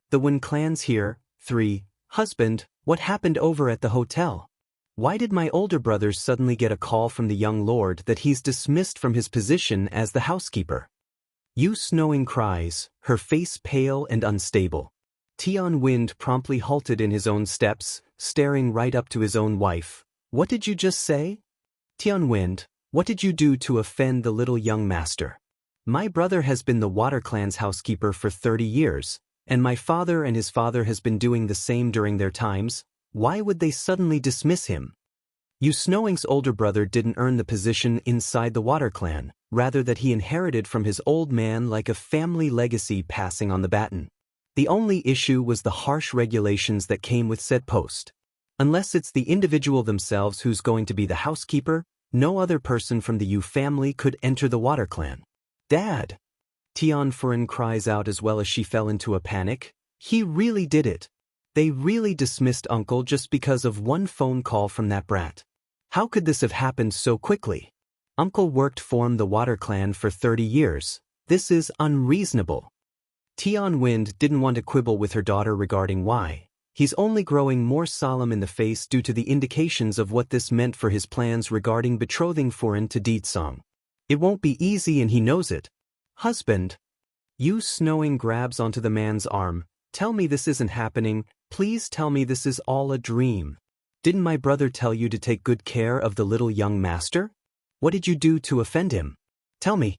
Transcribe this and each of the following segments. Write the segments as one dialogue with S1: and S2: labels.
S1: The Wen clan's here. 3. Husband, what happened over at the hotel? Why did my older brother suddenly get a call from the young lord that he's dismissed from his position as the housekeeper? Yu Snowing cries, her face pale and unstable. Tian Wind promptly halted in his own steps, staring right up to his own wife. What did you just say? Tian Wind, what did you do to offend the little young master? My brother has been the Water Clan's housekeeper for 30 years, and my father and his father has been doing the same during their times. Why would they suddenly dismiss him? Yu Snowing's older brother didn't earn the position inside the Water Clan, rather that he inherited from his old man like a family legacy passing on the baton. The only issue was the harsh regulations that came with said post. Unless it's the individual themselves who's going to be the housekeeper, no other person from the Yu family could enter the Water Clan. Dad! Tian Furen cries out as well as she fell into a panic. He really did it. They really dismissed Uncle just because of one phone call from that brat. How could this have happened so quickly? Uncle worked for the Water Clan for 30 years. This is unreasonable. Tian Wind didn't want to quibble with her daughter regarding why. He's only growing more solemn in the face due to the indications of what this meant for his plans regarding betrothing Furen to Deetsong. It won't be easy and he knows it. Husband. Yu Snowing grabs onto the man's arm. Tell me this isn't happening. Please tell me this is all a dream. Didn't my brother tell you to take good care of the little young master? What did you do to offend him? Tell me.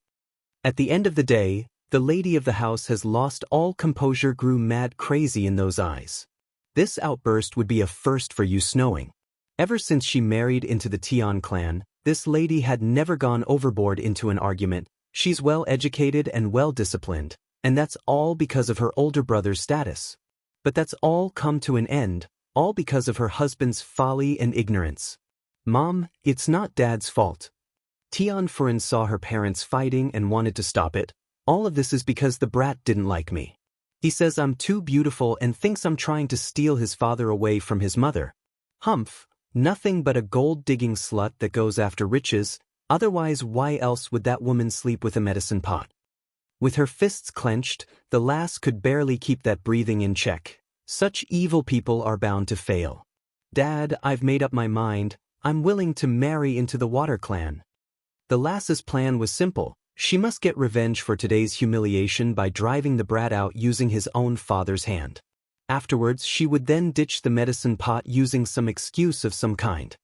S1: At the end of the day, the lady of the house has lost all composure, grew mad crazy in those eyes. This outburst would be a first for Yu Snowing. Ever since she married into the Tian clan, this lady had never gone overboard into an argument. She's well educated and well disciplined, and that's all because of her older brother's status. But that's all come to an end, all because of her husband's folly and ignorance. Mom, it's not Dad's fault. Tian Furen saw her parents fighting and wanted to stop it. All of this is because the brat didn't like me. He says I'm too beautiful and thinks I'm trying to steal his father away from his mother. Humph, nothing but a gold-digging slut that goes after riches. Otherwise, why else would that woman sleep with a medicine pot? With her fists clenched, the lass could barely keep that breathing in check. Such evil people are bound to fail. Dad, I've made up my mind. I'm willing to marry into the Water Clan. The lass's plan was simple. She must get revenge for today's humiliation by driving the brat out using his own father's hand. Afterwards, she would then ditch the medicine pot using some excuse of some kind.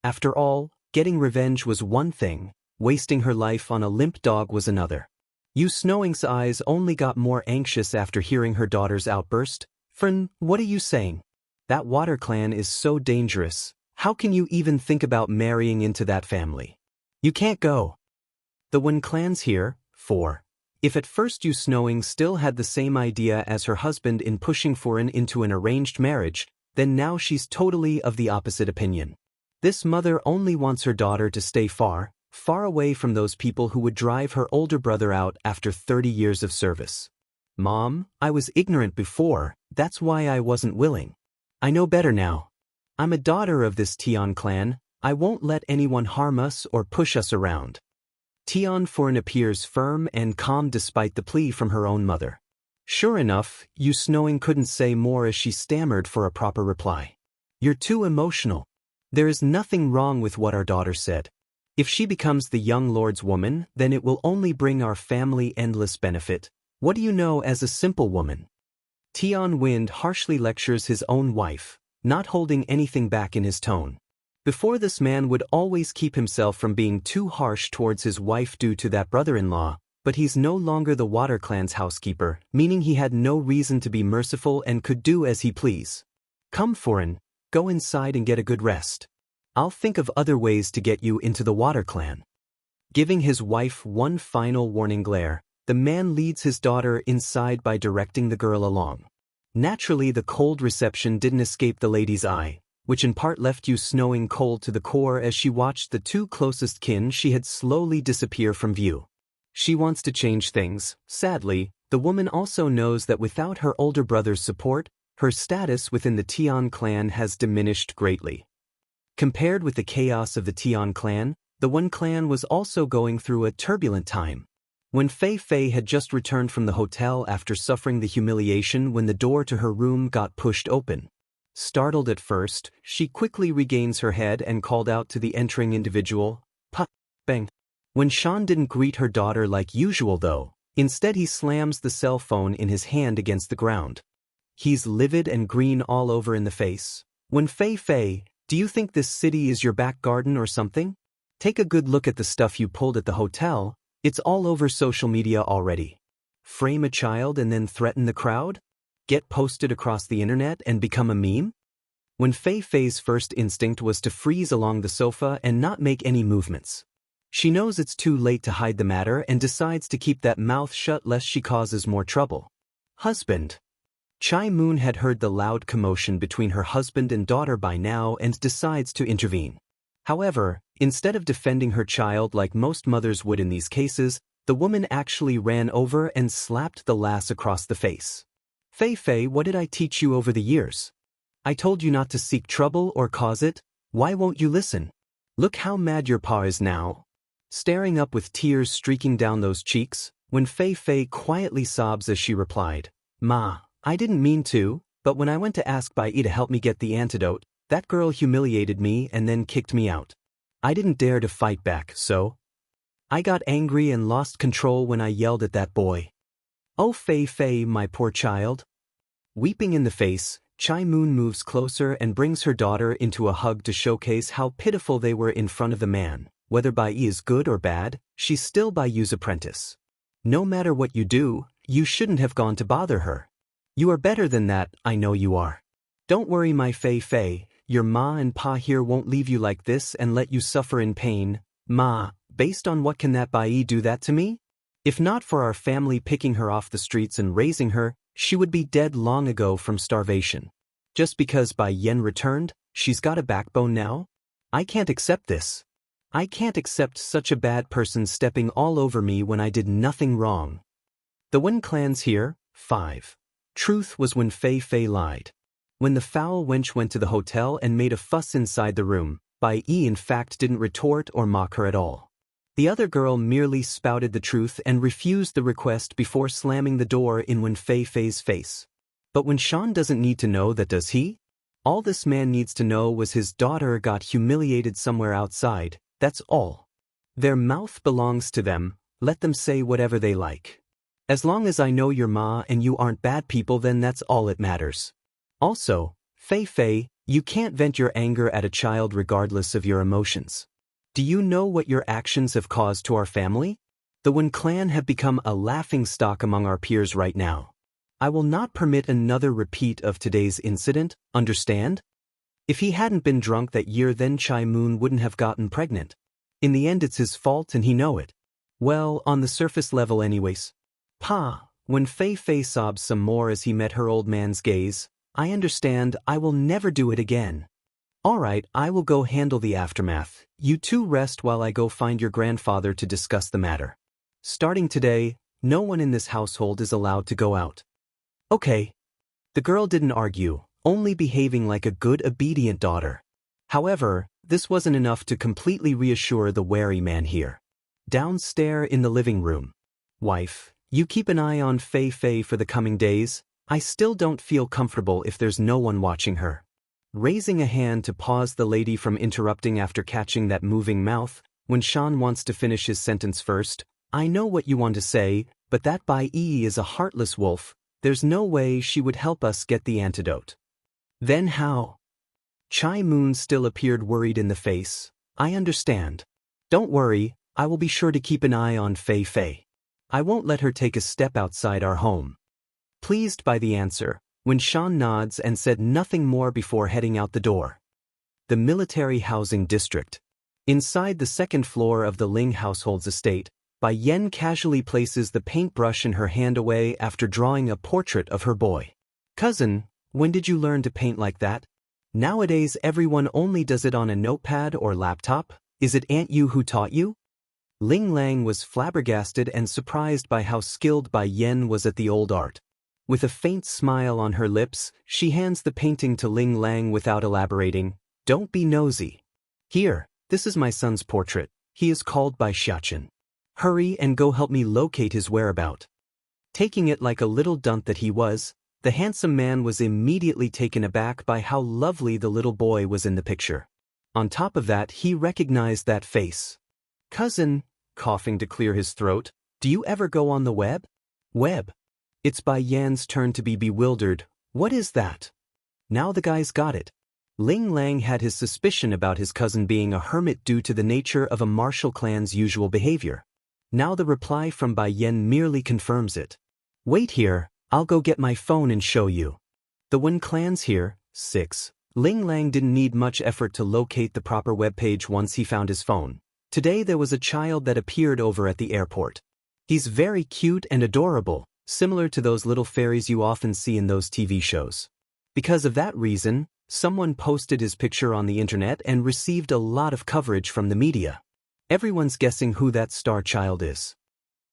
S1: After all, getting revenge was one thing, wasting her life on a limp dog was another. Yu Snowing's eyes only got more anxious after hearing her daughter's outburst. Fern, what are you saying? That Water Clan is so dangerous. How can you even think about marrying into that family? You can't go. The Wen clan's here. 4. If at first Yu Snowing still had the same idea as her husband in pushing Furen into an arranged marriage, then now she's totally of the opposite opinion. This mother only wants her daughter to stay far, far away from those people who would drive her older brother out after 30 years of service. Mom, I was ignorant before, that's why I wasn't willing. I know better now. I'm a daughter of this Tian clan. I won't let anyone harm us or push us around. Tian Furen appears firm and calm despite the plea from her own mother. Sure enough, Yu Snowing couldn't say more as she stammered for a proper reply. You're too emotional. There is nothing wrong with what our daughter said. If she becomes the young lord's woman, then it will only bring our family endless benefit. What do you know as a simple woman? Tian Wind harshly lectures his own wife, not holding anything back in his tone. Before, this man would always keep himself from being too harsh towards his wife due to that brother-in-law, but he's no longer the Water Clan's housekeeper, meaning he had no reason to be merciful and could do as he please. Come, Furen, go inside and get a good rest. I'll think of other ways to get you into the Water Clan. Giving his wife one final warning glare, the man leads his daughter inside by directing the girl along. Naturally, the cold reception didn't escape the lady's eye, which in part left Yu Snowing cold to the core as she watched the two closest kin she had slowly disappear from view. She wants to change things. Sadly, the woman also knows that without her older brother's support, her status within the Tian clan has diminished greatly. Compared with the chaos of the Tian clan, the Wen clan was also going through a turbulent time. When Fei Fei had just returned from the hotel after suffering the humiliation when the door to her room got pushed open. Startled at first, she quickly regains her head and called out to the entering individual, "Pa, bang." When Shan didn't greet her daughter like usual though, instead he slams the cell phone in his hand against the ground. He's livid and green all over in the face. When Fei Fei, do you think this city is your back garden or something? Take a good look at the stuff you pulled at the hotel, it's all over social media already. Frame a child and then threaten the crowd? Get posted across the internet and become a meme? When Fei Fei's first instinct was to freeze along the sofa and not make any movements. She knows it's too late to hide the matter and decides to keep that mouth shut lest she causes more trouble. Husband. Chai Moon had heard the loud commotion between her husband and daughter by now and decides to intervene. However, instead of defending her child like most mothers would in these cases, the woman actually ran over and slapped the lass across the face. Fei Fei, what did I teach you over the years? I told you not to seek trouble or cause it, why won't you listen? Look how mad your pa is now. Staring up with tears streaking down those cheeks, when Fei Fei quietly sobs as she replied, "Ma, I didn't mean to, but when I went to ask Bai Yi to help me get the antidote, that girl humiliated me and then kicked me out. I didn't dare to fight back, so I got angry and lost control when I yelled at that boy. Oh Fei Fei, my poor child." Weeping in the face, Chai Moon moves closer and brings her daughter into a hug to showcase how pitiful they were in front of the man. Whether Bai Yi is good or bad, she's still Bai Yu's apprentice. No matter what you do, you shouldn't have gone to bother her. You are better than that, I know you are. Don't worry my Fei Fei, your ma and pa here won't leave you like this and let you suffer in pain. Ma, based on what can that Bai Yi do that to me? If not for our family picking her off the streets and raising her, she would be dead long ago from starvation. Just because Bai Yen returned, she's got a backbone now? I can't accept this. I can't accept such a bad person stepping all over me when I did nothing wrong. The Wen clans here, 5. Truth was when Fei Fei lied. When the foul wench went to the hotel and made a fuss inside the room, Bai Yi in fact didn't retort or mock her at all. The other girl merely spouted the truth and refused the request before slamming the door in Wen Fei Fei's face. But when Shan doesn't need to know that, does he? All this man needs to know was his daughter got humiliated somewhere outside, that's all. Their mouth belongs to them, let them say whatever they like. As long as I know your ma and you aren't bad people, then that's all it matters. Also, Fei Fei, you can't vent your anger at a child regardless of your emotions. Do you know what your actions have caused to our family? The Wen clan have become a laughingstock among our peers right now. I will not permit another repeat of today's incident, understand? If he hadn't been drunk that year, then Chai Moon wouldn't have gotten pregnant. In the end it's his fault and he know it. Well, on the surface level anyways. Pa, when Fei Fei sobs some more as he met her old man's gaze, I understand, I will never do it again. Alright, I will go handle the aftermath. You two rest while I go find your grandfather to discuss the matter. Starting today, no one in this household is allowed to go out. Okay. The girl didn't argue, only behaving like a good obedient daughter. However, this wasn't enough to completely reassure the wary man here. Downstairs in the living room. Wife, you keep an eye on Fei Fei for the coming days. I still don't feel comfortable if there's no one watching her. Raising a hand to pause the lady from interrupting after catching that moving mouth, when Shan wants to finish his sentence first, I know what you want to say, but that Bai Yi is a heartless wolf, there's no way she would help us get the antidote. Then how? Chai Moon still appeared worried in the face. I understand. Don't worry, I will be sure to keep an eye on Fei Fei. I won't let her take a step outside our home. Pleased by the answer, when Shan nods and said nothing more before heading out the door. The military housing district. Inside the second floor of the Ling household's estate, Bai Yen casually places the paintbrush in her hand away after drawing a portrait of her boy. Cousin, when did you learn to paint like that? Nowadays everyone only does it on a notepad or laptop. Is it Aunt Yu who taught you? Ling Lang was flabbergasted and surprised by how skilled Bai Yen was at the old art. With a faint smile on her lips, she hands the painting to Ling Lang without elaborating. Don't be nosy. Here, this is my son's portrait. He is called Bai Xiachen. Hurry and go help me locate his whereabout. Taking it like a little dunt that he was, the handsome man was immediately taken aback by how lovely the little boy was in the picture. On top of that, he recognized that face. Cousin, coughing to clear his throat, do you ever go on the web? Web. It's Bai Yan's turn to be bewildered. What is that? Now the guy's got it. Ling Lang had his suspicion about his cousin being a hermit due to the nature of a martial clan's usual behavior. Now the reply from Bai Yan merely confirms it. Wait here, I'll go get my phone and show you. The Wen clan's here. 6. Ling Lang didn't need much effort to locate the proper webpage once he found his phone. Today there was a child that appeared over at the airport. He's very cute and adorable, similar to those little fairies you often see in those TV shows. Because of that reason, someone posted his picture on the internet and received a lot of coverage from the media. Everyone's guessing who that star child is.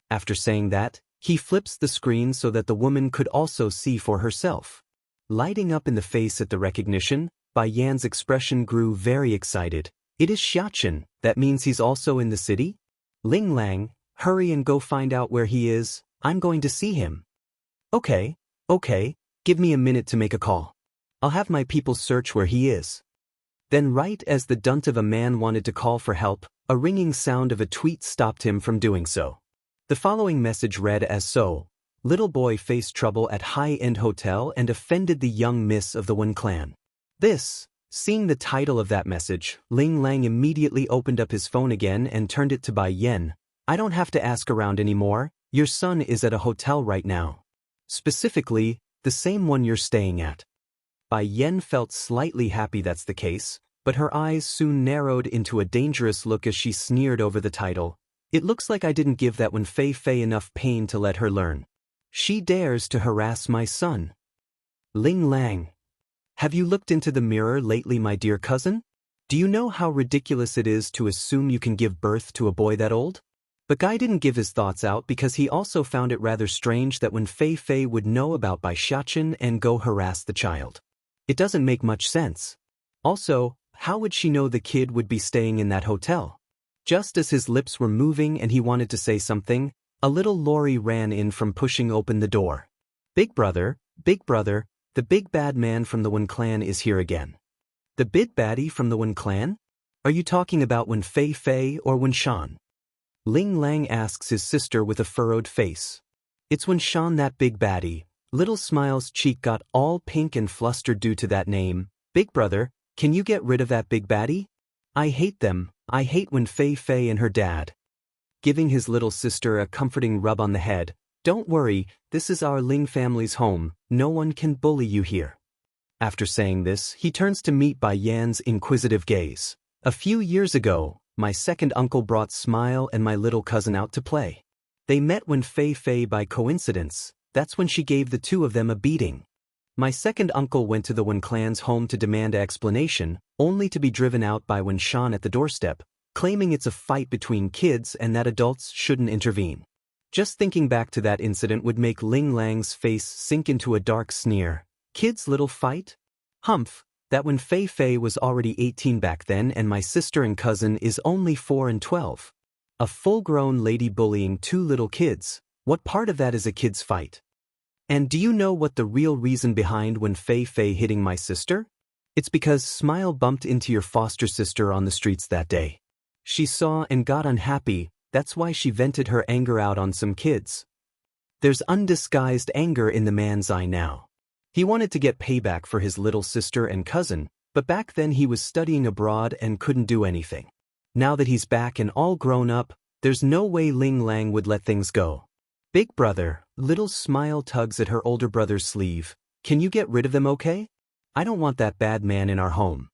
S1: After saying that, he flips the screen so that the woman could also see for herself. Lighting up in the face at the recognition, Bai Yan's expression grew very excited. It is Xianxia, that means he's also in the city? Ling Lang, hurry and go find out where he is, I'm going to see him. Okay, give me a minute to make a call. I'll have my people search where he is. Then right as the dunt of a man wanted to call for help, a ringing sound of a tweet stopped him from doing so. The following message read as so: Little boy faced trouble at high-end hotel and offended the young miss of the Wen clan. Seeing the title of that message, Ling Lang immediately opened up his phone again and turned it to Bai Yan. I don't have to ask around anymore, your son is at a hotel right now. Specifically, the same one you're staying at. Bai Yan felt slightly happy that's the case, but her eyes soon narrowed into a dangerous look as she sneered over the title. It looks like I didn't give that Wen Fei Fei enough pain to let her learn. She dares to harass my son. Ling Lang. Have you looked into the mirror lately, my dear cousin? Do you know how ridiculous it is to assume you can give birth to a boy that old? But Guy didn't give his thoughts out because he also found it rather strange that Wen Fei Fei would know about Bai Xiachen and go harass the child. It doesn't make much sense. Also, how would she know the kid would be staying in that hotel? Just as his lips were moving and he wanted to say something, a little lorry ran in from pushing open the door. Big brother, the big bad man from the Wen clan is here again. The big baddie from the Wen clan? Are you talking about Wen Fei Fei or Wen Shan? Ling Lang asks his sister with a furrowed face. It's Wen Shan, that big baddie. Little Smile's cheek got all pink and flustered due to that name. Big brother, can you get rid of that big baddie? I hate them. I hate Wen Fei Fei and her dad. Giving his little sister a comforting rub on the head. Don't worry, this is our Ling family's home, no one can bully you here. After saying this, he turns to meet Bai Yan's inquisitive gaze. A few years ago, my second uncle brought Smile and my little cousin out to play. They met Wen Fei Fei by coincidence. That's when she gave the two of them a beating. My second uncle went to the Wen clan's home to demand an explanation, only to be driven out by Wen Shan at the doorstep, claiming it's a fight between kids and that adults shouldn't intervene. Just thinking back to that incident would make Ling Lang's face sink into a dark sneer. Kids' little fight? Humph, that Wen Fei Fei was already 18 back then and my sister and cousin is only 4 and 12. A full-grown lady bullying two little kids, what part of that is a kid's fight? And do you know what the real reason behind Wen Fei Fei hitting my sister? It's because Smile bumped into your foster sister on the streets that day. She saw and got unhappy, that's why she vented her anger out on some kids. There's undisguised anger in the man's eye now. He wanted to get payback for his little sister and cousin, but back then he was studying abroad and couldn't do anything. Now that he's back and all grown up, there's no way Ling Lang would let things go. Big brother, little Smile tugs at her older brother's sleeve. Can you get rid of them, okay? I don't want that bad man in our home.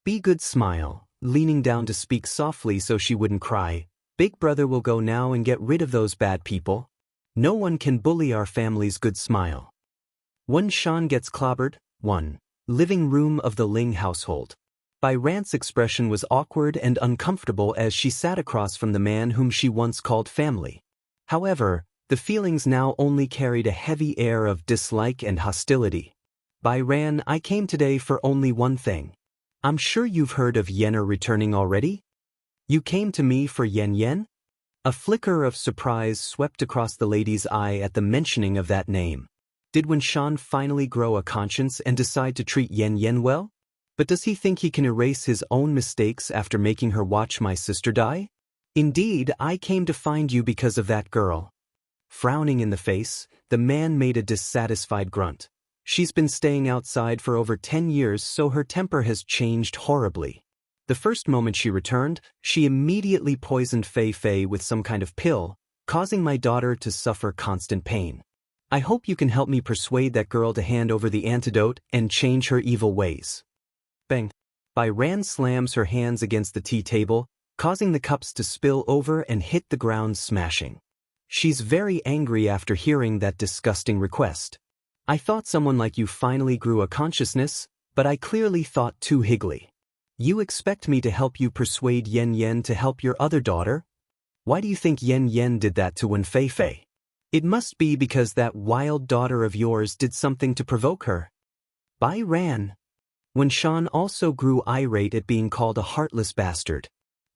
S1: Be good, Smile, leaning down to speak softly so she wouldn't cry. Big brother will go now and get rid of those bad people. No one can bully our family's good Smile. Wen Shan gets clobbered. 1. Living room of the Ling household. Bai Rant's expression was awkward and uncomfortable as she sat across from the man whom she once called family. However, the feelings now only carried a heavy air of dislike and hostility. Bai Ran, I came today for only one thing. I'm sure you've heard of Yenner returning already? You came to me for Yen Yen? A flicker of surprise swept across the lady's eye at the mentioning of that name. Did Wen Shan finally grow a conscience and decide to treat Yan Yan well? But does he think he can erase his own mistakes after making her watch my sister die? Indeed, I came to find you because of that girl. Frowning in the face, the man made a dissatisfied grunt. She's been staying outside for over 10 years, so her temper has changed horribly. The first moment she returned, she immediately poisoned Fei Fei with some kind of pill, causing my daughter to suffer constant pain. I hope you can help me persuade that girl to hand over the antidote and change her evil ways. Bang! Bai Ran slams her hands against the tea table, causing the cups to spill over and hit the ground smashing. She's very angry after hearing that disgusting request. I thought someone like you finally grew a consciousness, but I clearly thought too higgly. You expect me to help you persuade Yan Yan to help your other daughter? Why do you think Yan Yan did that to Wen Fei Fei? It must be because that wild daughter of yours did something to provoke her. Bai Ran. Wen Shan also grew irate at being called a heartless bastard.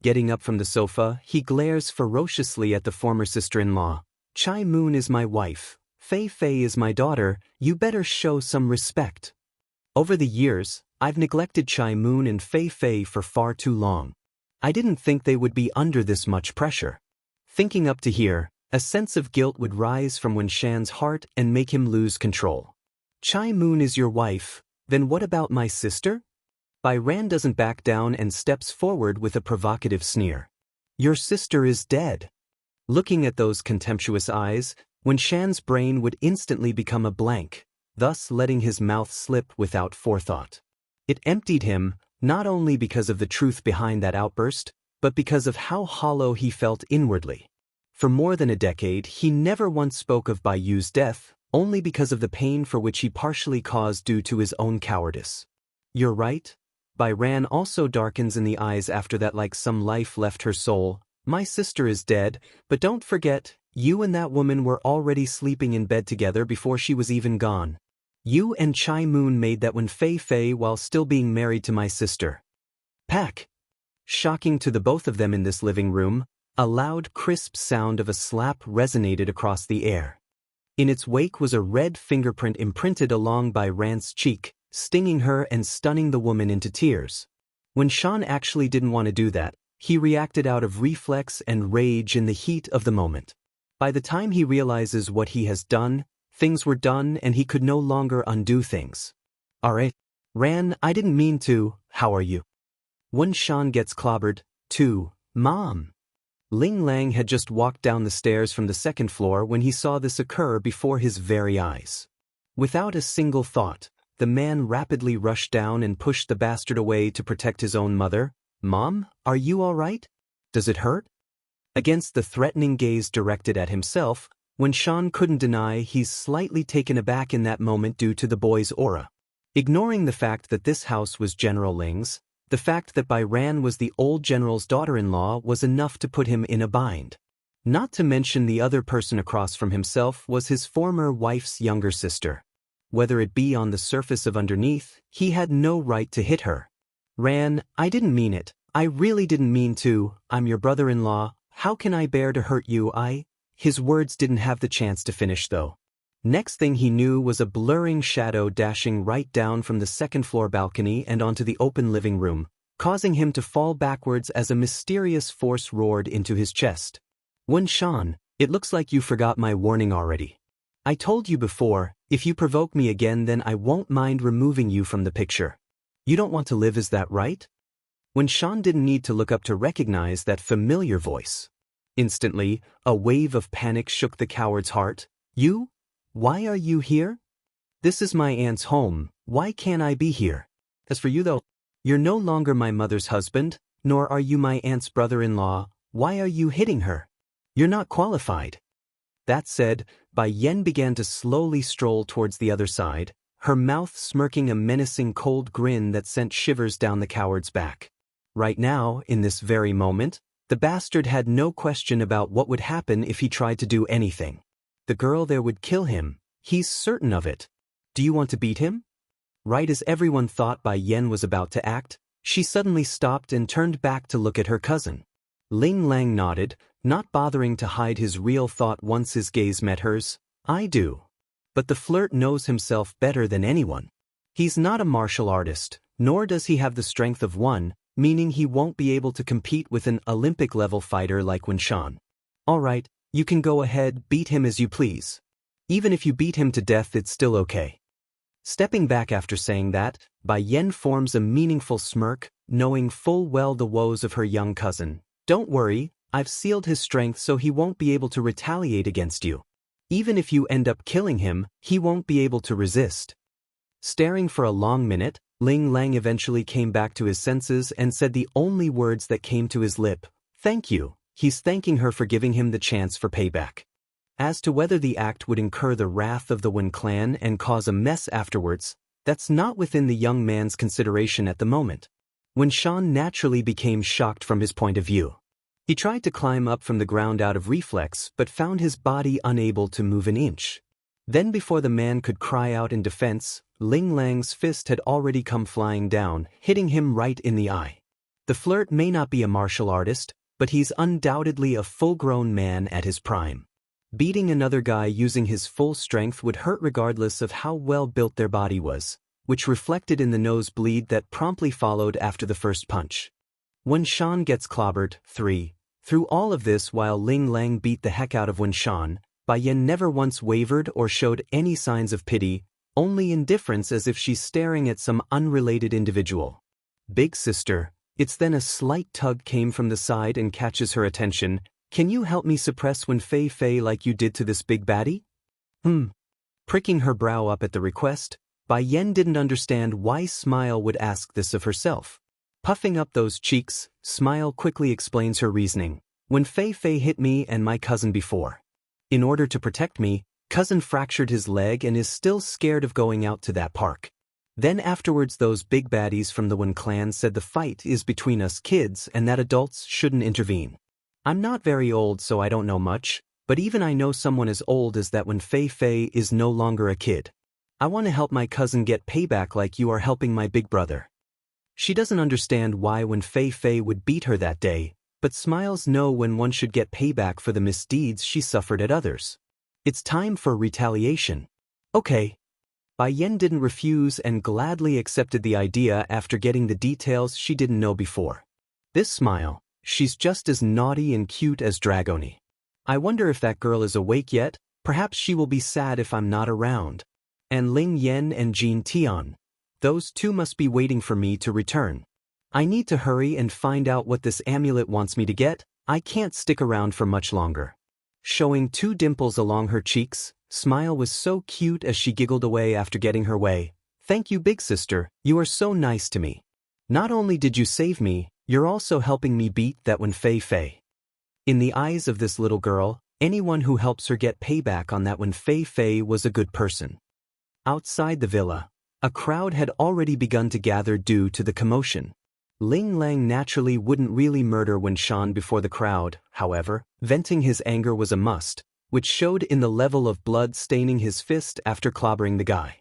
S1: Getting up from the sofa, he glares ferociously at the former sister-in-law. Chai Moon is my wife. Fei Fei is my daughter. You better show some respect. Over the years, I've neglected Chai Moon and Fei Fei for far too long. I didn't think they would be under this much pressure. Thinking up to here, a sense of guilt would rise from Wen Shan's heart and make him lose control. Chai Moon is your wife, then what about my sister? Bai Ran doesn't back down and steps forward with a provocative sneer. Your sister is dead. Looking at those contemptuous eyes, Wen Shan's brain would instantly become a blank, thus letting his mouth slip without forethought. It emptied him, not only because of the truth behind that outburst, but because of how hollow he felt inwardly. For more than a decade, he never once spoke of Bai Yu's death, only because of the pain for which he partially caused due to his own cowardice. You're right. Bai Ran also darkens in the eyes after that, like some life left her soul. My sister is dead, but don't forget, you and that woman were already sleeping in bed together before she was even gone. You and Chai Moon made that Wen Fei Fei while still being married to my sister. Pack! Shocking to the both of them in this living room, a loud, crisp sound of a slap resonated across the air. In its wake was a red fingerprint imprinted along Bai Ran's cheek, stinging her and stunning the woman into tears. Wen Shan actually didn't want to do that. He reacted out of reflex and rage in the heat of the moment. By the time he realizes what he has done, things were done and he could no longer undo things. Alright, Ran, I didn't mean to. How are you? Wen Shan gets clobbered, too. Mom. Ling Lang had just walked down the stairs from the second floor when he saw this occur before his very eyes. Without a single thought, the man rapidly rushed down and pushed the bastard away to protect his own mother. Mom, are you all right? Does it hurt? Against the threatening gaze directed at himself, Wen Shan couldn't deny he's slightly taken aback in that moment due to the boy's aura. Ignoring the fact that this house was General Ling's, the fact that Bai Ran was the old general's daughter-in-law was enough to put him in a bind. Not to mention the other person across from himself was his former wife's younger sister. Whether it be on the surface of underneath, he had no right to hit her. Ran, I didn't mean it. I really didn't mean to. I'm your brother-in-law. How can I bear to hurt you? His words didn't have the chance to finish though. Next thing he knew was a blurring shadow dashing right down from the second-floor balcony and onto the open living room, causing him to fall backwards as a mysterious force roared into his chest. Wen Shan, it looks like you forgot my warning already. I told you before, if you provoke me again then I won't mind removing you from the picture. You don't want to live, is that right? Wen Shan didn't need to look up to recognize that familiar voice. Instantly, a wave of panic shook the coward's heart. You? Why are you here? This is my aunt's home. Why can't I be here? As for you though, you're no longer my mother's husband, nor are you my aunt's brother-in-law. Why are you hitting her? You're not qualified. That said, Bai Yan began to slowly stroll towards the other side, her mouth smirking a menacing cold grin that sent shivers down the coward's back. Right now, in this very moment, the bastard had no question about what would happen if he tried to do anything. The girl there would kill him. He's certain of it. Do you want to beat him? Right as everyone thought Bai Yan was about to act, she suddenly stopped and turned back to look at her cousin. Ling Lang nodded, not bothering to hide his real thought once his gaze met hers. I do. But the flirt knows himself better than anyone. He's not a martial artist, nor does he have the strength of one, meaning he won't be able to compete with an Olympic-level fighter like Winshan. Alright, you can go ahead, beat him as you please. Even if you beat him to death, it's still okay. Stepping back after saying that, Bai Yan forms a meaningful smirk, knowing full well the woes of her young cousin. Don't worry, I've sealed his strength so he won't be able to retaliate against you. Even if you end up killing him, he won't be able to resist. Staring for a long minute, Ling Lang eventually came back to his senses and said the only words that came to his lip, "Thank you." He's thanking her for giving him the chance for payback. As to whether the act would incur the wrath of the Wen clan and cause a mess afterwards, that's not within the young man's consideration at the moment. Winshan naturally became shocked from his point of view. He tried to climb up from the ground out of reflex but found his body unable to move an inch. Then before the man could cry out in defense, Ling Lang's fist had already come flying down, hitting him right in the eye. The flirt may not be a martial artist, but he's undoubtedly a full-grown man at his prime. Beating another guy using his full strength would hurt regardless of how well built their body was, which reflected in the nosebleed that promptly followed after the first punch. Winshan gets clobbered. 3. Through all of this, while Ling Lang beat the heck out of Winshan, Bai Yan never once wavered or showed any signs of pity, only indifference, as if she's staring at some unrelated individual. Big sister. It's then a slight tug came from the side and catches her attention. Can you help me suppress Wen Fei Fei like you did to this big baddie? Pricking her brow up at the request, Bai Yan didn't understand why Smile would ask this of herself. Puffing up those cheeks, Smile quickly explains her reasoning. Wen Fei Fei hit me and my cousin before. In order to protect me, cousin fractured his leg and is still scared of going out to that park. Then afterwards those big baddies from the Wen clan said the fight is between us kids and that adults shouldn't intervene. I'm not very old so I don't know much, but even I know someone as old as that Wen Fei Fei is no longer a kid. I want to help my cousin get payback like you are helping my big brother. She doesn't understand why Wen Fei Fei would beat her that day, but Smiles know when one should get payback for the misdeeds she suffered at others. It's time for retaliation. Okay. Bai Yan didn't refuse and gladly accepted the idea after getting the details she didn't know before. This Smile, she's just as naughty and cute as Dragoni. I wonder if that girl is awake yet. Perhaps she will be sad if I'm not around. And Ling Yan and Jin Tian. Those two must be waiting for me to return. I need to hurry and find out what this amulet wants me to get. I can't stick around for much longer. Showing 2 dimples along her cheeks, Smile was so cute as she giggled away after getting her way. Thank you, big sister, you are so nice to me. Not only did you save me, you're also helping me beat that Wen Fei Fei. In the eyes of this little girl, anyone who helps her get payback on that Wen Fei Fei was a good person. Outside the villa, a crowd had already begun to gather due to the commotion. Ling Lang naturally wouldn't really murder Winshan before the crowd, however, venting his anger was a must, which showed in the level of blood staining his fist after clobbering the guy.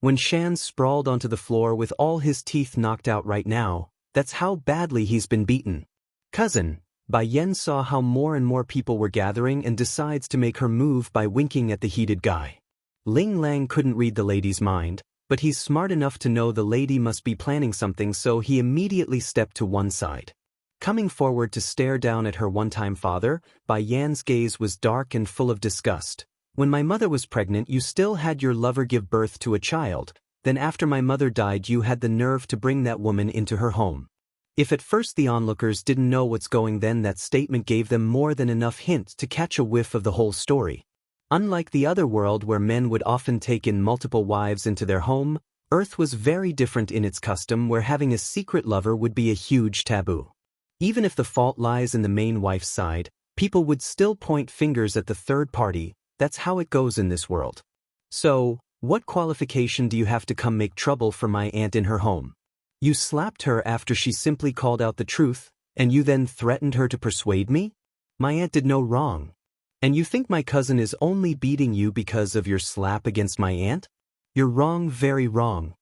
S1: Winshan sprawled onto the floor with all his teeth knocked out right now. That's how badly he's been beaten. Cousin, Bai Yan saw how more and more people were gathering and decides to make her move by winking at the heated guy. Ling Lang couldn't read the lady's mind, but he's smart enough to know the lady must be planning something, so he immediately stepped to one side. Coming forward to stare down at her one-time father, Bai Yan's gaze was dark and full of disgust. When my mother was pregnant, you still had your lover give birth to a child. Then after my mother died, you had the nerve to bring that woman into her home. If at first the onlookers didn't know what's going, then that statement gave them more than enough hint to catch a whiff of the whole story. Unlike the other world where men would often take in multiple wives into their home, Earth was very different in its custom where having a secret lover would be a huge taboo. Even if the fault lies in the main wife's side, people would still point fingers at the third party. That's how it goes in this world. So, what qualification do you have to come make trouble for my aunt in her home? You slapped her after she simply called out the truth, and you then threatened her to persuade me? My aunt did no wrong. And you think my cousin is only beating you because of your slap against my aunt? You're wrong, very wrong.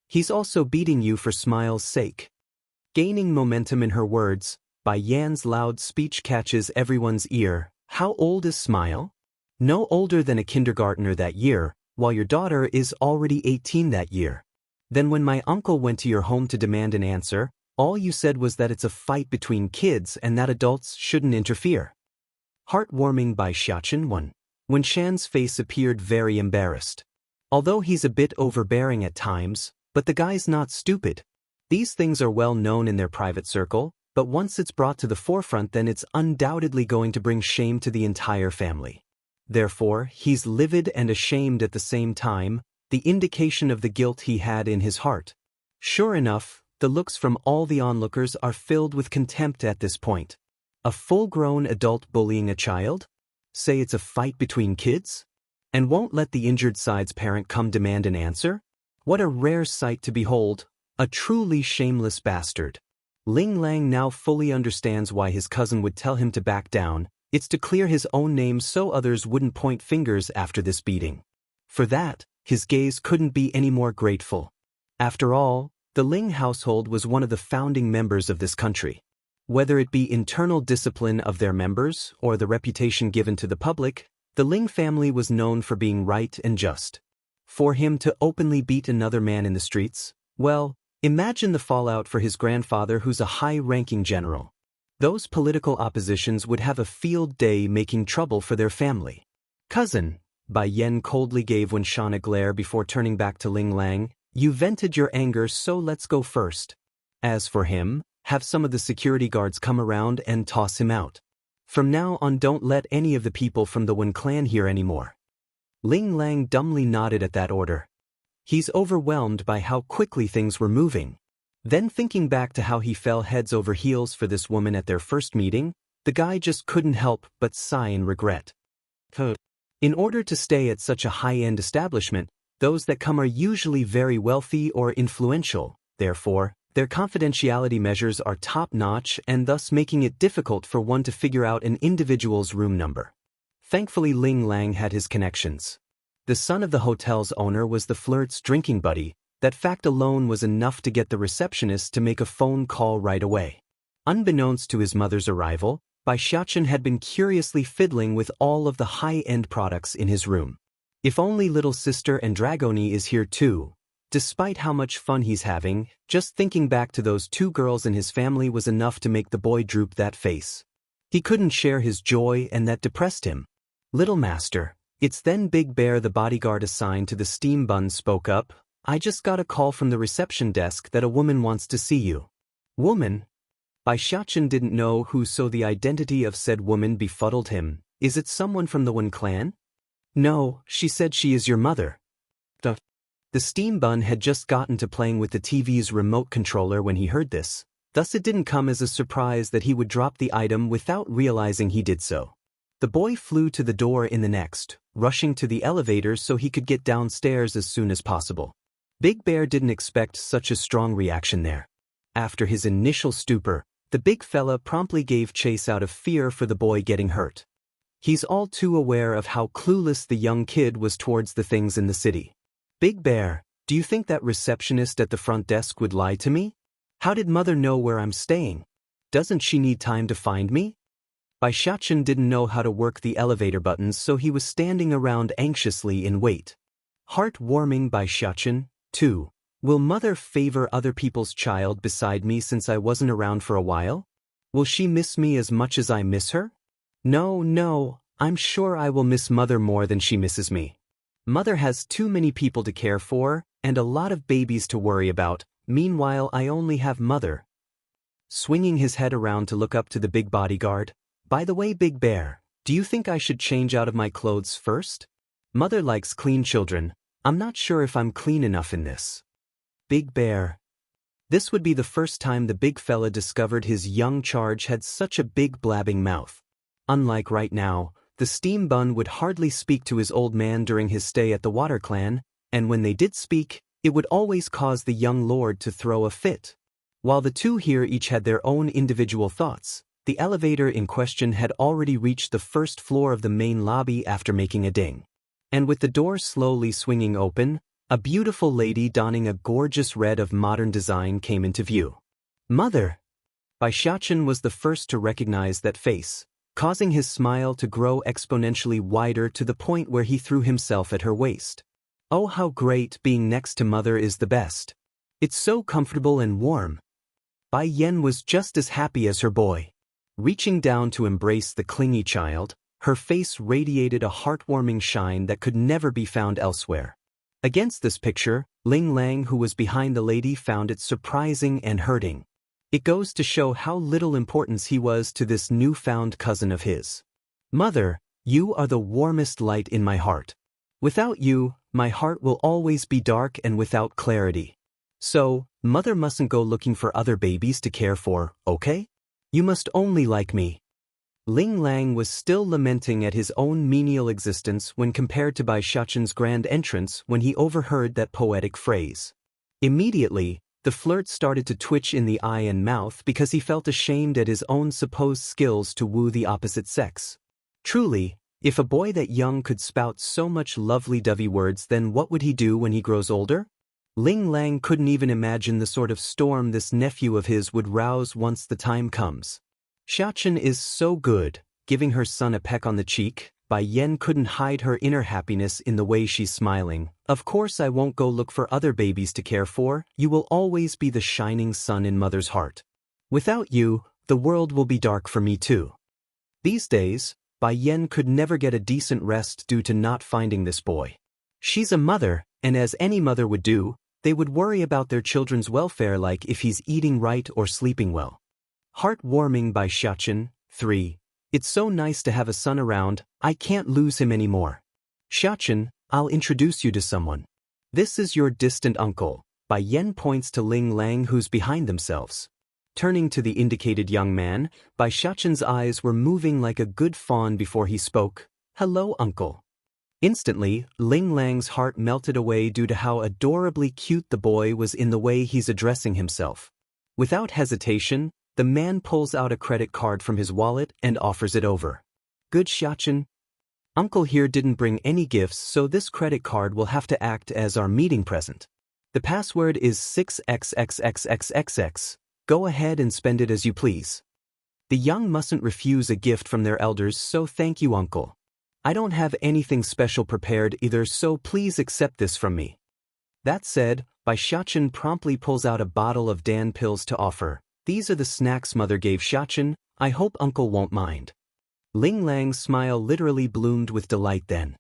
S1: He's also beating you for Smile's sake. Gaining momentum in her words, by Yan's loud speech catches everyone's ear. How old is Smile? No older than a kindergartner that year, while your daughter is already 18 that year. Then when my uncle went to your home to demand an answer, all you said was that it's a fight between kids and that adults shouldn't interfere. Heartwarming by Xianxia 1. When Shan's face appeared very embarrassed. Although he's a bit overbearing at times, but the guy's not stupid. These things are well known in their private circle, but once it's brought to the forefront then it's undoubtedly going to bring shame to the entire family. Therefore, he's livid and ashamed at the same time, the indication of the guilt he had in his heart. Sure enough, the looks from all the onlookers are filled with contempt at this point. A full-grown adult bullying a child? Say it's a fight between kids? And won't let the injured side's parent come demand an answer? What a rare sight to behold, a truly shameless bastard. Ling Lang now fully understands why his cousin would tell him to back down. It's to clear his own name so others wouldn't point fingers after this beating. For that, his gaze couldn't be any more grateful. After all, the Ling household was one of the founding members of this country. Whether it be internal discipline of their members or the reputation given to the public, the Ling family was known for being right and just. For him to openly beat another man in the streets, well, imagine the fallout for his grandfather who's a high-ranking general. Those political oppositions would have a field day making trouble for their family. Cousin, Bai Yen coldly gave Wen Shan a glare before turning back to Ling Lang. You vented your anger, so let's go first. As for him, have some of the security guards come around and toss him out. From now on don't let any of the people from the Wen clan hear anymore. Ling Lang dumbly nodded at that order. He's overwhelmed by how quickly things were moving. Then thinking back to how he fell heads over heels for this woman at their first meeting, the guy just couldn't help but sigh in regret. In order to stay at such a high-end establishment, those that come are usually very wealthy or influential, therefore, their confidentiality measures are top-notch and thus making it difficult for one to figure out an individual's room number. Thankfully Ling Lang had his connections. The son of the hotel's owner was the flirt's drinking buddy. That fact alone was enough to get the receptionist to make a phone call right away. Unbeknownst to his mother's arrival, Bai Xiaochen had been curiously fiddling with all of the high-end products in his room. If only little sister Andragoni is here too. Despite how much fun he's having, just thinking back to those two girls in his family was enough to make the boy droop that face. He couldn't share his joy and that depressed him. Little master, it's then Big Bear, the bodyguard assigned to the steam bun, spoke up. I just got a call from the reception desk that a woman wants to see you. Woman? Bai Xiaochen didn't know who, so the identity of said woman befuddled him. Is it someone from the Wen clan? No, she said she is your mother. The steam bun had just gotten to playing with the TV's remote controller when he heard this, thus it didn't come as a surprise that he would drop the item without realizing he did so. The boy flew to the door in the next, rushing to the elevator so he could get downstairs as soon as possible. Big Bear didn't expect such a strong reaction there. After his initial stupor, the big fella promptly gave chase out of fear for the boy getting hurt. He's all too aware of how clueless the young kid was towards the things in the city. Big Bear, do you think that receptionist at the front desk would lie to me? How did mother know where I'm staying? Doesn't she need time to find me? Bai Xiaochen didn't know how to work the elevator buttons, so he was standing around anxiously in wait. Heartwarming Bai Xiaochen. 2. Will mother favor other people's child beside me since I wasn't around for a while? Will she miss me as much as I miss her? No, I'm sure I will miss mother more than she misses me. Mother has too many people to care for, and a lot of babies to worry about, meanwhile I only have mother. Swinging his head around to look up to the big bodyguard. By the way, Big Bear, do you think I should change out of my clothes first? Mother likes clean children. I'm not sure if I'm clean enough in this. Big Bear. This would be the first time the big fella discovered his young charge had such a big blabbing mouth. Unlike right now, the steam bun would hardly speak to his old man during his stay at the Water Clan, and when they did speak, it would always cause the young lord to throw a fit. While the two here each had their own individual thoughts, the elevator in question had already reached the first floor of the main lobby after making a ding. And with the door slowly swinging open, a beautiful lady donning a gorgeous red of modern design came into view. Mother! Bai Xiachen was the first to recognize that face, causing his smile to grow exponentially wider to the point where he threw himself at her waist. Oh, how great, being next to mother is the best. It's so comfortable and warm. Bai Yan was just as happy as her boy. Reaching down to embrace the clingy child, her face radiated a heartwarming shine that could never be found elsewhere. Against this picture, Ling Lang, who was behind the lady, found it surprising and hurting. It goes to show how little importance he was to this newfound cousin of his. Mother, you are the warmest light in my heart. Without you, my heart will always be dark and without clarity. So, mother mustn't go looking for other babies to care for, okay? You must only like me. Ling Lang was still lamenting at his own menial existence when compared to Bai Xiachen's grand entrance when he overheard that poetic phrase. Immediately, the flirt started to twitch in the eye and mouth because he felt ashamed at his own supposed skills to woo the opposite sex. Truly, if a boy that young could spout so much lovely-dovey words, then what would he do when he grows older? Ling Lang couldn't even imagine the sort of storm this nephew of his would rouse once the time comes. Xiachen is so good, giving her son a peck on the cheek. Bai Yan couldn't hide her inner happiness in the way she's smiling. Of course I won't go look for other babies to care for, you will always be the shining sun in mother's heart. Without you, the world will be dark for me too. These days, Bai Yan could never get a decent rest due to not finding this boy. She's a mother, and as any mother would do, they would worry about their children's welfare, like if he's eating right or sleeping well. Heartwarming Bai Xiachen. 3. It's so nice to have a son around, I can't lose him anymore. Xiachen, I'll introduce you to someone. This is your distant uncle. Bai Yan points to Ling Lang, who's behind themselves. Turning to the indicated young man, Bai Xiachen's eyes were moving like a good fawn before he spoke. Hello, uncle. Instantly, Ling Lang's heart melted away due to how adorably cute the boy was in the way he's addressing himself. Without hesitation, the man pulls out a credit card from his wallet and offers it over. Good, Xiachen. Uncle here didn't bring any gifts, so this credit card will have to act as our meeting present. The password is 6xxxxxx. Go ahead and spend it as you please. The young mustn't refuse a gift from their elders, so thank you, uncle. I don't have anything special prepared either, so please accept this from me. That said, Bai Xiachen promptly pulls out a bottle of Dan pills to offer. These are the snacks mother gave Xiachen, I hope uncle won't mind. Ling Lang's smile literally bloomed with delight then.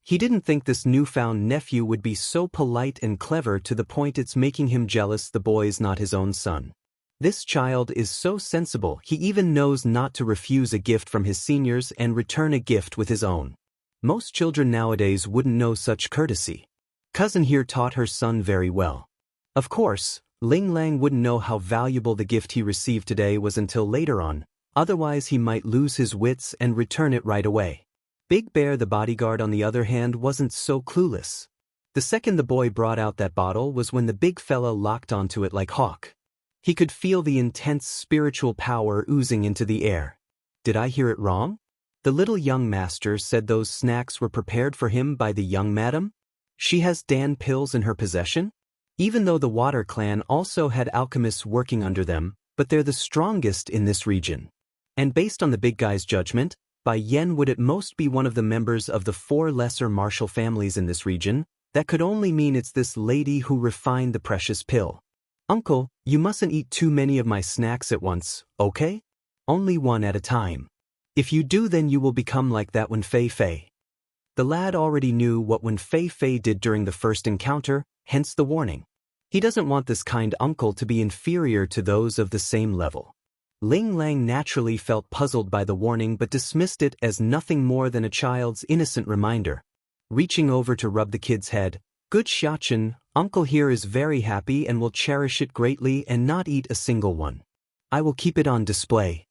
S1: He didn't think this newfound nephew would be so polite and clever to the point it's making him jealous the boy's not his own son. This child is so sensible, he even knows not to refuse a gift from his seniors and return a gift with his own. Most children nowadays wouldn't know such courtesy. Cousin here taught her son very well. Of course, Ling Lang wouldn't know how valuable the gift he received today was until later on, otherwise he might lose his wits and return it right away. Big Bear the bodyguard, on the other hand, wasn't so clueless. The second the boy brought out that bottle was when the big fella locked onto it like hawk. He could feel the intense spiritual power oozing into the air. Did I hear it wrong? The little young master said those snacks were prepared for him by the young madam? She has Dan pills in her possession? Even though the Water Clan also had alchemists working under them, but they're the strongest in this region. And based on the big guy's judgment, Bai Yan would at most be one of the members of the 4 lesser martial families in this region. That could only mean it's this lady who refined the precious pill. Uncle, you mustn't eat too many of my snacks at once, okay? Only one at a time. If you do, then you will become like that Wen Fei Fei. The lad already knew what Wen Fei Fei did during the first encounter, hence the warning. He doesn't want this kind uncle to be inferior to those of the same level. Ling Lang naturally felt puzzled by the warning but dismissed it as nothing more than a child's innocent reminder. Reaching over to rub the kid's head, Good Xiachen, uncle here is very happy and will cherish it greatly and not eat a single one. I will keep it on display.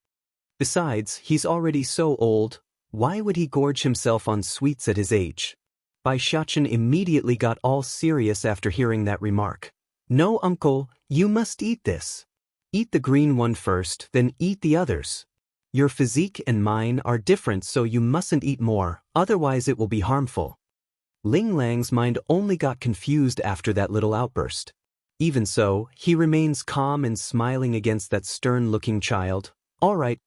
S1: Besides, he's already so old, why would he gorge himself on sweets at his age? Bai Xiachen immediately got all serious after hearing that remark. No, uncle, you must eat this. Eat the green one first, then eat the others. Your physique and mine are different, so you mustn't eat more, otherwise it will be harmful. Ling Lang's mind only got confused after that little outburst. Even so, he remains calm and smiling against that stern-looking child. All right,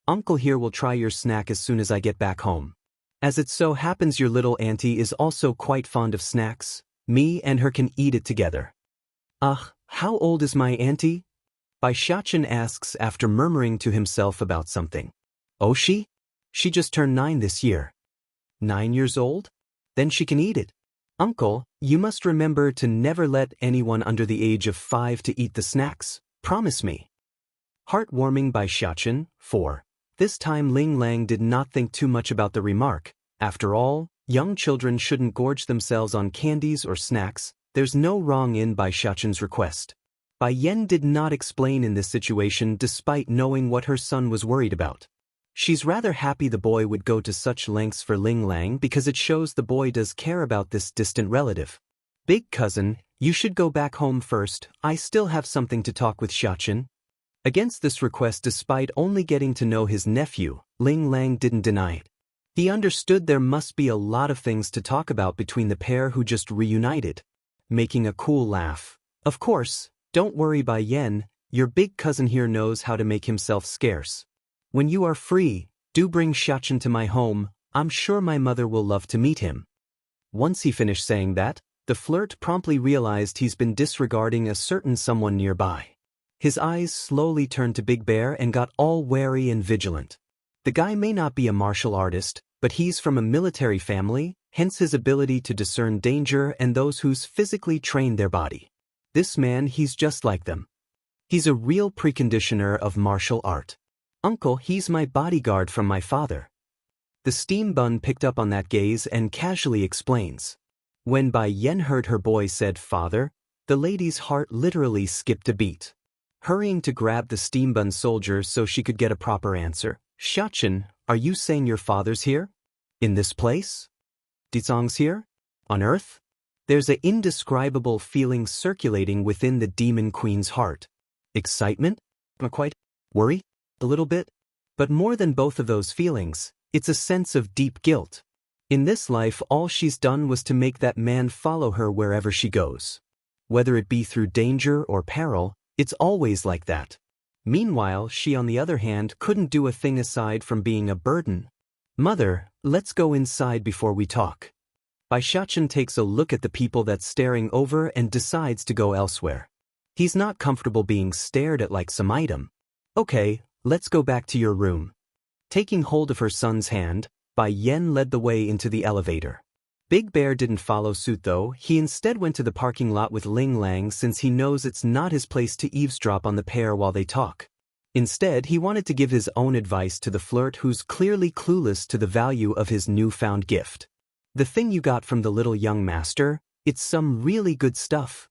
S1: Uncle here will try your snack as soon as I get back home. As it so happens your little auntie is also quite fond of snacks. Me and her can eat it together. How old is my auntie? Bai Xiachen asks after murmuring to himself about something. Oh, she? She just turned 9 this year. 9 years old? Then she can eat it. Uncle, you must remember to never let anyone under the age of 5 to eat the snacks. Promise me. Heartwarming Bai Xiachen. 4. This time Ling Lang did not think too much about the remark. After all, young children shouldn't gorge themselves on candies or snacks. There's no wrong in Bai Xiachen's request. Bai Yan did not explain in this situation despite knowing what her son was worried about. She's rather happy the boy would go to such lengths for Ling Lang because it shows the boy does care about this distant relative. Big cousin, you should go back home first. I still have something to talk with Xiachen. Against this request, despite only getting to know his nephew, Ling Lang didn't deny it. He understood there must be a lot of things to talk about between the pair who just reunited. Making a cool laugh. Of course, don't worry Bai Yan, your big cousin here knows how to make himself scarce. When you are free, do bring Xiachen to my home. I'm sure my mother will love to meet him. Once he finished saying that, the flirt promptly realized he's been disregarding a certain someone nearby. His eyes slowly turned to Big Bear and got all wary and vigilant. The guy may not be a martial artist, but he's from a military family, hence his ability to discern danger and those who's physically trained their body. This man, he's just like them. He's a real preconditioner of martial art. Uncle, he's my bodyguard from my father. The steam bun picked up on that gaze and casually explains. When Bai Yan heard her boy said father, the lady's heart literally skipped a beat. Hurrying to grab the steam bun soldier so she could get a proper answer. Xiachen, are you saying your father's here? In this place? Dizong's here? On Earth? There's an indescribable feeling circulating within the demon queen's heart. Excitement? Not quite. Worry? A little bit? But more than both of those feelings, it's a sense of deep guilt. In this life all she's done was to make that man follow her wherever she goes. Whether it be through danger or peril, it's always like that. Meanwhile, she on the other hand couldn't do a thing aside from being a burden. Mother, let's go inside before we talk. Bai Xiachen takes a look at the people that's staring over and decides to go elsewhere. He's not comfortable being stared at like some item. Okay, let's go back to your room. Taking hold of her son's hand, Bai Yan led the way into the elevator. Big Bear didn't follow suit though, he instead went to the parking lot with Ling Lang since he knows it's not his place to eavesdrop on the pair while they talk. Instead, he wanted to give his own advice to the flirt who's clearly clueless to the value of his newfound gift. The thing you got from the little young master, it's some really good stuff.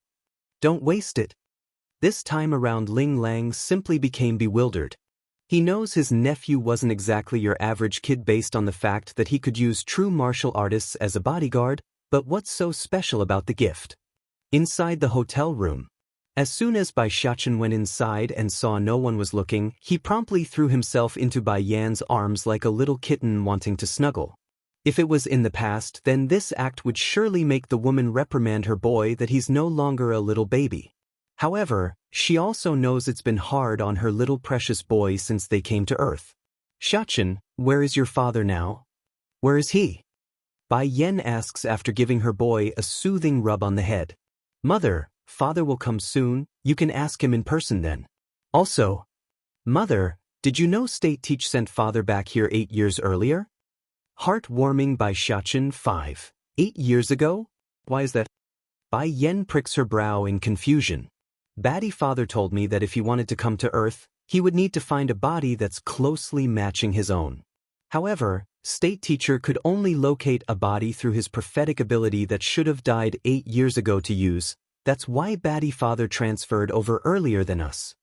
S1: Don't waste it. This time around Ling Lang simply became bewildered. He knows his nephew wasn't exactly your average kid based on the fact that he could use true martial artists as a bodyguard, but what's so special about the gift? Inside the hotel room. As soon as Bai Xiachen went inside and saw no one was looking, he promptly threw himself into Bai Yan's arms like a little kitten wanting to snuggle. If it was in the past, then this act would surely make the woman reprimand her boy that he's no longer a little baby. However, she also knows it's been hard on her little precious boy since they came to Earth. Xiachen, where is your father now? Where is he? Bai Yan asks after giving her boy a soothing rub on the head. Mother, father will come soon, you can ask him in person then. Also, Mother, did you know State Teach sent father back here 8 years earlier? Heartwarming Bai Xiachen. 5. 8 years ago? Why is that? Bai Yan pricks her brow in confusion. Batty father told me that if he wanted to come to Earth, he would need to find a body that's closely matching his own. However, State Teacher could only locate a body through his prophetic ability that should have died 8 years ago to use. That's why Batty father transferred over earlier than us.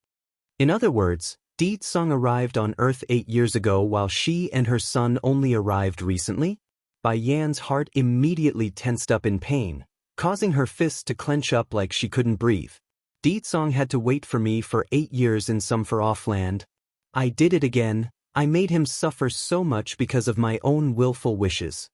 S1: In other words, Di Tsung arrived on Earth 8 years ago while she and her son only arrived recently? Bai Yan's heart immediately tensed up in pain, causing her fists to clench up like she couldn't breathe. Di Tsung had to wait for me for 8 years in some far-off land. I did it again. I made him suffer so much because of my own willful wishes.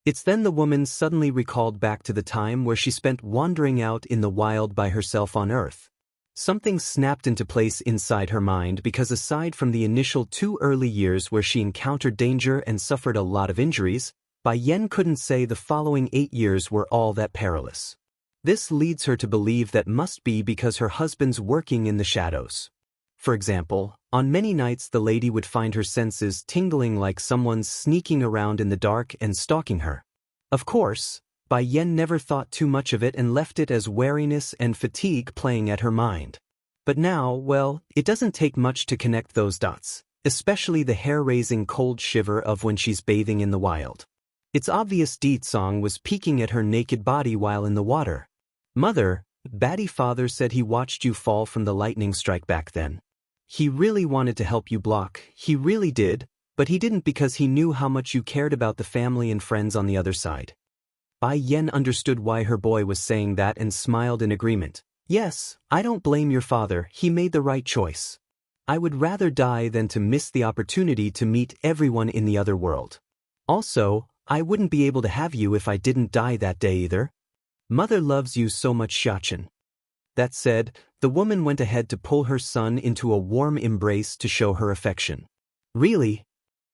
S1: It's then the woman suddenly recalled back to the time where she spent wandering out in the wild by herself on Earth. Something snapped into place inside her mind because aside from the initial 2 early years where she encountered danger and suffered a lot of injuries, Bai Yen couldn't say the following 8 years were all that perilous. This leads her to believe that must be because her husband's working in the shadows. For example, on many nights the lady would find her senses tingling like someone's sneaking around in the dark and stalking her. Of course, Bai Yen never thought too much of it and left it as weariness and fatigue playing at her mind. But now, well, it doesn't take much to connect those dots, especially the hair-raising cold shiver of when she's bathing in the wild. It's obvious Di Tsong was peeking at her naked body while in the water. Mother, Batty father said he watched you fall from the lightning strike back then. He really wanted to help you block, he really did, but he didn't because he knew how much you cared about the family and friends on the other side. Bai Yen understood why her boy was saying that and smiled in agreement. Yes, I don't blame your father, he made the right choice. I would rather die than to miss the opportunity to meet everyone in the other world. Also, I wouldn't be able to have you if I didn't die that day either. Mother loves you so much, Xianxia. That said, the woman went ahead to pull her son into a warm embrace to show her affection. Really?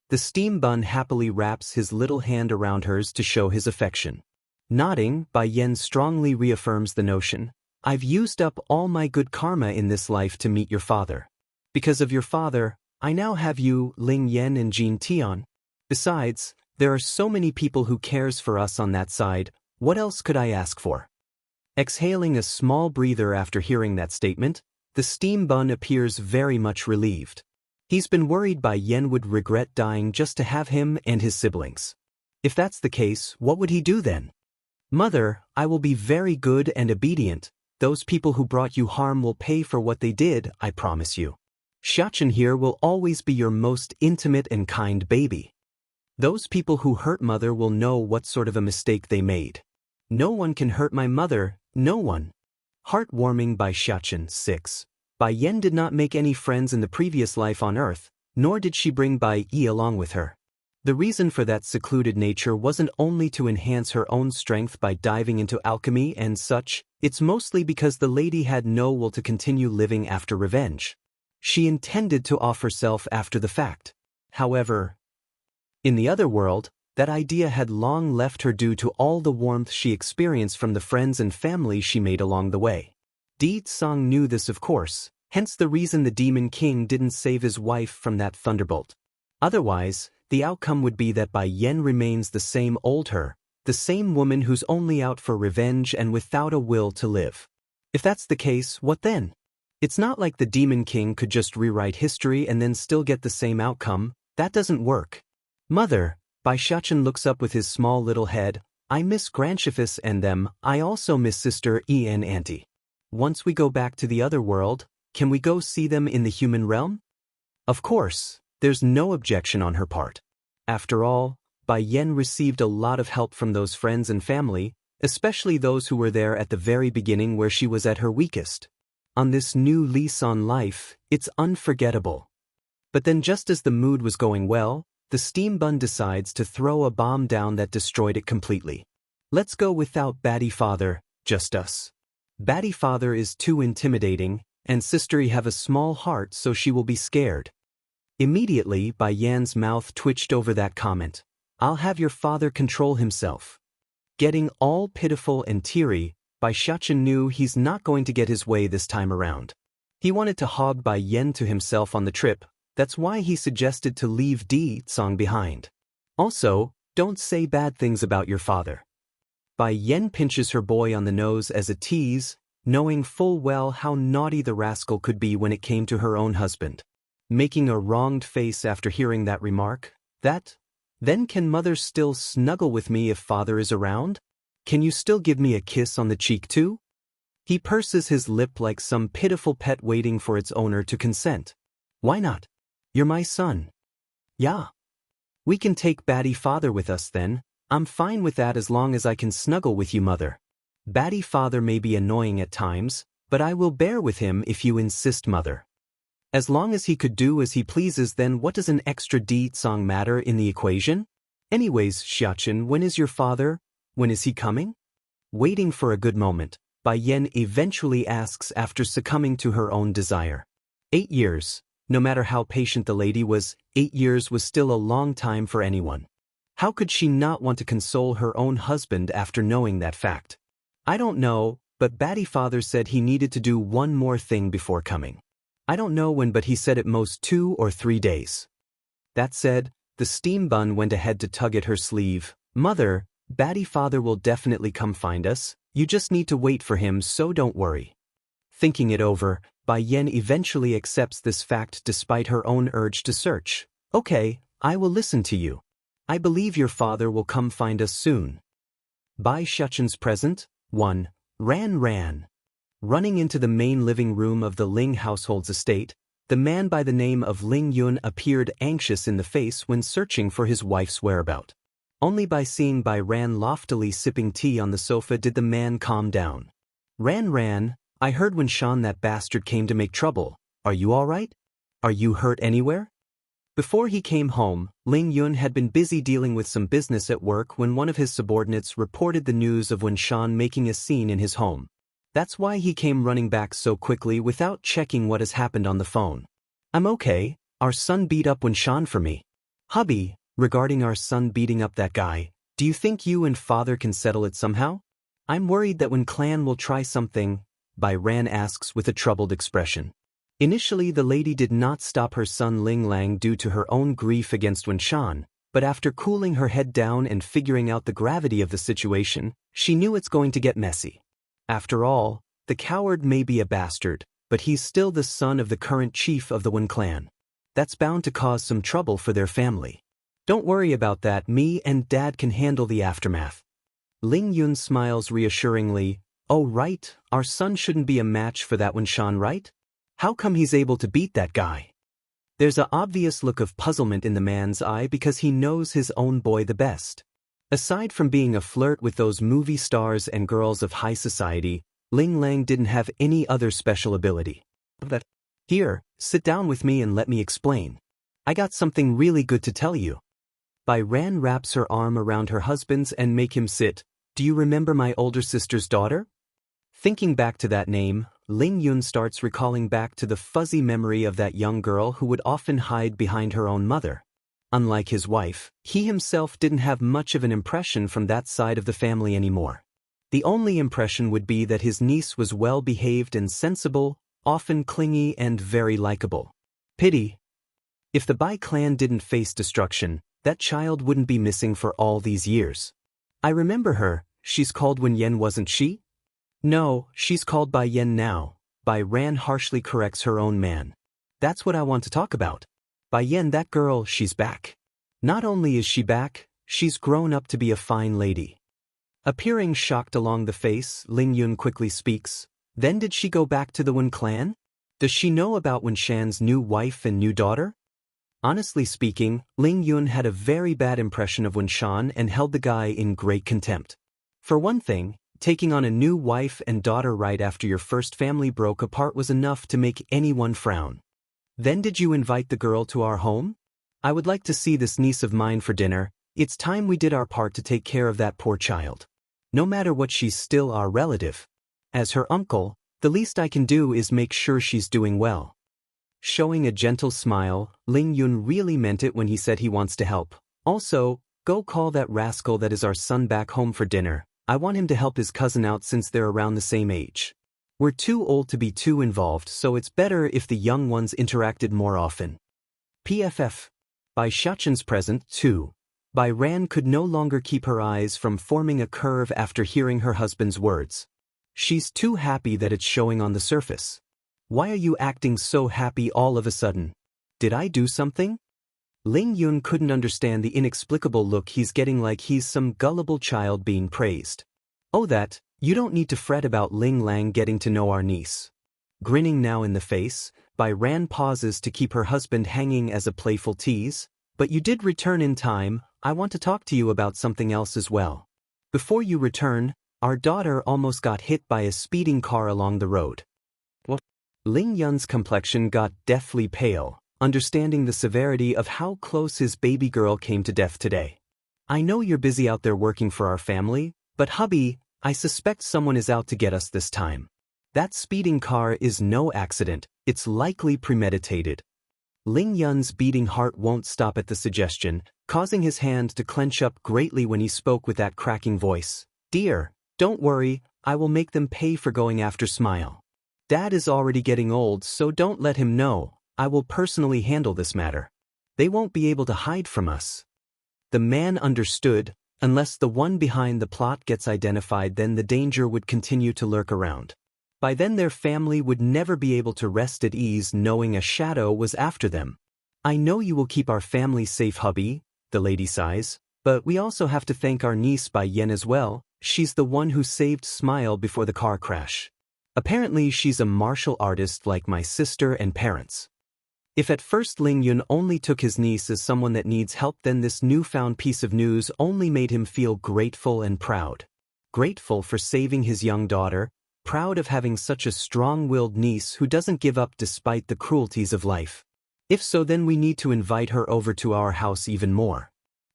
S1: The steam bun happily wraps his little hand around hers to show his affection. Nodding, Bai Yen strongly reaffirms the notion. I've used up all my good karma in this life to meet your father. Because of your father, I now have you, Ling Yan and Jin Tian. Besides, there are so many people who cares for us on that side, what else could I ask for? Exhaling a small breather after hearing that statement, the steam bun appears very much relieved. He's been worried Bai Yen would regret dying just to have him and his siblings. If that's the case, what would he do then? Mother, I will be very good and obedient. Those people who brought you harm will pay for what they did, I promise you. Xianxia here will always be your most intimate and kind baby. Those people who hurt mother will know what sort of a mistake they made. No one can hurt my mother, no one. Heartwarming by Xianxia 6. Bai Yen did not make any friends in the previous life on Earth, nor did she bring Bai Yi along with her. The reason for that secluded nature wasn't only to enhance her own strength by diving into alchemy and such, it's mostly because the lady had no will to continue living after revenge. She intended to off herself after the fact. However, in the other world, that idea had long left her due to all the warmth she experienced from the friends and family she made along the way. Di Tsong knew this of course, hence the reason the Demon King didn't save his wife from that thunderbolt. Otherwise, the outcome would be that Bai Yen remains the same old her, the same woman who's only out for revenge and without a will to live. If that's the case, what then? It's not like the Demon King could just rewrite history and then still get the same outcome. That doesn't work. Mother, Bai Xianxia looks up with his small little head. I miss Grandchiefess and them. I also miss Sister E and Auntie. Once we go back to the other world, can we go see them in the human realm? Of course, there's no objection on her part. After all, Bai Yen received a lot of help from those friends and family, especially those who were there at the very beginning where she was at her weakest. On this new lease on life, it's unforgettable. But then just as the mood was going well, the steam bun decides to throw a bomb down that destroyed it completely. Let's go without Batty father, just us. Batty father is too intimidating, and Sistery have a small heart so she will be scared. Immediately, Bai Yan's mouth twitched over that comment. I'll have your father control himself. Getting all pitiful and teary, Bai Xianxia knew he's not going to get his way this time around. He wanted to hog Bai Yen to himself on the trip, that's why he suggested to leave Di Tsong behind. Also, don't say bad things about your father. Bai Yen pinches her boy on the nose as a tease, knowing full well how naughty the rascal could be when it came to her own husband. Making a wronged face after hearing that remark, then can mother still snuggle with me if father is around? Can you still give me a kiss on the cheek too? He purses his lip like some pitiful pet waiting for its owner to consent. Why not? You're my son. Yeah. We can take Batty father with us then. I'm fine with that as long as I can snuggle with you, mother. Batty father may be annoying at times, but I will bear with him if you insist, mother. As long as he could do as he pleases, then what does an extra Di Tsong matter in the equation? Anyways, Xiachen, when is your father? When is he coming? Waiting for a good moment, Bai Yan eventually asks after succumbing to her own desire. 8 years. No matter how patient the lady was, 8 years was still a long time for anyone. How could she not want to console her own husband after knowing that fact? I don't know, but Batty Father said he needed to do one more thing before coming. I don't know when, but he said at most 2 or 3 days. That said, the steam bun went ahead to tug at her sleeve. Mother, Batty Father will definitely come find us, you just need to wait for him, so don't worry. Thinking it over, Bai Yan eventually accepts this fact despite her own urge to search. Okay, I will listen to you. I believe your father will come find us soon. Bai Shuchen's present. 1. Ran. Running into the main living room of the Ling household's estate, the man by the name of Ling Yun appeared anxious in the face when searching for his wife's whereabout. Only by seeing Bai Ran loftily sipping tea on the sofa did the man calm down. Ran, I heard when Shan, that bastard, came to make trouble. Are you all right? Are you hurt anywhere? Before he came home, Ling Yun had been busy dealing with some business at work when one of his subordinates reported the news of Wen Shan making a scene in his home. That's why he came running back so quickly without checking what has happened on the phone. I'm okay, our son beat up Wen Shan for me. Hubby, regarding our son beating up that guy, do you think you and father can settle it somehow? I'm worried that Wen Clan will try something, Bai Ran asks with a troubled expression. Initially, the lady did not stop her son Ling Lang due to her own grief against Wen Shan, but after cooling her head down and figuring out the gravity of the situation, she knew it's going to get messy. After all, the coward may be a bastard, but he's still the son of the current chief of the Wen clan. That's bound to cause some trouble for their family. Don't worry about that, me and Dad can handle the aftermath. Ling Yun smiles reassuringly. Oh right, our son shouldn't be a match for that Wen Shan, right? How come he's able to beat that guy? There's an obvious look of puzzlement in the man's eye because he knows his own boy the best. Aside from being a flirt with those movie stars and girls of high society, Ling Lang didn't have any other special ability. Here, sit down with me and let me explain. I got something really good to tell you. Bai Ran wraps her arm around her husband's and make him sit. Do you remember my older sister's daughter? Thinking back to that name, Ling Yun starts recalling back to the fuzzy memory of that young girl who would often hide behind her own mother. Unlike his wife, he himself didn't have much of an impression from that side of the family anymore. The only impression would be that his niece was well-behaved and sensible, often clingy and very likable. Pity. If the Bai clan didn't face destruction, that child wouldn't be missing for all these years. I remember her, she's called Wen Yan, wasn't she? No, she's called Bai Yan now. Bai Ran harshly corrects her own man. That's what I want to talk about. Bai Yan, that girl, she's back. Not only is she back, she's grown up to be a fine lady. Appearing shocked along the face, Ling Yun quickly speaks. Then did she go back to the Wen clan? Does she know about Wen Shan's new wife and new daughter? Honestly speaking, Ling Yun had a very bad impression of Wen Shan and held the guy in great contempt. For one thing, taking on a new wife and daughter right after your first family broke apart was enough to make anyone frown. Then did you invite the girl to our home? I would like to see this niece of mine for dinner. It's time we did our part to take care of that poor child. No matter what, she's still our relative. As her uncle, the least I can do is make sure she's doing well. Showing a gentle smile, Ling Yun really meant it when he said he wants to help. Also, go call that rascal that is our son back home for dinner. I want him to help his cousin out since they're around the same age. We're too old to be too involved, so it's better if the young ones interacted more often. PFF. By Shachen's present, too. Bai Ran could no longer keep her eyes from forming a curve after hearing her husband's words. She's too happy that it's showing on the surface. Why are you acting so happy all of a sudden? Did I do something? Ling Yun couldn't understand the inexplicable look he's getting, like he's some gullible child being praised. Oh, that, you don't need to fret about Ling Lang getting to know our niece. Grinning now in the face, Bai Ran pauses to keep her husband hanging as a playful tease. But you did return in time. I want to talk to you about something else as well. Before you return, our daughter almost got hit by a speeding car along the road. What? Ling Yun's complexion got deathly pale, understanding the severity of how close his baby girl came to death today. I know you're busy out there working for our family, but hubby, I suspect someone is out to get us this time. That speeding car is no accident, it's likely premeditated. Ling Yun's beating heart won't stop at the suggestion, causing his hand to clench up greatly when he spoke with that cracking voice. Dear, don't worry, I will make them pay for going after Smile. Dad is already getting old, so don't let him know. I will personally handle this matter. They won't be able to hide from us. The man understood. Unless the one behind the plot gets identified, then the danger would continue to lurk around. By then their family would never be able to rest at ease knowing a shadow was after them. I know you will keep our family safe, hubby, the lady sighs, but we also have to thank our niece Bai Yan as well. She's the one who saved Smile before the car crash. Apparently she's a martial artist like my sister and parents. If at first Ling Yun only took his niece as someone that needs help, then this newfound piece of news only made him feel grateful and proud. Grateful for saving his young daughter, proud of having such a strong-willed niece who doesn't give up despite the cruelties of life. If so, then we need to invite her over to our house even more.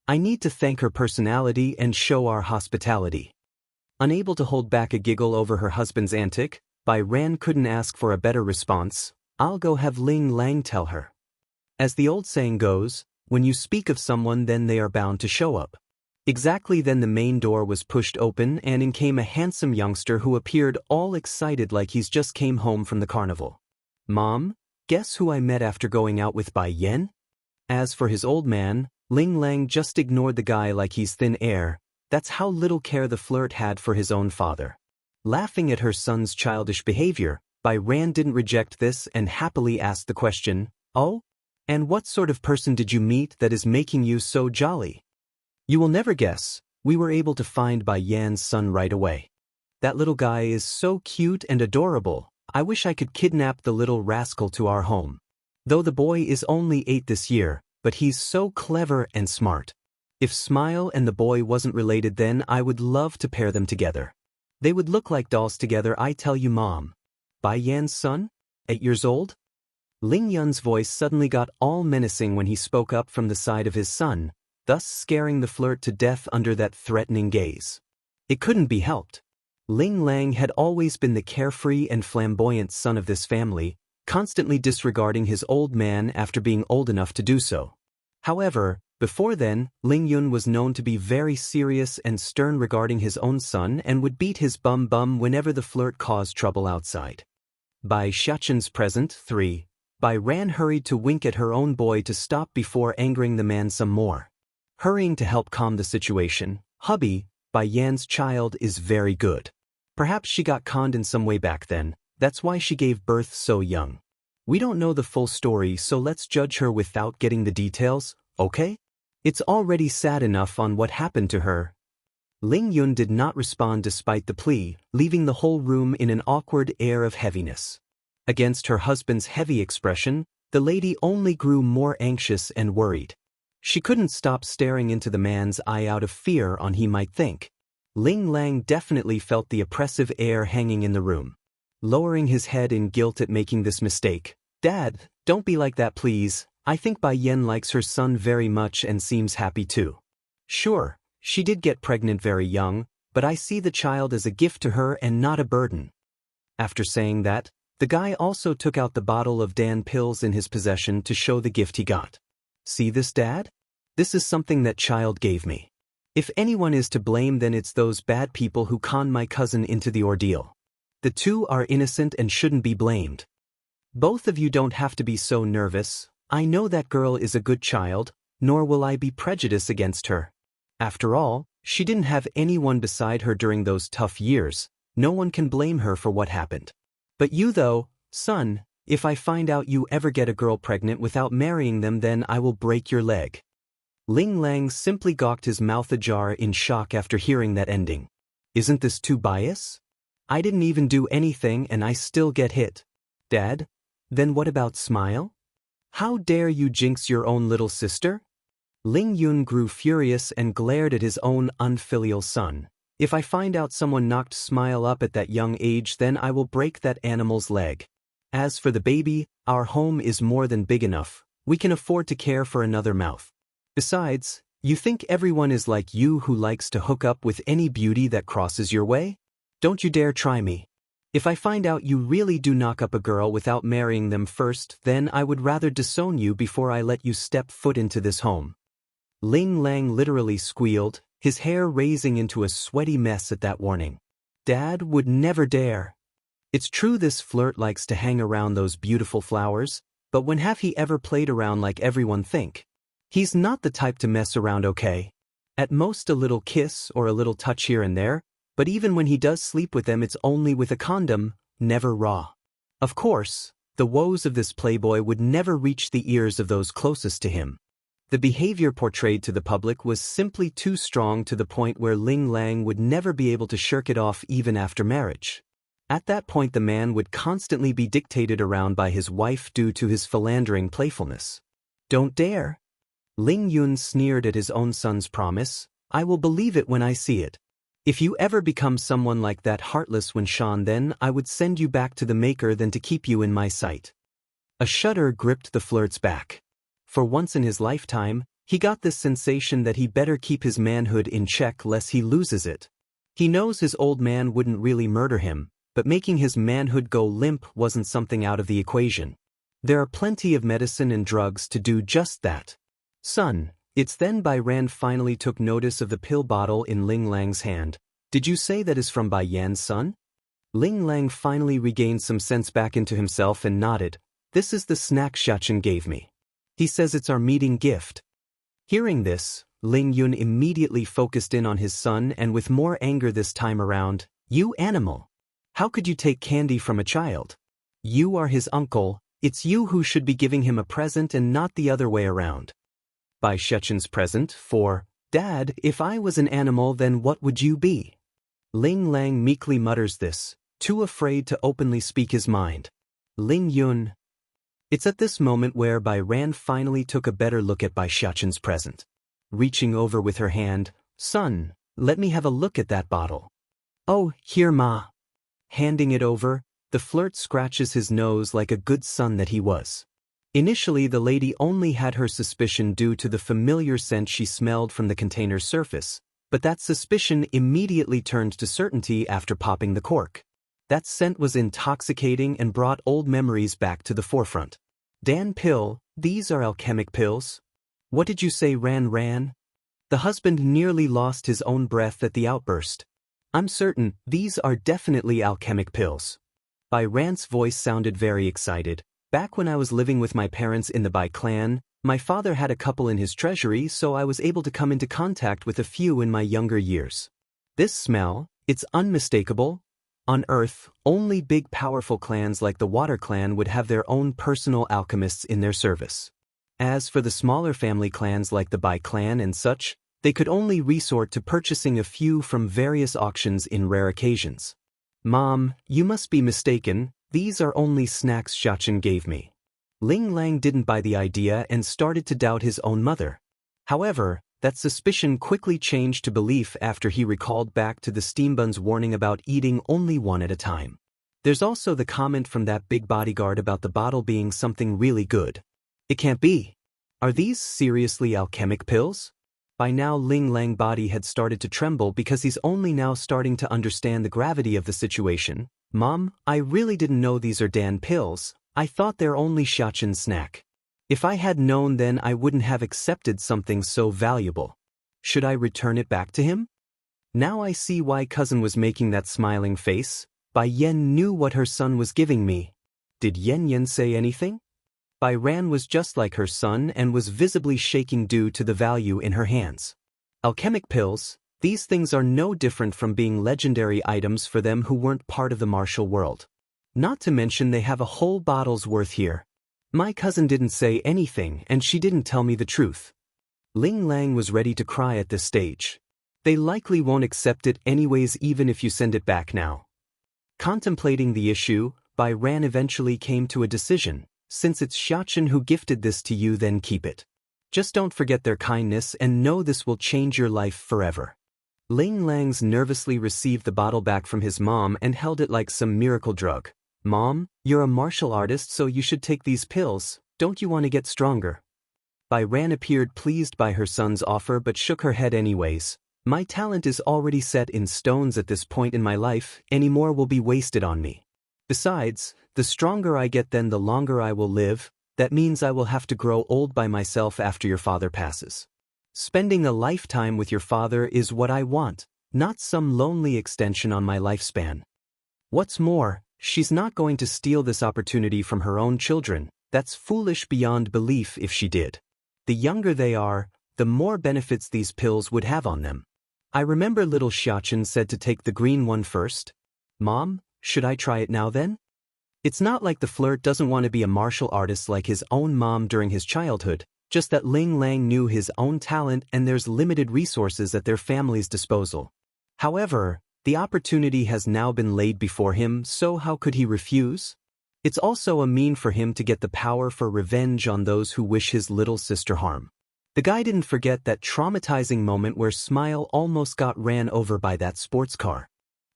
S1: I need to thank her personality and show our hospitality. Unable to hold back a giggle over her husband's antic, Bai Ran couldn't ask for a better response. I'll go have Ling Lang tell her. As the old saying goes, when you speak of someone, then they are bound to show up. Exactly then the main door was pushed open and in came a handsome youngster who appeared all excited like he's just came home from the carnival. Mom, guess who I met after going out with Bai Yan? As for his old man, Ling Lang just ignored the guy like he's thin air. That's how little care the flirt had for his own father. Laughing at her son's childish behavior, Bai Ran didn't reject this and happily asked the question, "Oh? And what sort of person did you meet that is making you so jolly?" You will never guess, we were able to find Bai Yan's son right away. That little guy is so cute and adorable. I wish I could kidnap the little rascal to our home. Though the boy is only 8 this year, but he's so clever and smart. If Smile and the boy wasn't related, then I would love to pair them together. They would look like dolls together, I tell you, Mom. Bai Yan's son? 8 years old? Ling Yun's voice suddenly got all menacing when he spoke up from the side of his son, thus scaring the flirt to death under that threatening gaze. It couldn't be helped. Ling Lang had always been the carefree and flamboyant son of this family, constantly disregarding his old man after being old enough to do so. However, before then, Ling Yun was known to be very serious and stern regarding his own son and would beat his bum whenever the flirt caused trouble outside. By Xiaoqian's present, 3, Bai Ran hurried to wink at her own boy to stop before angering the man some more. Hurrying to help calm the situation, hubby, Bai Yan's child is very good. Perhaps she got conned in some way back then, that's why she gave birth so young. We don't know the full story, so let's judge her without getting the details, okay? It's already sad enough on what happened to her. Ling Yun did not respond despite the plea, leaving the whole room in an awkward air of heaviness. Against her husband's heavy expression, the lady only grew more anxious and worried. She couldn't stop staring into the man's eye out of fear on he might think. Ling Lang definitely felt the oppressive air hanging in the room. Lowering his head in guilt at making this mistake, "Dad, don't be like that please. I think Bai Yan likes her son very much and seems happy too. Sure, she did get pregnant very young, but I see the child as a gift to her and not a burden." After saying that, the guy also took out the bottle of Dan pills in his possession to show the gift he got. "See this, Dad? This is something that child gave me. If anyone is to blame, then it's those bad people who conned my cousin into the ordeal. The two are innocent and shouldn't be blamed. Both of you don't have to be so nervous. I know that girl is a good child, nor will I be prejudiced against her. After all, she didn't have anyone beside her during those tough years. No one can blame her for what happened. But you though, son, if I find out you ever get a girl pregnant without marrying them, then I will break your leg." Ling Lang simply gawked, his mouth ajar in shock after hearing that ending. Isn't this too biased? I didn't even do anything and I still get hit. Dad, then what about Smile? How dare you jinx your own little sister? Ling Yun grew furious and glared at his own unfilial son. If I find out someone knocked Smile up at that young age, then I will break that animal's leg. As for the baby, our home is more than big enough. We can afford to care for another mouth. Besides, You think everyone is like you who likes to hook up with any beauty that crosses your way? Don't you dare try me. If I find out you really do knock up a girl without marrying them first, then I would rather disown you before I let you step foot into this home. Ling Lang literally squealed, his hair raising into a sweaty mess at that warning. Dad would never dare. It's true this flirt likes to hang around those beautiful flowers, but when have he ever played around like everyone think? He's not the type to mess around, okay? At most a little kiss or a little touch here and there, but even when he does sleep with them it's only with a condom, never raw. Of course, the woes of this playboy would never reach the ears of those closest to him. The behavior portrayed to the public was simply too strong to the point where Ling Lang would never be able to shirk it off even after marriage. At that point the man would constantly be dictated around by his wife due to his philandering playfulness. Don't dare. Ling Yun sneered at his own son's promise. I will believe it when I see it. If you ever become someone like that heartless Wen Shan, then I would send you back to the maker than to keep you in my sight. A shudder gripped the flirt's back. For once in his lifetime, he got this sensation that he better keep his manhood in check lest he loses it. He knows his old man wouldn't really murder him, but making his manhood go limp wasn't something out of the equation. There are plenty of medicine and drugs to do just that. Son, it's then Bai Ran finally took notice of the pill bottle in Ling Lang's hand. Did you say that is from Bai Yan's son? Ling Lang finally regained some sense back into himself and nodded. This is the snack Xianxia gave me. He says it's our meeting gift. Hearing this, Ling Yun immediately focused in on his son and with more anger this time around. You animal! How could you take candy from a child? You are his uncle, it's you who should be giving him a present and not the other way around. Bai Xianxia's present, for, Dad, if I was an animal then what would you be? Ling Lang meekly mutters this, too afraid to openly speak his mind. Ling Yun. It's at this moment where Bai Ran finally took a better look at Bai Xianxia's present. Reaching over with her hand, Son, let me have a look at that bottle. Oh, here ma. Handing it over, the flirt scratches his nose like a good son that he was. Initially the lady only had her suspicion due to the familiar scent she smelled from the container's surface, but that suspicion immediately turned to certainty after popping the cork. That scent was intoxicating and brought old memories back to the forefront. Dan pill, these are alchemic pills? What did you say, Ran? The husband nearly lost his own breath at the outburst. I'm certain, these are definitely alchemic pills. Bai Ran's voice sounded very excited. Back when I was living with my parents in the Bai clan, my father had a couple in his treasury, so I was able to come into contact with a few in my younger years. This smell, it's unmistakable. On Earth, only big powerful clans like the Water Clan would have their own personal alchemists in their service. As for the smaller family clans like the Bai clan and such, they could only resort to purchasing a few from various auctions in rare occasions. Mom, you must be mistaken. These are only snacks Xianxia gave me. Ling Lang didn't buy the idea and started to doubt his own mother. However, that suspicion quickly changed to belief after he recalled back to the Steambun's warning about eating only one at a time. There's also the comment from that big bodyguard about the bottle being something really good. It can't be. Are these seriously alchemic pills? By now Ling Lang's body had started to tremble because he's only now starting to understand the gravity of the situation. Mom, I really didn't know these are Dan pills. I thought they're only Xianxia's snack. If I had known then I wouldn't have accepted something so valuable. Should I return it back to him? Now I see why cousin was making that smiling face. Bai Yan knew what her son was giving me. Did Yan say anything? Bai Ran was just like her son and was visibly shaking due to the value in her hands. Alchemic pills. These things are no different from being legendary items for them who weren't part of the martial world. Not to mention they have a whole bottle's worth here. My cousin didn't say anything and she didn't tell me the truth. Ling Lang was ready to cry at this stage. They likely won't accept it anyways even if you send it back now. Contemplating the issue, Bai Ran eventually came to a decision. Since it's Xianxia who gifted this to you, then keep it. Just don't forget their kindness and know this will change your life forever. Ling Lang's nervously received the bottle back from his mom and held it like some miracle drug. Mom, you're a martial artist so you should take these pills, don't you want to get stronger? Bai Ran appeared pleased by her son's offer but shook her head anyways. My talent is already set in stones at this point in my life, any more will be wasted on me. Besides, the stronger I get then the longer I will live, that means I will have to grow old by myself after your father passes. Spending a lifetime with your father is what I want, not some lonely extension on my lifespan. What's more, she's not going to steal this opportunity from her own children. That's foolish beyond belief if she did. The younger they are, the more benefits these pills would have on them. I remember little Xianxia said to take the green one first. Mom, should I try it now then? It's not like the flirt doesn't want to be a martial artist like his own mom during his childhood, just that Ling Lang knew his own talent and there's limited resources at their family's disposal. However, the opportunity has now been laid before him, so how could he refuse? It's also a mean for him to get the power for revenge on those who wish his little sister harm. The guy didn't forget that traumatizing moment where Smile almost got ran over by that sports car.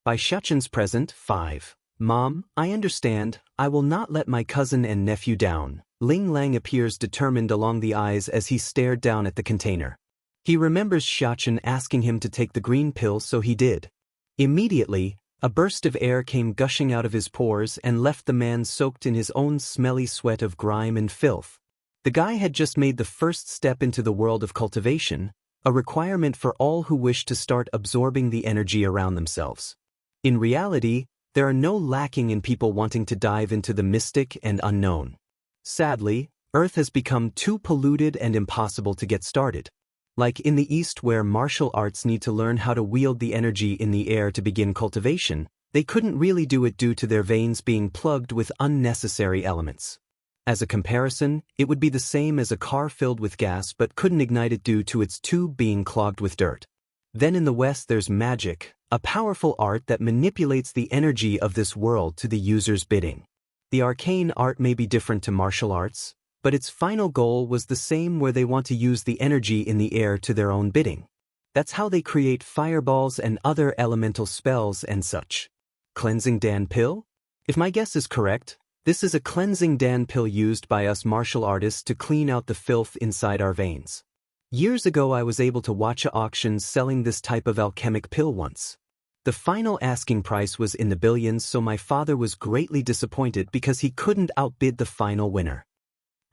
S1: By Xiaoqian's present, 5. Mom, I understand, I will not let my cousin and nephew down. Ling Lang appears determined along the eyes as he stared down at the container. He remembers Xiaoqian asking him to take the green pill, so he did. Immediately, a burst of air came gushing out of his pores and left the man soaked in his own smelly sweat of grime and filth. The guy had just made the first step into the world of cultivation, a requirement for all who wish to start absorbing the energy around themselves. In reality, there are no lacking in people wanting to dive into the mystic and unknown. Sadly, Earth has become too polluted and impossible to get started. Like in the East where martial arts need to learn how to wield the energy in the air to begin cultivation, they couldn't really do it due to their veins being plugged with unnecessary elements. As a comparison, it would be the same as a car filled with gas but couldn't ignite it due to its tube being clogged with dirt. Then in the West there's magic, a powerful art that manipulates the energy of this world to the user's bidding. The arcane art may be different to martial arts, but its final goal was the same, where they want to use the energy in the air to their own bidding. That's how they create fireballs and other elemental spells and such. Cleansing Dan pill? If my guess is correct, this is a cleansing Dan pill used by us martial artists to clean out the filth inside our veins. Years ago I was able to watch auctions selling this type of alchemic pill once. The final asking price was in the billions, so my father was greatly disappointed because he couldn't outbid the final winner.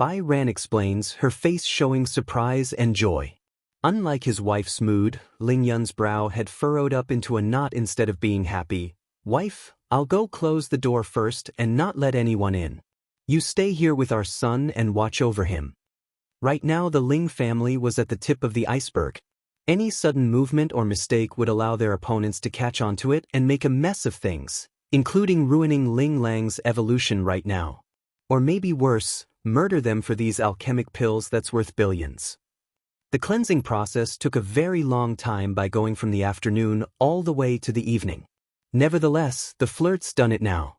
S1: Bai Ran explains, her face showing surprise and joy. Unlike his wife's mood, Ling Yun's brow had furrowed up into a knot instead of being happy. Wife, I'll go close the door first and not let anyone in. You stay here with our son and watch over him. Right now the Ling family was at the tip of the iceberg. Any sudden movement or mistake would allow their opponents to catch onto it and make a mess of things, including ruining Ling Lang's evolution right now. Or maybe worse, murder them for these alchemic pills that's worth billions. The cleansing process took a very long time by going from the afternoon all the way to the evening. Nevertheless, the flirt's done it now.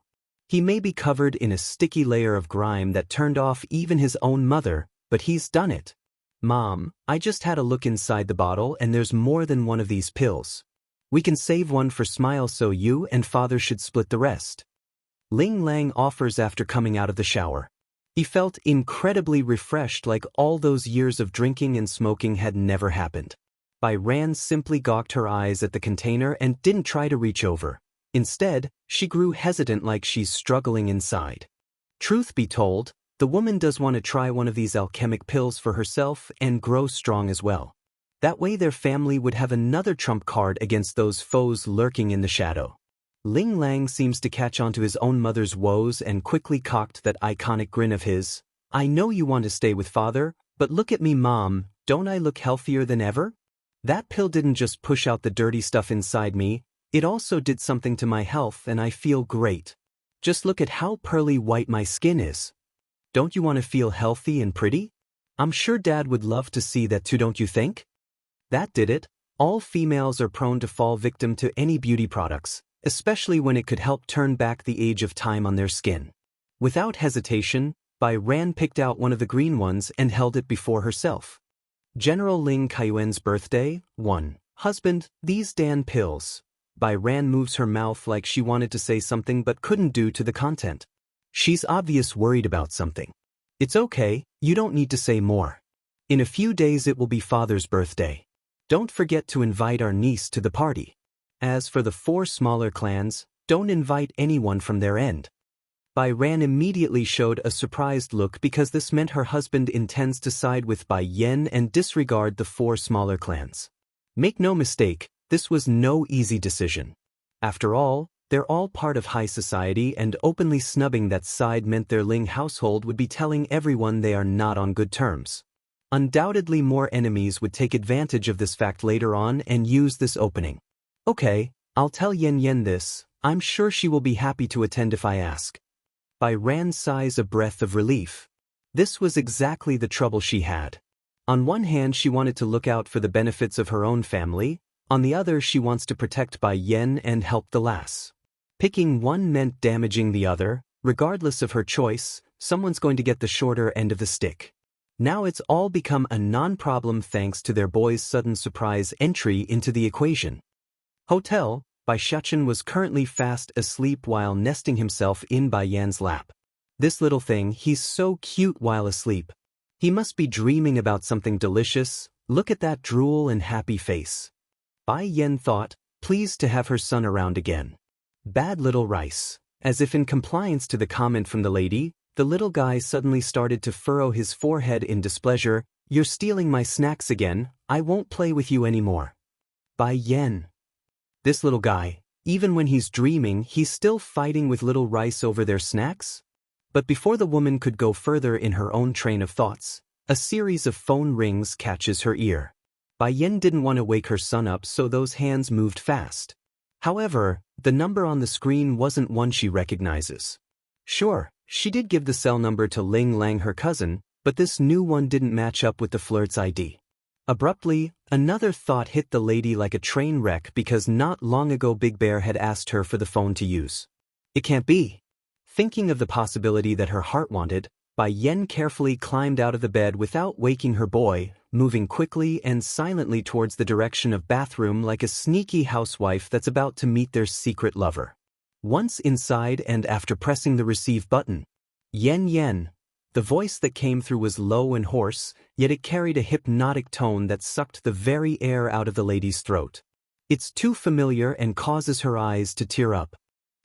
S1: He may be covered in a sticky layer of grime that turned off even his own mother, but he's done it. Mom, I just had a look inside the bottle and there's more than one of these pills. We can save one for Smile, so you and father should split the rest. Ling Lang offers after coming out of the shower. He felt incredibly refreshed, like all those years of drinking and smoking had never happened. Bai Ran simply gawked her eyes at the container and didn't try to reach over. Instead, she grew hesitant, like she's struggling inside. Truth be told, the woman does want to try one of these alchemic pills for herself and grow strong as well. That way their family would have another trump card against those foes lurking in the shadow. Ling Lang seems to catch on to his own mother's woes and quickly cocked that iconic grin of his. I know you want to stay with father, but look at me, Mom, don't I look healthier than ever? That pill didn't just push out the dirty stuff inside me, it also did something to my health and I feel great. Just look at how pearly white my skin is. Don't you want to feel healthy and pretty? I'm sure Dad would love to see that too, don't you think? That did it. All females are prone to fall victim to any beauty products, especially when it could help turn back the age of time on their skin. Without hesitation, Bai Ran picked out one of the green ones and held it before herself. General Ling Kaiyuan's birthday, 1. Husband, these Dan pills. Bai Ran moves her mouth like she wanted to say something but couldn't due to the content. She's obviously worried about something. It's okay, you don't need to say more. In a few days it will be Father's birthday. Don't forget to invite our niece to the party. As for the 4 smaller clans, don't invite anyone from their end. Bai Ran immediately showed a surprised look because this meant her husband intends to side with Bai Yan and disregard the 4 smaller clans. Make no mistake, this was no easy decision. After all, they're all part of high society, and openly snubbing that side meant their Ling household would be telling everyone they are not on good terms. Undoubtedly more enemies would take advantage of this fact later on and use this opening. Okay, I'll tell Yan Yan this. I'm sure she will be happy to attend if I ask. Bai Ran sighs a breath of relief. This was exactly the trouble she had. On one hand she wanted to look out for the benefits of her own family, on the other she wants to protect Bai Yan and help the lass. Picking one meant damaging the other. Regardless of her choice, someone's going to get the shorter end of the stick. Now it's all become a non-problem thanks to their boy's sudden surprise entry into the equation. Hotel, Bai Xiachen was currently fast asleep while nesting himself in Bai Yan's lap. This little thing, he's so cute while asleep. He must be dreaming about something delicious. Look at that drool and happy face. Bai Yan thought, pleased to have her son around again. Bad little rice. As if in compliance to the comment from the lady, the little guy suddenly started to furrow his forehead in displeasure. You're stealing my snacks again. I won't play with you anymore. Bai Yan. This little guy, even when he's dreaming, he's still fighting with little rice over their snacks? But before the woman could go further in her own train of thoughts, a series of phone rings catches her ear. Bai Yan didn't want to wake her son up, so those hands moved fast. However, the number on the screen wasn't one she recognizes. Sure, she did give the cell number to Ling Lang, her cousin, but this new one didn't match up with the flirt's ID. Abruptly, another thought hit the lady like a train wreck because not long ago Big Bear had asked her for the phone to use. It can't be. Thinking of the possibility that her heart wanted, Bai Yan carefully climbed out of the bed without waking her boy, moving quickly and silently towards the direction of bathroom like a sneaky housewife that's about to meet their secret lover. Once inside and after pressing the receive button, Yan Yan. The voice that came through was low and hoarse, yet it carried a hypnotic tone that sucked the very air out of the lady's throat. It's too familiar and causes her eyes to tear up.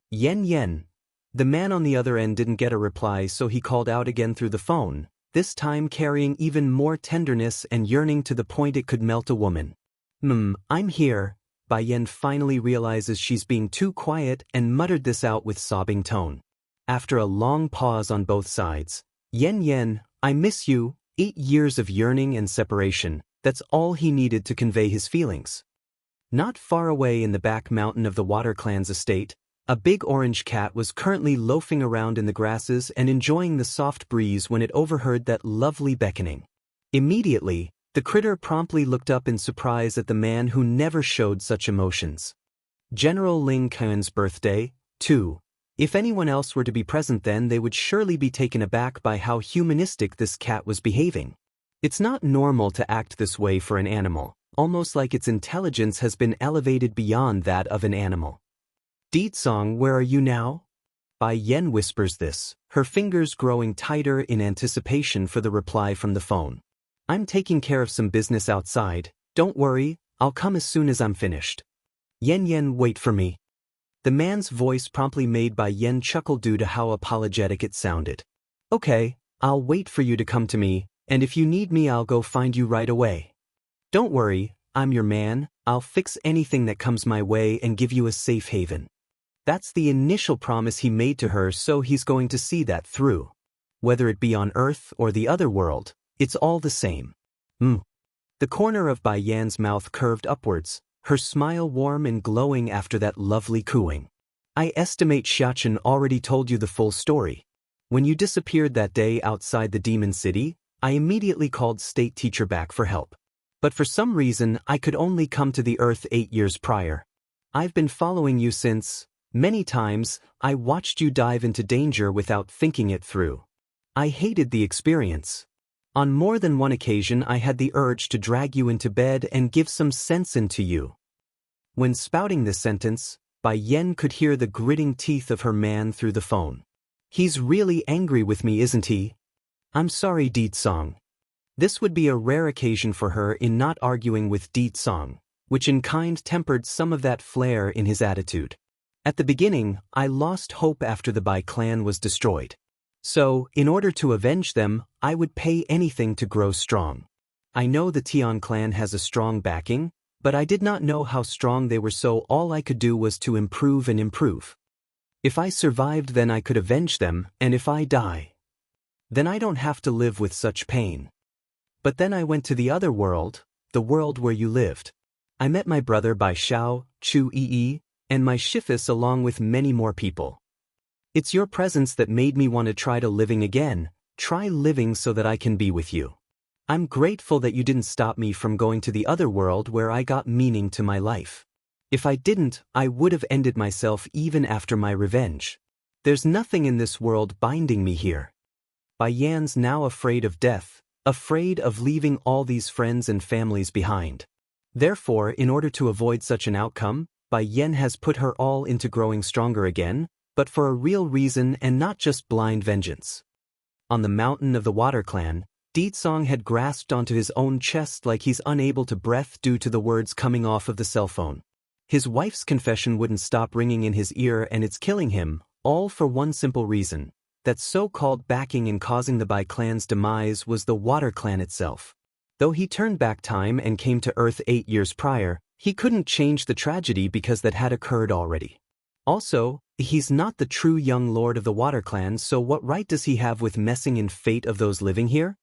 S1: Yan Yan. The man on the other end didn't get a reply, so he called out again through the phone, this time carrying even more tenderness and yearning to the point it could melt a woman. I'm here. Bai Yan finally realizes she's being too quiet and muttered this out with sobbing tone. After a long pause on both sides, Yan Yan, I miss you. 8 years of yearning and separation, that's all he needed to convey his feelings. Not far away in the back mountain of the Water Clan's estate, a big orange cat was currently loafing around in the grasses and enjoying the soft breeze when it overheard that lovely beckoning. Immediately, the critter promptly looked up in surprise at the man who never showed such emotions. General Ling Kuan's birthday, too. If anyone else were to be present then they would surely be taken aback by how humanistic this cat was behaving. It's not normal to act this way for an animal, almost like its intelligence has been elevated beyond that of an animal. Deetsong, where are you now? Bai Yan whispers this, her fingers growing tighter in anticipation for the reply from the phone. I'm taking care of some business outside. Don't worry, I'll come as soon as I'm finished. Yan Yan, wait for me. The man's voice promptly made Bai Yan chuckle due to how apologetic it sounded. Okay, I'll wait for you to come to me, and if you need me I'll go find you right away. Don't worry, I'm your man. I'll fix anything that comes my way and give you a safe haven. That's the initial promise he made to her, so he's going to see that through. Whether it be on Earth or the other world, it's all the same. The corner of Bai Yan's mouth curved upwards, her smile warm and glowing after that lovely cooing. I estimate Xiachen already told you the full story. When you disappeared that day outside the Demon City, I immediately called State Teacher back for help. But for some reason I could only come to the Earth 8 years prior. I've been following you since. Many times, I watched you dive into danger without thinking it through. I hated the experience. On more than one occasion I had the urge to drag you into bed and give some sense into you. When spouting this sentence, Bai Yan could hear the gritting teeth of her man through the phone. He's really angry with me, isn't he? I'm sorry, Deetsong. This would be a rare occasion for her in not arguing with Di Tsong, which in kind tempered some of that flair in his attitude. At the beginning, I lost hope after the Bai clan was destroyed. So, in order to avenge them, I would pay anything to grow strong. I know the Tian clan has a strong backing, but I did not know how strong they were, so all I could do was to improve and improve. If I survived, then I could avenge them, and if I die, then I don't have to live with such pain. But then I went to the other world, the world where you lived. I met my brother Bai Xiao, Chu Yi, and my Shifis along with many more people. It's your presence that made me want to try living again, try living so that I can be with you. I'm grateful that you didn't stop me from going to the other world where I got meaning to my life. If I didn't, I would have ended myself even after my revenge. There's nothing in this world binding me here. Bai Yan's now afraid of death, afraid of leaving all these friends and families behind. Therefore, in order to avoid such an outcome, Bai Yan has put her all into growing stronger again, but for a real reason and not just blind vengeance. On the mountain of the Water Clan, Di Tsong had grasped onto his own chest like he's unable to breathe due to the words coming off of the cell phone. His wife's confession wouldn't stop ringing in his ear, and it's killing him, all for one simple reason. That so-called backing in causing the Bai clan's demise was the Water Clan itself. Though he turned back time and came to Earth 8 years prior, he couldn't change the tragedy because that had occurred already. Also, he's not the true young lord of the Water Clan, so what right does he have with messing in fate of those living here?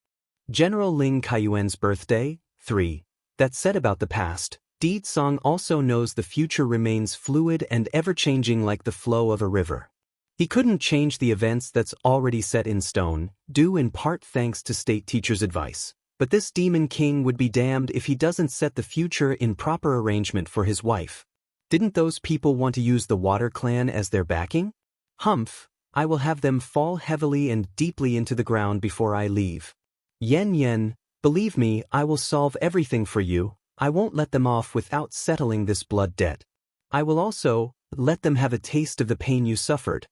S1: General Ling Kaiyuan's birthday, 3. That said about the past, Di Tsong also knows the future remains fluid and ever-changing like the flow of a river. He couldn't change the events that's already set in stone, due in part thanks to state teachers' advice. But this demon king would be damned if he doesn't set the future in proper arrangement for his wife. Didn't those people want to use the Water Clan as their backing? Humph, I will have them fall heavily and deeply into the ground before I leave. Yen, believe me, I will solve everything for you. I won't let them off without settling this blood debt. I will also let them have a taste of the pain you suffered.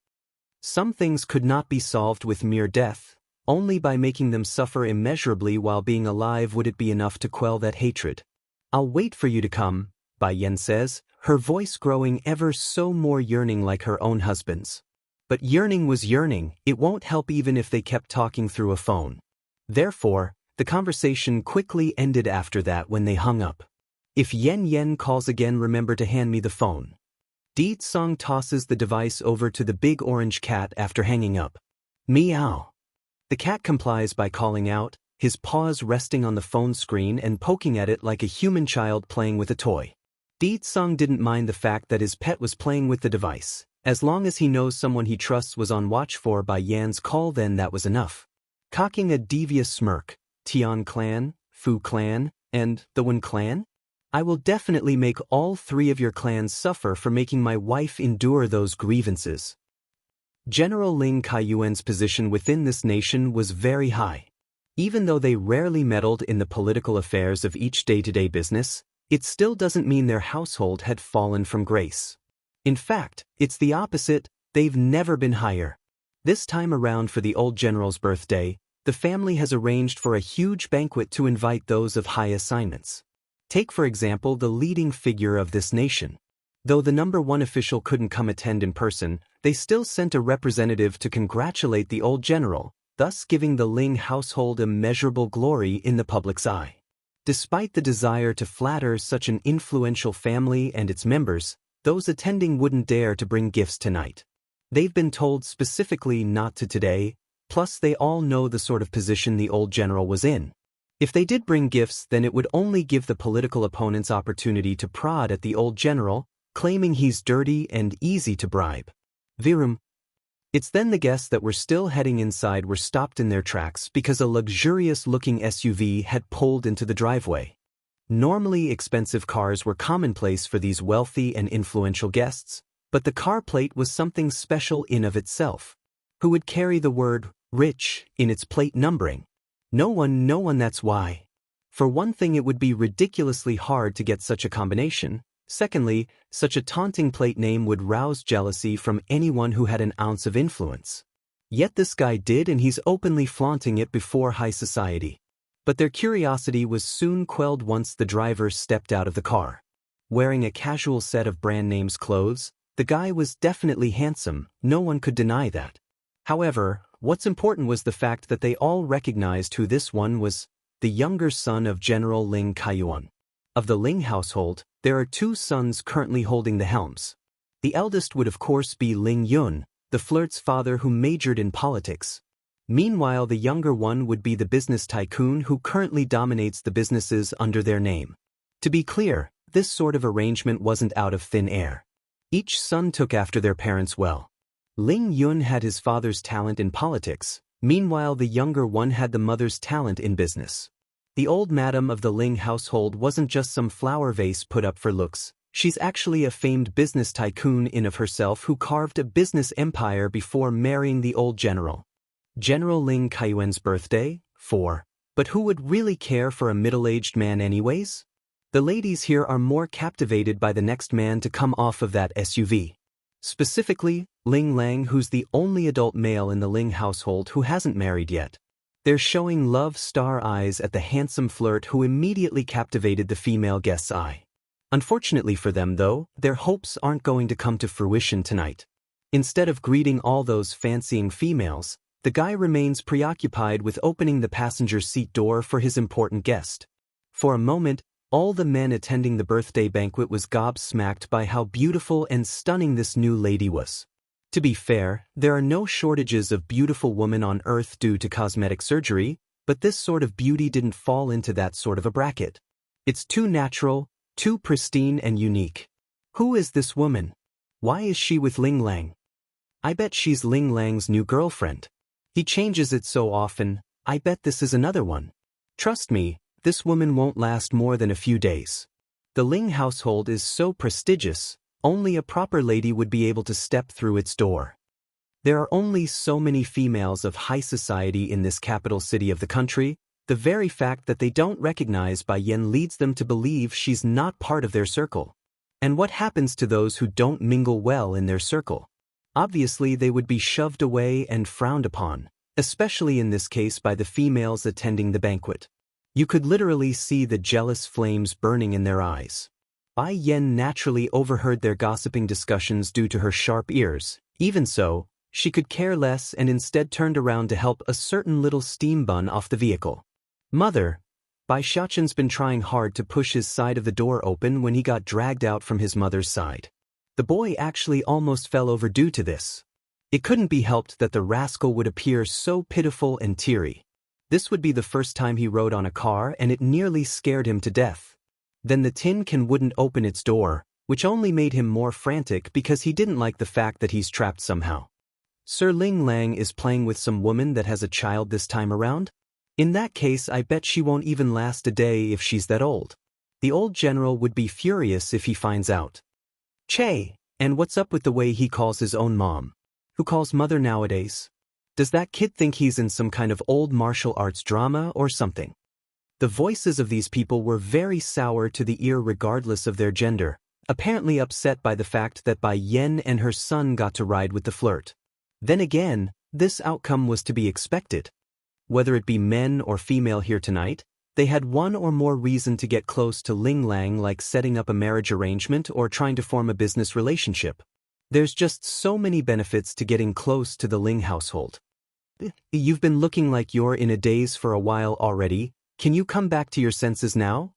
S1: Some things could not be solved with mere death. Only by making them suffer immeasurably while being alive would it be enough to quell that hatred. I'll wait for you to come, Bai Yan says, her voice growing ever so more yearning like her own husband's. But yearning was yearning, it won't help even if they kept talking through a phone. Therefore, the conversation quickly ended after that when they hung up. If Yen calls again, remember to hand me the phone. Di Tsong tosses the device over to the big orange cat after hanging up. Meow. The cat complies by calling out, his paws resting on the phone screen and poking at it like a human child playing with a toy. Di Tsong didn't mind the fact that his pet was playing with the device. As long as he knows someone he trusts was on watch for Bai Yan's call, then that was enough. Cocking a devious smirk, Tian clan, Fu clan, and the Wen clan? I will definitely make all 3 of your clans suffer for making my wife endure those grievances. General Ling Kaiyuan's position within this nation was very high. Even though they rarely meddled in the political affairs of each day-to-day business, it still doesn't mean their household had fallen from grace. In fact, it's the opposite, they've never been higher. This time around for the old general's birthday, the family has arranged for a huge banquet to invite those of high assignments. Take for example the leading figure of this nation. Though the #1 official couldn't come attend in person, they still sent a representative to congratulate the old general, thus giving the Ling household immeasurable glory in the public's eye. Despite the desire to flatter such an influential family and its members, those attending wouldn't dare to bring gifts tonight. They've been told specifically not to today, plus they all know the sort of position the old general was in. If they did bring gifts, then it would only give the political opponents opportunity to prod at the old general, claiming he's dirty and easy to bribe. Virum. It's then the guests that were still heading inside were stopped in their tracks because a luxurious-looking SUV had pulled into the driveway. Normally expensive cars were commonplace for these wealthy and influential guests, but the car plate was something special in of itself. Who would carry the word rich in its plate numbering? No one, that's why. For one thing, it would be ridiculously hard to get such a combination. Secondly, such a taunting plate name would rouse jealousy from anyone who had an ounce of influence. Yet this guy did, and he's openly flaunting it before high society. But their curiosity was soon quelled once the driver stepped out of the car. Wearing a casual set of brand names clothes, the guy was definitely handsome, no one could deny that. However, what's important was the fact that they all recognized who this one was, the younger son of General Ling Kaiyuan. Of the Ling household, there are two sons currently holding the helms. The eldest would of course be Ling Yun, the flirt's father who majored in politics. Meanwhile, the younger one would be the business tycoon who currently dominates the businesses under their name. To be clear, this sort of arrangement wasn't out of thin air. Each son took after their parents well. Ling Yun had his father's talent in politics, meanwhile the younger one had the mother's talent in business. The old madam of the Ling household wasn't just some flower vase put up for looks, she's actually a famed business tycoon in of herself who carved a business empire before marrying the old general. General Ling Kaiyuan's birthday? 4. But who would really care for a middle-aged man anyways? The ladies here are more captivated by the next man to come off of that SUV. Specifically, Ling Lang, who's the only adult male in the Ling household who hasn't married yet. They're showing love star eyes at the handsome flirt who immediately captivated the female guest's eye. Unfortunately for them though, their hopes aren't going to come to fruition tonight. Instead of greeting all those fancying females, the guy remains preoccupied with opening the passenger seat door for his important guest. For a moment, all the men attending the birthday banquet was gobsmacked by how beautiful and stunning this new lady was. To be fair, there are no shortages of beautiful women on Earth due to cosmetic surgery, but this sort of beauty didn't fall into that sort of a bracket. It's too natural, too pristine and unique. Who is this woman? Why is she with Ling Lang? I bet she's Ling Lang's new girlfriend. He changes it so often, I bet this is another one. Trust me, this woman won't last more than a few days. The Ling household is so prestigious, only a proper lady would be able to step through its door. There are only so many females of high society in this capital city of the country. The very fact that they don't recognize Bai Yan leads them to believe she's not part of their circle. And what happens to those who don't mingle well in their circle? Obviously, they would be shoved away and frowned upon, especially in this case by the females attending the banquet. You could literally see the jealous flames burning in their eyes. Bai Yan naturally overheard their gossiping discussions due to her sharp ears. Even so, she could care less and instead turned around to help a certain little steam bun off the vehicle. Mother, Bai Xiaoqian's been trying hard to push his side of the door open when he got dragged out from his mother's side. The boy actually almost fell over due to this. It couldn't be helped that the rascal would appear so pitiful and teary. This would be the first time he rode on a car and it nearly scared him to death. Then the tin can wouldn't open its door, which only made him more frantic because he didn't like the fact that he's trapped somehow. Sir Ling Lang is playing with some woman that has a child this time around? In that case, I bet she won't even last a day if she's that old. The old general would be furious if he finds out. Che, and what's up with the way he calls his own mom? Who calls mother nowadays? Does that kid think he's in some kind of old martial arts drama or something? The voices of these people were very sour to the ear regardless of their gender, apparently upset by the fact that Bai Yan and her son got to ride with the flirt. Then again, this outcome was to be expected. Whether it be men or female here tonight, they had one or more reason to get close to Ling Lang, like setting up a marriage arrangement or trying to form a business relationship. There's just so many benefits to getting close to the Ling household. You've been looking like you're in a daze for a while already. Can you come back to your senses now?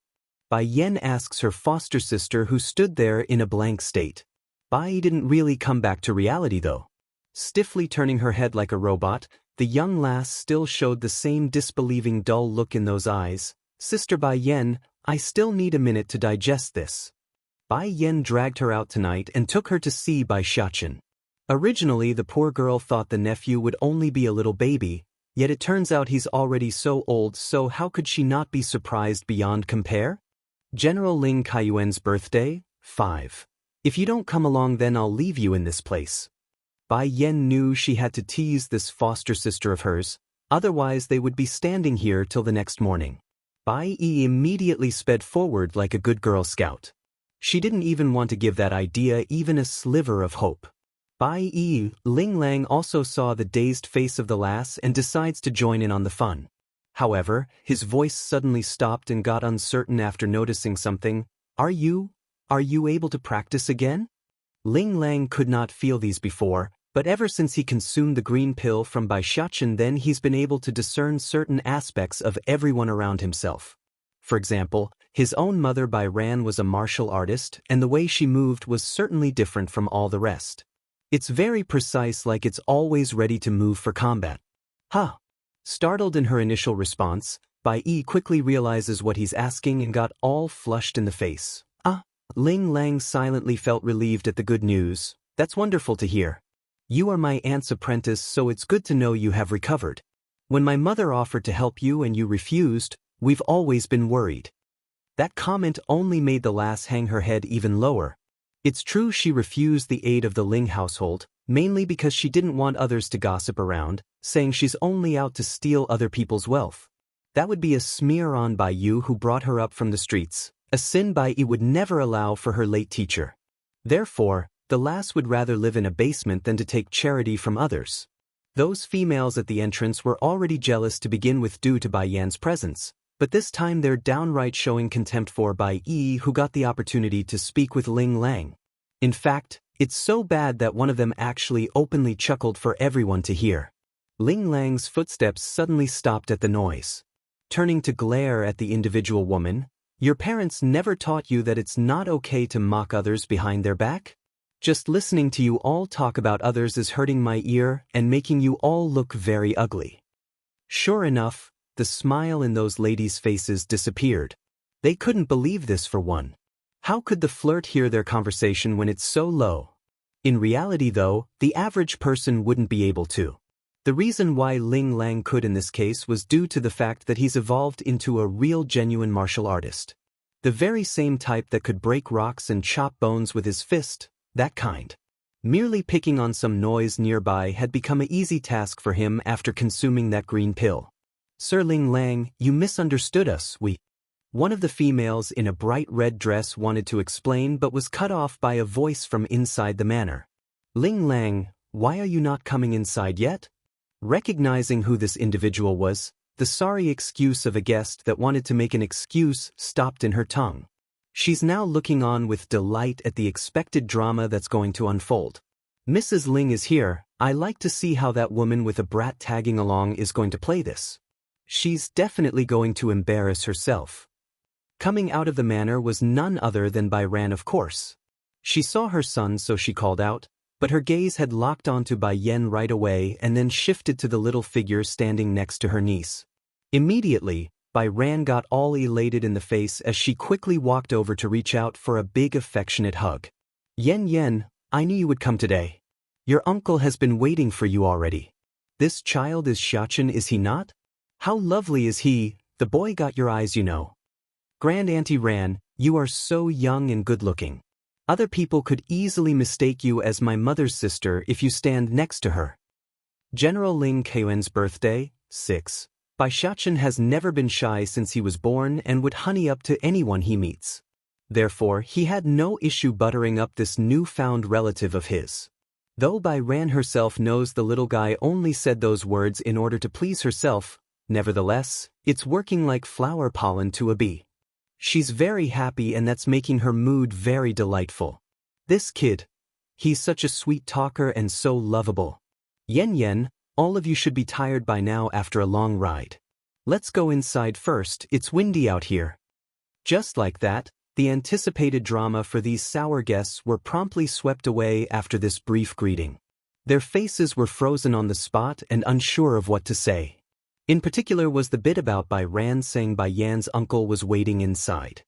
S1: Bai Yan asks her foster sister, who stood there in a blank state. Bai didn't really come back to reality though. Stiffly turning her head like a robot, the young lass still showed the same disbelieving dull look in those eyes. Sister Bai Yan, I still need a minute to digest this. Bai Yan dragged her out tonight and took her to see Bai Xiaoqian. Originally, the poor girl thought the nephew would only be a little baby, yet it turns out he's already so old, so how could she not be surprised beyond compare? General Ling Kaiyuan's birthday? 5. If you don't come along, then I'll leave you in this place. Bai Yan knew she had to tease this foster sister of hers, otherwise they would be standing here till the next morning. Bai Yi immediately sped forward like a good Girl Scout. She didn't even want to give that idea even a sliver of hope. Bai Yi, Ling Lang also saw the dazed face of the lass and decides to join in on the fun. However, his voice suddenly stopped and got uncertain after noticing something. Are you able to practice again? Ling Lang could not feel these before, but ever since he consumed the green pill from Bai Xiachen, then he's been able to discern certain aspects of everyone around himself. For example, his own mother Bai Ran was a martial artist, and the way she moved was certainly different from all the rest. It's very precise, like it's always ready to move for combat. Huh. Startled in her initial response, Bai Yi quickly realizes what he's asking and got all flushed in the face. Ling Lang silently felt relieved at the good news. That's wonderful to hear. You are my aunt's apprentice, so it's good to know you have recovered. When my mother offered to help you and you refused, we've always been worried. That comment only made the lass hang her head even lower. It's true she refused the aid of the Ling household, mainly because she didn't want others to gossip around, saying she's only out to steal other people's wealth. That would be a smear on Bai Yu, who brought her up from the streets, a sin Bai Yi would never allow for her late teacher. Therefore, the lass would rather live in a basement than to take charity from others. Those females at the entrance were already jealous to begin with due to Bai Yan's presence, but this time they're downright showing contempt for Bai Yi, who got the opportunity to speak with Ling Lang. In fact, it's so bad that one of them actually openly chuckled for everyone to hear. Ling Lang's footsteps suddenly stopped at the noise. Turning to glare at the individual woman, your parents never taught you that it's not okay to mock others behind their back? Just listening to you all talk about others is hurting my ear and making you all look very ugly. Sure enough, the smile in those ladies' faces disappeared. They couldn't believe this for one. How could the flirt hear their conversation when it's so low? In reality though, the average person wouldn't be able to. The reason why Ling Lang could in this case was due to the fact that he's evolved into a real genuine martial artist. The very same type that could break rocks and chop bones with his fist, that kind. Merely picking on some noise nearby had become an easy task for him after consuming that green pill. Sir Ling Lang, you misunderstood us, One of the females in a bright red dress wanted to explain but was cut off by a voice from inside the manor. Ling Lang, why are you not coming inside yet? Recognizing who this individual was, the sorry excuse of a guest that wanted to make an excuse stopped in her tongue. She's now looking on with delight at the expected drama that's going to unfold. Mrs. Ling is here. I like to see how that woman with a brat tagging along is going to play this. She's definitely going to embarrass herself. Coming out of the manor was none other than Bai Ran, of course. She saw her son, so she called out, but her gaze had locked onto Bai Yan right away and then shifted to the little figure standing next to her niece. Immediately, Bai Ran got all elated in the face as she quickly walked over to reach out for a big affectionate hug. Yan, I knew you would come today. Your uncle has been waiting for you already. This child is Xiachen, is he not? How lovely is he? The boy got your eyes, you know. Grand Auntie Ran, you are so young and good-looking. Other people could easily mistake you as my mother's sister if you stand next to her. General Ling Keyuan's birthday, 6. Bai Xiachen has never been shy since he was born and would honey up to anyone he meets. Therefore, he had no issue buttering up this newfound relative of his. Though Bai Ran herself knows the little guy only said those words in order to please herself, nevertheless, it's working like flower pollen to a bee. She's very happy, and that's making her mood very delightful. This kid, he's such a sweet talker and so lovable. Yan, all of you should be tired by now after a long ride. Let's go inside first, it's windy out here. Just like that, the anticipated drama for these sour guests were promptly swept away after this brief greeting. Their faces were frozen on the spot and unsure of what to say. In particular was the bit about Bai Ran saying Bai Yan's uncle was waiting inside.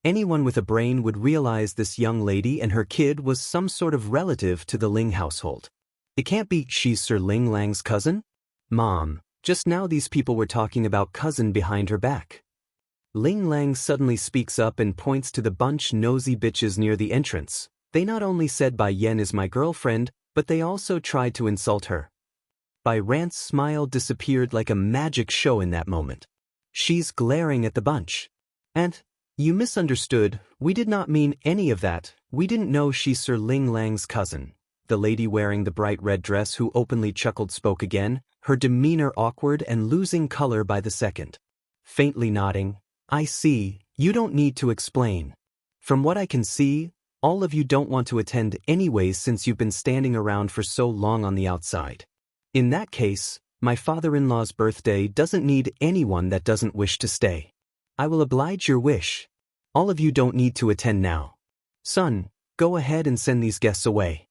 S1: Anyone with a brain would realize this young lady and her kid was some sort of relative to the Ling household. It can't be she's Sir Ling Lang's cousin? Mom, just now these people were talking about cousin behind her back. Ling Lang suddenly speaks up and points to the bunch nosy bitches near the entrance. They not only said Bai Yan is my girlfriend, but they also tried to insult her. Bai Ran's smile disappeared like a magic show in that moment. She's glaring at the bunch. And, you misunderstood, we did not mean any of that, we didn't know she's Sir Ling Lang's cousin. the lady wearing the bright red dress who openly chuckled spoke again, her demeanor awkward and losing color by the second. Faintly nodding, I see, you don't need to explain. From what I can see, all of you don't want to attend anyways since you've been standing around for so long on the outside. In that case, my father-in-law's birthday doesn't need anyone that doesn't wish to stay. I will oblige your wish. All of you don't need to attend now. Son, go ahead and send these guests away.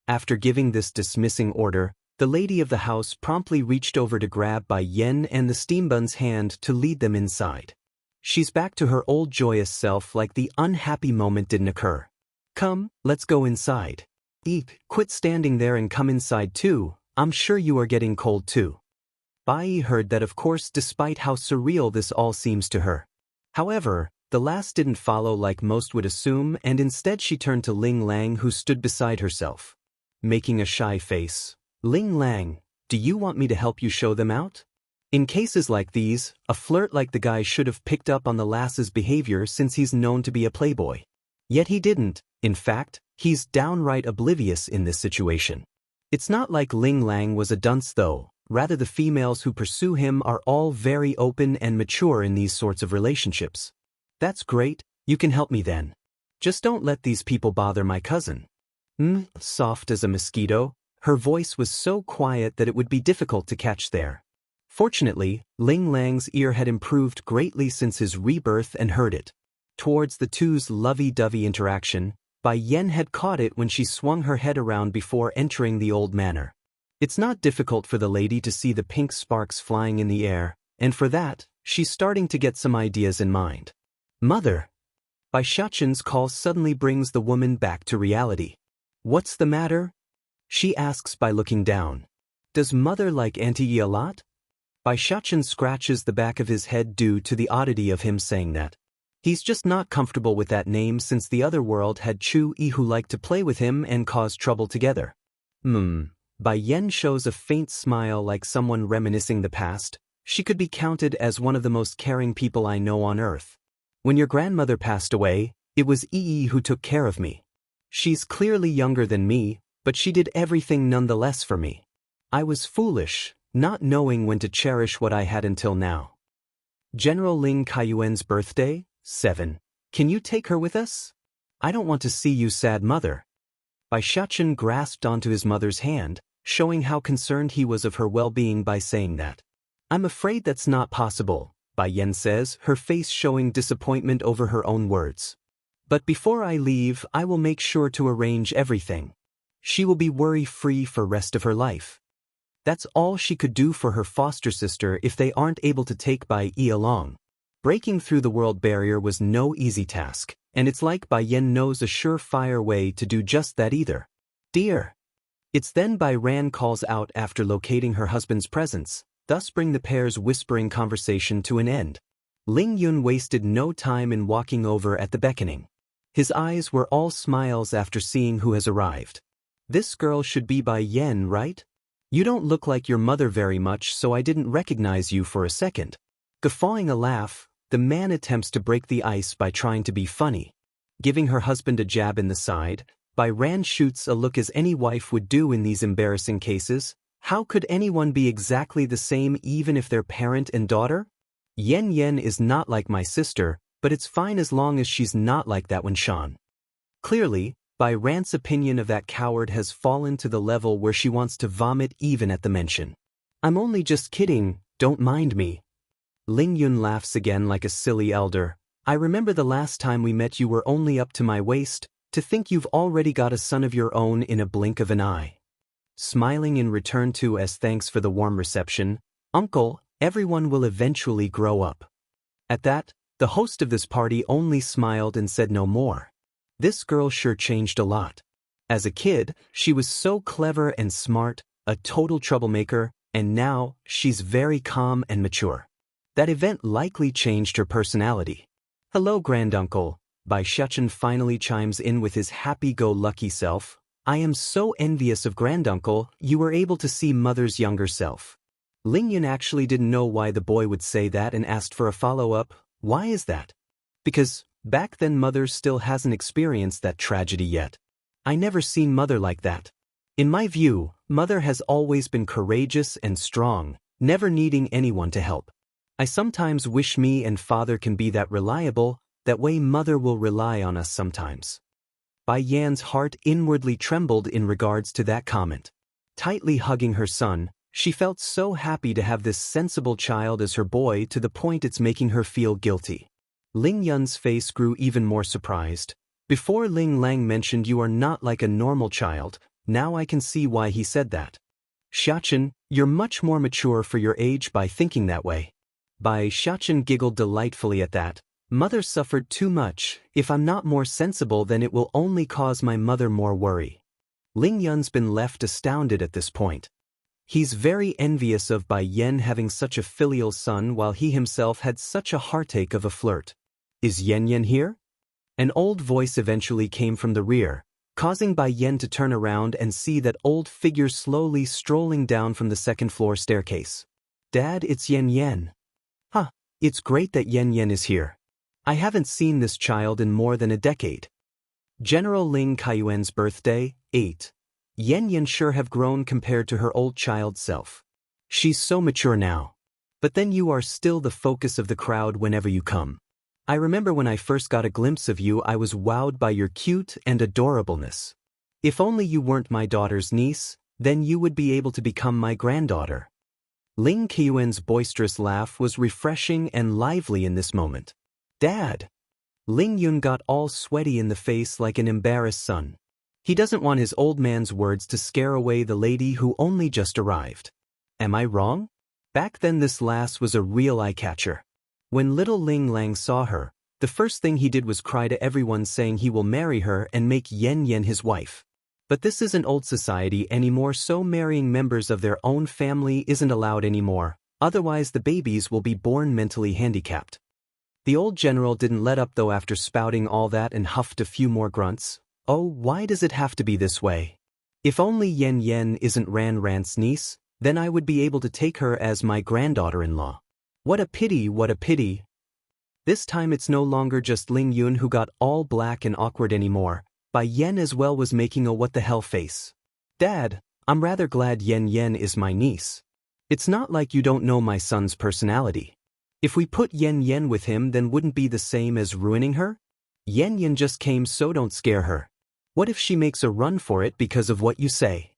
S1: After giving this dismissing order, the lady of the house promptly reached over to grab Bai Yen and the steambun's hand to lead them inside. She's back to her old joyous self like the unhappy moment didn't occur. Come, let's go inside. Eat, quit standing there and come inside too, I'm sure you are getting cold too. Bai heard that of course despite how surreal this all seems to her. However, the last didn't follow like most would assume and instead she turned to Ling Lang who stood beside herself. Making a shy face, Ling Lang, do you want me to help you show them out? In cases like these, a flirt like the guy should have picked up on the lass's behavior since he's known to be a playboy. Yet he didn't, in fact, he's downright oblivious in this situation. It's not like Ling Lang was a dunce though, rather the females who pursue him are all very open and mature in these sorts of relationships. That's great, you can help me then. Just don't let these people bother my cousin. Soft as a mosquito, her voice was so quiet that it would be difficult to catch there. Fortunately, Ling Lang's ear had improved greatly since his rebirth and heard it. Towards the two's lovey-dovey interaction, Bai Yen had caught it when she swung her head around before entering the old manor. It's not difficult for the lady to see the pink sparks flying in the air, and for that, she's starting to get some ideas in mind. Mother! Bai Xiaoqin's call suddenly brings the woman back to reality. What's the matter? She asks by looking down. Does mother like Auntie Yi a lot? Bai Xiaoqin scratches the back of his head due to the oddity of him saying that. He's just not comfortable with that name since the other world had Chu Yi who liked to play with him and cause trouble together. Bai Yen shows a faint smile like someone reminiscing the past. She could be counted as one of the most caring people I know on earth. When your grandmother passed away, it was Yi who took care of me. She's clearly younger than me, but she did everything nonetheless for me. I was foolish, not knowing when to cherish what I had until now. General Ling Kaiyuan's birthday? 7. Can you take her with us? I don't want to see you sad, mother. Bai Xiaoqin grasped onto his mother's hand, showing how concerned he was of her well-being by saying that. I'm afraid that's not possible, Bai Yen says, her face showing disappointment over her own words. But before I leave, I will make sure to arrange everything. She will be worry-free for rest of her life. That's all she could do for her foster sister if they aren't able to take Bai Yi along. Breaking through the world barrier was no easy task, and it's like Bai Yen knows a surefire way to do just that either. Dear. It's then Bai Ran calls out after locating her husband's presence, thus bring the pair's whispering conversation to an end. Ling Yun wasted no time in walking over at the beckoning. His eyes were all smiles after seeing who has arrived. This girl should be Bai Yen, right? You don't look like your mother very much, so I didn't recognize you for a second. Guffawing a laugh, the man attempts to break the ice by trying to be funny. Giving her husband a jab in the side, Bai Ran shoots a look as any wife would do in these embarrassing cases. How could anyone be exactly the same even if they're parent and daughter? Yen Yen is not like my sister, but it's fine as long as she's not like that when Shan. Clearly, Bai Ran's opinion of that coward has fallen to the level where she wants to vomit even at the mention. I'm only just kidding, don't mind me. Ling Yun laughs again like a silly elder. I remember the last time we met you were only up to my waist, to think you've already got a son of your own in a blink of an eye. Smiling in return to as thanks for the warm reception, Uncle, everyone will eventually grow up. At that, the host of this party only smiled and said no more. This girl sure changed a lot. As a kid, she was so clever and smart, a total troublemaker, and now, she's very calm and mature. That event likely changed her personality. Hello, granduncle, Bai Xiaoqin finally chimes in with his happy-go-lucky self. I am so envious of granduncle, you were able to see mother's younger self. Ling Yun actually didn't know why the boy would say that and asked for a follow-up. Why is that? Because, back then mother still hasn't experienced that tragedy yet. I never seen mother like that. In my view, Mother has always been courageous and strong, never needing anyone to help. I sometimes wish me and Father can be that reliable, that way Mother will rely on us sometimes. Bai Yan's heart inwardly trembled in regards to that comment. Tightly hugging her son, she felt so happy to have this sensible child as her boy to the point it's making her feel guilty. Ling Yun's face grew even more surprised. Before Ling Lang mentioned you are not like a normal child, now I can see why he said that. Xiachen, you're much more mature for your age by thinking that way. Bai Xiachen giggled delightfully at that. Mother suffered too much. If I'm not more sensible, then it will only cause my mother more worry. Ling Yun's been left astounded at this point. He's very envious of Bai Yan having such a filial son while he himself had such a heartache of a flirt. Is Yan Yan here? An old voice eventually came from the rear, causing Bai Yan to turn around and see that old figure slowly strolling down from the second-floor staircase. Dad, it's Yan Yan. Huh, it's great that Yan Yan is here. I haven't seen this child in more than a decade. General Ling Kaiyuan's birthday, 8. Yan Yan sure have grown compared to her old child self. She's so mature now. But then you are still the focus of the crowd whenever you come. I remember when I first got a glimpse of you, I was wowed by your cute and adorableness. If only you weren't my daughter's niece, then you would be able to become my granddaughter. Ling Kaiyuan's boisterous laugh was refreshing and lively in this moment. Dad! Ling Yun got all sweaty in the face like an embarrassed son. He doesn't want his old man's words to scare away the lady who only just arrived. Am I wrong? Back then this lass was a real eye-catcher. When little Ling Lang saw her, the first thing he did was cry to everyone saying he will marry her and make Yan Yan his wife. But this isn't old society anymore, so marrying members of their own family isn't allowed anymore, otherwise the babies will be born mentally handicapped. The old general didn't let up though after spouting all that and huffed a few more grunts. Oh, why does it have to be this way? If only Yan Yan isn't Ran Rant's niece, then I would be able to take her as my granddaughter-in-law. What a pity, what a pity. This time it's no longer just Ling Yun who got all black and awkward anymore. Bai Yan as well was making a what the hell face. Dad, I'm rather glad Yan Yan is my niece. It's not like you don't know my son's personality. If we put Yan Yan with him, then wouldn't be the same as ruining her? Yan Yan just came, so don't scare her. What if she makes a run for it because of what you say?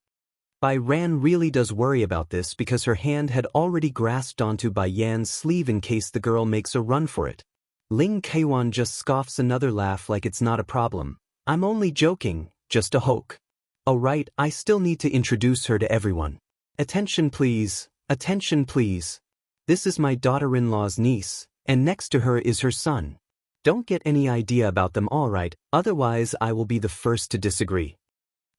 S1: Bai Ran really does worry about this because her hand had already grasped onto Bai Yan's sleeve in case the girl makes a run for it. Ling Kaiyuan just scoffs another laugh like it's not a problem. I'm only joking, just a joke. Oh right, I still need to introduce her to everyone. Attention please, attention please. This is my daughter-in-law's niece, and next to her is her son. Don't get any idea about them, alright, otherwise I will be the first to disagree.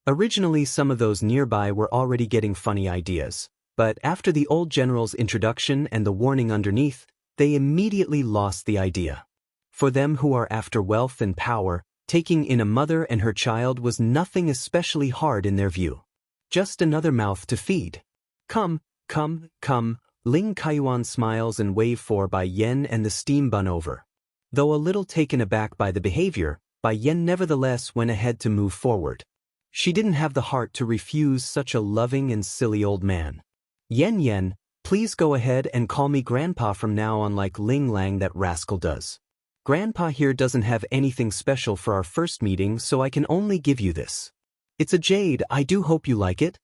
S1: Originally some of those nearby were already getting funny ideas, but after the old general's introduction and the warning underneath, they immediately lost the idea. For them who are after wealth and power, taking in a mother and her child was nothing especially hard in their view. Just another mouth to feed. Come, come, come, Ling Kaiyuan smiles and wave for Bai Yan and the steam bun over. Though a little taken aback by the behavior, Bai Yan nevertheless went ahead to move forward. She didn't have the heart to refuse such a loving and silly old man. Yan Yan, please go ahead and call me Grandpa from now on like Ling Lang that rascal does. Grandpa here doesn't have anything special for our first meeting, so I can only give you this. It's a jade, I do hope you like it.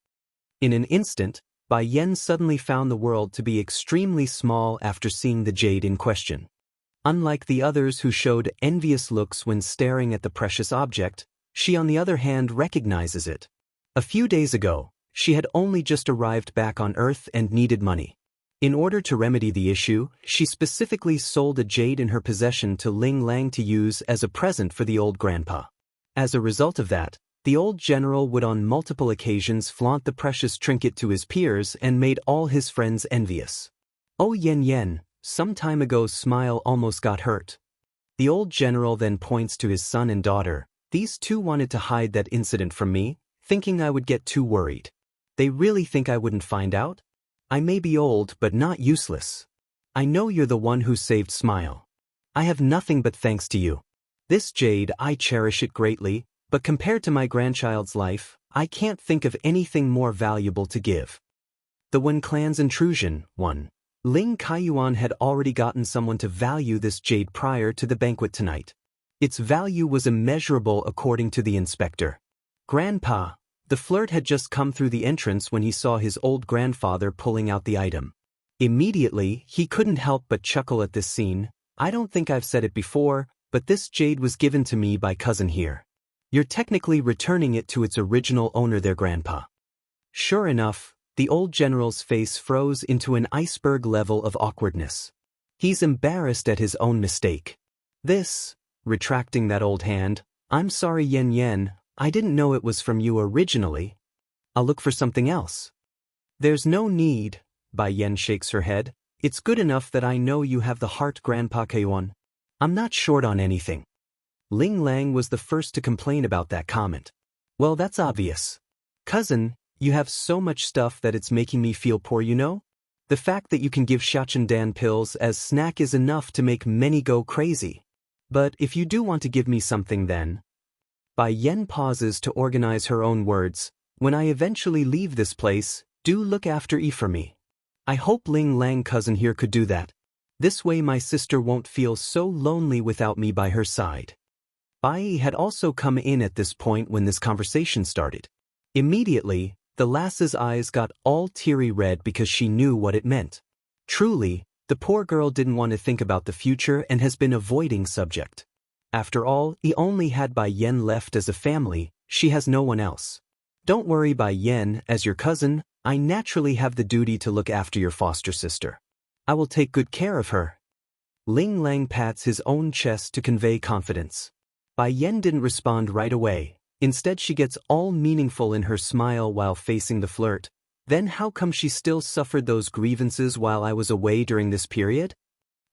S1: In an instant, Bai Yan suddenly found the world to be extremely small after seeing the jade in question. Unlike the others who showed envious looks when staring at the precious object, she on the other hand recognizes it. A few days ago, she had only just arrived back on Earth and needed money. In order to remedy the issue, she specifically sold a jade in her possession to Ling Lang to use as a present for the old grandpa. As a result of that, the old general would on multiple occasions flaunt the precious trinket to his peers and made all his friends envious. Oh Yan Yan, some time ago smile almost got hurt. The old general then points to his son and daughter. These two wanted to hide that incident from me, thinking I would get too worried. They really think I wouldn't find out? I may be old but not useless. I know you're the one who saved Smile. I have nothing but thanks to you. This jade, I cherish it greatly, but compared to my grandchild's life, I can't think of anything more valuable to give. The Wen clan's intrusion. 1. Ling Kaiyuan had already gotten someone to value this jade prior to the banquet tonight. Its value was immeasurable according to the inspector. Grandpa. The flirt had just come through the entrance when he saw his old grandfather pulling out the item. Immediately, he couldn't help but chuckle at this scene. I don't think I've said it before, but this jade was given to me by cousin here. You're technically returning it to its original owner there, Grandpa. Sure enough, the old general's face froze into an iceberg level of awkwardness. He's embarrassed at his own mistake. Retracting that old hand, I'm sorry Yen Yen, I didn't know it was from you originally. I'll look for something else. There's no need, Bai Yen shakes her head. It's good enough that I know you have the heart, Grandpa Kaiyuan. I'm not short on anything. Ling Lang was the first to complain about that comment. Well, that's obvious. Cousin, you have so much stuff that it's making me feel poor, you know? The fact that you can give Xiaoqindan pills as snack is enough to make many go crazy. But if you do want to give me something then... Bai Yen pauses to organize her own words. When I eventually leave this place, do look after Yi for me. I hope Ling Lang cousin here could do that. This way my sister won't feel so lonely without me by her side. Bai Yi had also come in at this point when this conversation started. Immediately, the lass's eyes got all teary red because she knew what it meant. Truly, the poor girl didn't want to think about the future and has been avoiding subject. After all, he only had Bai Yen left as a family, she has no one else. Don't worry Bai Yen, as your cousin, I naturally have the duty to look after your foster sister. I will take good care of her. Ling Lang pats his own chest to convey confidence. Bai Yen didn't respond right away. Instead she gets all meaningful in her smile while facing the flirt. Then how come she still suffered those grievances while I was away during this period?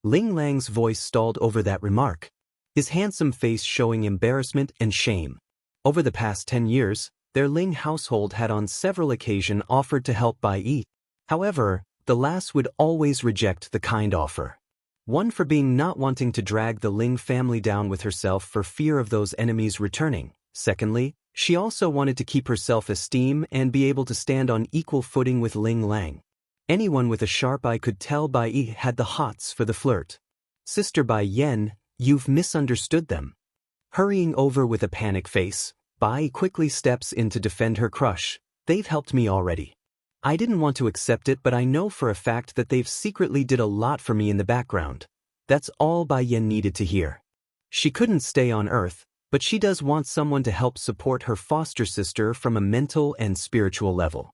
S1: Ling Lang's voice stalled over that remark, his handsome face showing embarrassment and shame. Over the past 10 years, their Ling household had on several occasions offered to help Bai Yi. However, the lass would always reject the kind offer. One for being not wanting to drag the Ling family down with herself for fear of those enemies returning. Secondly, she also wanted to keep her self-esteem and be able to stand on equal footing with Ling Lang. Anyone with a sharp eye could tell Bai Yi had the hots for the flirt. Sister Bai Yen, you've misunderstood them. Hurrying over with a panic face, Bai Yi quickly steps in to defend her crush. They've helped me already. I didn't want to accept it, but I know for a fact that they've secretly did a lot for me in the background. That's all Bai Yen needed to hear. She couldn't stay on Earth, but she does want someone to help support her foster sister from a mental and spiritual level.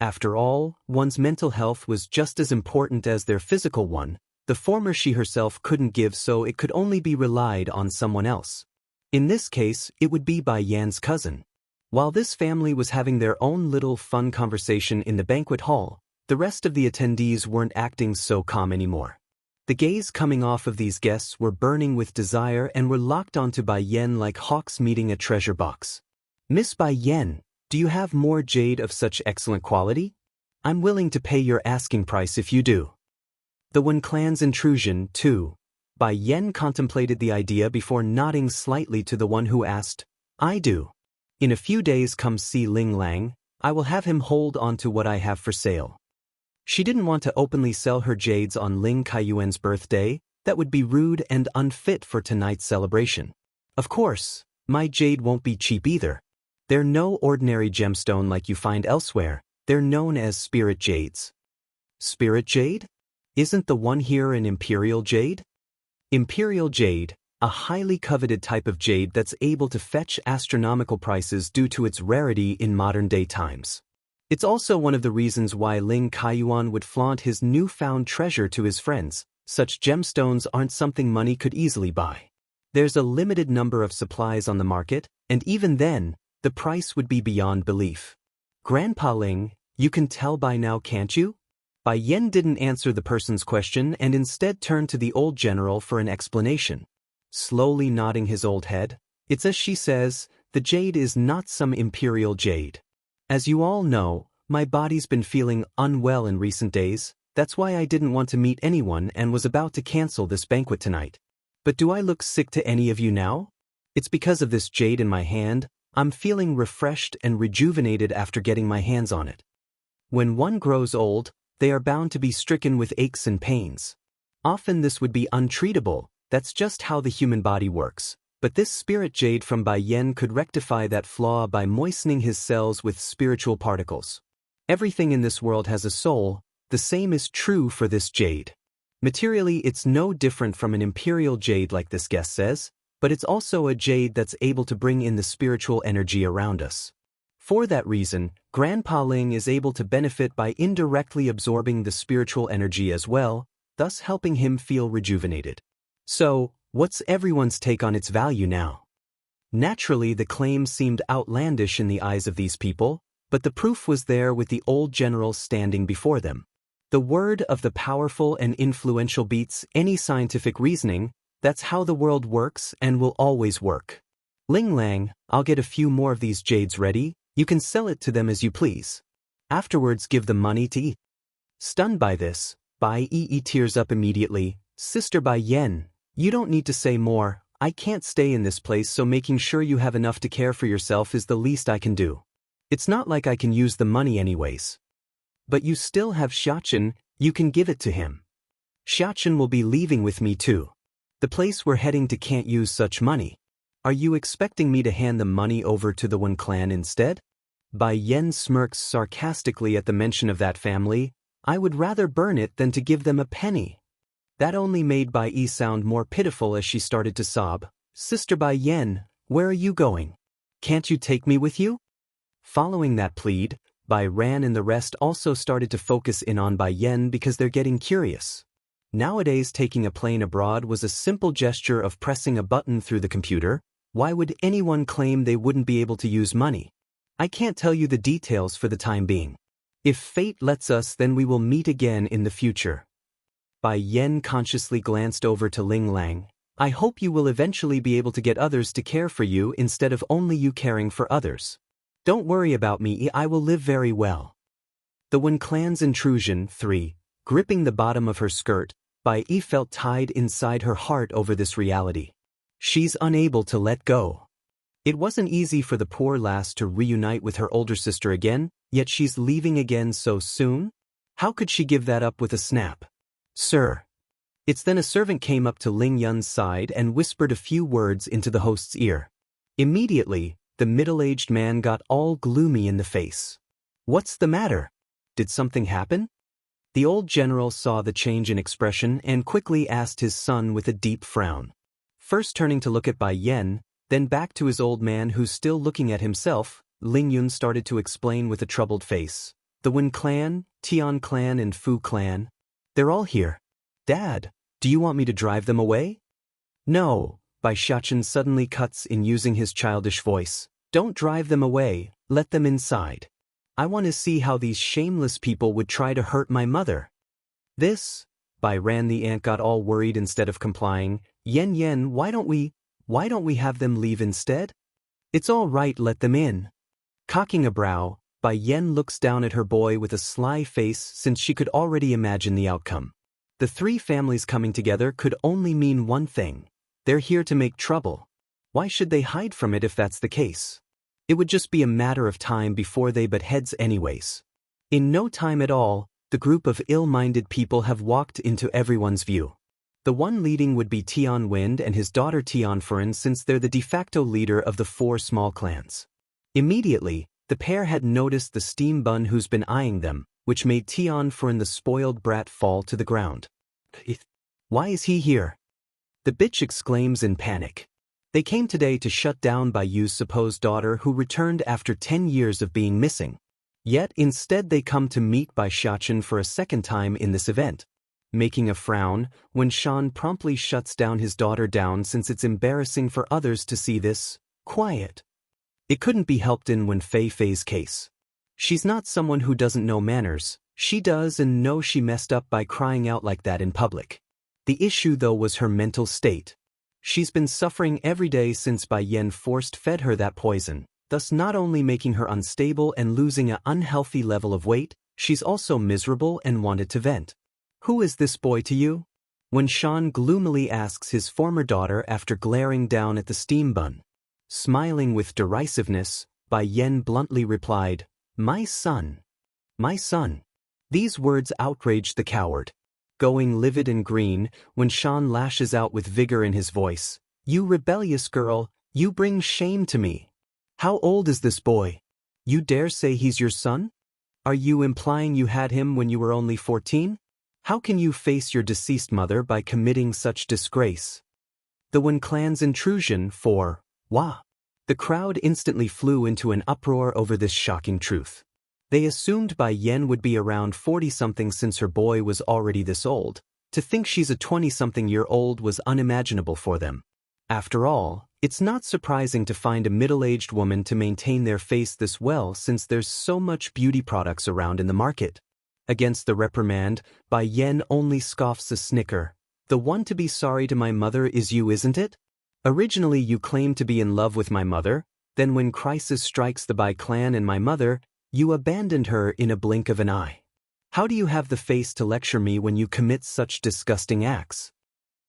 S1: After all, one's mental health was just as important as their physical one. The former she herself couldn't give, so it could only be relied on someone else. In this case, it would be Bai Yan's cousin. While this family was having their own little fun conversation in the banquet hall, the rest of the attendees weren't acting so calm anymore. The gaze coming off of these guests were burning with desire and were locked onto Bai Yen like hawks meeting a treasure box. Miss Bai Yen, do you have more jade of such excellent quality? I'm willing to pay your asking price if you do. The Wen clan's intrusion, too. Bai Yen contemplated the idea before nodding slightly to the one who asked, I do. In a few days come see Ling Lang, I will have him hold on to what I have for sale. She didn't want to openly sell her jades on Ling Kaiyuan's birthday. That would be rude and unfit for tonight's celebration. Of course, my jade won't be cheap either. They're no ordinary gemstone like you find elsewhere. They're known as spirit jades. Spirit jade? Isn't the one here an imperial jade? Imperial jade, a highly coveted type of jade that's able to fetch astronomical prices due to its rarity in modern-day times. It's also one of the reasons why Ling Kaiyuan would flaunt his newfound treasure to his friends. Such gemstones aren't something money could easily buy. There's a limited number of supplies on the market, and even then, the price would be beyond belief. Grandpa Ling, you can tell by now, can't you? Bai Yen didn't answer the person's question and instead turned to the old general for an explanation. Slowly nodding his old head, it's as she says, the jade is not some imperial jade. As you all know, my body's been feeling unwell in recent days. That's why I didn't want to meet anyone and was about to cancel this banquet tonight. But do I look sick to any of you now? It's because of this jade in my hand. I'm feeling refreshed and rejuvenated after getting my hands on it. When one grows old, they are bound to be stricken with aches and pains. Often this would be untreatable, that's just how the human body works. But this spirit jade from Bai Yen could rectify that flaw by moistening his cells with spiritual particles. Everything in this world has a soul, the same is true for this jade. Materially it's no different from an imperial jade like this guest says, but it's also a jade that's able to bring in the spiritual energy around us. For that reason, Grandpa Ling is able to benefit by indirectly absorbing the spiritual energy as well, thus helping him feel rejuvenated. So, what's everyone's take on its value now? Naturally, the claim seemed outlandish in the eyes of these people, but the proof was there with the old general standing before them. The word of the powerful and influential beats any scientific reasoning. That's how the world works and will always work. Ling Lang, I'll get a few more of these jades ready, you can sell it to them as you please. Afterwards give them money to eat. Stunned by this, Bai Yi tears up immediately. Sister Bai Yen, you don't need to say more, I can't stay in this place, so making sure you have enough to care for yourself is the least I can do. It's not like I can use the money anyways. But you still have Xianxia, you can give it to him. Xianxia will be leaving with me too. The place we're heading to can't use such money. Are you expecting me to hand the money over to the Wen clan instead? Bai Yen smirks sarcastically at the mention of that family. I would rather burn it than to give them a penny. That only made Bai Yi sound more pitiful as she started to sob. Sister Bai Yen, where are you going? Can't you take me with you? Following that plead, Bai Ran and the rest also started to focus in on Bai Yen because they're getting curious. Nowadays taking a plane abroad was a simple gesture of pressing a button through the computer. Why would anyone claim they wouldn't be able to use money? I can't tell you the details for the time being. If fate lets us, then we will meet again in the future. Bai Yen consciously glanced over to Ling Lang. I hope you will eventually be able to get others to care for you instead of only you caring for others. Don't worry about me, I will live very well. The Wen clan's intrusion 3. Gripping the bottom of her skirt, Bai Yi felt tied inside her heart over this reality. She's unable to let go. It wasn't easy for the poor lass to reunite with her older sister again, yet she's leaving again so soon? How could she give that up with a snap? Sir. It's then a servant came up to Ling Yun's side and whispered a few words into the host's ear. Immediately, the middle-aged man got all gloomy in the face. What's the matter? Did something happen? The old general saw the change in expression and quickly asked his son with a deep frown. First turning to look at Bai Yen, then back to his old man who's still looking at himself, Ling Yun started to explain with a troubled face. The Wen clan, Tian clan and Fu clan. They're all here. Dad, do you want me to drive them away? No, Bai Xianxia suddenly cuts in using his childish voice. Don't drive them away, let them inside. I want to see how these shameless people would try to hurt my mother. This? Bai Ran the aunt got all worried instead of complying. Yen, why don't we have them leave instead? It's all right, let them in. Cocking a brow, Bai Yen looks down at her boy with a sly face since she could already imagine the outcome. The three families coming together could only mean one thing. They're here to make trouble. Why should they hide from it if that's the case? It would just be a matter of time before they butt heads anyways. In no time at all, the group of ill-minded people have walked into everyone's view. The one leading would be Tian Wind and his daughter Tian Furen, since they're the de facto leader of the four small clans. Immediately, the pair had noticed the steam bun who's been eyeing them, which made Tian Furen the spoiled brat fall to the ground. Why is he here? The bitch exclaims in panic. They came today to shut down Bai Yu's supposed daughter who returned after 10 years of being missing. Yet instead they come to meet Bai Xianxia for a second time in this event. Making a frown, Wen Shan promptly shuts down his daughter down since it's embarrassing for others to see this. Quiet. It couldn't be helped in Wen Fei's case. She's not someone who doesn't know manners, she does and knows she messed up by crying out like that in public. The issue though was her mental state. She's been suffering every day since Bai Yen forced-fed her that poison, thus not only making her unstable and losing an unhealthy level of weight, she's also miserable and wanted to vent. Who is this boy to you? Wen Shan gloomily asks his former daughter after glaring down at the steam bun. Smiling with derisiveness, Bai Yen bluntly replied, "My son. My son." These words outraged the coward. Going livid and green, Wen Shan lashes out with vigor in his voice, "You rebellious girl, you bring shame to me. How old is this boy? You dare say he's your son? Are you implying you had him when you were only 14? How can you face your deceased mother by committing such disgrace?" The Wen clan's intrusion for Wah. The crowd instantly flew into an uproar over this shocking truth. They assumed Bai Yen would be around 40-something since her boy was already this old. To think she's a 20-something-year-old was unimaginable for them. After all, it's not surprising to find a middle-aged woman to maintain their face this well since there's so much beauty products around in the market. Against the reprimand, Bai Yen only scoffs a snicker. "The one to be sorry to my mother is you, isn't it? Originally you claimed to be in love with my mother, then when crisis strikes the Bai clan and my mother, you abandoned her in a blink of an eye. How do you have the face to lecture me when you commit such disgusting acts?"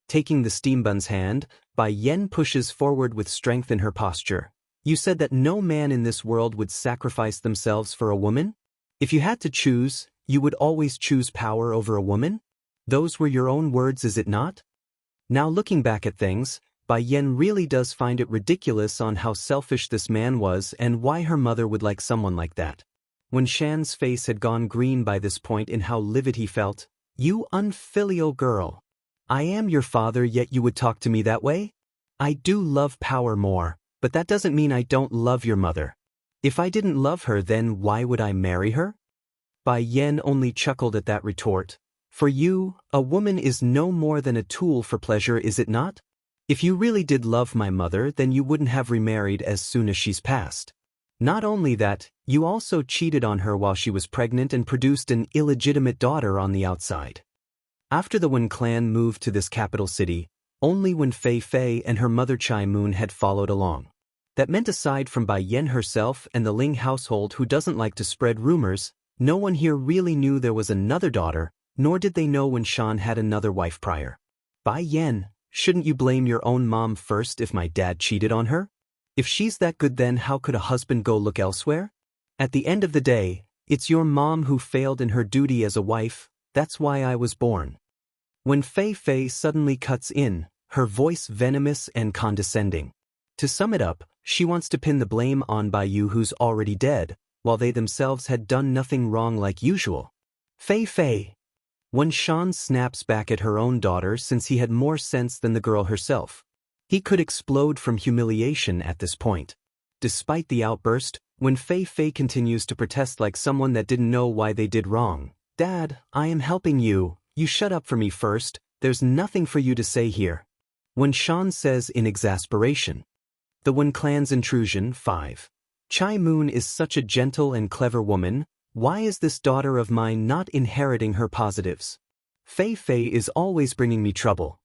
S1: Taking the steambun's hand, Bai Yen pushes forward with strength in her posture. "You said that no man in this world would sacrifice themselves for a woman? If you had to choose, you would always choose power over a woman? Those were your own words, is it not?" Now looking back at things, Bai Yen really does find it ridiculous on how selfish this man was and why her mother would like someone like that. When Shan's face had gone green by this point in how livid he felt, "You unfilial girl. I am your father yet you would talk to me that way? I do love power more, but that doesn't mean I don't love your mother. If I didn't love her then why would I marry her?" Bai Yen only chuckled at that retort. "For you, a woman is no more than a tool for pleasure, is it not? If you really did love my mother then you wouldn't have remarried as soon as she's passed. Not only that, you also cheated on her while she was pregnant and produced an illegitimate daughter on the outside." After the Wen clan moved to this capital city, only Wen Fei and her mother Chai Moon had followed along. That meant aside from Bai Yen herself and the Ling household who doesn't like to spread rumors, no one here really knew there was another daughter, nor did they know Wen Shan had another wife prior. "Bai Yen, shouldn't you blame your own mom first if my dad cheated on her? If she's that good then how could a husband go look elsewhere? At the end of the day, it's your mom who failed in her duty as a wife, that's why I was born." When Fei suddenly cuts in, her voice venomous and condescending. To sum it up, she wants to pin the blame on Bai Yu who's already dead, while they themselves had done nothing wrong like usual. Fei. When Shan snaps back at her own daughter since he had more sense than the girl herself. He could explode from humiliation at this point. Despite the outburst, when Fei continues to protest like someone that didn't know why they did wrong. "Dad, I am helping you, you shut up for me first, there's nothing for you to say here." When Shan says in exasperation. The Wen clan's intrusion 5. Chai Moon is such a gentle and clever woman, why is this daughter of mine not inheriting her positives? Fei is always bringing me trouble.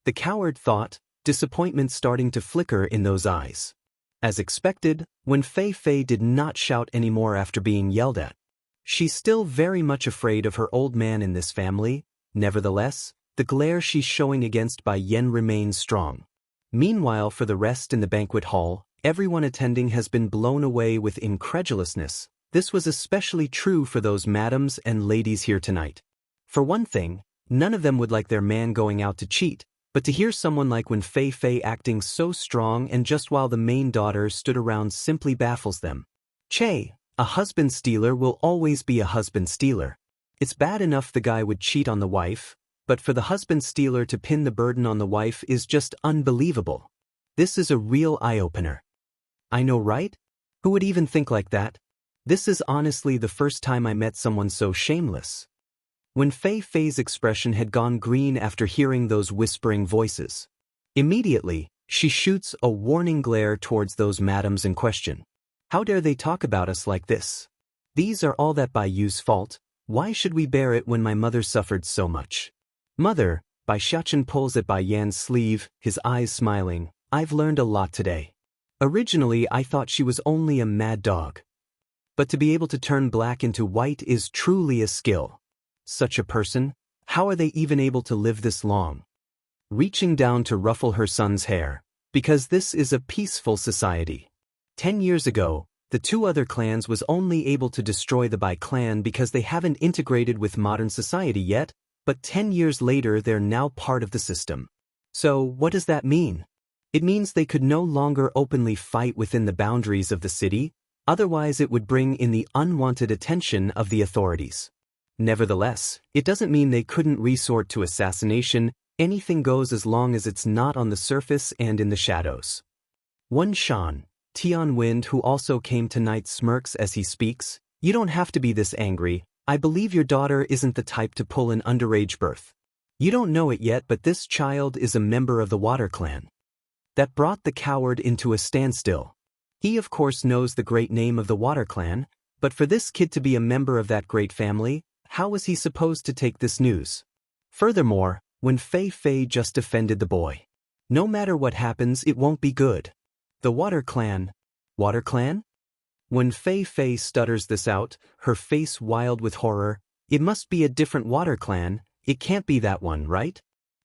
S1: The coward thought, disappointment starting to flicker in those eyes. As expected, when Fei did not shout anymore after being yelled at. She's still very much afraid of her old man in this family, nevertheless, the glare she's showing against Bai Yen remains strong. Meanwhile for the rest in the banquet hall, everyone attending has been blown away with incredulousness. This was especially true for those madams and ladies here tonight. For one thing, none of them would like their man going out to cheat, but to hear someone like Wen Fei acting so strong and just while the main daughters stood around simply baffles them. Che, a husband stealer will always be a husband stealer. It's bad enough the guy would cheat on the wife, but for the husband stealer to pin the burden on the wife is just unbelievable. This is a real eye-opener. I know, right? Who would even think like that? This is honestly the first time I met someone so shameless. When Fei's expression had gone green after hearing those whispering voices. Immediately, she shoots a warning glare towards those madams in question. How dare they talk about us like this? These are all that Bai Yu's fault. Why should we bear it when my mother suffered so much? Mother, Bai Xiachen pulls at Bai Yan's sleeve, his eyes smiling. I've learned a lot today. Originally I thought she was only a mad dog. But to be able to turn black into white is truly a skill. Such a person, how are they even able to live this long? Reaching down to ruffle her son's hair, Because this is a peaceful society. 10 years ago, the two other clans was only able to destroy the Bai clan because they haven't integrated with modern society yet, but 10 years later they're now part of the system. So, what does that mean? It means they could no longer openly fight within the boundaries of the city, otherwise it would bring in the unwanted attention of the authorities. Nevertheless, it doesn't mean they couldn't resort to assassination. Anything goes as long as it's not on the surface and in the shadows. One Shan, Tian Wind, who also came tonight, smirks as he speaks. You don't have to be this angry. I believe your daughter isn't the type to pull an underage birth. You don't know it yet, but this child is a member of the Water Clan. That brought the coward into a standstill. He of course knows the great name of the Water Clan, but for this kid to be a member of that great family, how was he supposed to take this news? Furthermore, when Fei Fei just defended the boy. No matter what happens, it won't be good. The Water Clan? Water Clan? When Fei Fei stutters this out, her face wild with horror, it must be a different Water Clan, it can't be that one, right?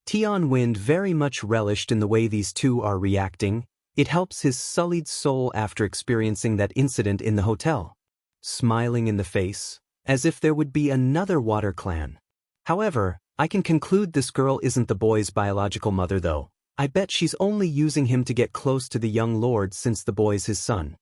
S1: Tian Wind very much relished in the way these two are reacting. It helps his sullied soul after experiencing that incident in the hotel. Smiling in the face, as if there would be another Water Clan. However, I can conclude this girl isn't the boy's biological mother though. I bet she's only using him to get close to the young lord since the boy's his son.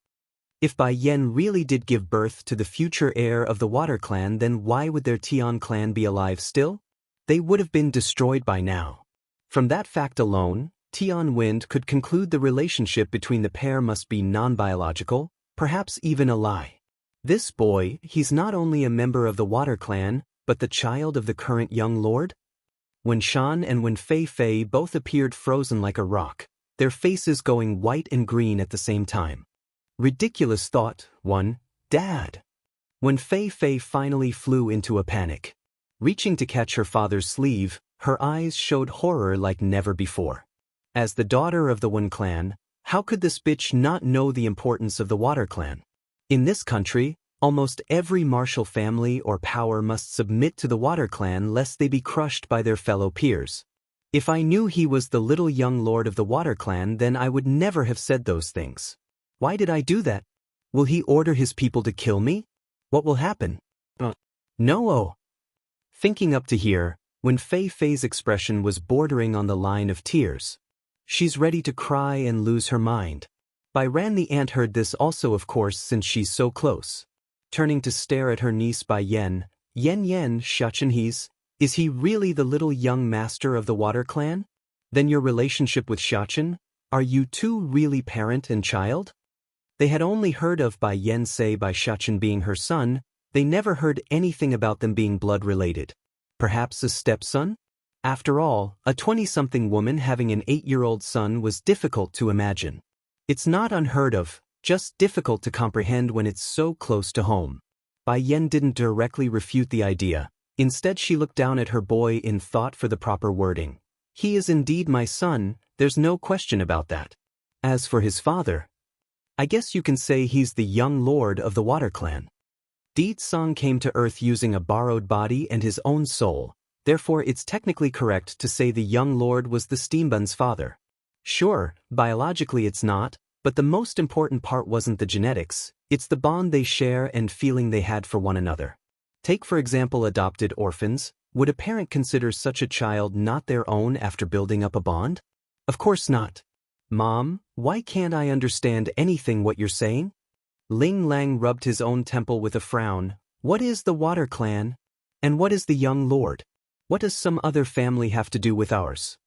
S1: If Bai Yan really did give birth to the future heir of the Water Clan, then why would their Tian clan be alive still? They would have been destroyed by now. From that fact alone, Tian Wind could conclude the relationship between the pair must be non-biological, perhaps even a lie. This boy, he's not only a member of the Water Clan, but the child of the current young lord? When Shan and when Fei Fei both appeared frozen like a rock, their faces going white and green at the same time. Ridiculous thought, one, Dad. When Fei Fei finally flew into a panic. Reaching to catch her father's sleeve, her eyes showed horror like never before. As the daughter of the Wen clan, how could this bitch not know the importance of the Water Clan? In this country, almost every martial family or power must submit to the Water Clan lest they be crushed by their fellow peers. If I knew he was the little young lord of the Water Clan, then I would never have said those things. Why did I do that? Will he order his people to kill me? What will happen? No. Thinking up to here, when Fei Fei's expression was bordering on the line of tears. She's ready to cry and lose her mind. Bai Ran the ant heard this also, of course, since she's so close. Turning to stare at her niece Bai Yan, Yen, Xianxia, is he really the little young master of the Water Clan? Then your relationship with Xianxia, are you two really parent and child? They had only heard of Bai Yan say by Xianxia being her son, they never heard anything about them being blood-related. Perhaps a stepson? After all, a 20-something woman having an 8-year-old son was difficult to imagine. It's not unheard of, just difficult to comprehend when it's so close to home. Bai Yan didn't directly refute the idea. Instead she looked down at her boy in thought for the proper wording. He is indeed my son, there's no question about that. As for his father, I guess you can say he's the young lord of the Water Clan. Di Tsang came to Earth using a borrowed body and his own soul, therefore it's technically correct to say the young lord was the Steambun's father. Sure, biologically it's not, but the most important part wasn't the genetics, it's the bond they share and feeling they had for one another. Take for example adopted orphans. Would a parent consider such a child not their own after building up a bond? Of course not. Mom, why can't I understand anything what you're saying? Ling Lang rubbed his own temple with a frown. What is the Water Clan? And what is the young lord? What does some other family have to do with ours?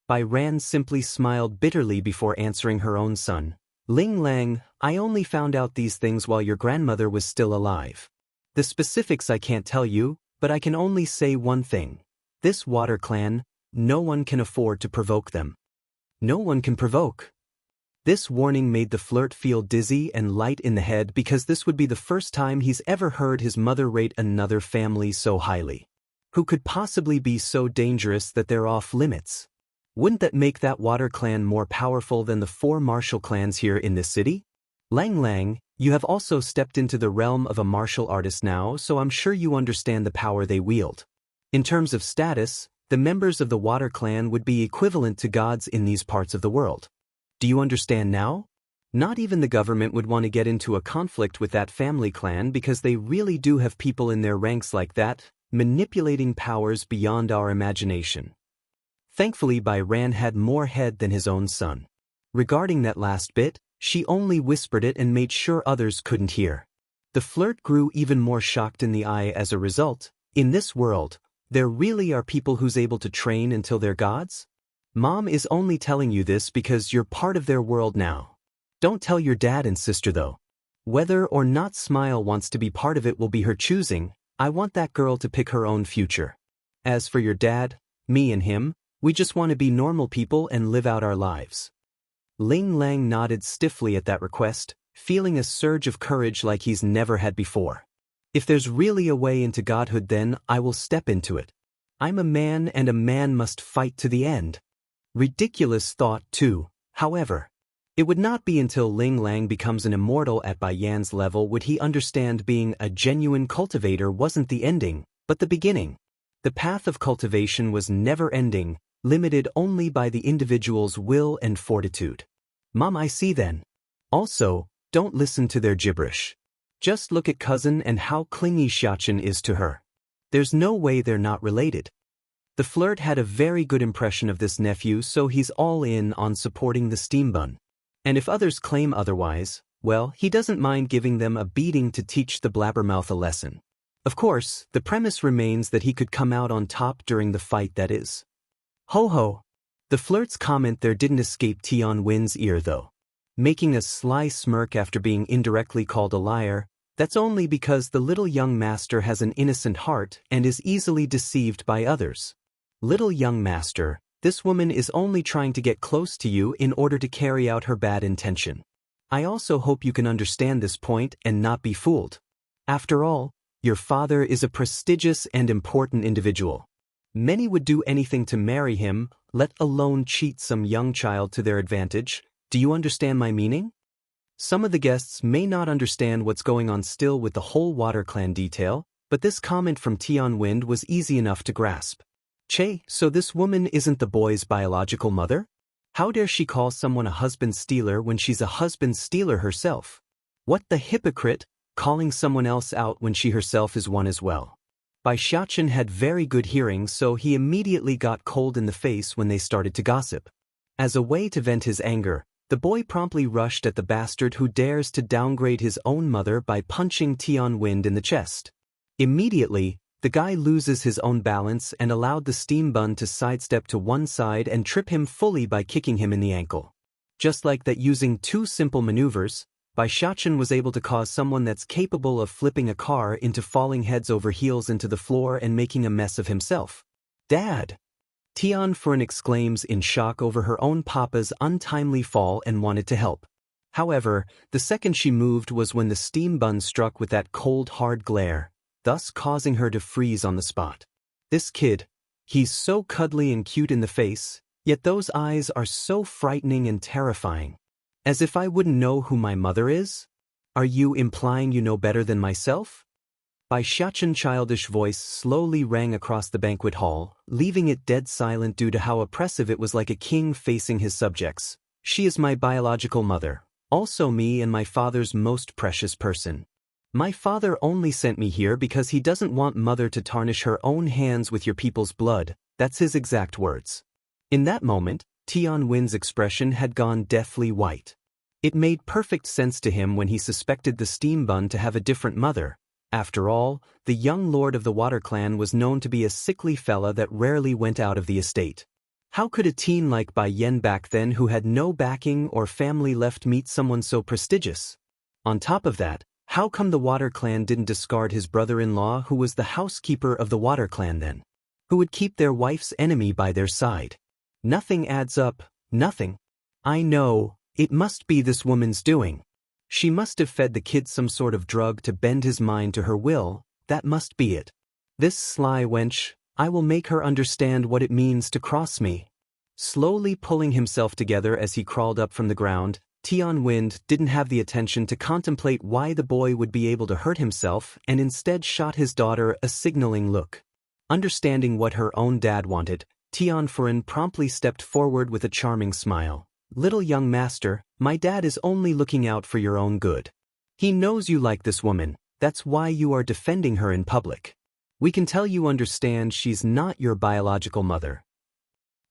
S1: Bai Ran simply smiled bitterly before answering her own son. Ling Lang, I only found out these things while your grandmother was still alive. The specifics I can't tell you, but I can only say one thing. This Water Clan, no one can afford to provoke them. No one can provoke. This warning made the flirt feel dizzy and light in the head because this would be the first time he's ever heard his mother rate another family so highly. Who could possibly be so dangerous that they're off limits? Wouldn't that make that Water Clan more powerful than the 4 martial clans here in this city? Lang, you have also stepped into the realm of a martial artist now, so I'm sure you understand the power they wield. In terms of status, the members of the Water Clan would be equivalent to gods in these parts of the world. Do you understand now? Not even the government would want to get into a conflict with that family clan because they really do have people in their ranks like that, manipulating powers beyond our imagination. Thankfully, Bai Ran had more head than his own son. Regarding that last bit, she only whispered it and made sure others couldn't hear. The flirt grew even more shocked in the eye as a result. In this world, there really are people who's able to train until they're gods? Mom is only telling you this because you're part of their world now. Don't tell your dad and sister though. Whether or not Smile wants to be part of it will be her choosing. I want that girl to pick her own future. As for your dad, me and him, we just want to be normal people and live out our lives. Ling Lang nodded stiffly at that request, feeling a surge of courage like he's never had before. If there's really a way into godhood, then I will step into it. I'm a man and a man must fight to the end. Ridiculous thought too, however. It would not be until Ling Lang becomes an immortal at Bai Yan's level would he understand being a genuine cultivator wasn't the ending, but the beginning. The path of cultivation was never-ending, limited only by the individual's will and fortitude. Mom, I see then. Also, don't listen to their gibberish. Just look at cousin and how clingy Xianxia is to her. There's no way they're not related. The flirt had a very good impression of this nephew, so he's all in on supporting the steam bun. And if others claim otherwise, well, he doesn't mind giving them a beating to teach the blabbermouth a lesson. Of course, the premise remains that he could come out on top during the fight, that is. Ho ho! The flirt's comment there didn't escape Tian Wen's ear though. Making a sly smirk after being indirectly called a liar, that's only because the little young master has an innocent heart and is easily deceived by others. Little young master, this woman is only trying to get close to you in order to carry out her bad intention. I also hope you can understand this point and not be fooled. After all, your father is a prestigious and important individual. Many would do anything to marry him, let alone cheat some young child to their advantage. Do you understand my meaning? Some of the guests may not understand what's going on still with the whole Water Clan detail, but this comment from Tian Wind was easy enough to grasp. Che, so this woman isn't the boy's biological mother? How dare she call someone a husband stealer when she's a husband stealer herself? What the hypocrite, calling someone else out when she herself is one as well. Bai Xianxia had very good hearing, so he immediately got cold in the face when they started to gossip. As a way to vent his anger, the boy promptly rushed at the bastard who dares to downgrade his own mother by punching Tian Wind in the chest. Immediately, the guy loses his own balance and allowed the steam bun to sidestep to one side and trip him fully by kicking him in the ankle. Just like that, using two simple maneuvers, Bai Xianxia was able to cause someone that's capable of flipping a car into falling heads over heels into the floor and making a mess of himself. Dad! Tian Furen exclaims in shock over her own papa's untimely fall and wanted to help. However, the second she moved was when the steam bun struck with that cold hard glare, thus causing her to freeze on the spot. This kid, he's so cuddly and cute in the face, yet those eyes are so frightening and terrifying. As if I wouldn't know who my mother is? Are you implying you know better than myself? Bai Xianxia's childish voice slowly rang across the banquet hall, leaving it dead silent due to how oppressive it was, like a king facing his subjects. She is my biological mother, also me and my father's most precious person. My father only sent me here because he doesn't want mother to tarnish her own hands with your people's blood, that's his exact words. In that moment, Tian Wen's expression had gone deathly white. It made perfect sense to him when he suspected the steam bun to have a different mother. After all, the young lord of the Water Clan was known to be a sickly fella that rarely went out of the estate. How could a teen like Bai Yan back then, who had no backing or family left, meet someone so prestigious? On top of that, how come the Water Clan didn't discard his brother-in-law, who was the housekeeper of the Water Clan then? Who would keep their wife's enemy by their side? Nothing adds up, nothing. I know, it must be this woman's doing. She must have fed the kid some sort of drug to bend his mind to her will, that must be it. This sly wench, I will make her understand what it means to cross me. Slowly pulling himself together as he crawled up from the ground, Tian Wind didn't have the attention to contemplate why the boy would be able to hurt himself and instead shot his daughter a signaling look. Understanding what her own dad wanted, Tian Furen promptly stepped forward with a charming smile. Little young master, my dad is only looking out for your own good. He knows you like this woman, that's why you are defending her in public. We can tell you understand she's not your biological mother.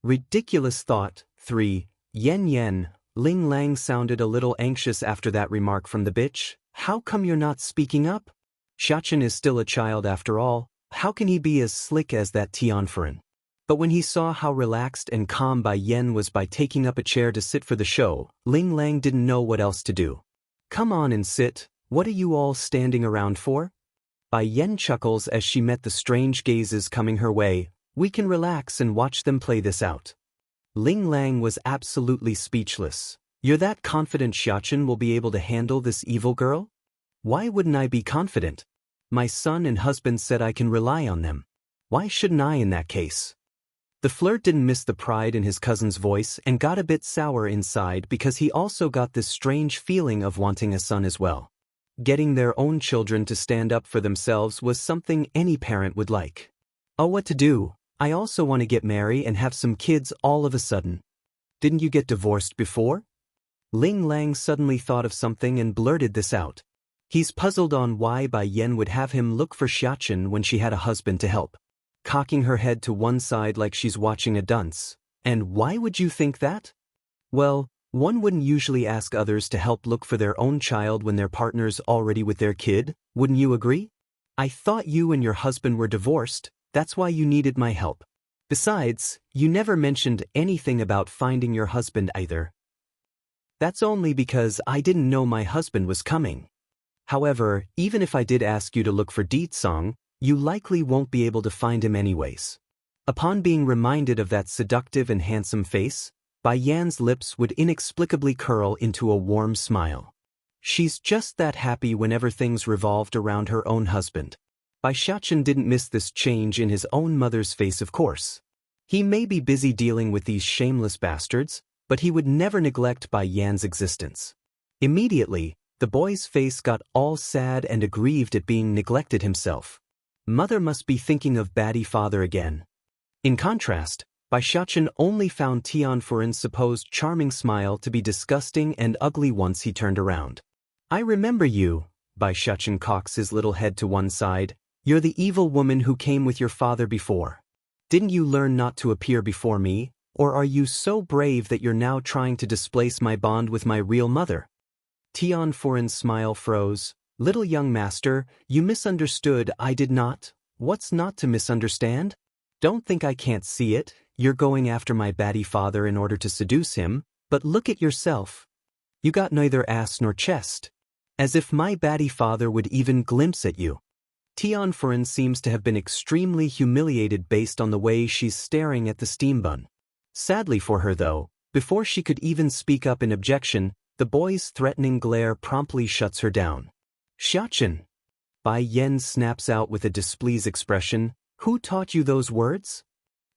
S1: Ridiculous thought. 3. Yen. Ling Lang sounded a little anxious after that remark from the bitch. How come you're not speaking up? Xianxia is still a child after all, how can he be as slick as that Tianfuren? But when he saw how relaxed and calm Bai Yen was by taking up a chair to sit for the show, Ling Lang didn't know what else to do. Come on and sit, what are you all standing around for? Bai Yen chuckles as she met the strange gazes coming her way. We can relax and watch them play this out. Ling Lang was absolutely speechless. You're that confident Xianxia will be able to handle this evil girl? Why wouldn't I be confident? My son and husband said I can rely on them. Why shouldn't I in that case? The flirt didn't miss the pride in his cousin's voice and got a bit sour inside because he also got this strange feeling of wanting a son as well. Getting their own children to stand up for themselves was something any parent would like. Oh, what to do? I also want to get married and have some kids all of a sudden. Didn't you get divorced before? Ling Lang suddenly thought of something and blurted this out. He's puzzled on why Bai Yen would have him look for Xianxia when she had a husband to help. Cocking her head to one side like she's watching a dunce. And why would you think that? Well, one wouldn't usually ask others to help look for their own child when their partner's already with their kid, wouldn't you agree? I thought you and your husband were divorced, that's why you needed my help. Besides, you never mentioned anything about finding your husband either. That's only because I didn't know my husband was coming. However, even if I did ask you to look for Daoist, you likely won't be able to find him anyways. Upon being reminded of that seductive and handsome face, Bai Yan's lips would inexplicably curl into a warm smile. She's just that happy whenever things revolved around her own husband. Bai Xianxia didn't miss this change in his own mother's face, of course. He may be busy dealing with these shameless bastards, but he would never neglect Bai Yan's existence. Immediately, the boy's face got all sad and aggrieved at being neglected himself. Mother must be thinking of baddie father again. In contrast, Bai Xianxia only found Tianfuren's supposed charming smile to be disgusting and ugly once he turned around. I remember you, Bai Xianxia cocks his little head to one side. You're the evil woman who came with your father before. Didn't you learn not to appear before me, or are you so brave that you're now trying to displace my bond with my real mother? Tianfuren's smile froze. Little young master, you misunderstood. I did not. What's not to misunderstand? Don't think I can't see it. You're going after my baddie father in order to seduce him, but look at yourself. You got neither ass nor chest. As if my baddie father would even glimpse at you. Tianfuren seems to have been extremely humiliated based on the way she's staring at the steam bun. Sadly for her though, before she could even speak up in objection, the boy's threatening glare promptly shuts her down. Xianxia. Bai Yen snaps out with a displeased expression. Who taught you those words?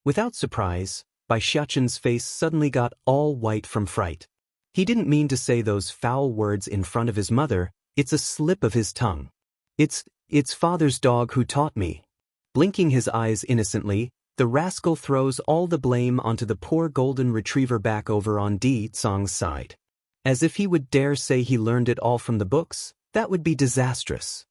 S1: Without surprise, Bai Xianxia's face suddenly got all white from fright. He didn't mean to say those foul words in front of his mother, it's a slip of his tongue. It's father's dog who taught me. Blinking his eyes innocently, the rascal throws all the blame onto the poor golden retriever back over on Daoist's side. As if he would dare say he learned it all from the books, that would be disastrous.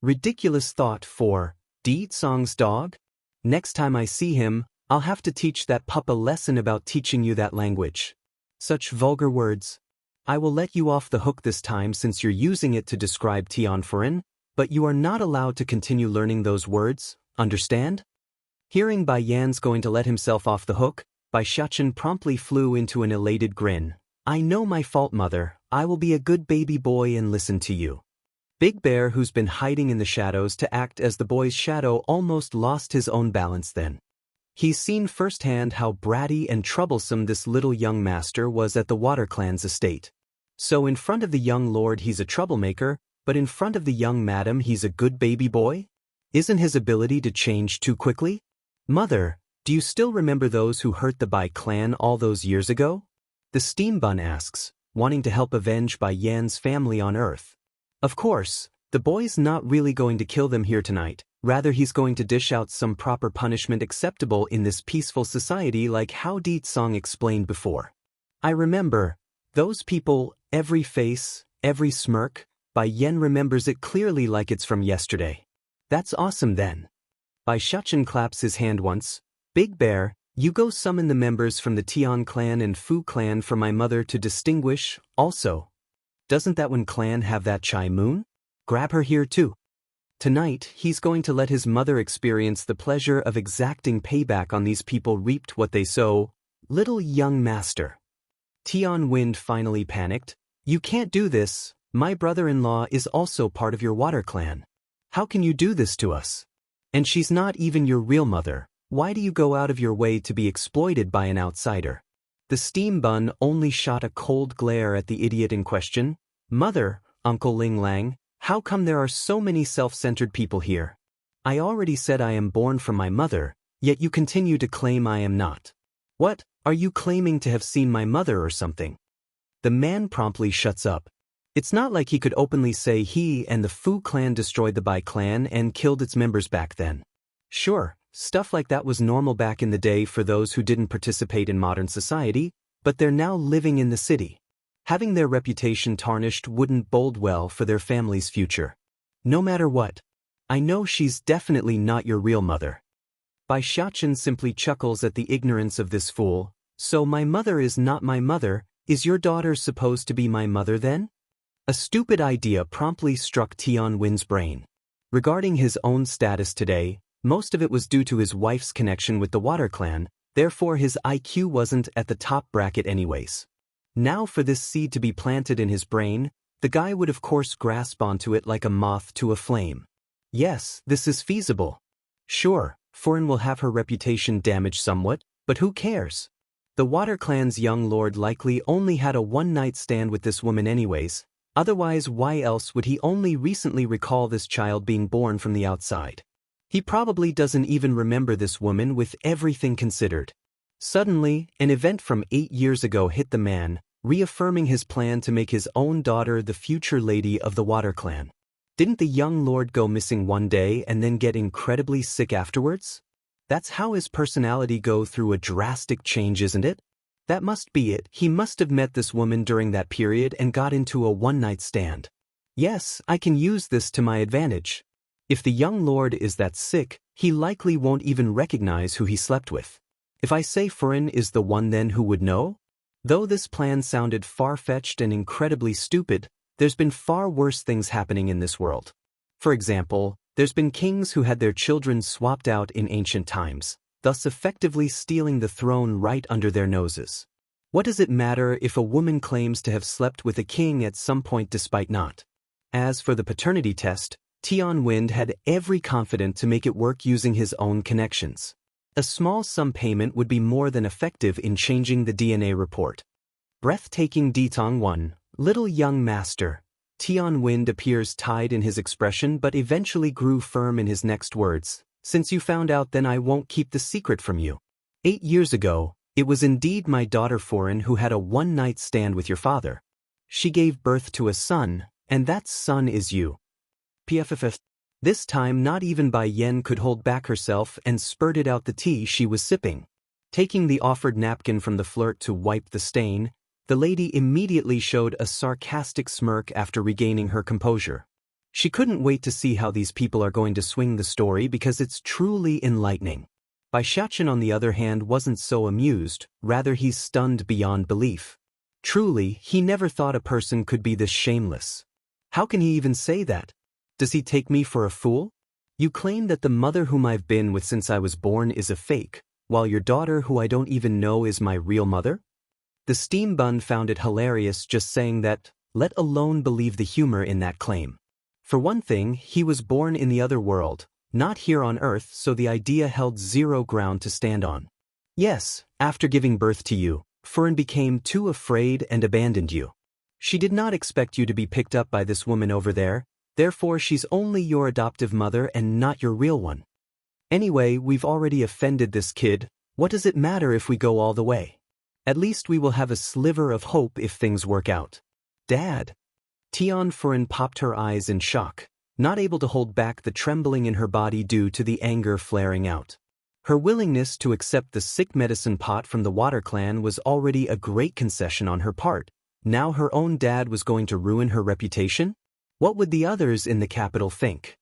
S1: Ridiculous thought. 4. Daoist's dog? Next time I see him, I'll have to teach that pup a lesson about teaching you that language. Such vulgar words. I will let you off the hook this time since you're using it to describe Tianfuren, but you are not allowed to continue learning those words, understand? Hearing Bai Yan's going to let himself off the hook, Bai Xianxia promptly flew into an elated grin. I know my fault, mother. I will be a good baby boy and listen to you. Big Bear, who's been hiding in the shadows to act as the boy's shadow, almost lost his own balance then. He's seen firsthand how bratty and troublesome this little young master was at the Water Clan's estate. So in front of the young lord he's a troublemaker, but in front of the young madam he's a good baby boy? Isn't his ability to change too quickly? Mother, do you still remember those who hurt the Bai clan all those years ago? The steam bun asks, wanting to help avenge Bai Yan's family on Earth. Of course, the boy's not really going to kill them here tonight, rather he's going to dish out some proper punishment acceptable in this peaceful society like how Daoist explained before. I remember. Those people, every face, every smirk, Bai Yen remembers it clearly like it's from yesterday. That's awesome then. Bai Shachen claps his hand once. Big Bear, you go summon the members from the Tian clan and Fu clan for my mother to distinguish, also. Doesn't that one clan have that Chai Moon? Grab her here too. Tonight, he's going to let his mother experience the pleasure of exacting payback on these people reaped what they sow. Little young master. Tian Wind finally panicked. You can't do this. My brother-in-law is also part of your water clan. How can you do this to us? And she's not even your real mother. Why do you go out of your way to be exploited by an outsider? The steam bun only shot a cold glare at the idiot in question. Mother, Uncle Ling Lang, how come there are so many self-centered people here? I already said I am born from my mother, yet you continue to claim I am not. What, are you claiming to have seen my mother or something? The man promptly shuts up. It's not like he could openly say he and the Fu clan destroyed the Bai clan and killed its members back then. Sure, stuff like that was normal back in the day for those who didn't participate in modern society, but they're now living in the city. Having their reputation tarnished wouldn't bode well for their family's future. No matter what. I know she's definitely not your real mother. Bai Shachen simply chuckles at the ignorance of this fool. So my mother is not my mother, is your daughter supposed to be my mother then? A stupid idea promptly struck Tian Win's brain. Regarding his own status today, most of it was due to his wife's connection with the Water Clan, therefore his IQ wasn't at the top bracket anyways. Now for this seed to be planted in his brain, the guy would of course grasp onto it like a moth to a flame. Yes, this is feasible. Sure, Furin will have her reputation damaged somewhat, but who cares? The Water Clan's young lord likely only had a one-night stand with this woman anyways, otherwise why else would he only recently recall this child being born from the outside? He probably doesn't even remember this woman with everything considered. Suddenly, an event from 8 years ago hit the man, reaffirming his plan to make his own daughter the future lady of the Water Clan. Didn't the young lord go missing one day and then get incredibly sick afterwards? That's how his personality go through a drastic change, isn't it? That must be it. He must have met this woman during that period and got into a one-night stand. Yes, I can use this to my advantage. If the young lord is that sick, he likely won't even recognize who he slept with. If I say Furin is the one, then who would know? Though this plan sounded far-fetched and incredibly stupid, there's been far worse things happening in this world. For example, there's been kings who had their children swapped out in ancient times, thus effectively stealing the throne right under their noses. What does it matter if a woman claims to have slept with a king at some point despite not? As for the paternity test, Tian Wind had every confidence to make it work using his own connections. A small sum payment would be more than effective in changing the DNA report. Breathtaking Ditong 1, little young master. Tian Wind appears tied in his expression but eventually grew firm in his next words. Since you found out, then I won't keep the secret from you. 8 years ago, it was indeed my daughter Furin who had a one-night stand with your father. She gave birth to a son, and that son is you. PFFF. This time not even Bai Yen could hold back herself and spurted out the tea she was sipping. Taking the offered napkin from the flirt to wipe the stain, the lady immediately showed a sarcastic smirk after regaining her composure. She couldn't wait to see how these people are going to swing the story because it's truly enlightening. Bai Shachen on the other hand wasn't so amused, rather he's stunned beyond belief. Truly, he never thought a person could be this shameless. How can he even say that? Does he take me for a fool? You claim that the mother whom I've been with since I was born is a fake, while your daughter who I don't even know is my real mother? The steam bun found it hilarious just saying that, let alone believe the humor in that claim. For one thing, he was born in the other world, not here on Earth, so the idea held zero ground to stand on. Yes, after giving birth to you, Furin became too afraid and abandoned you. She did not expect you to be picked up by this woman over there, therefore she's only your adoptive mother and not your real one. Anyway, we've already offended this kid, what does it matter if we go all the way? At least we will have a sliver of hope if things work out. Dad. Tian Furin popped her eyes in shock, not able to hold back the trembling in her body due to the anger flaring out. Her willingness to accept the sick medicine pot from the Water Clan was already a great concession on her part. Now her own dad was going to ruin her reputation? What would the others in the capital think?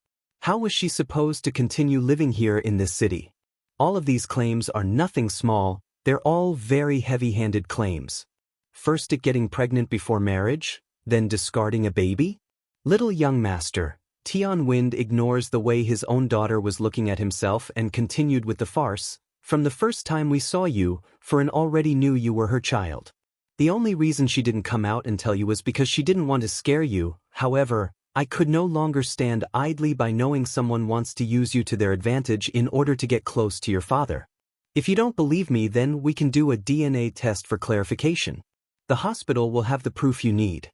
S1: How was she supposed to continue living here in this city? All of these claims are nothing small, they're all very heavy-handed claims. First it getting pregnant before marriage, then discarding a baby? Little young master, Tian Wind ignores the way his own daughter was looking at himself and continued with the farce. From the first time we saw you, Furan already knew you were her child. The only reason she didn't come out and tell you was because she didn't want to scare you. However, I could no longer stand idly by knowing someone wants to use you to their advantage in order to get close to your father. If you don't believe me, then we can do a DNA test for clarification. The hospital will have the proof you need.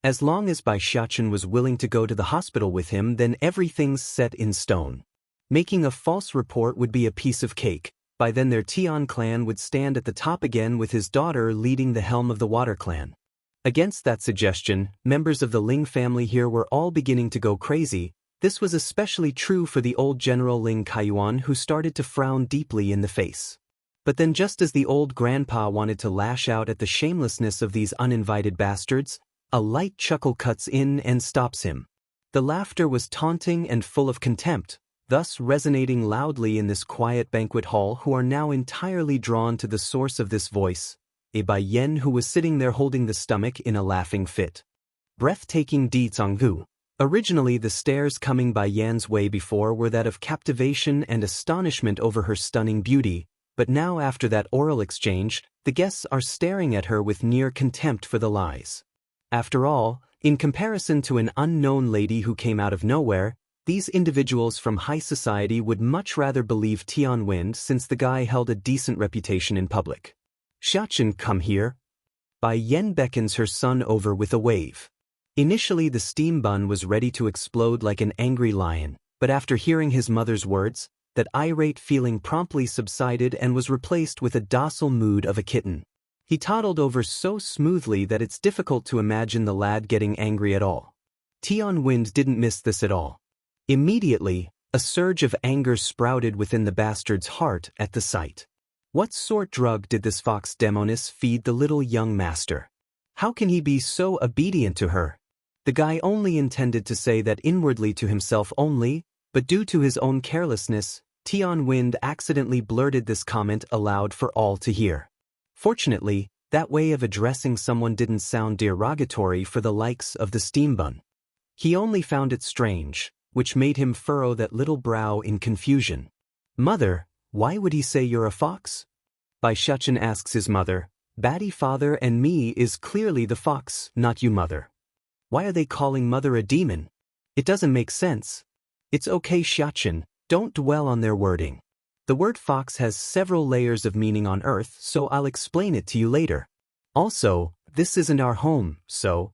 S1: As long as Bai Xiachen was willing to go to the hospital with him, then everything's set in stone. Making a false report would be a piece of cake. By then their Tian clan would stand at the top again with his daughter leading the helm of the Water Clan. Against that suggestion, members of the Ling family here were all beginning to go crazy. This was especially true for the old General Ling Kaiyuan, who started to frown deeply in the face. But then just as the old grandpa wanted to lash out at the shamelessness of these uninvited bastards, a light chuckle cuts in and stops him. The laughter was taunting and full of contempt, thus resonating loudly in this quiet banquet hall, who are now entirely drawn to the source of this voice, a Bai Yan who was sitting there holding the stomach in a laughing fit. Breathtaking Di Conggu. Originally the stares coming Bai Yan's way before were that of captivation and astonishment over her stunning beauty, but now after that oral exchange, the guests are staring at her with near contempt for the lies. After all, in comparison to an unknown lady who came out of nowhere, these individuals from high society would much rather believe Tian Wind, since the guy held a decent reputation in public. Xiachen, come here. Bai Yan beckons her son over with a wave. Initially the steam bun was ready to explode like an angry lion, but after hearing his mother's words, that irate feeling promptly subsided and was replaced with a docile mood of a kitten. He toddled over so smoothly that it's difficult to imagine the lad getting angry at all. Tian Wind didn't miss this at all. Immediately, a surge of anger sprouted within the bastard's heart at the sight. What sort drug did this fox demoness feed the little young master? How can he be so obedient to her? The guy only intended to say that inwardly to himself only, but due to his own carelessness, Tian Wind accidentally blurted this comment aloud for all to hear. Fortunately, that way of addressing someone didn't sound derogatory for the likes of the steam bun. He only found it strange, which made him furrow that little brow in confusion. Mother, why would he say you're a fox? Bai Xiachen asks his mother. Batty father and me is clearly the fox, not you, mother. Why are they calling mother a demon? It doesn't make sense. It's okay, Xiachen, don't dwell on their wording. The word fox has several layers of meaning on Earth, so I'll explain it to you later. Also, this isn't our home, so...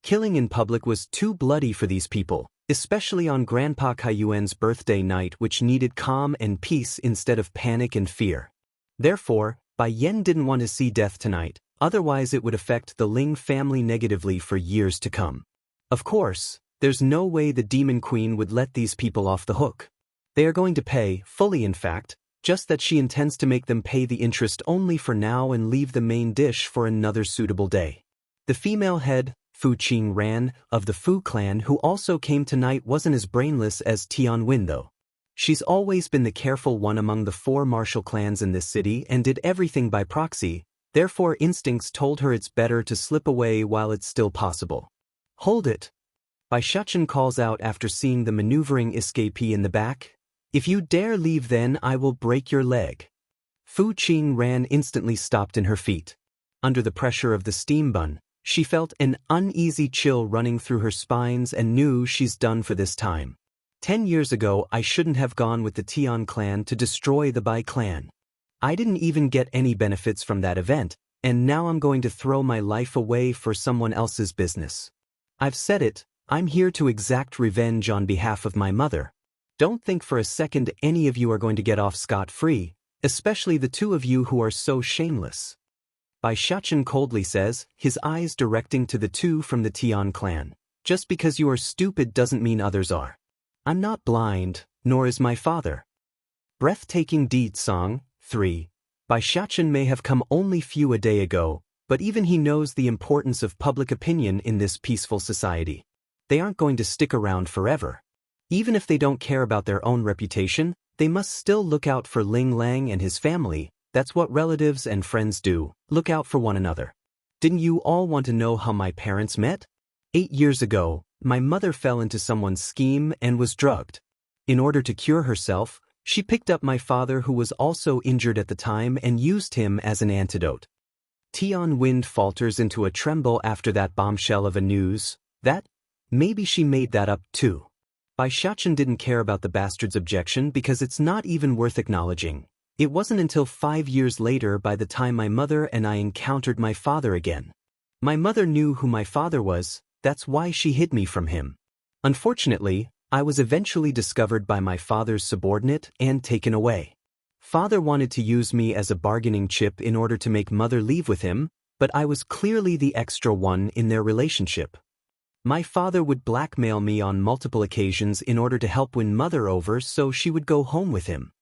S1: Killing in public was too bloody for these people, especially on Grandpa Kaiyuan's birthday night, which needed calm and peace instead of panic and fear. Therefore, Bai Yan didn't want to see death tonight, otherwise it would affect the Ling family negatively for years to come. Of course, there's no way the Demon Queen would let these people off the hook. They are going to pay, fully in fact, just that she intends to make them pay the interest only for now and leave the main dish for another suitable day. The female head, Fu Qing Ran, of the Fu clan who also came tonight wasn't as brainless as Tian Wen though. She's always been the careful one among the 4 martial clans in this city and did everything by proxy, therefore instincts told her it's better to slip away while it's still possible. Hold it! Bai Xiachen calls out after seeing the maneuvering escapee in the back. If you dare leave, then I will break your leg. Fu Qing Ran instantly stopped in her feet. Under the pressure of the steam bun, she felt an uneasy chill running through her spines and knew she's done for this time. 10 years ago I shouldn't have gone with the Tian clan to destroy the Bai clan. I didn't even get any benefits from that event, and now I'm going to throw my life away for someone else's business. I've said it, I'm here to exact revenge on behalf of my mother. Don't think for a second any of you are going to get off scot-free, especially the 2 of you who are so shameless. Bai Xiachen coldly says, his eyes directing to the 2 from the Tian clan. Just because you are stupid doesn't mean others are. I'm not blind, nor is my father. Breathtaking Deed Song 3. By Xianxia may have come only few a day ago, but even he knows the importance of public opinion in this peaceful society. They aren't going to stick around forever. Even if they don't care about their own reputation, they must still look out for Ling Lang and his family. That's what relatives and friends do, look out for one another. Didn't you all want to know how my parents met? 8 years ago, my mother fell into someone's scheme and was drugged. In order to cure herself, she picked up my father who was also injured at the time and used him as an antidote. Tian Wind falters into a tremble after that bombshell of a news. That? Maybe she made that up too. Bai Xiachen didn't care about the bastard's objection because it's not even worth acknowledging. It wasn't until 5 years later by the time my mother and I encountered my father again. My mother knew who my father was, that's why she hid me from him. Unfortunately, I was eventually discovered by my father's subordinate and taken away. Father wanted to use me as a bargaining chip in order to make mother leave with him, but I was clearly the extra one in their relationship. My father would blackmail me on multiple occasions in order to help win mother over so she would go home with him.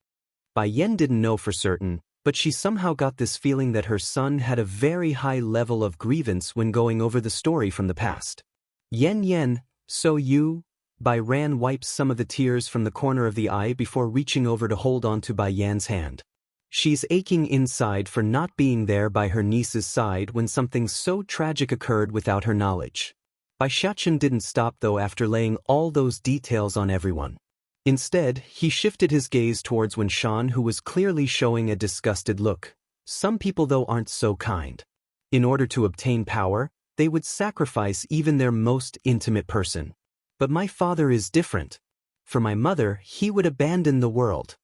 S1: Bai Yan didn't know for certain, but she somehow got this feeling that her son had a very high level of grievance when going over the story from the past. Yen, so you? Bai Ran wipes some of the tears from the corner of the eye before reaching over to hold on to Bai Yan's hand. She's aching inside for not being there by her niece's side when something so tragic occurred without her knowledge. Bai Xiachen didn't stop though after laying all those details on everyone. Instead, he shifted his gaze towards Wen Shan, who was clearly showing a disgusted look. Some people though aren't so kind. In order to obtain power, they would sacrifice even their most intimate person. But my father is different. For my mother, he would abandon the world.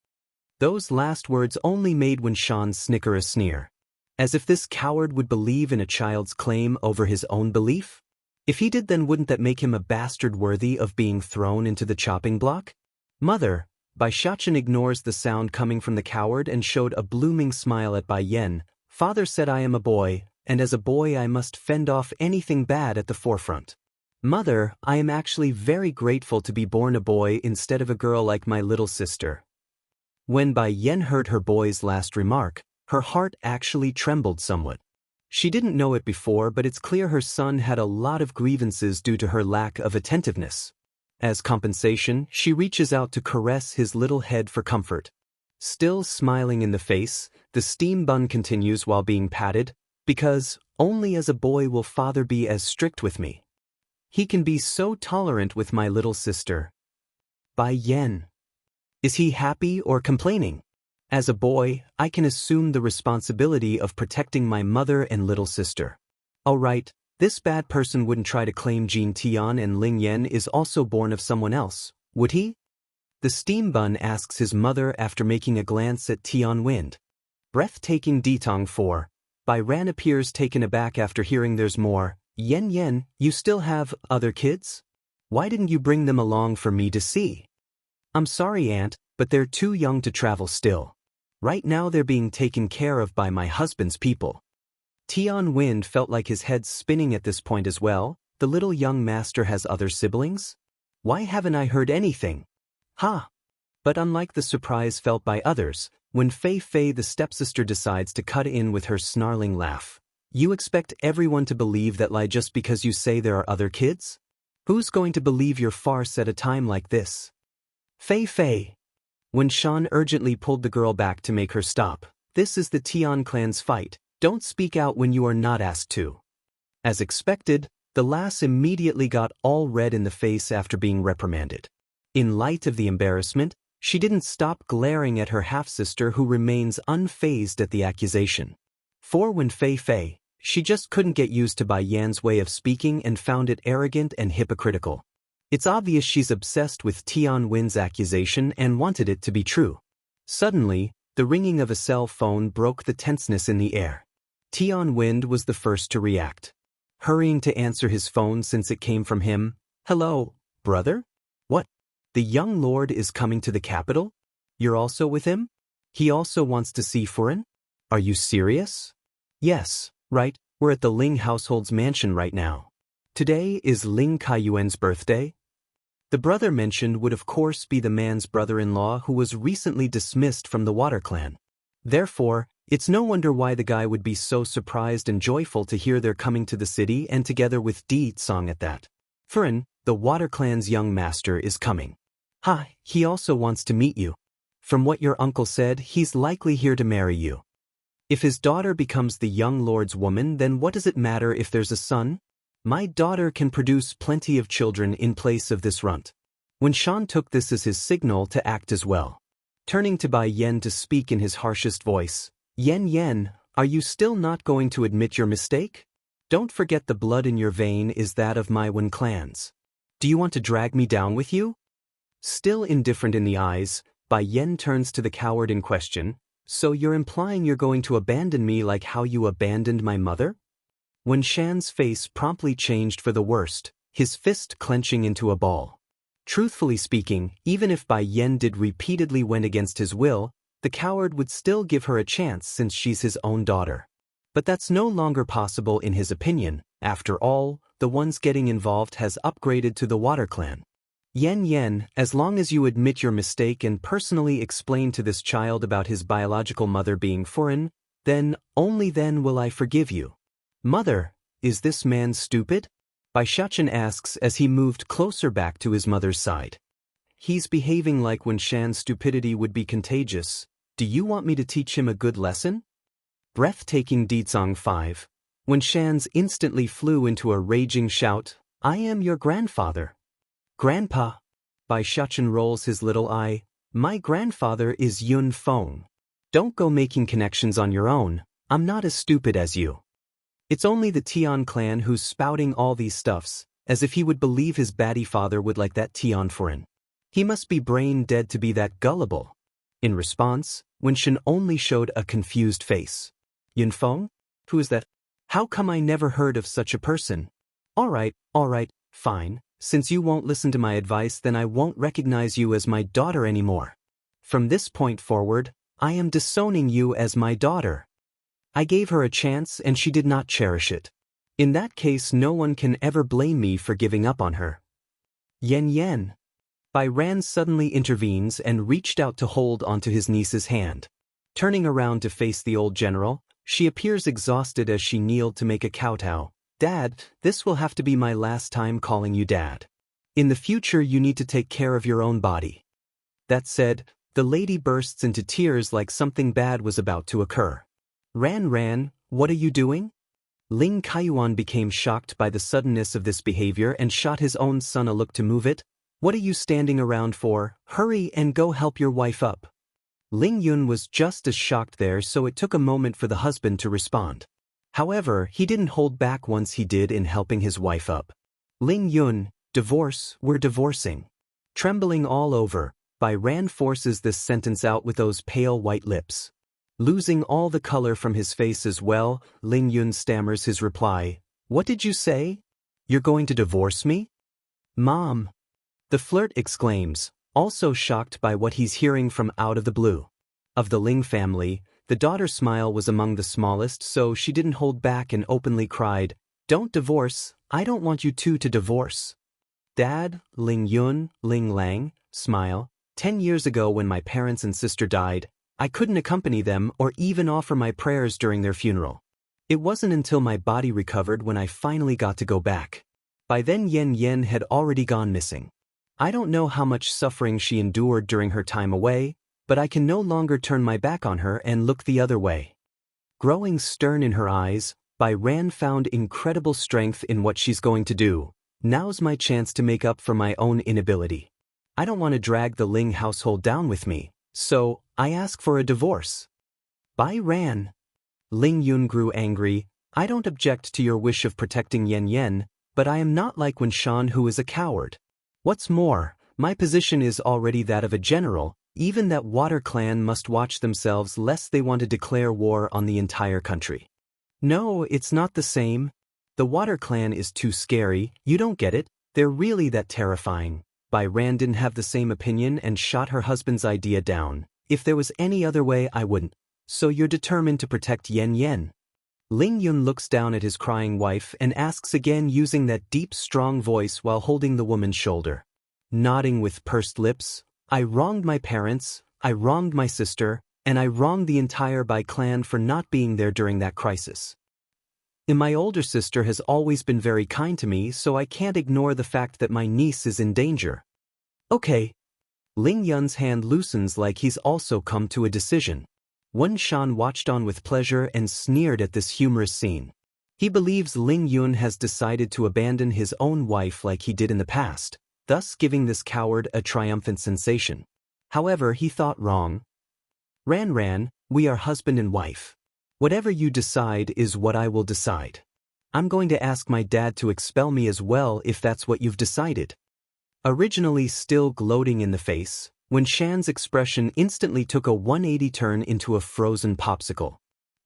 S1: Those last words only made Wen Shan snicker a sneer. As if this coward would believe in a child's claim over his own belief? If he did, then wouldn't that make him a bastard worthy of being thrown into the chopping block? Mother, Bai Xiachen ignores the sound coming from the coward and showed a blooming smile at Bai Yan. Father said I am a boy, and as a boy I must fend off anything bad at the forefront. Mother, I am actually very grateful to be born a boy instead of a girl like my little sister. When Bai Yan heard her boy's last remark, her heart actually trembled somewhat. She didn't know it before, but it's clear her son had a lot of grievances due to her lack of attentiveness. As compensation, she reaches out to caress his little head for comfort. Still smiling in the face, the steam bun continues while being patted, because only as a boy will father be as strict with me. He can be so tolerant with my little sister. Bai Yan. Is he happy or complaining? As a boy, I can assume the responsibility of protecting my mother and little sister. All right. This bad person wouldn't try to claim Jin Tian and Ling Yan is also born of someone else, would he? The steam bun asks his mother after making a glance at Tian Wind. Breathtaking Ditong 4. Bai Ran appears taken aback after hearing there's more. Yen, you still have other kids? Why didn't you bring them along for me to see? I'm sorry, Aunt, but they're too young to travel still. Right now they're being taken care of by my husband's people. Tian Wind felt like his head spinning at this point as well. The little young master has other siblings? Why haven't I heard anything? Ha! But unlike the surprise felt by others, when Fei Fei the stepsister decides to cut in with her snarling laugh. You expect everyone to believe that lie just because you say there are other kids? Who's going to believe your farce at a time like this? Fei Fei. When Shan urgently pulled the girl back to make her stop. This is the Tian clan's fight. Don't speak out when you are not asked to. As expected, the lass immediately got all red in the face after being reprimanded. In light of the embarrassment, she didn't stop glaring at her half-sister who remains unfazed at the accusation. For when Fei Fei, she just couldn't get used to Bai Yan's way of speaking and found it arrogant and hypocritical. It's obvious she's obsessed with Tian Win's accusation and wanted it to be true. Suddenly, the ringing of a cell phone broke the tenseness in the air. Tian Wind was the first to react. Hurrying to answer his phone since it came from him. Hello, brother? What? The young lord is coming to the capital? You're also with him? He also wants to see Furen? Are you serious? Yes, right, we're at the Ling household's mansion right now. Today is Ling Kaiyuan's birthday. The brother mentioned would of course be the man's brother-in-law who was recently dismissed from the Water Clan. Therefore, it's no wonder why the guy would be so surprised and joyful to hear they're coming to the city and together with Song at that. Furin, the Water Clan's young master, is coming. Hi, he also wants to meet you. From what your uncle said, he's likely here to marry you. If his daughter becomes the young lord's woman, then what does it matter if there's a son? My daughter can produce plenty of children in place of this runt. Wen Shan took this as his signal to act as well. Turning to Bai Yen to speak in his harshest voice, Yen, are you still not going to admit your mistake? Don't forget the blood in your vein is that of my Wen clans. Do you want to drag me down with you? Still indifferent in the eyes, Bai Yen turns to the coward in question. So you're implying you're going to abandon me like how you abandoned my mother? Wen Shan's face promptly changed for the worst, his fist clenching into a ball. Truthfully speaking, even if Bai Yen did repeatedly went against his will, the coward would still give her a chance since she's his own daughter. But that's no longer possible in his opinion. After all, the ones getting involved has upgraded to the Water Clan. Yen, as long as you admit your mistake and personally explain to this child about his biological mother being foreign, then, only then will I forgive you. Mother, is this man stupid? Bai Shachen asks as he moved closer back to his mother's side. He's behaving like Wen Shan's stupidity would be contagious. Do you want me to teach him a good lesson? Breathtaking Song 5. Wen Shan's instantly flew into a raging shout, I am your grandfather. Grandpa. Bai Shachen rolls his little eye. My grandfather is Yun Feng. Don't go making connections on your own. I'm not as stupid as you. It's only the Tian clan who's spouting all these stuffs, as if he would believe his baddie father would like that Tian foreign. He must be brain dead to be that gullible. In response, Wen Shan only showed a confused face. Yun Feng? Who is that? How come I never heard of such a person? All right, fine. Since you won't listen to my advice, then I won't recognize you as my daughter anymore. From this point forward, I am disowning you as my daughter. I gave her a chance and she did not cherish it. In that case, no one can ever blame me for giving up on her. Yen. Bai Ran suddenly intervenes and reached out to hold onto his niece's hand. Turning around to face the old general, she appears exhausted as she kneeled to make a kowtow. Dad, this will have to be my last time calling you Dad. In the future you need to take care of your own body. That said, the lady bursts into tears like something bad was about to occur. Ran, what are you doing? Ling Kaiyuan became shocked by the suddenness of this behavior and shot his own son a look to move it. What are you standing around for? Hurry and go help your wife up. Ling Yun was just as shocked there, so it took a moment for the husband to respond. However, he didn't hold back once he did in helping his wife up. Ling Yun, divorce, we're divorcing. Trembling all over, Bai Ran forces this sentence out with those pale white lips. Losing all the color from his face as well, Ling Yun stammers his reply. What did you say? You're going to divorce me? Mom. The flirt exclaims, also shocked by what he's hearing from out of the blue. Of the Ling family, the daughter's smile was among the smallest, so she didn't hold back and openly cried, Don't divorce, I don't want you two to divorce. Dad, Ling Yun, Ling Lang, smile. 10 years ago when my parents and sister died, I couldn't accompany them or even offer my prayers during their funeral. It wasn't until my body recovered when I finally got to go back. By then Yen had already gone missing. I don't know how much suffering she endured during her time away, but I can no longer turn my back on her and look the other way. Growing stern in her eyes, Bai Ran found incredible strength in what she's going to do. Now's my chance to make up for my own inability. I don't want to drag the Ling household down with me, so I ask for a divorce. Bai Ran. Ling Yun grew angry. I don't object to your wish of protecting Yen, but I am not like Wen Shan, who is a coward. What's more, my position is already that of a general. Even that Water Clan must watch themselves lest they want to declare war on the entire country. No, it's not the same. The Water Clan is too scary, you don't get it, they're really that terrifying. Bai Ran didn't have the same opinion and shot her husband's idea down. If there was any other way I wouldn't. So you're determined to protect Yen. Ling Yun looks down at his crying wife and asks again using that deep strong voice while holding the woman's shoulder. nodding with pursed lips. I wronged my parents, I wronged my sister, and I wronged the entire Bai clan for not being there during that crisis. And my older sister has always been very kind to me, so I can't ignore the fact that my niece is in danger. Okay. Ling Yun's hand loosens like he's also come to a decision. Wen Shan watched on with pleasure and sneered at this humorous scene. He believes Ling Yun has decided to abandon his own wife like he did in the past, thus giving this coward a triumphant sensation. However, he thought wrong. Ran, we are husband and wife. Whatever you decide is what I will decide. I'm going to ask my dad to expel me as well if that's what you've decided. Originally still gloating in the face, Wen Shan's expression instantly took a 180 turn into a frozen popsicle.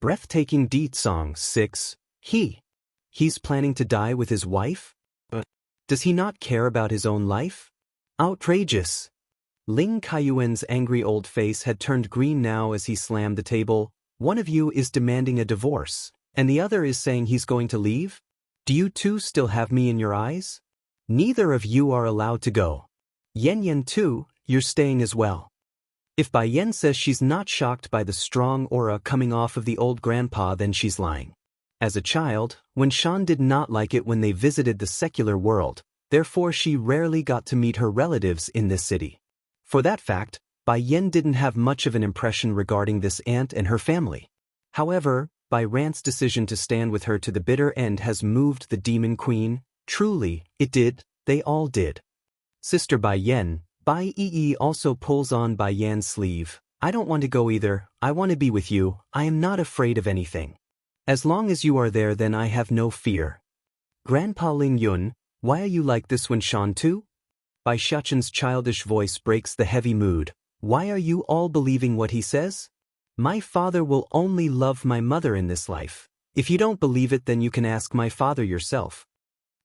S1: Breathtaking Deet Song 6. He's planning to die with his wife? But does he not care about his own life? Outrageous! Ling Kaiyuan's angry old face had turned green now as he slammed the table. One of you is demanding a divorce, and the other is saying he's going to leave? Do you two still have me in your eyes? Neither of you are allowed to go. Yan too, you're staying as well. If Bai Yan says she's not shocked by the strong aura coming off of the old grandpa, then she's lying. As a child, Wen Shan did not like it when they visited the secular world, therefore she rarely got to meet her relatives in this city. For that fact, Bai Yan didn't have much of an impression regarding this aunt and her family. However, Bai Rant's decision to stand with her to the bitter end has moved the Demon Queen. Truly, it did, they all did. Sister Bai Yan, Bai Yi also pulls on Bai Yan's sleeve. I don't want to go either, I want to be with you, I am not afraid of anything. As long as you are there, then I have no fear. Grandpa Ling Yun, why are you like this, Wen Shan too? Bai Xiachen's childish voice breaks the heavy mood. Why are you all believing what he says? My father will only love my mother in this life. If you don't believe it, then you can ask my father yourself.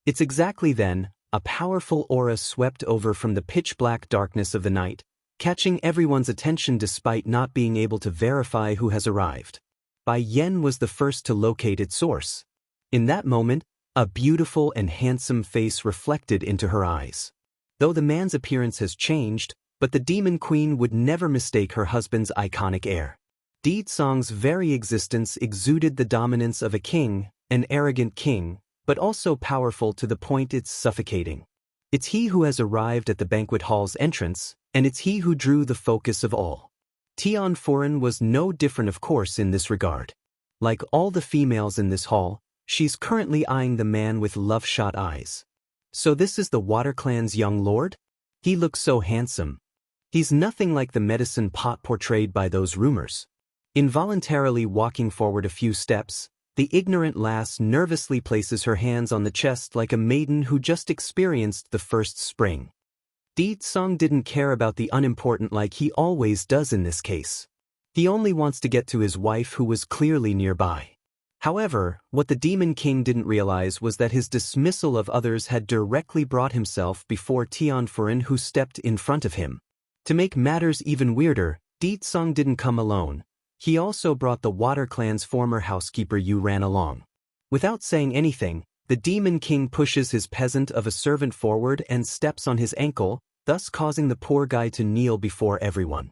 S1: It's exactly then, a powerful aura swept over from the pitch-black darkness of the night, catching everyone's attention despite not being able to verify who has arrived. Bai Yan was the first to locate its source. In that moment, a beautiful and handsome face reflected into her eyes. Though the man's appearance has changed, but the Demon Queen would never mistake her husband's iconic air. Deet Song's very existence exuded the dominance of a king, an arrogant king, but also powerful to the point it's suffocating. It's he who has arrived at the banquet hall's entrance, and it's he who drew the focus of all. Tian Foran was no different, of course, in this regard. Like all the females in this hall, she's currently eyeing the man with love-shot eyes. So this is the Water Clan's young lord? He looks so handsome. He's nothing like the medicine pot portrayed by those rumors. Involuntarily walking forward a few steps, the ignorant lass nervously places her hands on the chest like a maiden who just experienced the first spring. Deet Song didn't care about the unimportant like he always does in this case. He only wants to get to his wife who was clearly nearby. However, what the Demon King didn't realize was that his dismissal of others had directly brought himself before Tian Foran, who stepped in front of him. To make matters even weirder, Deet Song didn't come alone. He also brought the Water Clan's former housekeeper Yu Ran along. Without saying anything, the Demon King pushes his peasant of a servant forward and steps on his ankle, thus causing the poor guy to kneel before everyone.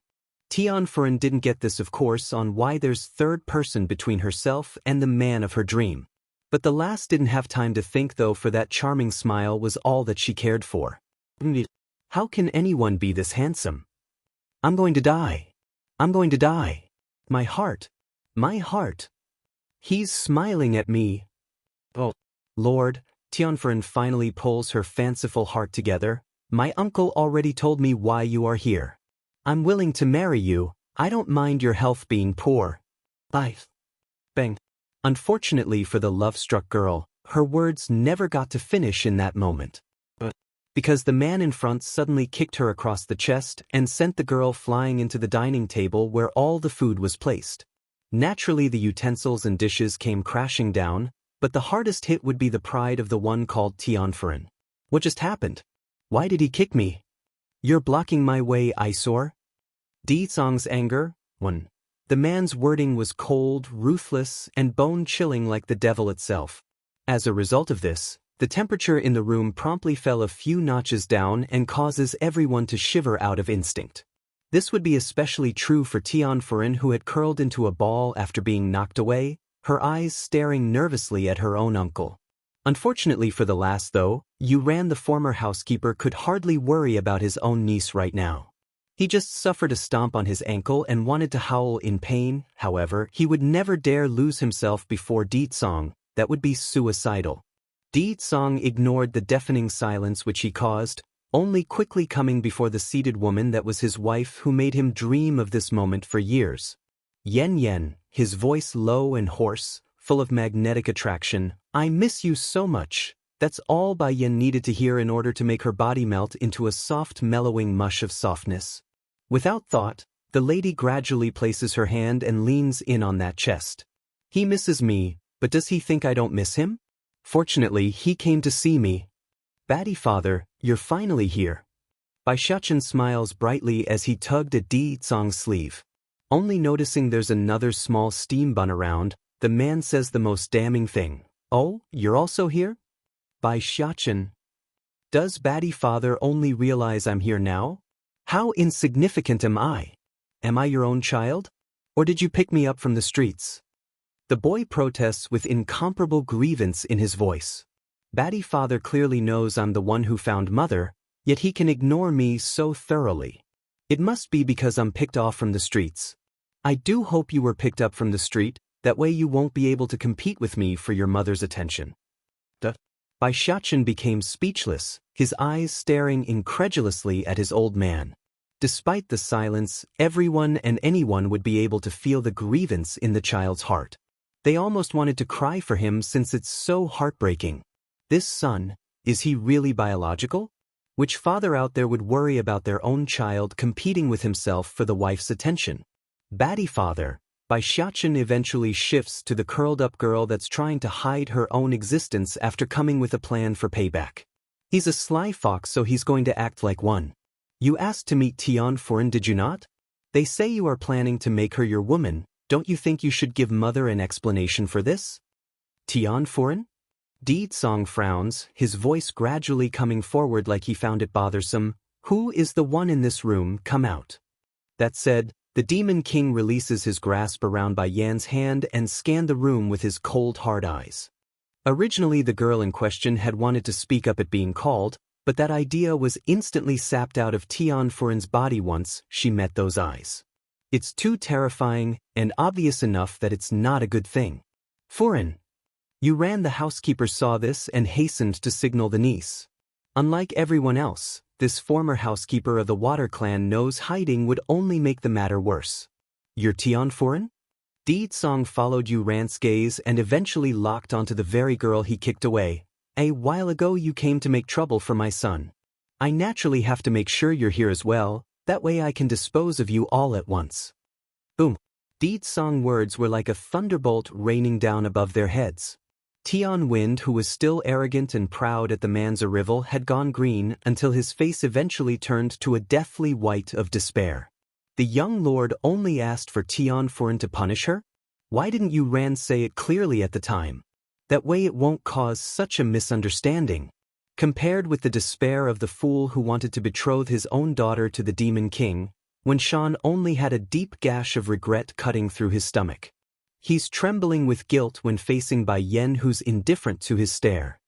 S1: Tian Foran didn't get this, of course, on why there's third person between herself and the man of her dream. But the lass didn't have time to think, though, for that charming smile was all that she cared for. How can anyone be this handsome? I'm going to die. I'm going to die. My heart. My heart. He's smiling at me. Oh, Lord, Tian Foran finally pulls her fanciful heart together. My uncle already told me why you are here. I'm willing to marry you. I don't mind your health being poor. Bang. Unfortunately for the love-struck girl, her words never got to finish in that moment. Because the man in front suddenly kicked her across the chest and sent the girl flying into the dining table where all the food was placed. Naturally, the utensils and dishes came crashing down, but the hardest hit would be the pride of the one called Tian Foran. What just happened? Why did he kick me? You're blocking my way, eyesore. Deet Song's anger, one. The man's wording was cold, ruthless, and bone-chilling like the devil itself. As a result of this, The temperature in the room promptly fell a few notches down and causes everyone to shiver out of instinct. This would be especially true for Tianfuren, who had curled into a ball after being knocked away, her eyes staring nervously at her own uncle. Unfortunately for the last though, Yuran, the former housekeeper, could hardly worry about his own niece right now. He just suffered a stomp on his ankle and wanted to howl in pain. However, he would never dare lose himself before Ditsong. That would be suicidal. Ditsong ignored the deafening silence which he caused, only quickly coming before the seated woman that was his wife, who made him dream of this moment for years. Yen Yen, his voice low and hoarse, full of magnetic attraction. I miss you so much. That's all Bai Yen needed to hear in order to make her body melt into a soft mellowing mush of softness. Without thought, the lady gradually places her hand and leans in on that chest. He misses me, but does he think I don't miss him? Fortunately, he came to see me. Batty father, you're finally here. Bai Xiachen smiles brightly as he tugged at Di Tsong's sleeve. Only noticing there's another small steam bun around, the man says the most damning thing. Oh, you're also here? Bai Xiachen. Does Batty father only realize I'm here now? How insignificant am I? Am I your own child? Or did you pick me up from the streets? The boy protests with incomparable grievance in his voice. Batty father clearly knows I'm the one who found mother, yet he can ignore me so thoroughly. It must be because I'm picked off from the streets. I do hope you were picked up from the street, that way you won't be able to compete with me for your mother's attention. Bai Xiachen became speechless, his eyes staring incredulously at his old man. Despite the silence, everyone and anyone would be able to feel the grievance in the child's heart. They almost wanted to cry for him since it's so heartbreaking. This son, is he really biological? Which father out there would worry about their own child competing with himself for the wife's attention? Batty father, Bai Xiachen eventually shifts to the curled-up girl that's trying to hide her own existence after coming with a plan for payback. He's a sly fox, so he's going to act like one. You asked to meet Tianfuren, did you not? They say you are planning to make her your woman. Don't you think you should give mother an explanation for this? Tianfuren? Ditsong frowns, his voice gradually coming forward like he found it bothersome. Who is the one in this room? Come out. That said, the Demon King releases his grasp around Bai Yan's hand and scanned the room with his cold hard eyes. Originally the girl in question had wanted to speak up at being called, but that idea was instantly sapped out of Tianfuren's body once she met those eyes. It's too terrifying and obvious enough that it's not a good thing. Furen. Yuran, the housekeeper, saw this and hastened to signal the niece. Unlike everyone else, this former housekeeper of the Water Clan knows hiding would only make the matter worse. You're Tianfuren? Ditsong followed Yuran's gaze and eventually locked onto the very girl he kicked away. A while ago you came to make trouble for my son. I naturally have to make sure you're here as well, that way I can dispose of you all at once. Boom. Ditsong's words were like a thunderbolt raining down above their heads. Tian Wind, who was still arrogant and proud at the man's arrival, had gone green until his face eventually turned to a deathly white of despair. The young lord only asked for Tianfuren to punish her? Why didn't Yuran say it clearly at the time? That way it won't cause such a misunderstanding. Compared with the despair of the fool who wanted to betroth his own daughter to the Demon King, when Shan only had a deep gash of regret cutting through his stomach. He's trembling with guilt when facing Bai Yan, who's indifferent to his stare.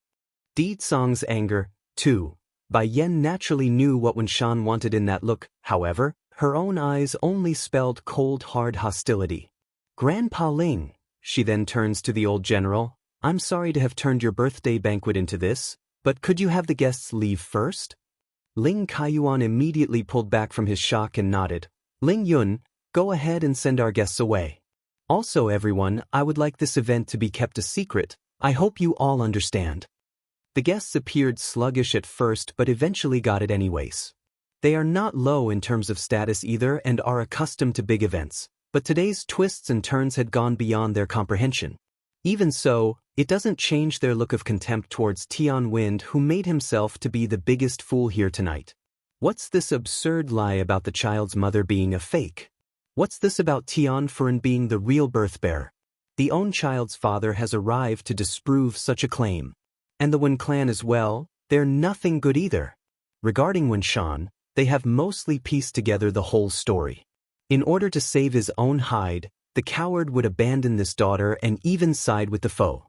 S1: Ditsong's anger, too. Bai Yan naturally knew what Wen Shan wanted in that look, however, her own eyes only spelled cold hard hostility. Grandpa Ling, she then turns to the old general, I'm sorry to have turned your birthday banquet into this, but could you have the guests leave first? Ling Kaiyuan immediately pulled back from his shock and nodded. Ling Yun, go ahead and send our guests away. Also everyone, I would like this event to be kept a secret. I hope you all understand. The guests appeared sluggish at first but eventually got it anyways. They are not low in terms of status either and are accustomed to big events, but today's twists and turns had gone beyond their comprehension. Even so, it doesn't change their look of contempt towards Tian Wind, who made himself to be the biggest fool here tonight. What's this absurd lie about the child's mother being a fake? What's this about Tianfuren being the real birth bearer? The own child's father has arrived to disprove such a claim. And the Wen clan as well, they're nothing good either. Regarding Wen Shan, they have mostly pieced together the whole story. In order to save his own hide, the coward would abandon this daughter and even side with the foe.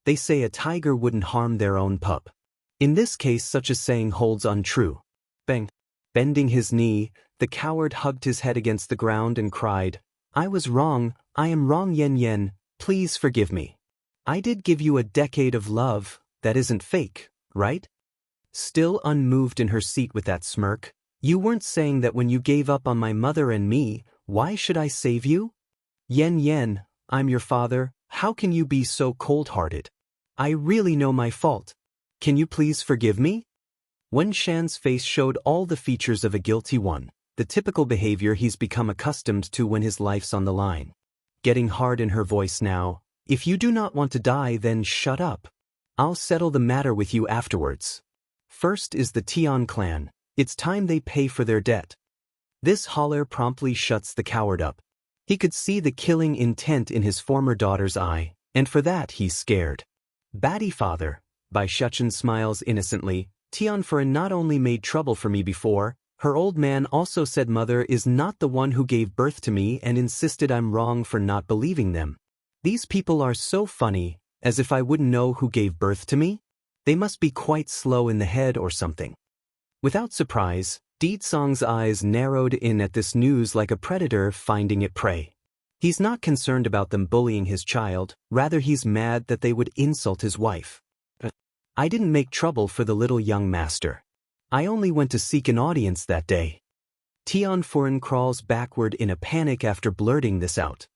S1: They say a tiger wouldn't harm their own pup. In this case, such a saying holds untrue. Bang. Bending his knee, the coward hugged his head against the ground and cried, "I was wrong, I am wrong, Yen Yen, please forgive me. I did give you a decade of love, that isn't fake, right?" Still unmoved in her seat with that smirk, "You weren't saying that when you gave up on my mother and me, why should I save you? Yen Yen, I'm your father, how can you be so cold-hearted? I really know my fault. Can you please forgive me?" Wen Shan's face showed all the features of a guilty one, the typical behavior he's become accustomed to when his life's on the line. Getting hard in her voice now, "If you do not want to die, then shut up. I'll settle the matter with you afterwards. First is the Tian clan, it's time they pay for their debt." This holler promptly shuts the coward up. He could see the killing intent in his former daughter's eye, and for that he's scared. "Batty father," Bai Shuchen smiles innocently, "Tian Furen not only made trouble for me before, her old man also said mother is not the one who gave birth to me and insisted I'm wrong for not believing them. These people are so funny, as if I wouldn't know who gave birth to me? They must be quite slow in the head or something." Without surprise, Deedsong's eyes narrowed in at this news like a predator finding its prey. He's not concerned about them bullying his child, rather he's mad that they would insult his wife. "I didn't make trouble for the little young master. I only went to seek an audience that day." Tian Furen crawls backward in a panic after blurting this out.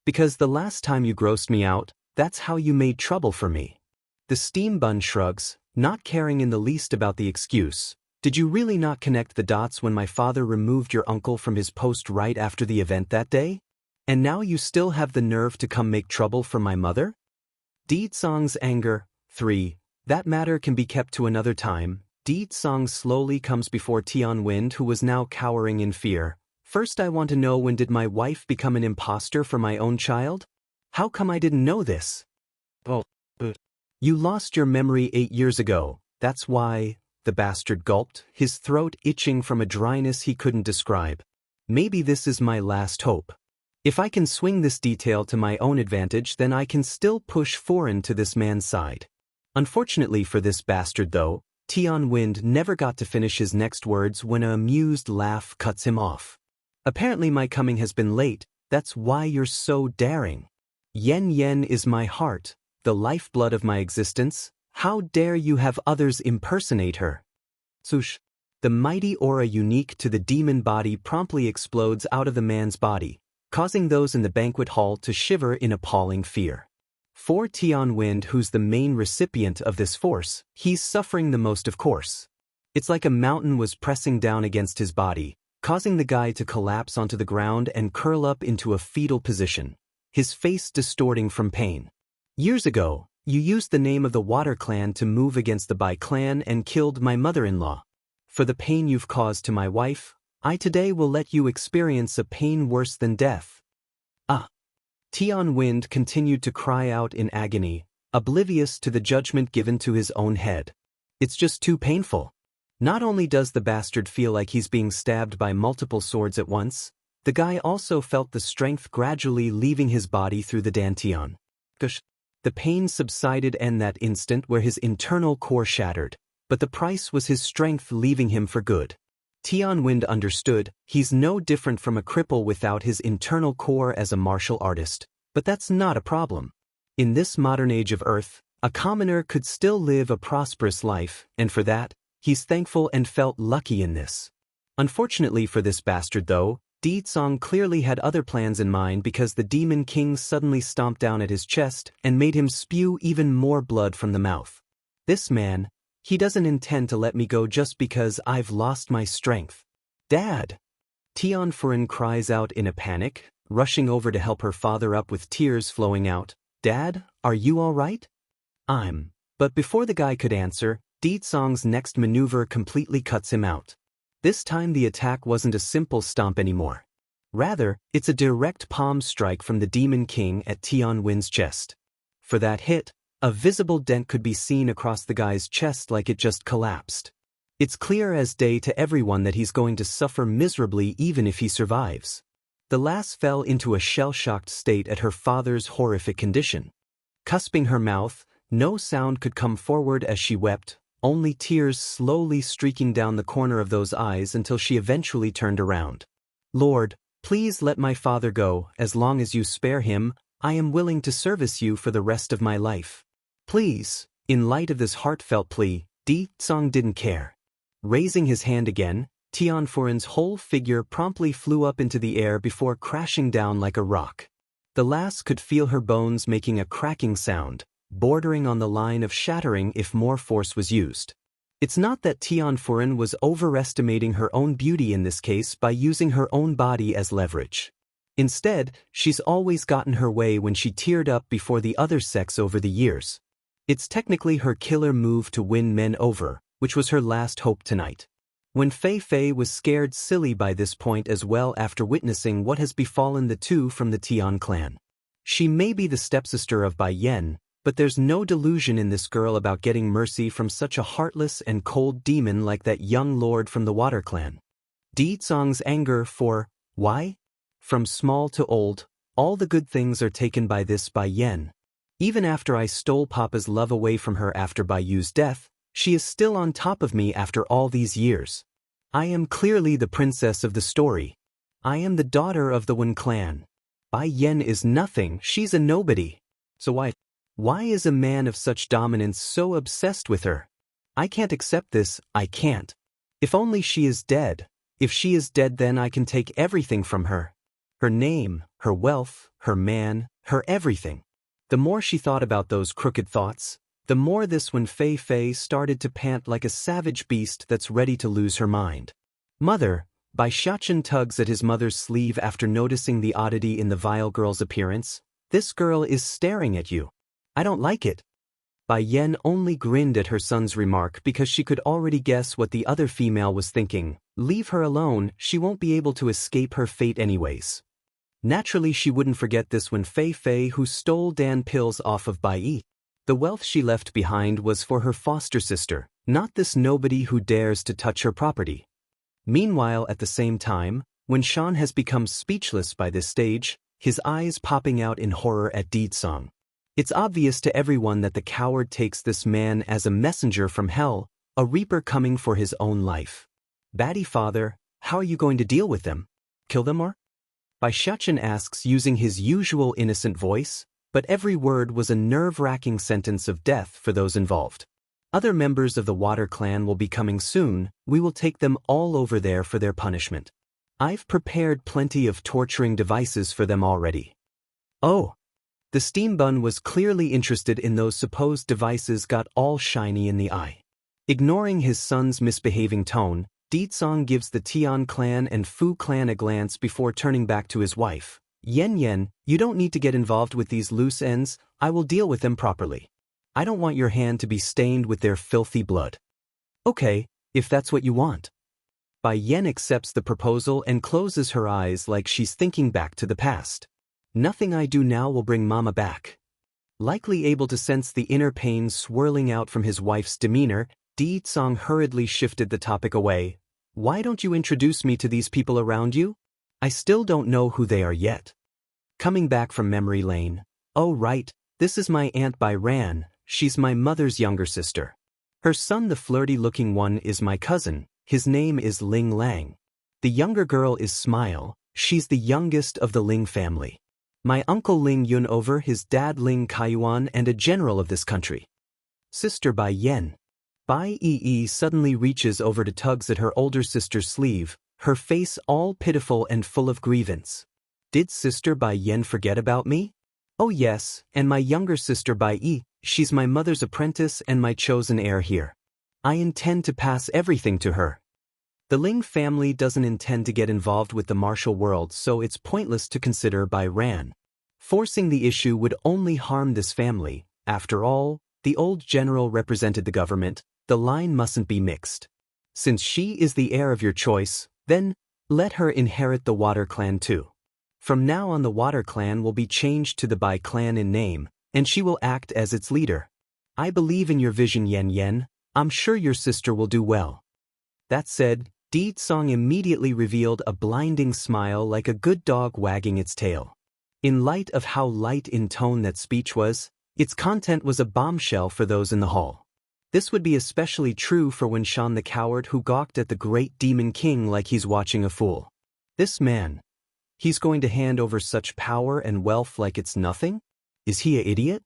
S1: "Because the last time you grossed me out, that's how you made trouble for me." The steam bun shrugs, not caring in the least about the excuse. "Did you really not connect the dots when my father removed your uncle from his post right after the event that day? And now you still have the nerve to come make trouble for my mother?" Deedsong's anger. 3. That matter can be kept to another time. Deedsong slowly comes before Tian Wind, who was now cowering in fear. "First, I want to know, when did my wife become an imposter for my own child? How come I didn't know this?" "Oh, you lost your memory 8 years ago, that's why," the bastard gulped, his throat itching from a dryness he couldn't describe. "Maybe this is my last hope. If I can swing this detail to my own advantage, then I can still push Foreign to this man's side." Unfortunately for this bastard though, Tian Wind never got to finish his next words when an amused laugh cuts him off. "Apparently my coming has been late, that's why you're so daring. Yen Yen is my heart, the lifeblood of my existence. How dare you have others impersonate her?" Swoosh. The mighty aura unique to the demon body promptly explodes out of the man's body, causing those in the banquet hall to shiver in appalling fear. For Tian Wind, who's the main recipient of this force, he's suffering the most of course. It's like a mountain was pressing down against his body, causing the guy to collapse onto the ground and curl up into a fetal position, his face distorting from pain. "Years ago, you used the name of the Water Clan to move against the Bai clan and killed my mother-in-law. For the pain you've caused to my wife, I today will let you experience a pain worse than death." "Ah!" Tian Wind continued to cry out in agony, oblivious to the judgment given to his own head. It's just too painful. Not only does the bastard feel like he's being stabbed by multiple swords at once, the guy also felt the strength gradually leaving his body through the dantian. The pain subsided in that instant where his internal core shattered, but the price was his strength leaving him for good. Tian Wind understood, he's no different from a cripple without his internal core as a martial artist, but that's not a problem. In this modern age of Earth, a commoner could still live a prosperous life, and for that, he's thankful and felt lucky in this. Unfortunately for this bastard though, Deedsong clearly had other plans in mind, because the Demon King suddenly stomped down at his chest and made him spew even more blood from the mouth. "This man, he doesn't intend to let me go just because I've lost my strength. Dad!" Tian Furen cries out in a panic, rushing over to help her father up with tears flowing out. "Dad, are you all right?" "I'm." But before the guy could answer, Deedsong's next maneuver completely cuts him out. This time the attack wasn't a simple stomp anymore. Rather, it's a direct palm strike from the Demon King at Tian Win's chest. For that hit, A visible dent could be seen across the guy's chest like it just collapsed. It's clear as day to everyone that he's going to suffer miserably even if he survives. The lass fell into a shell-shocked state at her father's horrific condition. Cusping her mouth, no sound could come forward as she wept, only tears slowly streaking down the corner of those eyes until she eventually turned around. Lord, please let my father go. As long as you spare him, I am willing to service you for the rest of my life. Please. In light of this heartfelt plea, Di-tsang didn't care. Raising his hand again, Tianfuren's whole figure promptly flew up into the air before crashing down like a rock. The lass could feel her bones making a cracking sound, bordering on the line of shattering if more force was used. It's not that Tianfuren was overestimating her own beauty in this case by using her own body as leverage. Instead, she's always gotten her way when she teared up before the other sex over the years. It's technically her killer move to win men over, which was her last hope tonight. When Fei Fei was scared silly by this point as well after witnessing what has befallen the two from the Tian clan. She may be the stepsister of Bai Yen, but there's no delusion in this girl about getting mercy from such a heartless and cold demon like that young lord from the Water clan. Di-tsang's anger for, why? From small to old, all the good things are taken by this Bai Yen. Even after I stole Papa's love away from her after Bai Yu's death, she is still on top of me after all these years. I am clearly the princess of the story. I am the daughter of the Wen clan. Bai Yen is nothing, she's a nobody. So why is a man of such dominance so obsessed with her? I can't accept this, I can't. If only she is dead. If she is dead, then I can take everything from her. Her name, her wealth, her man, her everything. The more she thought about those crooked thoughts, the more this when Fei Fei started to pant like a savage beast that's ready to lose her mind. Mother, Bai Xiachen tugs at his mother's sleeve after noticing the oddity in the vile girl's appearance. This girl is staring at you. I don't like it. Bai Yen only grinned at her son's remark because she could already guess what the other female was thinking. Leave her alone, she won't be able to escape her fate anyways. Naturally she wouldn't forget this when Fei Fei who stole Dan pills off of Bai Yi. The wealth she left behind was for her foster sister, not this nobody who dares to touch her property. Meanwhile, at the same time, when Shan has become speechless by this stage, his eyes popping out in horror at Di-tsang. It's obvious to everyone that the coward takes this man as a messenger from hell, a reaper coming for his own life. Batty father, how are you going to deal with them? Kill them or? Bai Xiachen asks using his usual innocent voice, but every word was a nerve-wracking sentence of death for those involved. Other members of the Water clan will be coming soon, we will take them all over there for their punishment. I've prepared plenty of torturing devices for them already. Oh! The steam bun was clearly interested in those supposed devices got all shiny in the eye. Ignoring his son's misbehaving tone, Di-tsang gives the Tian clan and Fu clan a glance before turning back to his wife. Yen, you don't need to get involved with these loose ends, I will deal with them properly. I don't want your hand to be stained with their filthy blood. Okay, if that's what you want. Bai Yen accepts the proposal and closes her eyes like she's thinking back to the past. Nothing I do now will bring Mama back. Likely able to sense the inner pain swirling out from his wife's demeanor, Di-tsang hurriedly shifted the topic away. Why don't you introduce me to these people around you? I still don't know who they are yet. Coming back from memory lane. Oh right, this is my Aunt Bai Ran, she's my mother's younger sister. Her son the flirty-looking one is my cousin, his name is Ling Lang. The younger girl is Smile, she's the youngest of the Ling family. My uncle Ling Yun over his dad Ling Kaiyuan and a general of this country. Sister Bai Yen. Bai Yi suddenly reaches over to tugs at her older sister's sleeve, her face all pitiful and full of grievance. Did Sister Bai Yen forget about me? Oh yes, and my younger sister Bai Yi, she's my mother's apprentice and my chosen heir here. I intend to pass everything to her. The Ling family doesn't intend to get involved with the martial world, so it's pointless to consider Bai Ran. Forcing the issue would only harm this family. After all, the old general represented the government, the line mustn't be mixed. Since she is the heir of your choice, then, let her inherit the Water clan too. From now on the Water clan will be changed to the Bai clan in name, and she will act as its leader. I believe in your vision, Yan Yan. I'm sure your sister will do well. That said, Di Song immediately revealed a blinding smile like a good dog wagging its tail. In light of how light in tone that speech was, its content was a bombshell for those in the hall. This would be especially true for Wen Shan the coward who gawked at the great demon king like he's watching a fool. This man, he's going to hand over such power and wealth like it's nothing? Is he an idiot?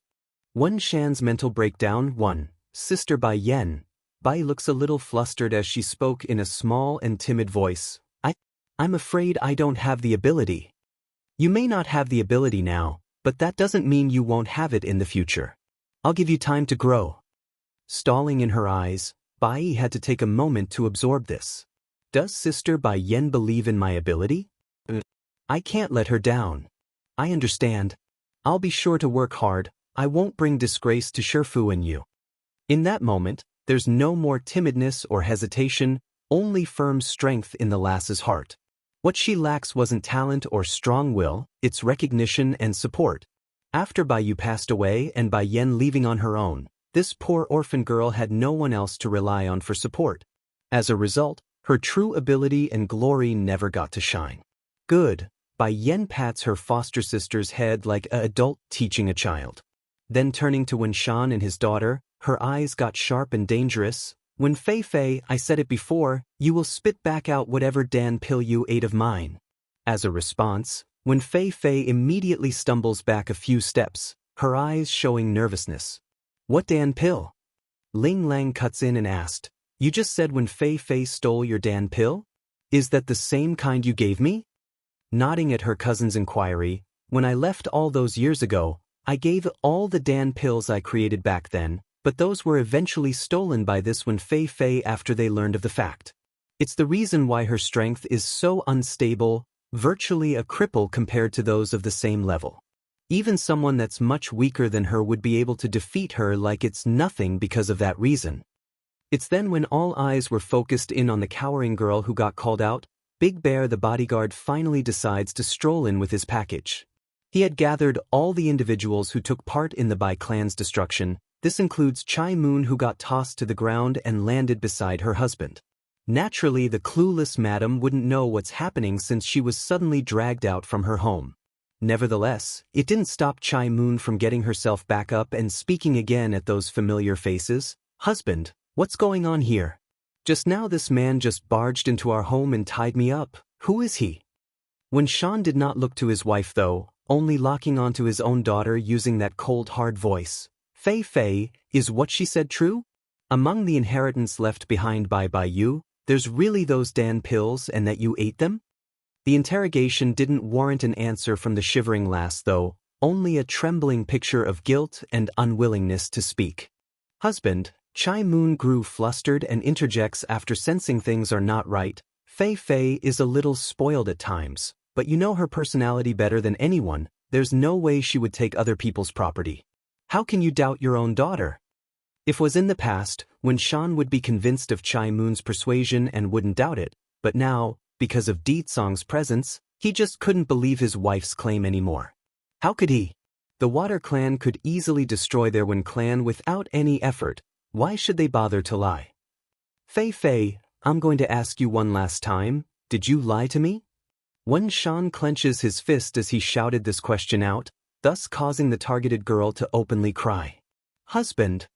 S1: Wen Shan's mental breakdown. 1. Sister Bai Yen. Bai looks a little flustered as she spoke in a small and timid voice. I'm afraid I don't have the ability. You may not have the ability now, but that doesn't mean you won't have it in the future. I'll give you time to grow. Stalling in her eyes, Bai had to take a moment to absorb this. Does Sister Bai Yen believe in my ability? I can't let her down. I understand. I'll be sure to work hard. I won't bring disgrace to Shifu and you. In that moment, there's no more timidness or hesitation, only firm strength in the lass's heart. What she lacks wasn't talent or strong will, it's recognition and support. After Bai Yu passed away and Bai Yen leaving on her own, this poor orphan girl had no one else to rely on for support. As a result, her true ability and glory never got to shine. Good. Bai Yen pats her foster sister's head like an adult teaching a child. Then turning to Wen Shan and his daughter, her eyes got sharp and dangerous. When Fei Fei, I said it before, you will spit back out whatever Dan pill you ate of mine. As a response, when Fei Fei immediately stumbles back a few steps, her eyes showing nervousness. What Dan pill? Ling Lang cuts in and asked, you just said when Fei Fei stole your Dan pill? Is that the same kind you gave me? Nodding at her cousin's inquiry, when I left all those years ago, I gave all the Dan pills I created back then, but those were eventually stolen by this Wen Fei Fei after they learned of the fact. It's the reason why her strength is so unstable, virtually a cripple compared to those of the same level. Even someone that's much weaker than her would be able to defeat her like it's nothing because of that reason. It's then when all eyes were focused in on the cowering girl who got called out, Big Bear the bodyguard finally decides to stroll in with his package. He had gathered all the individuals who took part in the Bai clan's destruction. This includes Chai Moon, who got tossed to the ground and landed beside her husband. Naturally, the clueless madam wouldn't know what's happening since she was suddenly dragged out from her home. Nevertheless, it didn't stop Chai Moon from getting herself back up and speaking again at those familiar faces. Husband, what's going on here? Just now this man just barged into our home and tied me up. Who is he? When Shan did not look to his wife though, only locking onto his own daughter using that cold hard voice. Fei Fei, is what she said true? Among the inheritance left behind by Bai Yu, there's really those Dan pills and that you ate them? The interrogation didn't warrant an answer from the shivering lass though, only a trembling picture of guilt and unwillingness to speak. Husband, Chai Moon grew flustered and interjects after sensing things are not right. Fei Fei is a little spoiled at times, but you know her personality better than anyone, there's no way she would take other people's property. How can you doubt your own daughter? If was in the past, when Shan would be convinced of Chai Moon's persuasion and wouldn't doubt it, but now, because of Di Tsong's presence, he just couldn't believe his wife's claim anymore. How could he? The Water Clan could easily destroy their Wen clan without any effort, why should they bother to lie? Fei Fei, I'm going to ask you one last time, did you lie to me? Wen Shan clenches his fist as he shouted this question out, thus causing the targeted girl to openly cry. Husband.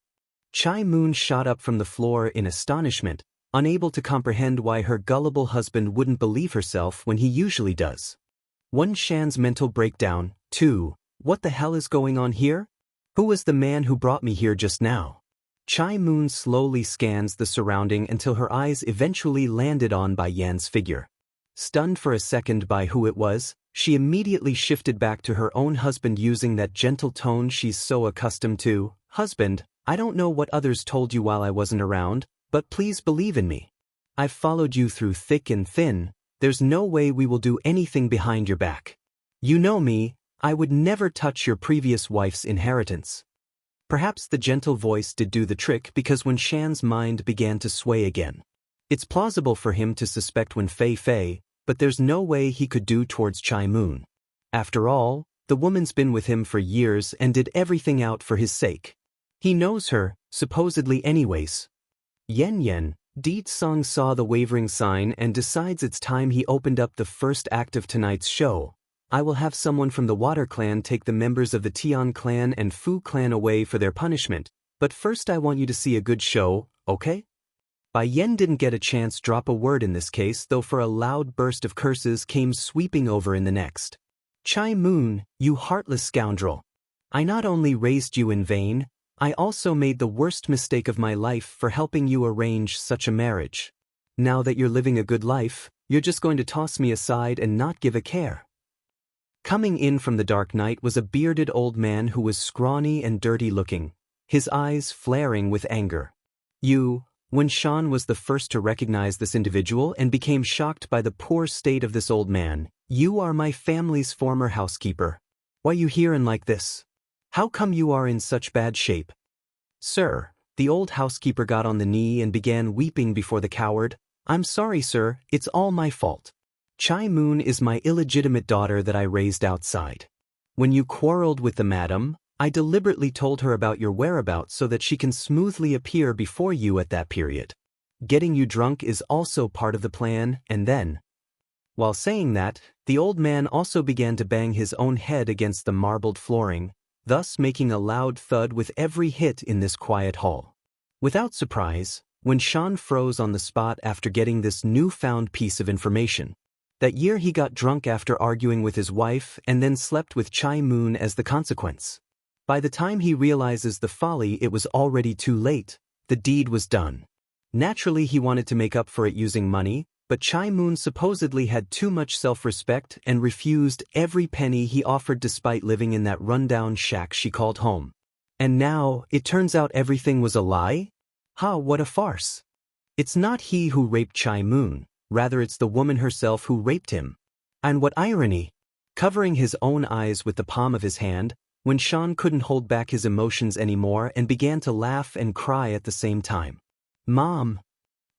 S1: Chai Moon shot up from the floor in astonishment, unable to comprehend why her gullible husband wouldn't believe herself when he usually does. Wen Shan's mental breakdown. 2. What the hell is going on here? Who was the man who brought me here just now? Chai Moon slowly scans the surrounding until her eyes eventually landed on Bai Yan's figure. Stunned for a second by who it was, she immediately shifted back to her own husband using that gentle tone she's so accustomed to. Husband, I don't know what others told you while I wasn't around, but please believe in me. I've followed you through thick and thin, there's no way we will do anything behind your back. You know me, I would never touch your previous wife's inheritance. Perhaps the gentle voice did do the trick because when Shan's mind began to sway again. It's plausible for him to suspect Wen Fei Fei, but there's no way he could do towards Chai Moon. After all, The woman's been with him for years and did everything out for his sake. He knows her, supposedly anyways. Yen, Deet Song saw the wavering sign and decides it's time he opened up the first act of tonight's show. I will have someone from the Water Clan take the members of the Tian Clan and Fu Clan away for their punishment, but first I want you to see a good show, okay? Bai Yen didn't get a chance drop a word in this case, though, for a loud burst of curses came sweeping over in the next. Chai Moon, you heartless scoundrel. I not only raised you in vain, I also made the worst mistake of my life for helping you arrange such a marriage. Now that you're living a good life, you're just going to toss me aside and not give a care. Coming in from the dark night was a bearded old man who was scrawny and dirty looking, his eyes flaring with anger. When Shan was the first to recognize this individual and became shocked by the poor state of this old man. You are my family's former housekeeper. Why you here and like this? How come you are in such bad shape? Sir, the old housekeeper got on the knee and began weeping before the coward. I'm sorry, sir, it's all my fault. Chai Moon is my illegitimate daughter that I raised outside. When you quarreled with the madam, I deliberately told her about your whereabouts so that she can smoothly appear before you at that period. Getting you drunk is also part of the plan, and then... While saying that, the old man also began to bang his own head against the marbled flooring, thus making a loud thud with every hit in this quiet hall. Without surprise, when Shan froze on the spot after getting this newfound piece of information. That year he got drunk after arguing with his wife and then slept with Chai Moon as the consequence. By the time he realizes the folly, it was already too late. The deed was done. Naturally, he wanted to make up for it using money, but Chai Moon supposedly had too much self-respect and refused every penny he offered despite living in that rundown shack she called home. And now, it turns out everything was a lie? What a farce. It's not he who raped Chai Moon, rather it's the woman herself who raped him. And what irony! Covering his own eyes with the palm of his hand, when Shan couldn't hold back his emotions anymore and began to laugh and cry at the same time. Mom!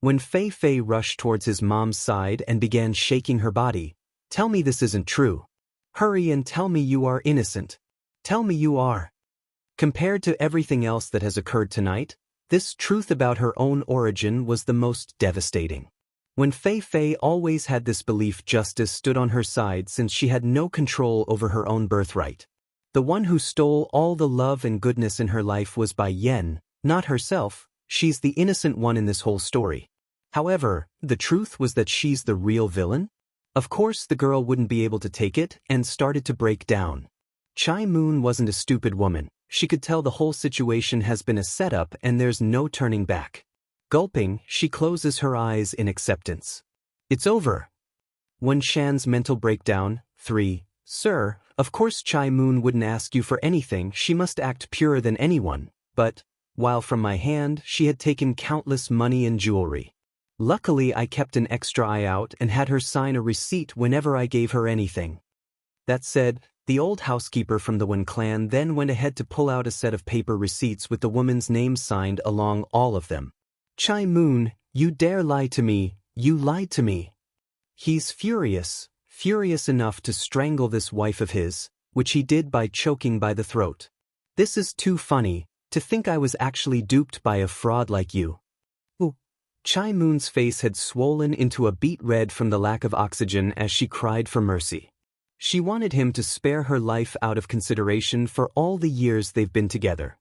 S1: When Fei Fei rushed towards his mom's side and began shaking her body, tell me this isn't true. Hurry and tell me you are innocent. Tell me you are. Compared to everything else that has occurred tonight, this truth about her own origin was the most devastating. When Fei Fei always had this belief justice stood on her side since she had no control over her own birthright. The one who stole all the love and goodness in her life was Bai Yen, not herself. She's the innocent one in this whole story. However, the truth was that she's the real villain? Of course the girl wouldn't be able to take it and started to break down. Chai Moon wasn't a stupid woman. She could tell the whole situation has been a setup and there's no turning back. Gulping, she closes her eyes in acceptance. It's over. When Shan's mental breakdown, 3. Sir, of course Chai Moon wouldn't ask you for anything, she must act purer than anyone, but, while from my hand, she had taken countless money and jewelry. Luckily I kept an extra eye out and had her sign a receipt whenever I gave her anything. That said, the old housekeeper from the Wen clan then went ahead to pull out a set of paper receipts with the woman's name signed along all of them. Chai Moon, you dare lie to me, you lied to me. He's furious enough to strangle this wife of his, which he did by choking by the throat. This is too funny, to think I was actually duped by a fraud like you. Ooh. Chai Moon's face had swollen into a beet red from the lack of oxygen as she cried for mercy. She wanted him to spare her life out of consideration for all the years they've been together.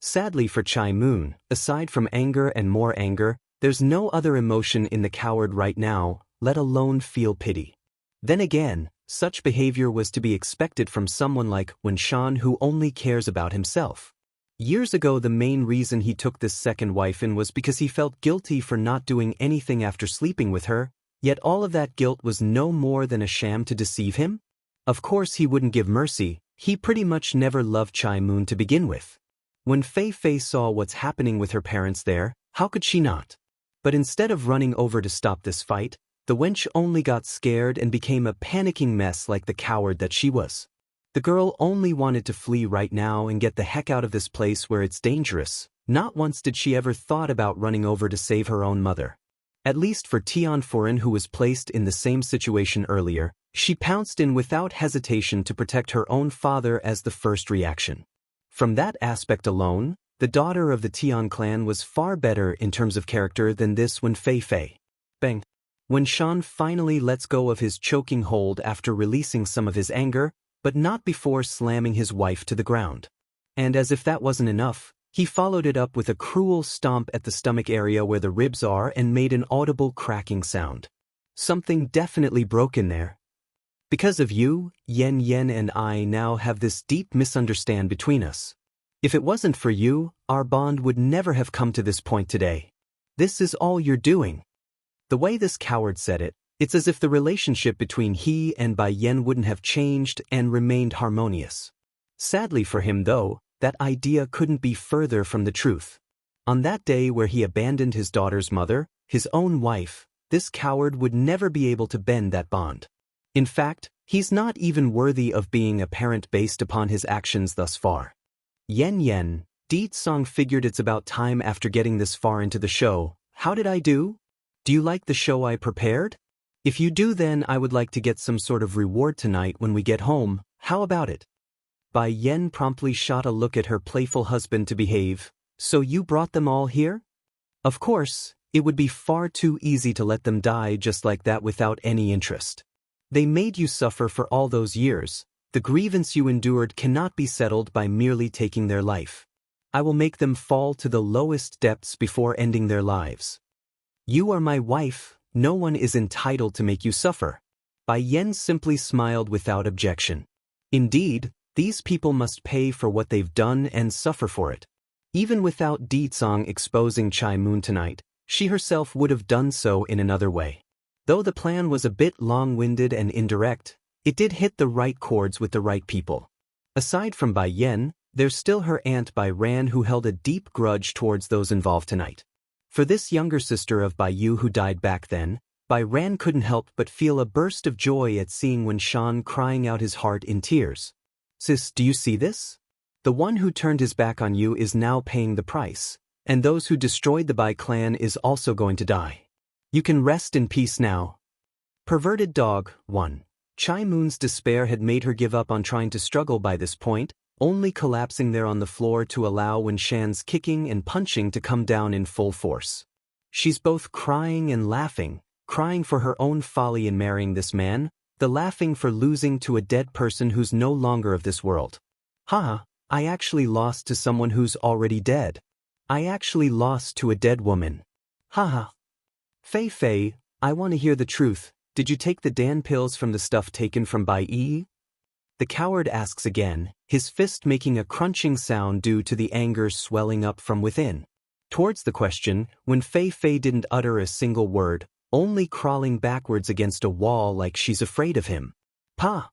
S1: Sadly for Chai Moon, aside from anger and more anger, there's no other emotion in the coward right now, let alone feel pity. Then again, such behavior was to be expected from someone like Wen Shan who only cares about himself. Years ago the main reason he took this second wife in was because he felt guilty for not doing anything after sleeping with her, yet all of that guilt was no more than a sham to deceive him? Of course he wouldn't give mercy, he pretty much never loved Chai Moon to begin with. When Fei Fei saw what's happening with her parents there, how could she not? But instead of running over to stop this fight, the wench only got scared and became a panicking mess like the coward that she was. The girl only wanted to flee right now and get the heck out of this place where it's dangerous. Not once did she ever thought about running over to save her own mother. At least for Tian Foreign, who was placed in the same situation earlier, She pounced in without hesitation to protect her own father as the first reaction. From that aspect alone, the daughter of the Tian clan was far better in terms of character than this Wen Fei. Bang. When Shan finally lets go of his choking hold after releasing some of his anger, but not before slamming his wife to the ground. And as if that wasn't enough, he followed it up with a cruel stomp at the stomach area where the ribs are and made an audible cracking sound. Something definitely broke in there. Because of you, Yen and I now have this deep misunderstanding between us. If it wasn't for you, our bond would never have come to this point today. This is all you're doing. The way this coward said it, it's as if the relationship between he and Bai Yen wouldn't have changed and remained harmonious. Sadly for him though, that idea couldn't be further from the truth. On that day where he abandoned his daughter's mother, his own wife, this coward would never be able to bend that bond. In fact, he's not even worthy of being a parent based upon his actions thus far. Yen, Deed Song figured it's about time after getting this far into the show. How did I do? Do you like the show I prepared? If you do, then I would like to get some sort of reward tonight when we get home. How about it? Bai Yen promptly shot a look at her playful husband to behave. So you brought them all here? Of course, it would be far too easy to let them die just like that without any interest. They made you suffer for all those years. The grievance you endured cannot be settled by merely taking their life. I will make them fall to the lowest depths before ending their lives. You are my wife, no one is entitled to make you suffer. Bai Yen simply smiled without objection. Indeed, these people must pay for what they've done and suffer for it. Even without Ditsong exposing Chai Moon tonight, she herself would have done so in another way. Though the plan was a bit long-winded and indirect, it did hit the right chords with the right people. Aside from Bai Yen, there's still her aunt Bai Ran who held a deep grudge towards those involved tonight. For this younger sister of Bai Yu who died back then, Bai Ran couldn't help but feel a burst of joy at seeing Wen Shan crying out his heart in tears. Sis, do you see this? The one who turned his back on you is now paying the price, and those who destroyed the Bai clan is also going to die. You can rest in peace now. Perverted dog, 1. Chai Moon's despair had made her give up on trying to struggle by this point, only collapsing there on the floor to allow Wen Shan's kicking and punching to come down in full force. She's both crying and laughing, crying for her own folly in marrying this man, the laughing for losing to a dead person who's no longer of this world. Haha, I actually lost to someone who's already dead. I actually lost to a dead woman. Haha. Fei, I want to hear the truth. Did you take the Dan pills from the stuff taken from Bai Yi? The coward asks again, his fist making a crunching sound due to the anger swelling up from within. Towards the question, when Fei didn't utter a single word, only crawling backwards against a wall like she's afraid of him. Pa!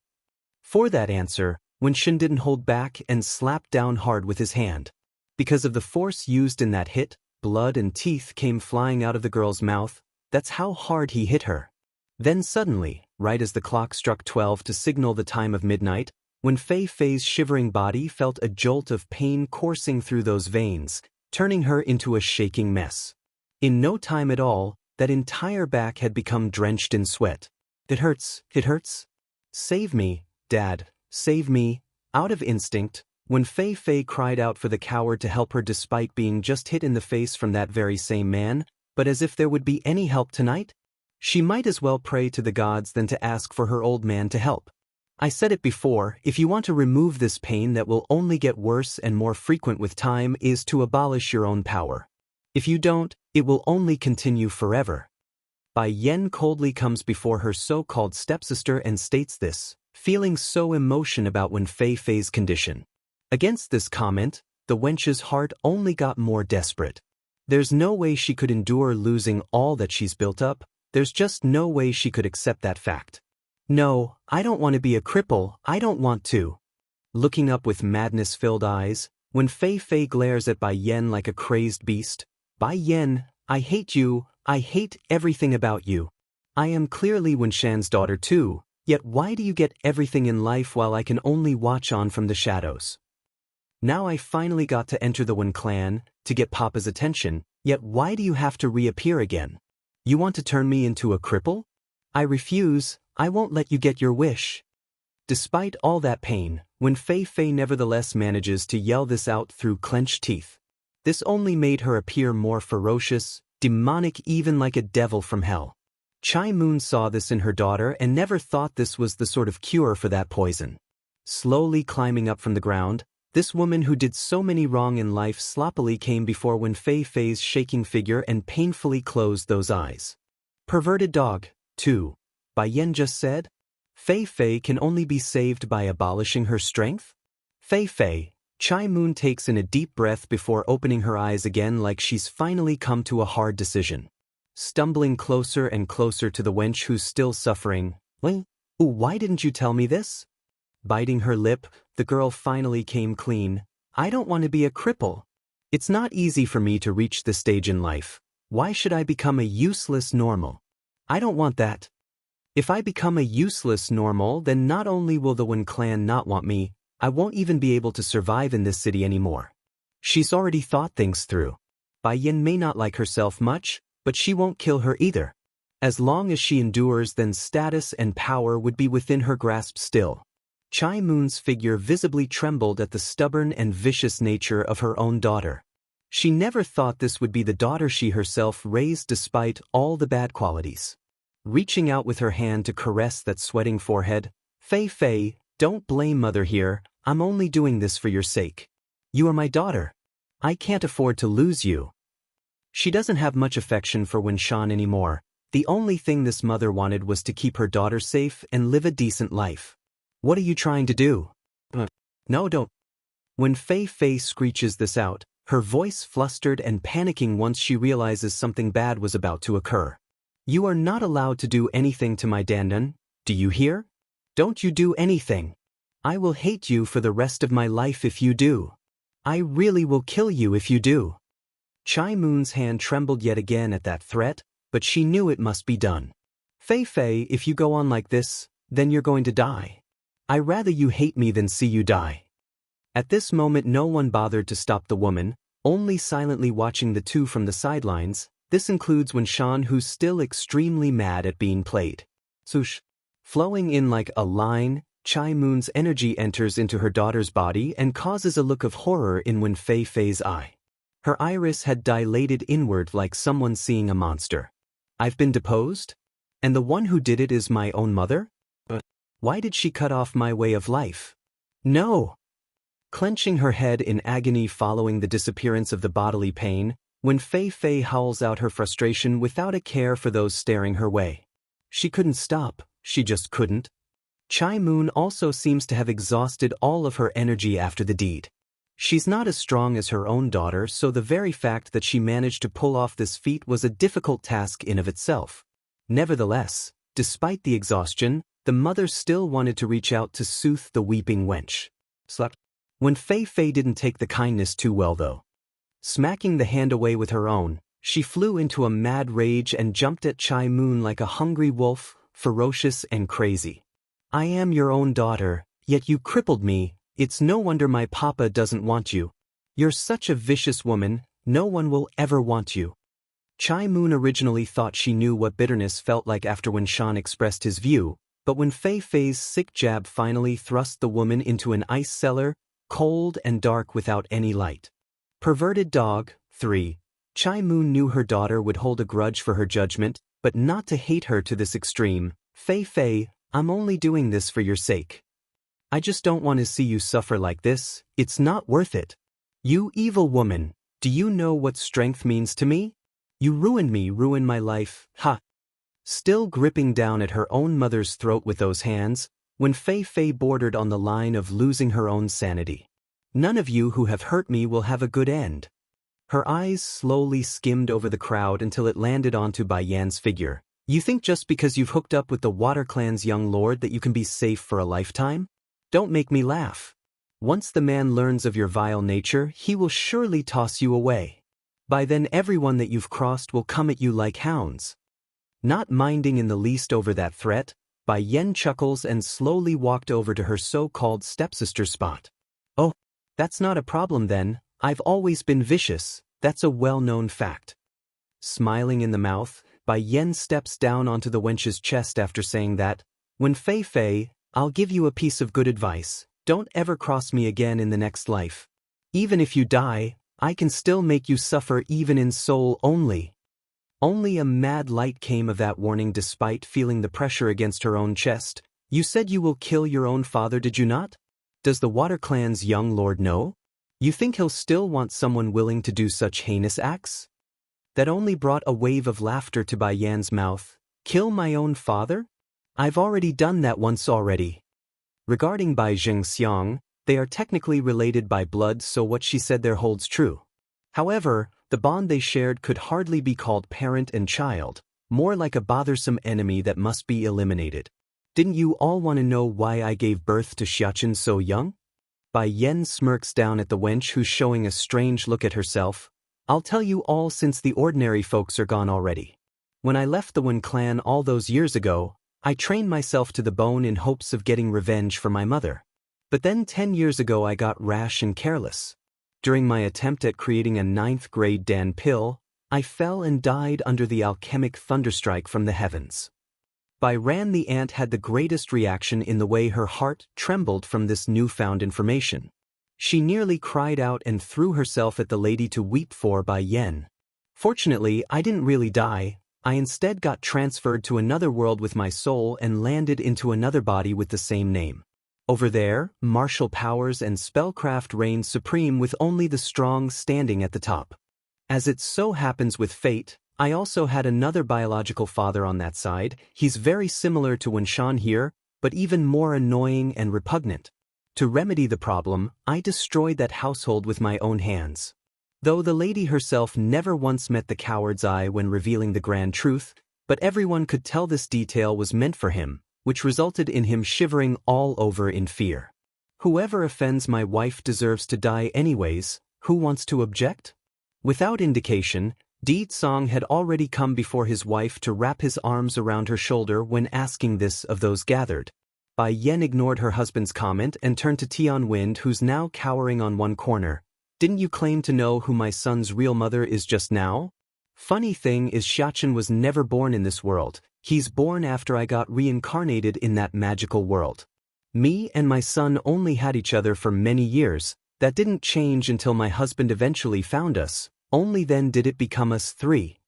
S1: For that answer, Wen Shan didn't hold back and slapped down hard with his hand. Because of the force used in that hit, blood and teeth came flying out of the girl's mouth. That's how hard he hit her. Then suddenly, right as the clock struck 12 to signal the time of midnight, when Fei's shivering body felt a jolt of pain coursing through those veins, turning her into a shaking mess. In no time at all, that entire back had become drenched in sweat. It hurts. Save me, Dad, save me. Out of instinct, when Fei cried out for the coward to help her despite being just hit in the face from that very same man, but as if there would be any help tonight? She might as well pray to the gods than to ask for her old man to help. I said it before, if you want to remove this pain that will only get worse and more frequent with time is to abolish your own power. If you don't, it will only continue forever. Bai Yen coldly comes before her so-called stepsister and states this, feeling so emotion about Wen Fei's condition. Against this comment, the wench's heart only got more desperate. There's no way she could endure losing all that she's built up. There's just no way she could accept that fact. No, I don't want to be a cripple, I don't want to. Looking up with madness-filled eyes, when Fei glares at Bai Yen like a crazed beast. Bai Yen, I hate you, I hate everything about you. I am clearly Wen Shan's daughter too, yet why do you get everything in life while I can only watch on from the shadows? Now I finally got to enter the Wen clan, to get Papa's attention, yet why do you have to reappear again? You want to turn me into a cripple? I refuse, I won't let you get your wish. Despite all that pain, when Fei Fei nevertheless manages to yell this out through clenched teeth. This only made her appear more ferocious, demonic, even like a devil from hell. Chai Moon saw this in her daughter and never thought this was the sort of cure for that poison. Slowly climbing up from the ground, this woman who did so many wrong in life sloppily came before Wen Fei Fei's shaking figure and painfully closed those eyes. Perverted dog, too. Bai Yan just said? Fei Fei can only be saved by abolishing her strength? Fei Fei, Chai Moon takes in a deep breath before opening her eyes again like she's finally come to a hard decision. Stumbling closer and closer to the wench who's still suffering. Why didn't you tell me this? Biting her lip, the girl finally came clean. I don't want to be a cripple. It's not easy for me to reach this stage in life. Why should I become a useless normal? I don't want that. If I become a useless normal, then not only will the Wen clan not want me, I won't even be able to survive in this city anymore. She's already thought things through. Bai Yan may not like herself much, but she won't kill her either. As long as she endures, then status and power would be within her grasp still. Chai Moon's figure visibly trembled at the stubborn and vicious nature of her own daughter. She never thought this would be the daughter she herself raised despite all the bad qualities. Reaching out with her hand to caress that sweating forehead, Fei Fei, don't blame mother here, I'm only doing this for your sake. You are my daughter. I can't afford to lose you. She doesn't have much affection for Wen Shan anymore. The only thing this mother wanted was to keep her daughter safe and live a decent life. What are you trying to do? No, don't. When Fei Fei screeches this out, her voice flustered and panicking once she realizes something bad was about to occur. You are not allowed to do anything to my Dandan, do you hear? Don't you do anything. I will hate you for the rest of my life if you do. I really will kill you if you do. Chai Moon's hand trembled yet again at that threat, but she knew it must be done. Fei Fei, if you go on like this, then you're going to die. I rather you hate me than see you die. At this moment no one bothered to stop the woman, only silently watching the two from the sidelines. This includes Wen Shan, who's still extremely mad at being played. Swoosh. Flowing in like a line, Chai Moon's energy enters into her daughter's body and causes a look of horror in Wen Fei Fei's eye. Her iris had dilated inward like someone seeing a monster. I've been deposed? And the one who did it is my own mother? But why did she cut off my way of life? No! Clenching her head in agony following the disappearance of the bodily pain, Wen Fei Fei howls out her frustration without a care for those staring her way. She couldn't stop, she just couldn't. Chai Moon also seems to have exhausted all of her energy after the deed. She's not as strong as her own daughter, so the very fact that she managed to pull off this feat was a difficult task in of itself. Nevertheless, despite the exhaustion, the mother still wanted to reach out to soothe the weeping wench. Wen Fei Fei didn't take the kindness too well though. Smacking the hand away with her own, she flew into a mad rage and jumped at Chai Moon like a hungry wolf, ferocious and crazy. I am your own daughter, yet you crippled me. It's no wonder my papa doesn't want you. You're such a vicious woman, no one will ever want you. Chai Moon originally thought she knew what bitterness felt like after Wen Shan expressed his view, but when Fei Fei's sick jab finally thrust the woman into an ice cellar, cold and dark without any light. Perverted dog, 3. Chai Moon knew her daughter would hold a grudge for her judgment, but not to hate her to this extreme. Fei Fei, I'm only doing this for your sake. I just don't want to see you suffer like this, it's not worth it. You evil woman, do you know what strength means to me? You ruined me, ruined my life, ha! Still gripping down at her own mother's throat with those hands, when Fei Fei bordered on the line of losing her own sanity. None of you who have hurt me will have a good end. Her eyes slowly skimmed over the crowd until it landed onto Bai Yan's figure. You think just because you've hooked up with the Water Clan's young lord that you can be safe for a lifetime? Don't make me laugh. Once the man learns of your vile nature, he will surely toss you away. By then everyone that you've crossed will come at you like hounds. Not minding in the least over that threat, Bai Yan chuckles and slowly walked over to her so-called stepsister spot. Oh, that's not a problem then, I've always been vicious, that's a well-known fact. Smiling in the mouth, Bai Yan steps down onto the wench's chest after saying that, When Fei Fei, I'll give you a piece of good advice. Don't ever cross me again in the next life. Even if you die, I can still make you suffer even in soul only. Only a mad light came of that warning despite feeling the pressure against her own chest. You said you will kill your own father, did you not? Does the Water Clan's young lord know? You think he'll still want someone willing to do such heinous acts? That only brought a wave of laughter to Bai Yan's mouth. Kill my own father? I've already done that once already. Regarding Bai Xiang, they are technically related by blood, so what she said there holds true. However, the bond they shared could hardly be called parent and child, more like a bothersome enemy that must be eliminated. Didn't you all want to know why I gave birth to Xiachen so young? Bai Yan smirks down at the wench who's showing a strange look at herself. I'll tell you all since the ordinary folks are gone already. When I left the Wen clan all those years ago, I trained myself to the bone in hopes of getting revenge for my mother. But then 10 years ago I got rash and careless. During my attempt at creating a 9th grade Dan pill, I fell and died under the alchemic thunderstrike from the heavens. Bai Ran the ant had the greatest reaction in the way her heart trembled from this newfound information. She nearly cried out and threw herself at the lady to weep for Bai Yan. Fortunately, I didn't really die. I instead got transferred to another world with my soul and landed into another body with the same name. Over there, martial powers and spellcraft reigned supreme with only the strong standing at the top. As it so happens with fate, I also had another biological father on that side. He's very similar to Wen Shan here, but even more annoying and repugnant. To remedy the problem, I destroyed that household with my own hands. Though the lady herself never once met the coward's eye when revealing the grand truth, but everyone could tell this detail was meant for him, which resulted in him shivering all over in fear. Whoever offends my wife deserves to die anyways. Who wants to object? Without indication, Di Tsong had already come before his wife to wrap his arms around her shoulder when asking this of those gathered. Bai Yan ignored her husband's comment and turned to Tian Wind, who's now cowering on one corner. Didn't you claim to know who my son's real mother is just now? Funny thing is Xiachen was never born in this world. He's born after I got reincarnated in that magical world. Me and my son only had each other for many years. That didn't change until my husband eventually found us. Only then did it become us three.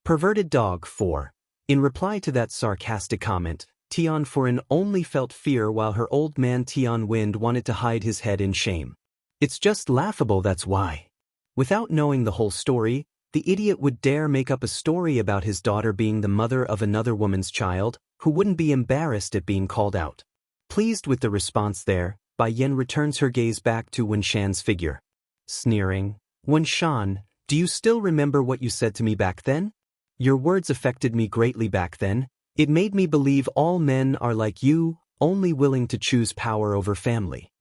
S1: Perverted dog 4. In reply to that sarcastic comment, Tian Furen only felt fear while her old man Tian Wind wanted to hide his head in shame. It's just laughable, that's why. Without knowing the whole story, the idiot would dare make up a story about his daughter being the mother of another woman's child, who wouldn't be embarrassed at being called out. Pleased with the response there, Bai Yan returns her gaze back to Wen Shan's figure. Sneering, Wen Shan, do you still remember what you said to me back then? Your words affected me greatly back then. It made me believe all men are like you, only willing to choose power over family.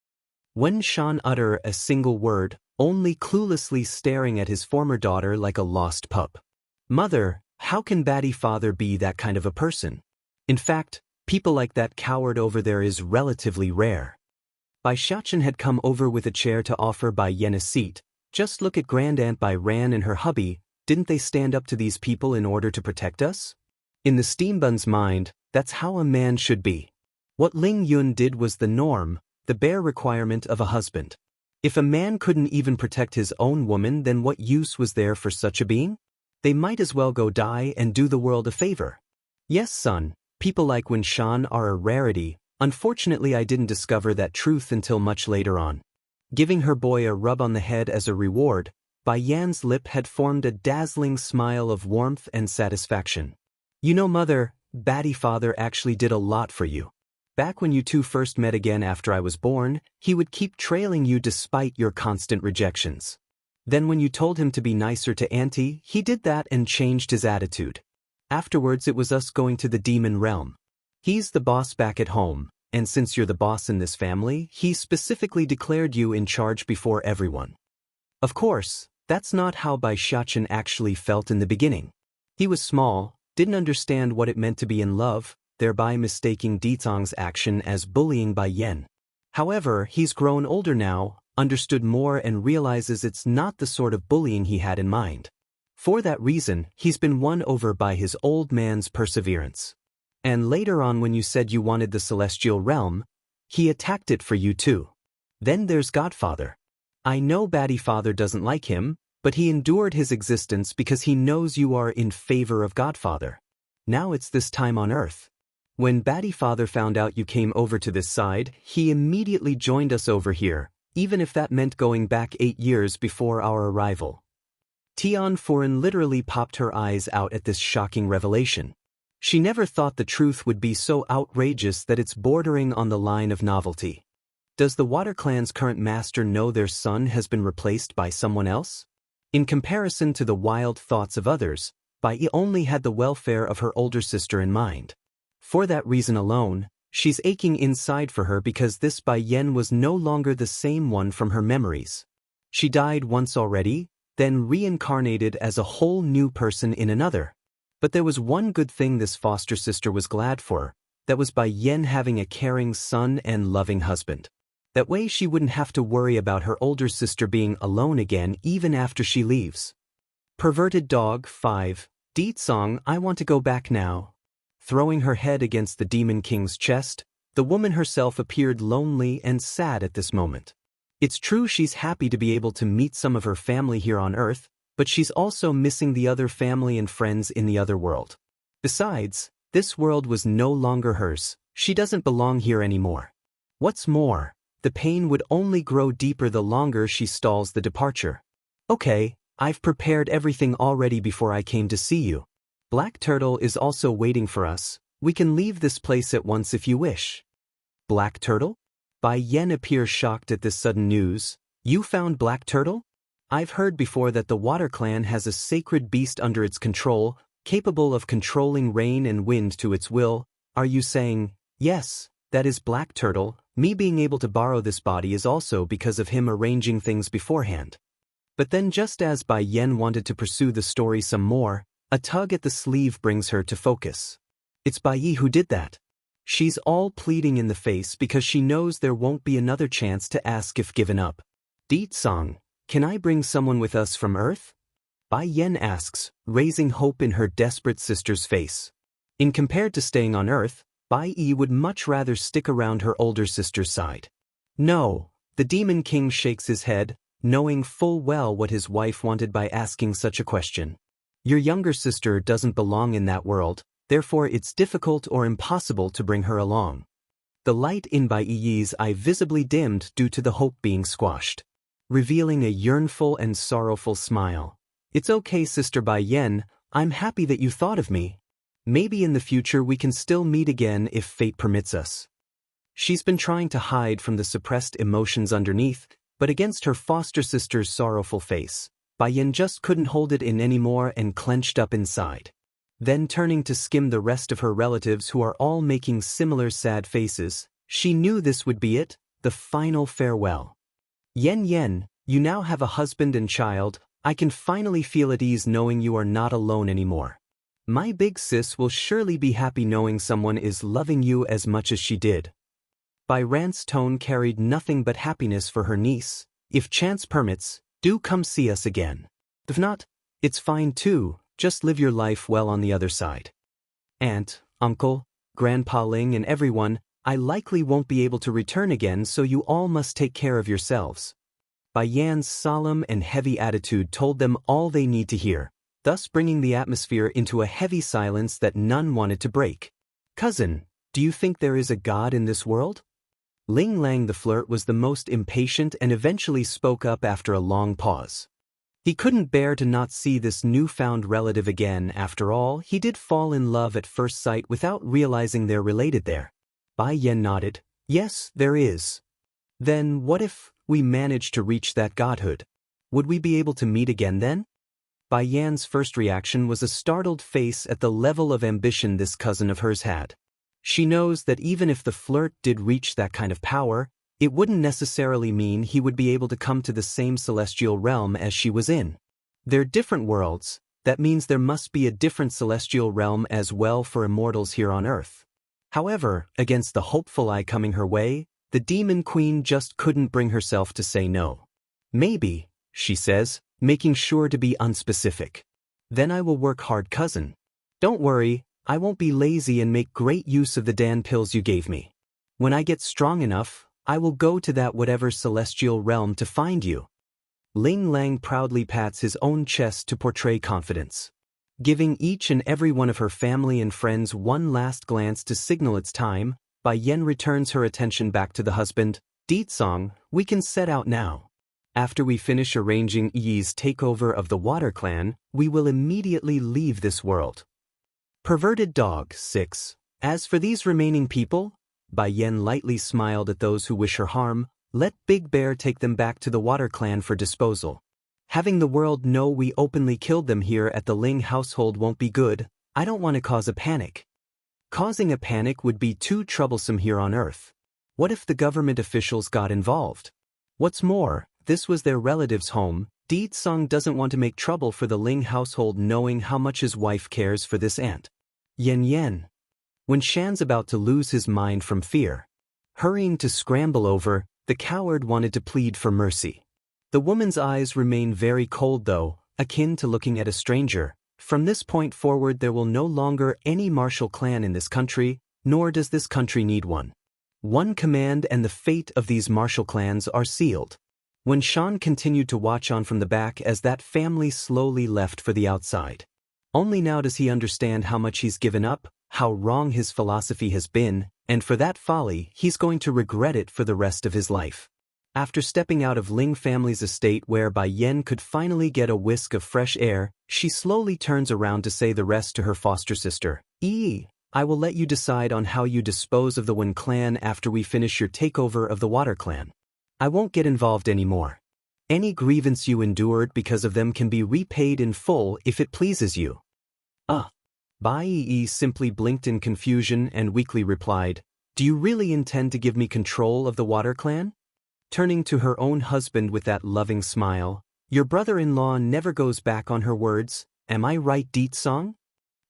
S1: Wen Shan utter a single word, only cluelessly staring at his former daughter like a lost pup. Mother, how can Batty father be that kind of a person? In fact, people like that coward over there is relatively rare. Bai Xiachen had come over with a chair to offer Bai Yan a seat. Just look at Grandaunt Bai Ran and her hubby. Didn't they stand up to these people in order to protect us? In the steambun's mind, that's how a man should be. What Ling Yun did was the norm, the bare requirement of a husband. If a man couldn't even protect his own woman, then what use was there for such a being? They might as well go die and do the world a favor. Yes, son, people like Wen Shan are a rarity. Unfortunately, I didn't discover that truth until much later on. Giving her boy a rub on the head as a reward, Bai Yan's lip had formed a dazzling smile of warmth and satisfaction. You know, mother, Batty father actually did a lot for you. Back when you two first met again after I was born, he would keep trailing you despite your constant rejections. Then when you told him to be nicer to Auntie, he did that and changed his attitude. Afterwards it was us going to the demon realm. He's the boss back at home, and since you're the boss in this family, he specifically declared you in charge before everyone. Of course, that's not how Bai Xiachen actually felt in the beginning. He was small, didn't understand what it meant to be in love, thereby mistaking Dizong's action as bullying Bai Yan. However, he's grown older now, understood more and realizes it's not the sort of bullying he had in mind. For that reason, he's been won over by his old man's perseverance. And later on when you said you wanted the celestial realm, he attacked it for you too. Then there's Godfather. I know Batty Father doesn't like him, but he endured his existence because he knows you are in favor of Godfather. Now it's this time on Earth. When Batty Father found out you came over to this side, he immediately joined us over here, even if that meant going back 8 years before our arrival. Tian Foran literally popped her eyes out at this shocking revelation. She never thought the truth would be so outrageous that it's bordering on the line of novelty. Does the Water Clan's current master know their son has been replaced by someone else? In comparison to the wild thoughts of others, Bai only had the welfare of her older sister in mind. For that reason alone, she's aching inside for her because this Bai Yen was no longer the same one from her memories. She died once already, then reincarnated as a whole new person in another. But there was one good thing this foster sister was glad for, that was Bai Yen having a caring son and loving husband. That way she wouldn't have to worry about her older sister being alone again even after she leaves. Perverted Dog 5, Deet Song, I want to go back now. Throwing her head against the Demon King's chest, the woman herself appeared lonely and sad at this moment. It's true she's happy to be able to meet some of her family here on Earth, but she's also missing the other family and friends in the other world. Besides, this world was no longer hers. She doesn't belong here anymore. What's more, the pain would only grow deeper the longer she stalls the departure. Okay, I've prepared everything already before I came to see you. Black Turtle is also waiting for us. We can leave this place at once if you wish. Black Turtle? Bai Yen appears shocked at this sudden news. You found Black Turtle? I've heard before that the Water Clan has a sacred beast under its control, capable of controlling rain and wind to its will. Are you saying, yes, that is Black Turtle? Me being able to borrow this body is also because of him arranging things beforehand. But then just as Bai Yen wanted to pursue the story some more, a tug at the sleeve brings her to focus. It's Bai Yi who did that. She's all pleading in the face because she knows there won't be another chance to ask if given up. Deet Song, can I bring someone with us from Earth? Bai Yen asks, raising hope in her desperate sister's face. In compared to staying on Earth, Bai Yi would much rather stick around her older sister's side. No, the Demon King shakes his head, knowing full well what his wife wanted by asking such a question. Your younger sister doesn't belong in that world, therefore it's difficult or impossible to bring her along. The light in Bai Yi's eye visibly dimmed due to the hope being squashed, revealing a yearnful and sorrowful smile. It's okay, Sister Bai Yen, I'm happy that you thought of me. Maybe in the future we can still meet again if fate permits us. She's been trying to hide from the suppressed emotions underneath, but against her foster sister's sorrowful face, Bai Yen just couldn't hold it in anymore and clenched up inside. Then turning to skim the rest of her relatives who are all making similar sad faces, she knew this would be it, the final farewell. Yen Yen, you now have a husband and child. I can finally feel at ease knowing you are not alone anymore. My big sis will surely be happy knowing someone is loving you as much as she did. Bai Rant's tone carried nothing but happiness for her niece. If chance permits, do come see us again. If not, it's fine too, just live your life well on the other side. Aunt, uncle, Grandpa Ling and everyone, I likely won't be able to return again, so you all must take care of yourselves. Bai Yan's solemn and heavy attitude told them all they need to hear, thus bringing the atmosphere into a heavy silence that none wanted to break. Cousin, do you think there is a god in this world? Ling Lang the flirt was the most impatient and eventually spoke up after a long pause. He couldn't bear to not see this newfound relative again. After all, he did fall in love at first sight without realizing they're related there. Bai Yen nodded. Yes, there is. Then what if we manage to reach that godhood? Would we be able to meet again then? Bai Yan's first reaction was a startled face at the level of ambition this cousin of hers had. She knows that even if the flirt did reach that kind of power, it wouldn't necessarily mean he would be able to come to the same celestial realm as she was in. They're different worlds. That means there must be a different celestial realm as well for immortals here on Earth. However, against the hopeful eye coming her way, the Demon Queen just couldn't bring herself to say no. Maybe, she says, making sure to be unspecific. Then I will work hard, cousin. Don't worry, I won't be lazy and make great use of the Dan pills you gave me. When I get strong enough, I will go to that whatever celestial realm to find you. Ling Lang proudly pats his own chest to portray confidence. Giving each and every one of her family and friends one last glance to signal it's time, Bai Yen returns her attention back to the husband. Ditsong, we can set out now. After we finish arranging Yi's takeover of the Water Clan, we will immediately leave this world. Perverted Dog 6. As for these remaining people, Bai Yen lightly smiled at those who wish her harm. Let Big Bear take them back to the Water Clan for disposal. Having the world know we openly killed them here at the Ling household won't be good. I don't want to cause a panic. Causing a panic would be too troublesome here on Earth. What if the government officials got involved? What's more, this was their relative's home. Ditsong doesn't want to make trouble for the Ling household knowing how much his wife cares for this aunt. Yen. When Shan's about to lose his mind from fear, hurrying to scramble over, the coward wanted to plead for mercy. The woman's eyes remain very cold though, akin to looking at a stranger. From this point forward there will no longer any martial clan in this country, nor does this country need one. One command and the fate of these martial clans are sealed. When Shan continued to watch on from the back as that family slowly left for the outside. Only now does he understand how much he's given up, how wrong his philosophy has been, and for that folly he's going to regret it for the rest of his life. After stepping out of Ling family's estate where Bai Yen could finally get a whisk of fresh air, she slowly turns around to say the rest to her foster sister. I will let you decide on how you dispose of the Wen clan after we finish your takeover of the Water Clan. I won't get involved anymore. Any grievance you endured because of them can be repaid in full if it pleases you. Bai simply blinked in confusion and weakly replied, Do you really intend to give me control of the Water Clan? Turning to her own husband with that loving smile, Your brother-in-law never goes back on her words, am I right, Ditsong?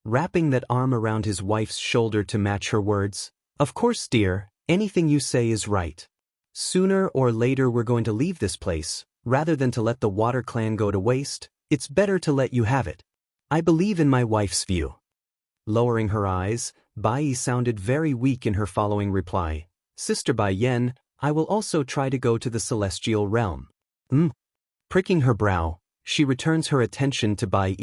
S1: Wrapping that arm around his wife's shoulder to match her words, Of course, dear, anything you say is right. Sooner or later we're going to leave this place, rather than to let the Water Clan go to waste, it's better to let you have it. I believe in my wife's view. Lowering her eyes, Bai sounded very weak in her following reply. Sister Bai Yen, I will also try to go to the celestial realm. Pricking her brow, she returns her attention to Bai.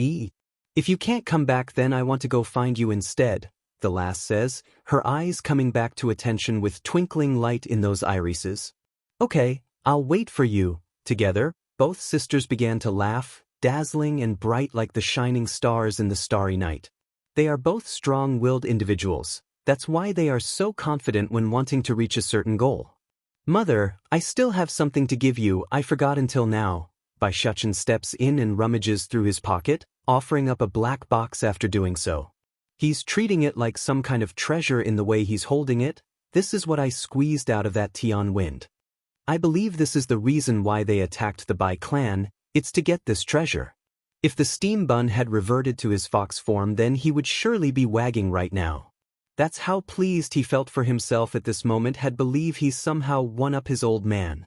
S1: If you can't come back then I want to go find you instead, the lass says, her eyes coming back to attention with twinkling light in those irises. Okay, I'll wait for you. Together, both sisters began to laugh, dazzling and bright like the shining stars in the starry night. They are both strong-willed individuals. That's why they are so confident when wanting to reach a certain goal. Mother, I still have something to give you I forgot until now. Bai Shuchen steps in and rummages through his pocket, offering up a black box after doing so. He's treating it like some kind of treasure in the way he's holding it. This is what I squeezed out of that Tian wind. I believe this is the reason why they attacked the Bai clan, it's to get this treasure. If the steam bun had reverted to his fox form then he would surely be wagging right now. That's how pleased he felt for himself at this moment, had believed he somehow won up his old man.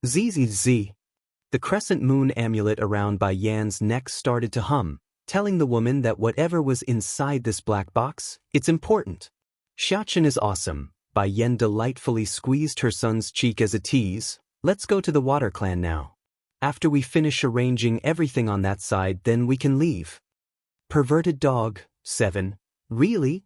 S1: Zzz. The crescent moon amulet around Bai Yan's neck started to hum, telling the woman that whatever was inside this black box, it's important. Xiaochen is awesome. Bai Yan delightfully squeezed her son's cheek as a tease. Let's go to the Water Clan now. After we finish arranging everything on that side then we can leave. Perverted Dog 7. Really?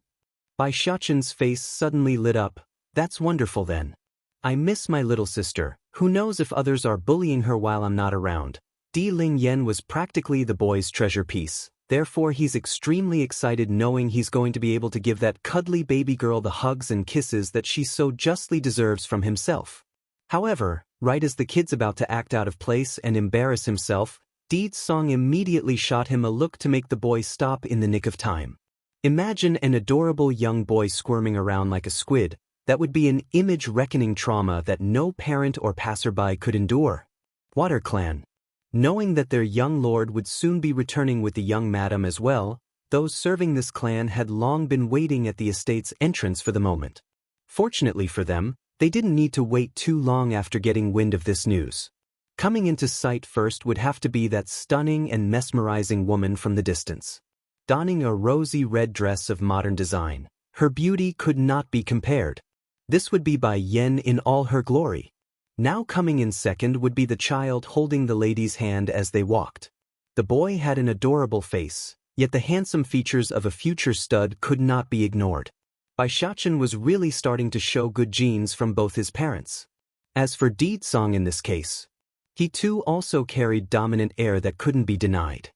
S1: Bai Xiaochen's face suddenly lit up. That's wonderful then. I miss my little sister. Who knows if others are bullying her while I'm not around. Di Ling Yen was practically the boy's treasure piece. Therefore he's extremely excited knowing he's going to be able to give that cuddly baby girl the hugs and kisses that she so justly deserves from himself. However, right as the kid's about to act out of place and embarrass himself, Ditsong immediately shot him a look to make the boy stop in the nick of time. Imagine an adorable young boy squirming around like a squid. That would be an image-reckoning trauma that no parent or passerby could endure. Water Clan. Knowing that their young lord would soon be returning with the young madam as well, those serving this clan had long been waiting at the estate's entrance for the moment. Fortunately for them, they didn't need to wait too long after getting wind of this news. Coming into sight first would have to be that stunning and mesmerizing woman from the distance. donning a rosy red dress of modern design. Her beauty could not be compared. This would be Bai Yan in all her glory. Now coming in second would be the child holding the lady's hand as they walked. The boy had an adorable face, yet the handsome features of a future stud could not be ignored. Bai Xiachen was really starting to show good genes from both his parents. As for Di Song in this case, he too also carried dominant air that couldn't be denied.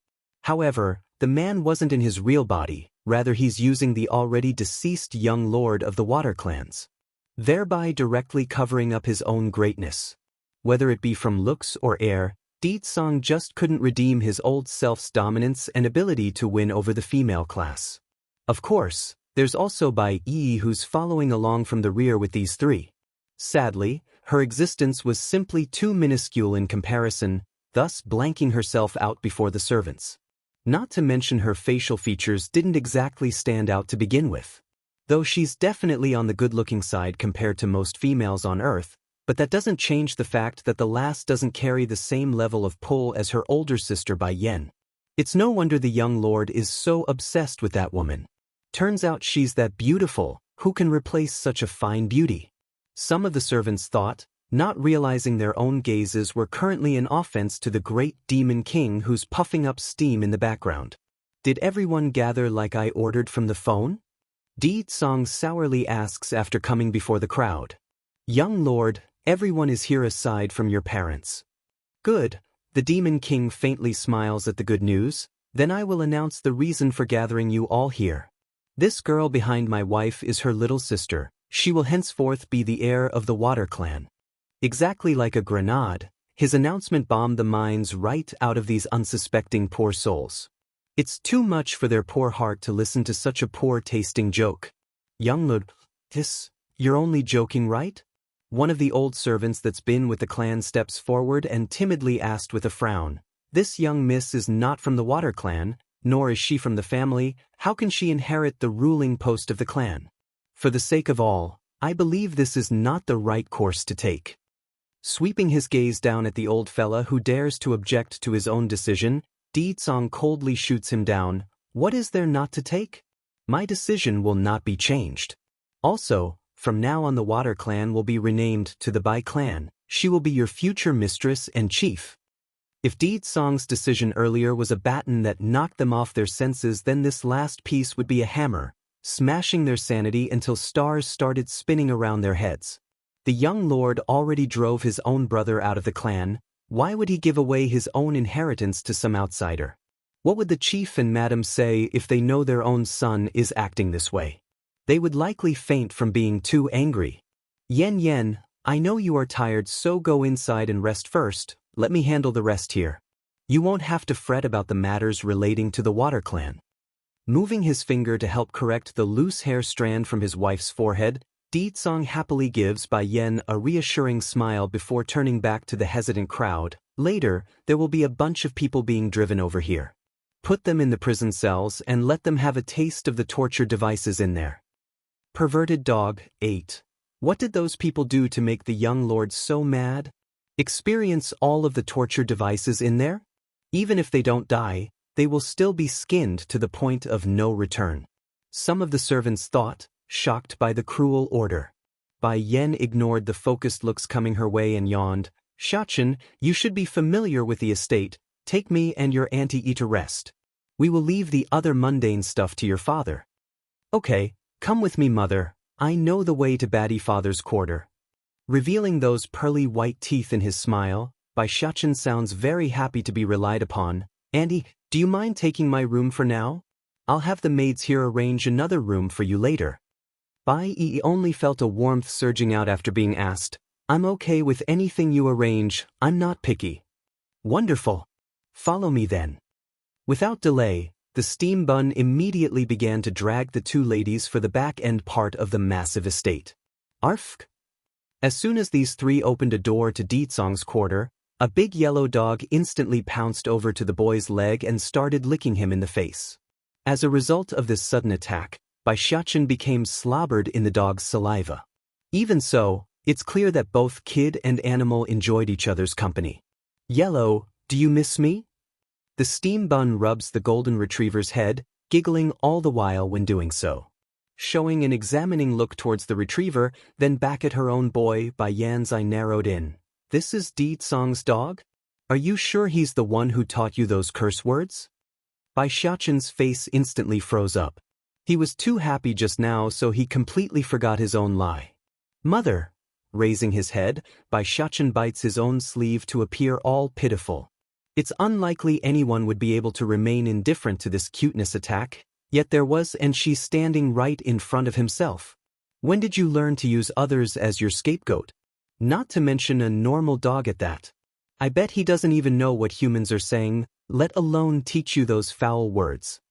S1: However, the man wasn't in his real body, rather he's using the already deceased young lord of the water clans, thereby directly covering up his own greatness. Whether it be from looks or air, Di Song just couldn't redeem his old self's dominance and ability to win over the female class. Of course, there's also Bai Yi who's following along from the rear with these three. Sadly, her existence was simply too minuscule in comparison, thus blanking herself out before the servants. Not to mention her facial features didn't exactly stand out to begin with. Though she's definitely on the good-looking side compared to most females on Earth, but that doesn't change the fact that the last doesn't carry the same level of pull as her older sister Bai Yan. It's no wonder the young lord is so obsessed with that woman. Turns out she's that beautiful, who can replace such a fine beauty? Some of the servants thought, not realizing their own gazes were currently an offense to the great demon king who's puffing up steam in the background. Did everyone gather like I ordered from the phone? Di Song sourly asks after coming before the crowd. Young lord, everyone is here aside from your parents. Good, the demon king faintly smiles at the good news, then I will announce the reason for gathering you all here. This girl behind my wife is her little sister. She will henceforth be the heir of the water clan. Exactly like a grenade, his announcement bombed the minds right out of these unsuspecting poor souls. It's too much for their poor heart to listen to such a poor-tasting joke. Young lord, you're only joking, right? One of the old servants that's been with the clan steps forward and timidly asked with a frown. This young miss is not from the water clan, nor is she from the family. How can she inherit the ruling post of the clan? For the sake of all, I believe this is not the right course to take. Sweeping his gaze down at the old fella who dares to object to his own decision, Di Song coldly shoots him down. What is there not to take? My decision will not be changed. Also, from now on the water clan will be renamed to the Bai clan. She will be your future mistress and chief. If Di Song's decision earlier was a baton that knocked them off their senses, then this last piece would be a hammer, smashing their sanity until stars started spinning around their heads. The young lord already drove his own brother out of the clan. Why would he give away his own inheritance to some outsider? What would the chief and madam say if they know their own son is acting this way? They would likely faint from being too angry. Yen, I know you are tired, so go inside and rest first. Let me handle the rest here. You won't have to fret about the matters relating to the water clan. Moving his finger to help correct the loose hair strand from his wife's forehead, Di Song happily gives Bai Yan a reassuring smile before turning back to the hesitant crowd. Later, there will be a bunch of people being driven over here. Put them in the prison cells and let them have a taste of the torture devices in there. Perverted dog, 8. What did those people do to make the young lord so mad? Experience all of the torture devices in there? Even if they don't die, they will still be skinned to the point of no return. Some of the servants thought, shocked by the cruel order. Bai Yan ignored the focused looks coming her way and yawned. Xiachen, you should be familiar with the estate. Take me and your auntie to rest. We will leave the other mundane stuff to your father. Okay, come with me, mother. I know the way to Baddie Father's quarter. Revealing those pearly white teeth in his smile, Bai Xiachen sounds very happy to be relied upon. Auntie, do you mind taking my room for now? I'll have the maids here arrange another room for you later. Bai Yi only felt a warmth surging out after being asked. I'm okay with anything you arrange, I'm not picky. Wonderful. Follow me then. Without delay, the steam bun immediately began to drag the two ladies for the back-end part of the massive estate. Arfk. As soon as these three opened a door to Di Song's quarter, a big yellow dog instantly pounced over to the boy's leg and started licking him in the face. As a result of this sudden attack, Bai Xiachen became slobbered in the dog's saliva. Even so, it's clear that both kid and animal enjoyed each other's company. Yellow, do you miss me? The steam bun rubs the golden retriever's head, giggling all the while when doing so. Showing an examining look towards the retriever, then back at her own boy, Bai Yan's eye narrowed in. This is Di Tsong's dog? Are you sure he's the one who taught you those curse words? Bai Xiaoqin's face instantly froze up. He was too happy just now, so he completely forgot his own lie. Mother! Raising his head, Bai Xiaoqin bites his own sleeve to appear all pitiful. It's unlikely anyone would be able to remain indifferent to this cuteness attack, yet there was, and she's standing right in front of himself. When did you learn to use others as your scapegoat? Not to mention a normal dog at that. I bet he doesn't even know what humans are saying, let alone teach you those foul words.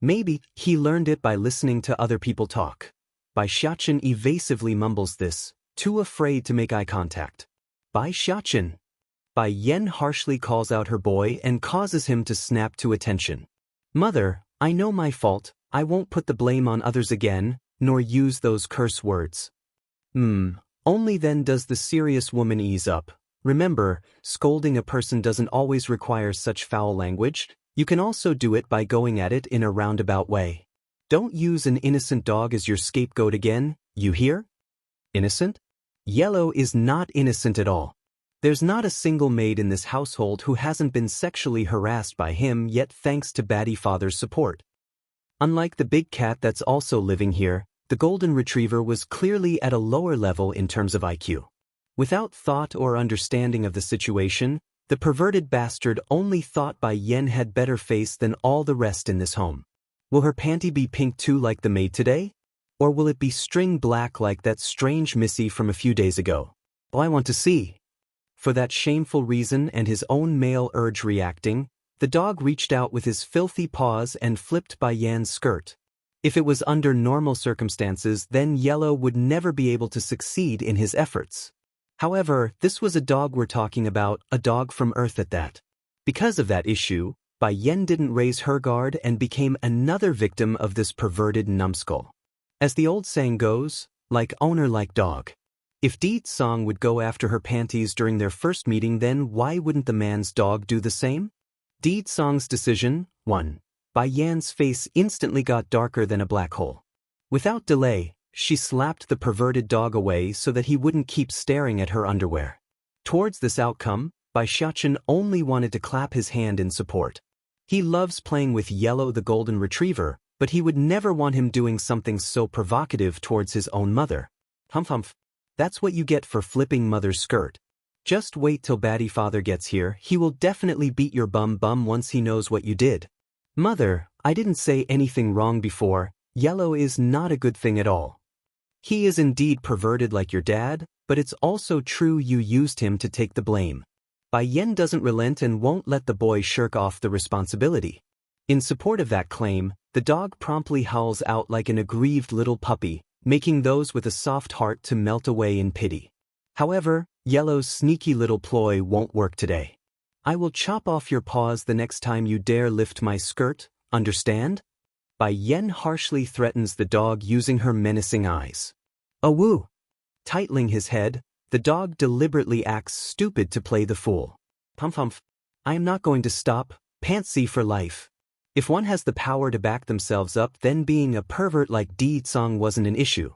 S1: Maybe he learned it by listening to other people talk. Bai Xiaoqin evasively mumbles this, too afraid to make eye contact. Bai Xiaoqin. Bai Yan harshly calls out her boy and causes him to snap to attention. Mother, I know my fault, I won't put the blame on others again, nor use those curse words. Only then does the serious woman ease up. Remember, scolding a person doesn't always require such foul language, you can also do it by going at it in a roundabout way. Don't use an innocent dog as your scapegoat again, you hear? Innocent? Yellow is not innocent at all. There's not a single maid in this household who hasn't been sexually harassed by him yet thanks to Batty Father's support. Unlike the big cat that's also living here, the golden retriever was clearly at a lower level in terms of IQ. Without thought or understanding of the situation, the perverted bastard only thought Bai Yan had better face than all the rest in this home. Will her panty be pink too like the maid today? Or will it be string black like that strange Missy from a few days ago? Oh, I want to see. For that shameful reason and his own male urge reacting, the dog reached out with his filthy paws and flipped Bai Yan's skirt. If it was under normal circumstances, then Yellow would never be able to succeed in his efforts. However, this was a dog we're talking about, a dog from Earth at that. Because of that issue, Bai Yan didn't raise her guard and became another victim of this perverted numbskull. As the old saying goes, like owner like dog. If Di Tsong would go after her panties during their first meeting, then why wouldn't the man's dog do the same? Di Tsong's decision, 1. Bai Yan's face instantly got darker than a black hole. Without delay, she slapped the perverted dog away so that he wouldn't keep staring at her underwear. Towards this outcome, Bai Xiaoqin only wanted to clap his hand in support. He loves playing with Yellow the golden retriever, but he would never want him doing something so provocative towards his own mother. Humph. That's what you get for flipping mother's skirt. Just wait till Batty Father gets here, he will definitely beat your bum once he knows what you did. Mother, I didn't say anything wrong before, Yellow is not a good thing at all. He is indeed perverted like your dad, but it's also true you used him to take the blame. Bai Yan doesn't relent and won't let the boy shirk off the responsibility. In support of that claim, the dog promptly howls out like an aggrieved little puppy, making those with a soft heart to melt away in pity. However, Yellow's sneaky little ploy won't work today. I will chop off your paws the next time you dare lift my skirt, understand? Bai Yan harshly threatens the dog using her menacing eyes. Awoo! Tightening his head, the dog deliberately acts stupid to play the fool. Humph. I am not going to stop, pantsy for life. If one has the power to back themselves up, then being a pervert like Di Tsong wasn't an issue.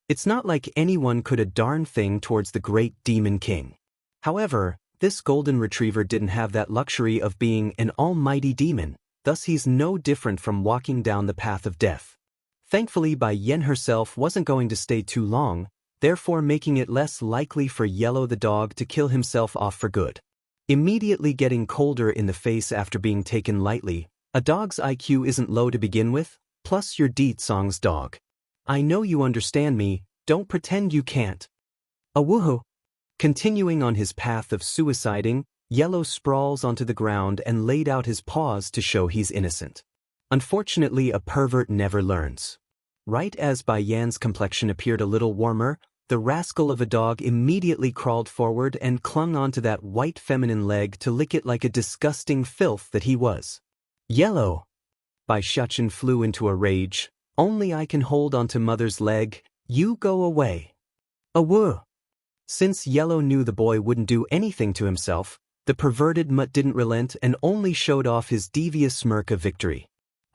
S1: It's not like anyone could a darn thing towards the great demon king. However, this golden retriever didn't have that luxury of being an almighty demon, thus he's no different from walking down the path of death. Thankfully, Bai Yan herself wasn't going to stay too long, therefore making it less likely for Yellow the dog to kill himself off for good. Immediately getting colder in the face after being taken lightly, a dog's IQ isn't low to begin with, plus you're Di Tsong's dog. I know you understand me, don't pretend you can't. Awoohoo! Continuing on his path of suiciding, Yellow sprawls onto the ground and laid out his paws to show he's innocent. Unfortunately, a pervert never learns. Right as Bai Yan's complexion appeared a little warmer, the rascal of a dog immediately crawled forward and clung onto that white feminine leg to lick it like a disgusting filth that he was. Yellow! Bai Xiaoqin flew into a rage. Only I can hold onto mother's leg, you go away. Awoo! Since Yellow knew the boy wouldn't do anything to himself, the perverted mutt didn't relent and only showed off his devious smirk of victory.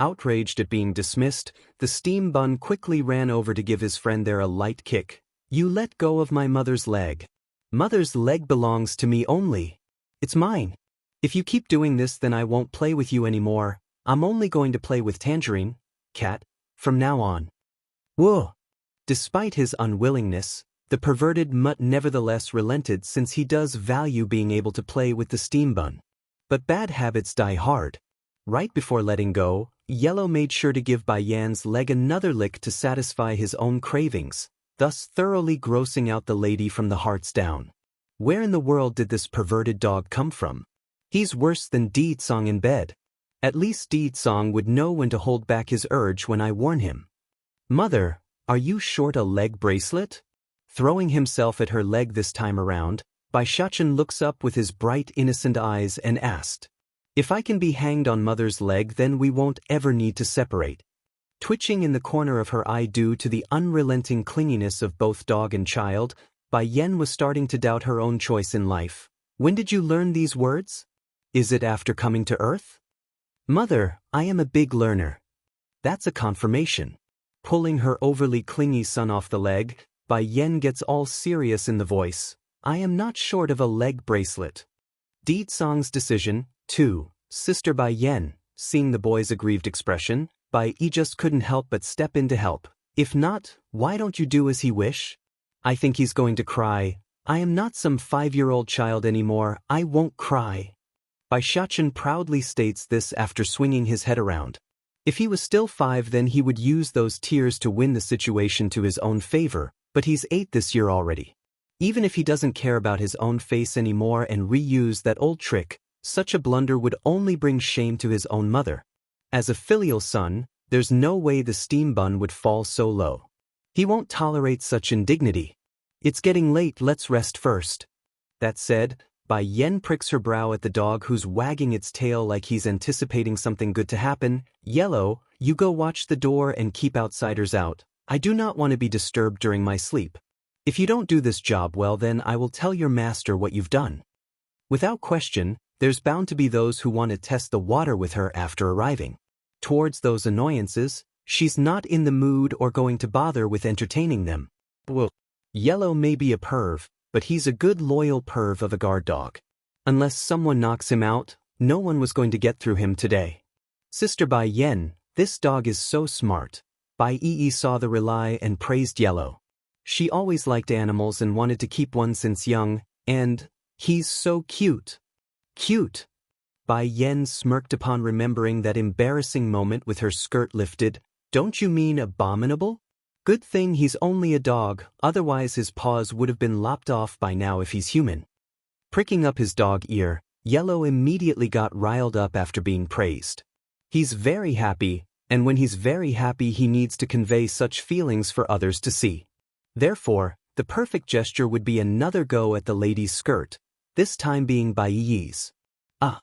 S1: Outraged at being dismissed, the steam bun quickly ran over to give his friend there a light kick. You let go of my mother's leg. Mother's leg belongs to me only. It's mine. If you keep doing this, then I won't play with you anymore. I'm only going to play with Tangerine, cat, from now on. Whoa! Despite his unwillingness, the perverted mutt nevertheless relented, since he does value being able to play with the steam bun. But bad habits die hard. Right before letting go, Yellow made sure to give Bai Yan's leg another lick to satisfy his own cravings, thus thoroughly grossing out the lady from the hearts down. Where in the world did this perverted dog come from? He's worse than Deetsong in bed. At least Deetsong would know when to hold back his urge when I warn him. Mother, are you short a leg bracelet? Throwing himself at her leg this time around, Bai Shachen looks up with his bright innocent eyes and asked, if I can be hanged on mother's leg, then we won't ever need to separate. Twitching in the corner of her eye due to the unrelenting clinginess of both dog and child, Bai Yan was starting to doubt her own choice in life. When did you learn these words? Is it after coming to Earth? Mother, I am a big learner. That's a confirmation. Pulling her overly clingy son off the leg, Bai Yan gets all serious in the voice. I am not short of a leg bracelet. Deetsong's decision, too. Sister Bai Yan, seeing the boy's aggrieved expression, Bai Yi just couldn't help but step in to help. If not, why don't you do as he wish? I think he's going to cry. I am not some 5-year-old child anymore. I won't cry. Bai Shachen proudly states this after swinging his head around. If he was still 5, then he would use those tears to win the situation to his own favor, but he's 8 this year already. Even if he doesn't care about his own face anymore and reuse that old trick, such a blunder would only bring shame to his own mother. As a filial son, there's no way the steam bun would fall so low. He won't tolerate such indignity. It's getting late, let's rest first. That said, Bai Yan pricks her brow at the dog who's wagging its tail like he's anticipating something good to happen. Yellow, you go watch the door and keep outsiders out. I do not want to be disturbed during my sleep. If you don't do this job well, then I will tell your master what you've done. Without question, there's bound to be those who want to test the water with her after arriving. Towards those annoyances, she's not in the mood or going to bother with entertaining them. Well, Yellow may be a perv, but he's a good loyal perv of a guard dog. Unless someone knocks him out, no one was going to get through him today. Sister Bai Yan, this dog is so smart. Bai Yi saw the rely and praised Yellow. She always liked animals and wanted to keep one since young, and he's so cute. Cute. Bai Yan smirked upon remembering that embarrassing moment with her skirt lifted. Don't you mean abominable? Good thing he's only a dog, otherwise his paws would have been lopped off by now if he's human. Pricking up his dog ear, Yellow immediately got riled up after being praised. He's very happy, and when he's very happy he needs to convey such feelings for others to see. Therefore, the perfect gesture would be another go at the lady's skirt, this time being Bai Yi's. Ah!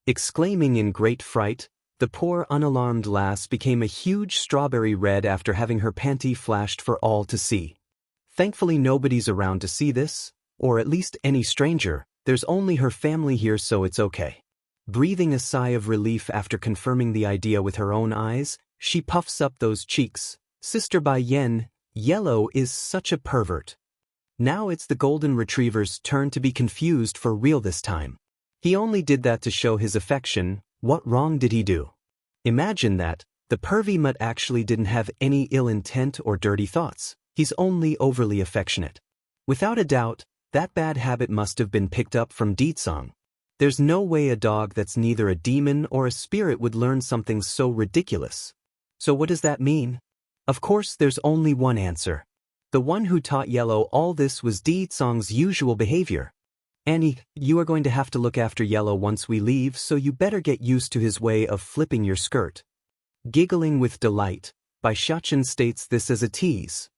S1: Exclaiming in great fright, the poor unalarmed lass became a huge strawberry red after having her panty flashed for all to see. Thankfully nobody's around to see this, or at least any stranger. There's only her family here, so it's okay. Breathing a sigh of relief after confirming the idea with her own eyes, she puffs up those cheeks. Sister Bai Yan, Yellow is such a pervert. Now it's the golden retriever's turn to be confused for real this time. He only did that to show his affection. What wrong did he do? Imagine that, the pervy mutt actually didn't have any ill intent or dirty thoughts. He's only overly affectionate. Without a doubt, that bad habit must have been picked up from Deetsong. There's no way a dog that's neither a demon or a spirit would learn something so ridiculous. So what does that mean? Of course there's only one answer. The one who taught Yellow all this was Deetsong's usual behavior. Annie, you are going to have to look after Yellow once we leave, so you better get used to his way of flipping your skirt. Giggling with delight, Bai Shachen states this as a tease.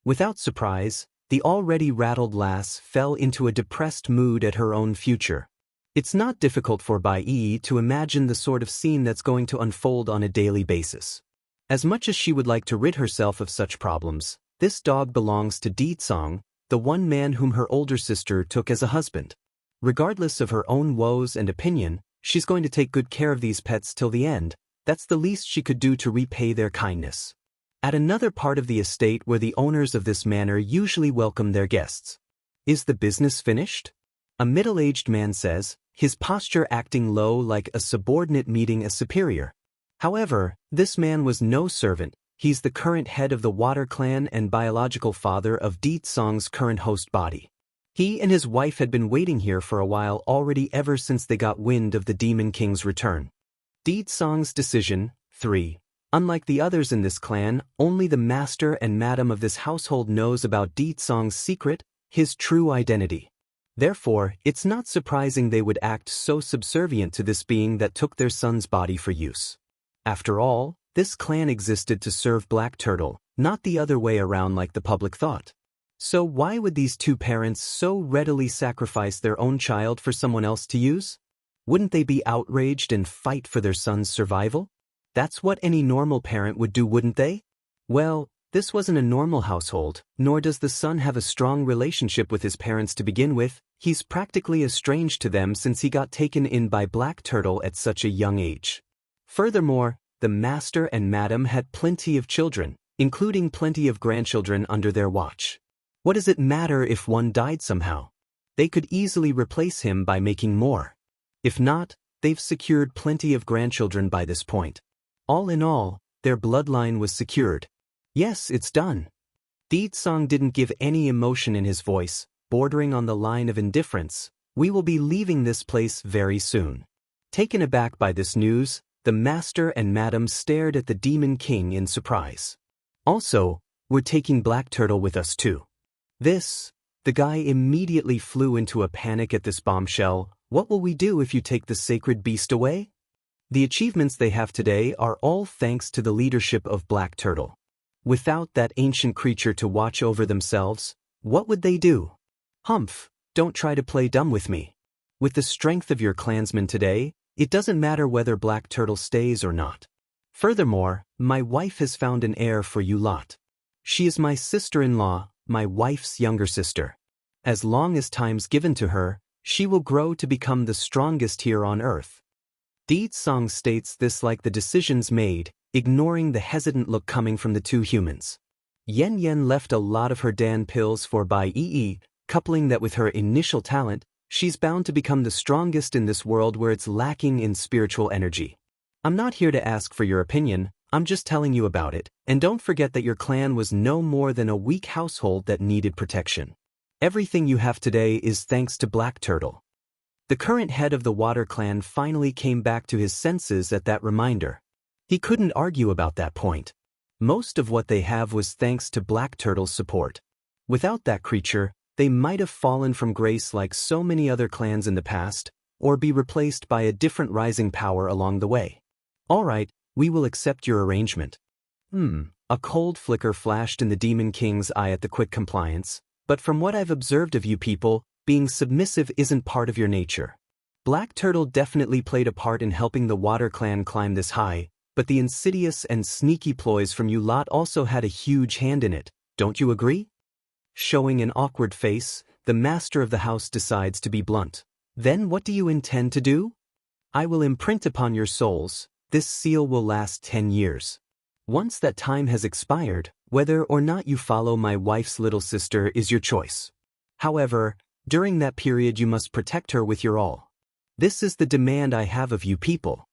S1: Without surprise, the already rattled lass fell into a depressed mood at her own future. It's not difficult for Bai Yi to imagine the sort of scene that's going to unfold on a daily basis. As much as she would like to rid herself of such problems, this dog belongs to Deetsong, the one man whom her older sister took as a husband. Regardless of her own woes and opinion, she's going to take good care of these pets till the end, That's the least she could do to repay their kindness. At another part of the estate where the owners of this manor usually welcome their guests. Is the business finished? A middle-aged man says, his posture acting low like a subordinate meeting a superior. However, this man was no servant. He's the current head of the Water Clan and biological father of Deed Song's current host body. He and his wife had been waiting here for a while already ever since they got wind of the Demon King's return. Deed Song's decision, 3. Unlike the others in this clan, only the master and madam of this household knows about Deed Song's secret, his true identity. Therefore, it's not surprising they would act so subservient to this being that took their son's body for use. After all, this clan existed to serve Black Turtle, not the other way around like the public thought. So why would these two parents so readily sacrifice their own child for someone else to use? Wouldn't they be outraged and fight for their son's survival? That's what any normal parent would do, wouldn't they? Well, this wasn't a normal household, nor does the son have a strong relationship with his parents to begin with. He's practically estranged to them since he got taken in by Black Turtle at such a young age. Furthermore, the master and madam had plenty of children, including plenty of grandchildren under their watch. What does it matter if one died somehow? They could easily replace him by making more. If not, they've secured plenty of grandchildren by this point. All in all, their bloodline was secured. Yes, it's done. Deed Song didn't give any emotion in his voice, bordering on the line of indifference. We will be leaving this place very soon. Taken aback by this news, the master and madam stared at the Demon King in surprise. Also, we're taking Black Turtle with us too. The guy immediately flew into a panic at this bombshell. What will we do if you take the sacred beast away? The achievements they have today are all thanks to the leadership of Black Turtle. Without that ancient creature to watch over themselves, what would they do? Humph, don't try to play dumb with me. With the strength of your clansmen today, it doesn't matter whether Black Turtle stays or not. Furthermore, my wife has found an heir for you lot. She is my sister-in-law, my wife's younger sister. As long as time's given to her, she will grow to become the strongest here on earth. Deed Song states this like the decisions made, ignoring the hesitant look coming from the two humans. Yen Yen left a lot of her Dan pills for Bai Yi, coupling that with her initial talent, she's bound to become the strongest in this world where it's lacking in spiritual energy. I'm not here to ask for your opinion, I'm just telling you about it, and don't forget that your clan was no more than a weak household that needed protection. Everything you have today is thanks to Black Turtle. The current head of the Water Clan finally came back to his senses at that reminder. He couldn't argue about that point. Most of what they have was thanks to Black Turtle's support. Without that creature, they might have fallen from grace like so many other clans in the past, or be replaced by a different rising power along the way. All right, we will accept your arrangement. A cold flicker flashed in the Demon King's eye at the quick compliance, but from what I've observed of you people, being submissive isn't part of your nature. Black Turtle definitely played a part in helping the Water Clan climb this high, but the insidious and sneaky ploys from you lot also had a huge hand in it, don't you agree? Showing an awkward face, the master of the house decides to be blunt. Then what do you intend to do? I will imprint upon your souls, this seal will last 10 years. Once that time has expired, whether or not you follow my wife's little sister is your choice. However, during that period you must protect her with your all. This is the demand I have of you people.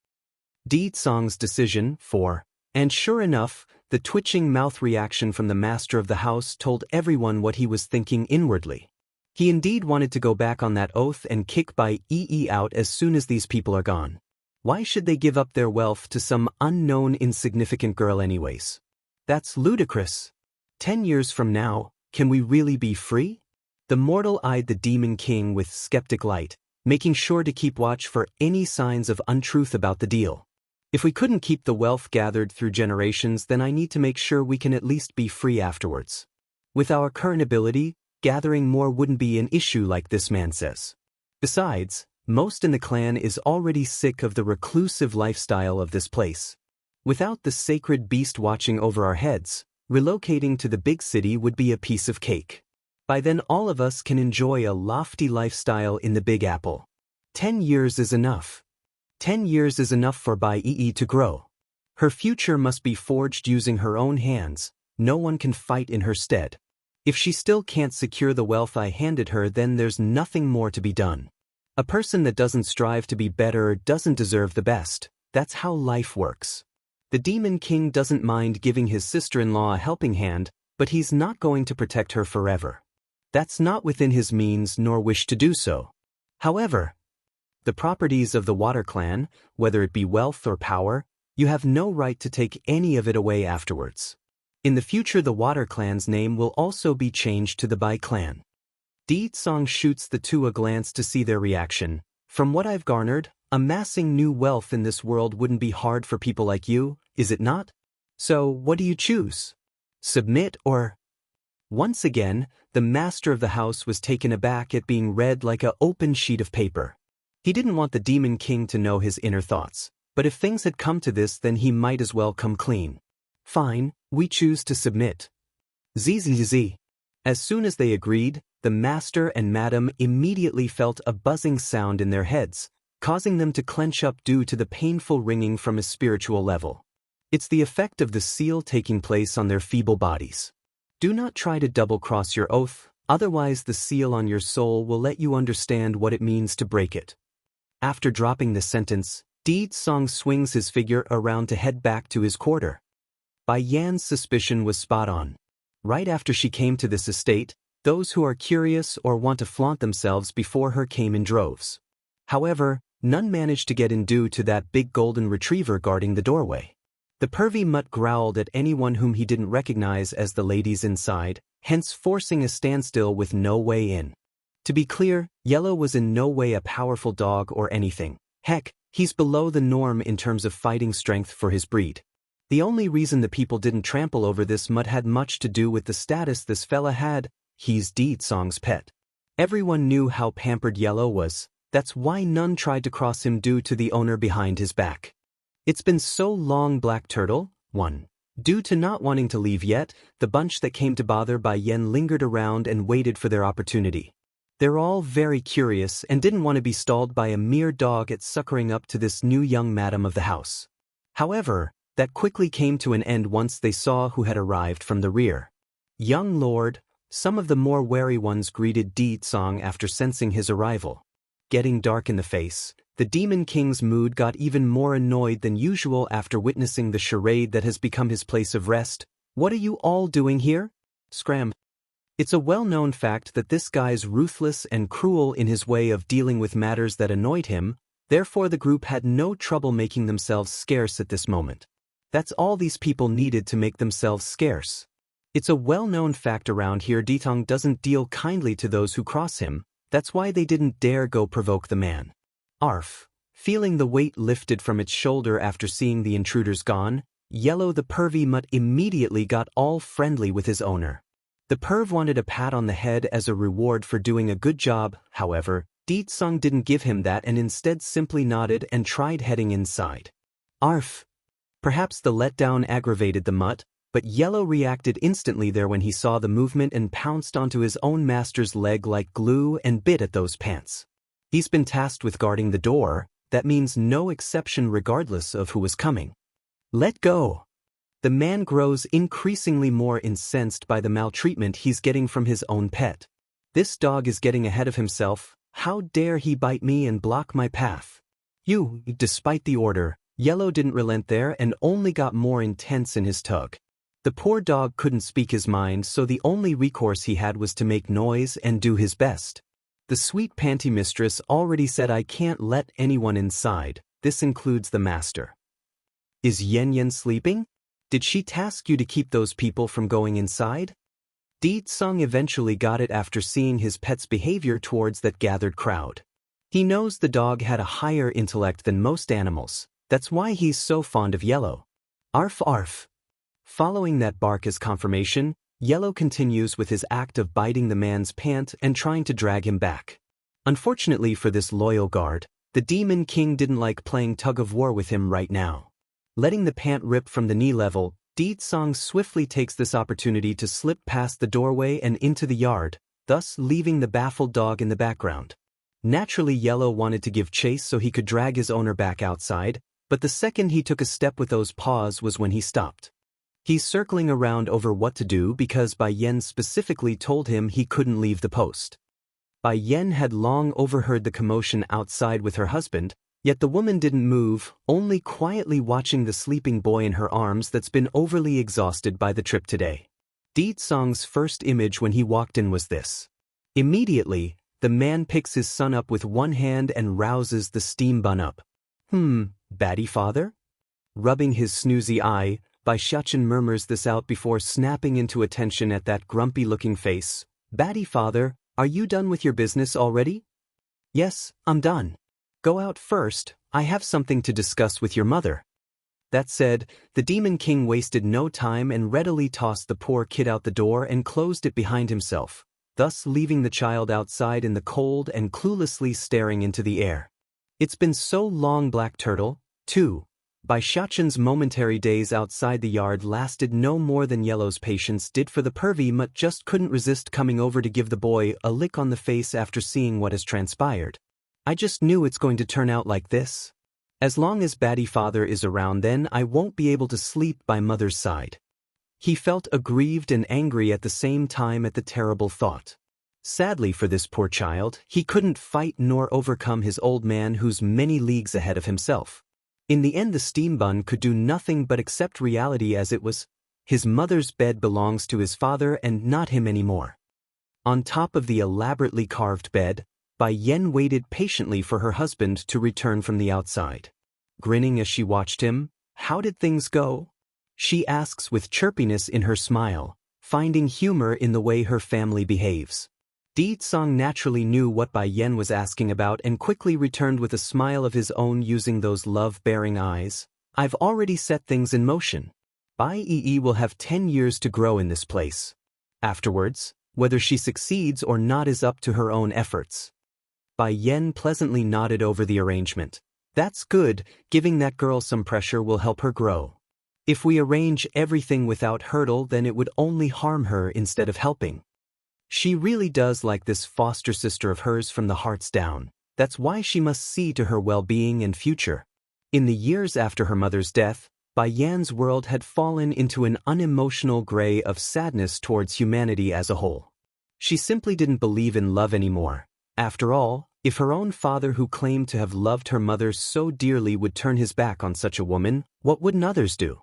S1: Deed Song's decision, 4. And sure enough, the twitching mouth reaction from the master of the house told everyone what he was thinking inwardly. He indeed wanted to go back on that oath and kick Bai Yi out as soon as these people are gone. Why should they give up their wealth to some unknown insignificant girl anyways? That's ludicrous. 10 years from now, can we really be free? The mortal eyed the Demon King with skeptic light, making sure to keep watch for any signs of untruth about the deal. If we couldn't keep the wealth gathered through generations, then I need to make sure we can at least be free afterwards. With our current ability, gathering more wouldn't be an issue like this man says. Besides, most in the clan is already sick of the reclusive lifestyle of this place. Without the sacred beast watching over our heads, relocating to the big city would be a piece of cake. By then all of us can enjoy a lofty lifestyle in the Big Apple. 10 years is enough. 10 years is enough for Bai Yi to grow. Her future must be forged using her own hands. No one can fight in her stead. If she still can't secure the wealth I handed her, then there's nothing more to be done. A person that doesn't strive to be better doesn't deserve the best. That's how life works. The Demon King doesn't mind giving his sister-in-law a helping hand, but he's not going to protect her forever. That's not within his means nor wish to do so. However, the properties of the Water Clan, whether it be wealth or power, you have no right to take any of it away afterwards. In the future, the Water Clan's name will also be changed to the Bai Clan. Di Tsong shoots the two a glance to see their reaction. From what I've garnered, amassing new wealth in this world wouldn't be hard for people like you, is it not? So, what do you choose? Submit or... Once again, the master of the house was taken aback at being read like an open sheet of paper. He didn't want the Demon King to know his inner thoughts, but if things had come to this, then he might as well come clean. Fine, we choose to submit. Zzz. As soon as they agreed, the master and madam immediately felt a buzzing sound in their heads, causing them to clench up due to the painful ringing from a spiritual level. It's the effect of the seal taking place on their feeble bodies. Do not try to double-cross your oath, otherwise the seal on your soul will let you understand what it means to break it. After dropping the sentence, Di Tsong swings his figure around to head back to his quarter. Bai Yan's suspicion was spot on. Right after she came to this estate, those who are curious or want to flaunt themselves before her came in droves. However, none managed to get in due to that big golden retriever guarding the doorway. The pervy mutt growled at anyone whom he didn't recognize as the ladies inside, hence forcing a standstill with no way in. To be clear, Yellow was in no way a powerful dog or anything. Heck, he's below the norm in terms of fighting strength for his breed. The only reason the people didn't trample over this mutt had much to do with the status this fella had. He's Di Tsong's pet. Everyone knew how pampered Yellow was. That's why none tried to cross him due to the owner behind his back. It's been so long, Black Turtle. 1. Due to not wanting to leave yet, the bunch that came to bother Bai Yan lingered around and waited for their opportunity. They're all very curious and didn't want to be stalled by a mere dog at suckering up to this new young madam of the house. However, that quickly came to an end once they saw who had arrived from the rear. Young Lord, some of the more wary ones greeted Di Tsong after sensing his arrival. Getting dark in the face, the Demon King's mood got even more annoyed than usual after witnessing the charade that has become his place of rest. What are you all doing here? Scram. It's a well-known fact that this guy's ruthless and cruel in his way of dealing with matters that annoyed him, therefore the group had no trouble making themselves scarce at this moment. That's all these people needed to make themselves scarce. It's a well-known fact around here Di Tsong doesn't deal kindly to those who cross him, that's why they didn't dare go provoke the man. Arf. Feeling the weight lifted from its shoulder after seeing the intruders gone, Yellow the pervy mutt immediately got all friendly with his owner. The perv wanted a pat on the head as a reward for doing a good job, however, Di Tsong didn't give him that and instead simply nodded and tried heading inside. Arf. Perhaps the letdown aggravated the mutt, but Yellow reacted instantly there when he saw the movement and pounced onto his own master's leg like glue and bit at those pants. He's been tasked with guarding the door, that means no exception regardless of who is coming. Let go. The man grows increasingly more incensed by the maltreatment he's getting from his own pet. This dog is getting ahead of himself. How dare he bite me and block my path? You, despite the order, Yellow didn't relent there and only got more intense in his tug. The poor dog couldn't speak his mind, so the only recourse he had was to make noise and do his best. The sweet panty mistress already said I can't let anyone inside, this includes the master. Is Yen Yen sleeping? Did she task you to keep those people from going inside? Di Tsong eventually got it after seeing his pet's behavior towards that gathered crowd. He knows the dog had a higher intellect than most animals, that's why he's so fond of Yellow. Arf arf. Following that bark as confirmation, Yellow continues with his act of biting the man's pant and trying to drag him back. Unfortunately for this loyal guard, the Demon King didn't like playing tug-of-war with him right now. Letting the pant rip from the knee level, Di Tsong swiftly takes this opportunity to slip past the doorway and into the yard, thus leaving the baffled dog in the background. Naturally, Yellow wanted to give chase so he could drag his owner back outside, But the second he took a step with those paws was when he stopped. He's circling around over what to do because Bai Yen specifically told him he couldn't leave the post. Bai Yen had long overheard the commotion outside with her husband, yet the woman didn't move, only quietly watching the sleeping boy in her arms that's been overly exhausted by the trip today. Di Tsong's first image when he walked in was this. Immediately, the man picks his son up with one hand and rouses the steam bun up. Batty father? Rubbing his snoozy eye, Bai Xiachen murmurs this out before snapping into attention at that grumpy-looking face. Batty father, are you done with your business already? Yes, I'm done. Go out first, I have something to discuss with your mother. That said, the Demon King wasted no time and readily tossed the poor kid out the door and closed it behind himself, thus leaving the child outside in the cold and cluelessly staring into the air. It's been so long, Black Turtle, too. Bai Xiachen's momentary daze outside the yard lasted no more than Yellow's patience did for the pervy, but just couldn't resist coming over to give the boy a lick on the face after seeing what has transpired. I just knew it's going to turn out like this. As long as Batty father is around, then I won't be able to sleep by mother's side. He felt aggrieved and angry at the same time at the terrible thought. Sadly for this poor child, he couldn't fight nor overcome his old man who's many leagues ahead of himself. In the end, the steam bun could do nothing but accept reality as it was. His mother's bed belongs to his father and not him anymore. On top of the elaborately carved bed, Bai Yen waited patiently for her husband to return from the outside. Grinning as she watched him, "How did things go?" she asks with chirpiness in her smile, finding humor in the way her family behaves. Di Tsong naturally knew what Bai Yen was asking about and quickly returned with a smile of his own using those love-bearing eyes. "I've already set things in motion. Bai Yi will have 10 years to grow in this place. Afterwards, whether she succeeds or not is up to her own efforts." Bai Yen pleasantly nodded over the arrangement. "That's good, giving that girl some pressure will help her grow. If we arrange everything without hurdle, then it would only harm her instead of helping. She really does like this foster sister of hers from the hearts down. That's why she must see to her well-being and future." In the years after her mother's death, Bai Yan's world had fallen into an unemotional gray of sadness towards humanity as a whole. She simply didn't believe in love anymore. After all, if her own father who claimed to have loved her mother so dearly would turn his back on such a woman, what wouldn't others do?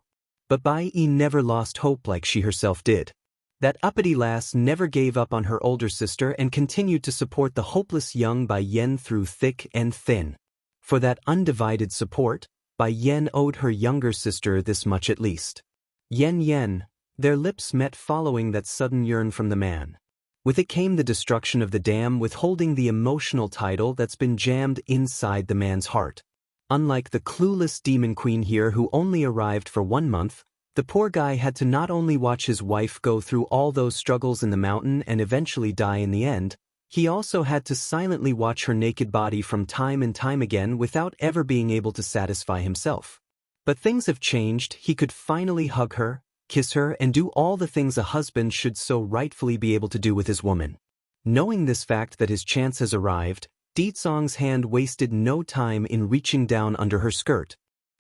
S1: But Bai Yi never lost hope like she herself did. That uppity lass never gave up on her older sister and continued to support the hopeless young Bai Yen through thick and thin. For that undivided support, Bai Yen owed her younger sister this much at least. Yen. Their lips met following that sudden yearn from the man. With it came the destruction of the dam, withholding the emotional title that's been jammed inside the man's heart. Unlike the clueless demon queen here who only arrived for 1 month, the poor guy had to not only watch his wife go through all those struggles in the mountain and eventually die in the end, he also had to silently watch her naked body from time and time again without ever being able to satisfy himself. But things have changed. He could finally hug her, kiss her, and do all the things a husband should so rightfully be able to do with his woman. Knowing this fact that his chance has arrived, Di Tsong's hand wasted no time in reaching down under her skirt.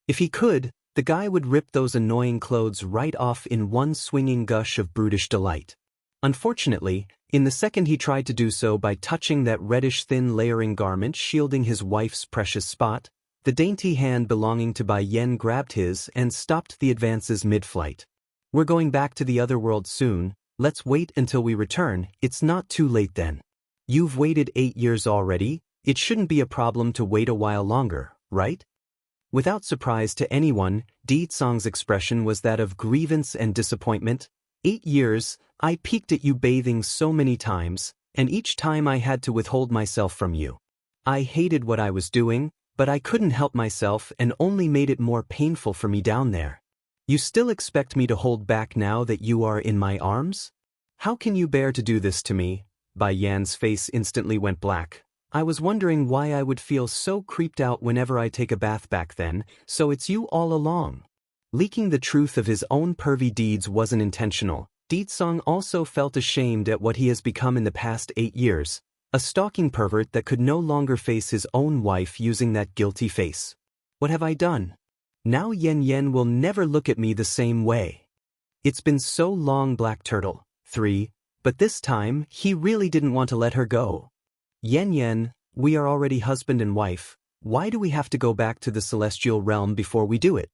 S1: If he could, the guy would rip those annoying clothes right off in one swinging gush of brutish delight. Unfortunately, in the second he tried to do so by touching that reddish thin layering garment shielding his wife's precious spot, the dainty hand belonging to Bai Yen grabbed his and stopped the advances mid-flight. "We're going back to the other world soon, let's wait until we return, it's not too late then. You've waited 8 years already, it shouldn't be a problem to wait a while longer, right?" Without surprise to anyone, Di Tsong's expression was that of grievance and disappointment. 8 years, I peeked at you bathing so many times, and each time I had to withhold myself from you. I hated what I was doing, but I couldn't help myself and only made it more painful for me down there. You still expect me to hold back now that you are in my arms? How can you bear to do this to me? Bai Yan's face instantly went black. I was wondering why I would feel so creeped out whenever I take a bath back then, so it's you all along. Leaking the truth of his own pervy deeds wasn't intentional. Di Tsong also felt ashamed at what he has become in the past 8 years, a stalking pervert that could no longer face his own wife using that guilty face. What have I done? Now Yen Yen will never look at me the same way. It's been so long, Black Turtle. 3. But this time, he really didn't want to let her go. Yen Yen, we are already husband and wife. Why do we have to go back to the celestial realm before we do it?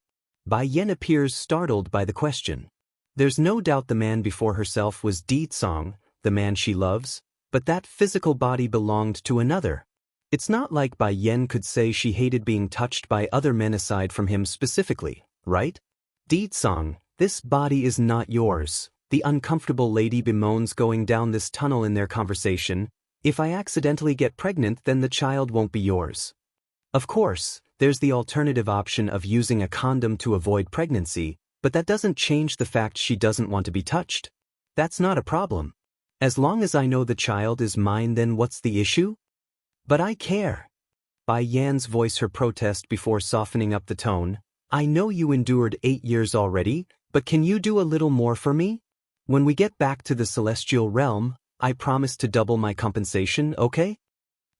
S1: Bai Yen appears startled by the question. There's no doubt the man before herself was Di Tsong, the man she loves, but that physical body belonged to another. It's not like Bai Yen could say she hated being touched by other men aside from him specifically, right? Di Tsong, this body is not yours. The uncomfortable lady bemoans going down this tunnel in their conversation. If I accidentally get pregnant, then the child won't be yours. Of course, there's the alternative option of using a condom to avoid pregnancy, but that doesn't change the fact she doesn't want to be touched. That's not a problem. As long as I know the child is mine, then what's the issue? But I care. Bai Yan's voice her protest before softening up the tone. I know you endured 8 years already, but can you do a little more for me? When we get back to the celestial realm, I promise to double my compensation, okay?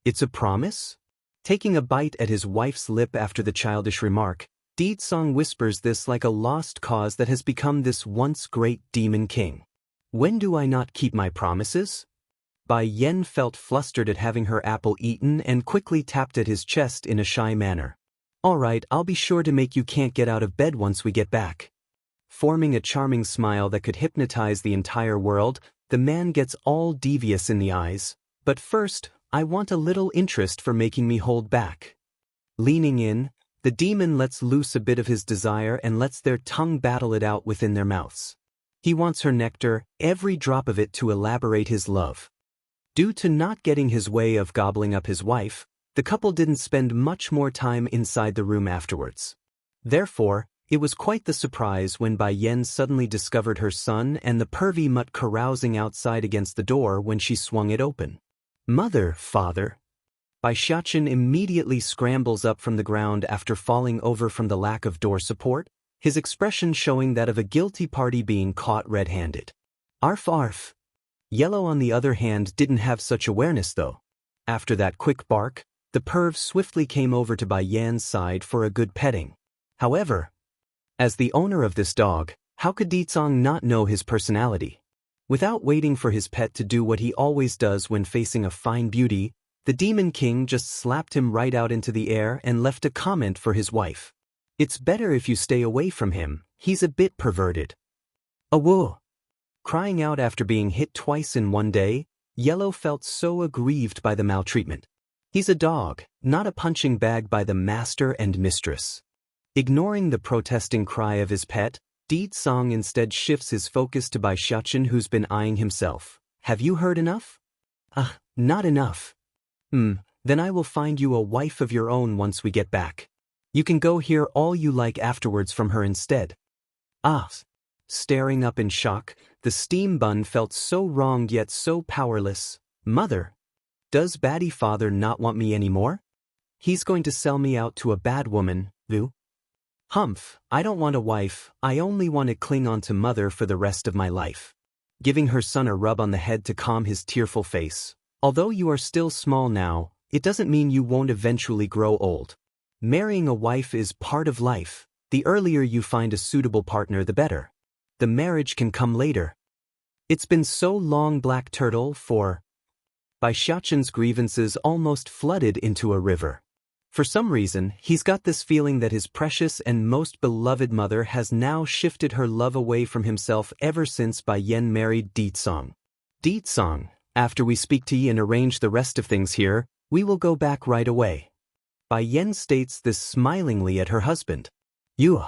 S1: It's a promise? Taking a bite at his wife's lip after the childish remark, Di Tsong whispers this like a lost cause that has become this once great demon king. When do I not keep my promises? Bai Yen felt flustered at having her apple eaten and quickly tapped at his chest in a shy manner. All right, I'll be sure to make you can't get out of bed once we get back. Forming a charming smile that could hypnotize the entire world, the man gets all devious in the eyes. But first, I want a little interest for making me hold back. Leaning in, the demon lets loose a bit of his desire and lets their tongue battle it out within their mouths. He wants her nectar, every drop of it, to elaborate his love. Due to not getting his way of gobbling up his wife, the couple didn't spend much more time inside the room afterwards. Therefore, it was quite the surprise when Bai Yen suddenly discovered her son and the pervy mutt carousing outside against the door when she swung it open. Mother, father. Bai Xiachen immediately scrambles up from the ground after falling over from the lack of door support, his expression showing that of a guilty party being caught red-handed. Arf arf. Yellow, on the other hand, didn't have such awareness though. After that quick bark, the perv swiftly came over to Bai Yan's side for a good petting. However, as the owner of this dog, how could Di Tsong not know his personality? Without waiting for his pet to do what he always does when facing a fine beauty, the Demon King just slapped him right out into the air and left a comment for his wife. It's better if you stay away from him, he's a bit perverted. Awoo! Crying out after being hit twice in one day, Yellow felt so aggrieved by the maltreatment. He's a dog, not a punching bag by the master and mistress. Ignoring the protesting cry of his pet, Di Tsong instead shifts his focus to Bai Xiachen, who's been eyeing himself. Have you heard enough? Not enough. Then I will find you a wife of your own once we get back. You can go hear all you like afterwards from her instead. Staring up in shock, the steam bun felt so wronged yet so powerless. Mother, does baddie father not want me anymore? He's going to sell me out to a bad woman, Vu? Humph, I don't want a wife, I only want to cling on to mother for the rest of my life. Giving her son a rub on the head to calm his tearful face. Although you are still small now, it doesn't mean you won't eventually grow old. Marrying a wife is part of life. The earlier you find a suitable partner, the better. The marriage can come later. It's been so long, Black Turtle, for... Bai Xiachen's grievances almost flooded into a river. For some reason, he's got this feeling that his precious and most beloved mother has now shifted her love away from himself ever since Bai Yen married Di Tsong. Di Tsong, after we speak to Yi and arrange the rest of things here, we will go back right away. Bai Yen states this smilingly at her husband. You,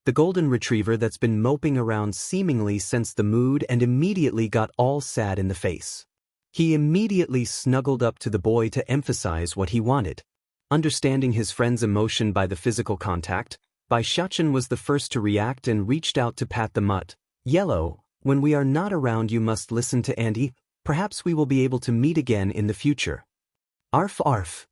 S1: the golden retriever that's been moping around seemingly since the mood and immediately got all sad in the face. He immediately snuggled up to the boy to emphasize what he wanted. Understanding his friend's emotion by the physical contact, Bai Xiachen was the first to react and reached out to pat the mutt. Yellow, when we are not around you must listen to Andy, perhaps we will be able to meet again in the future. Arf arf.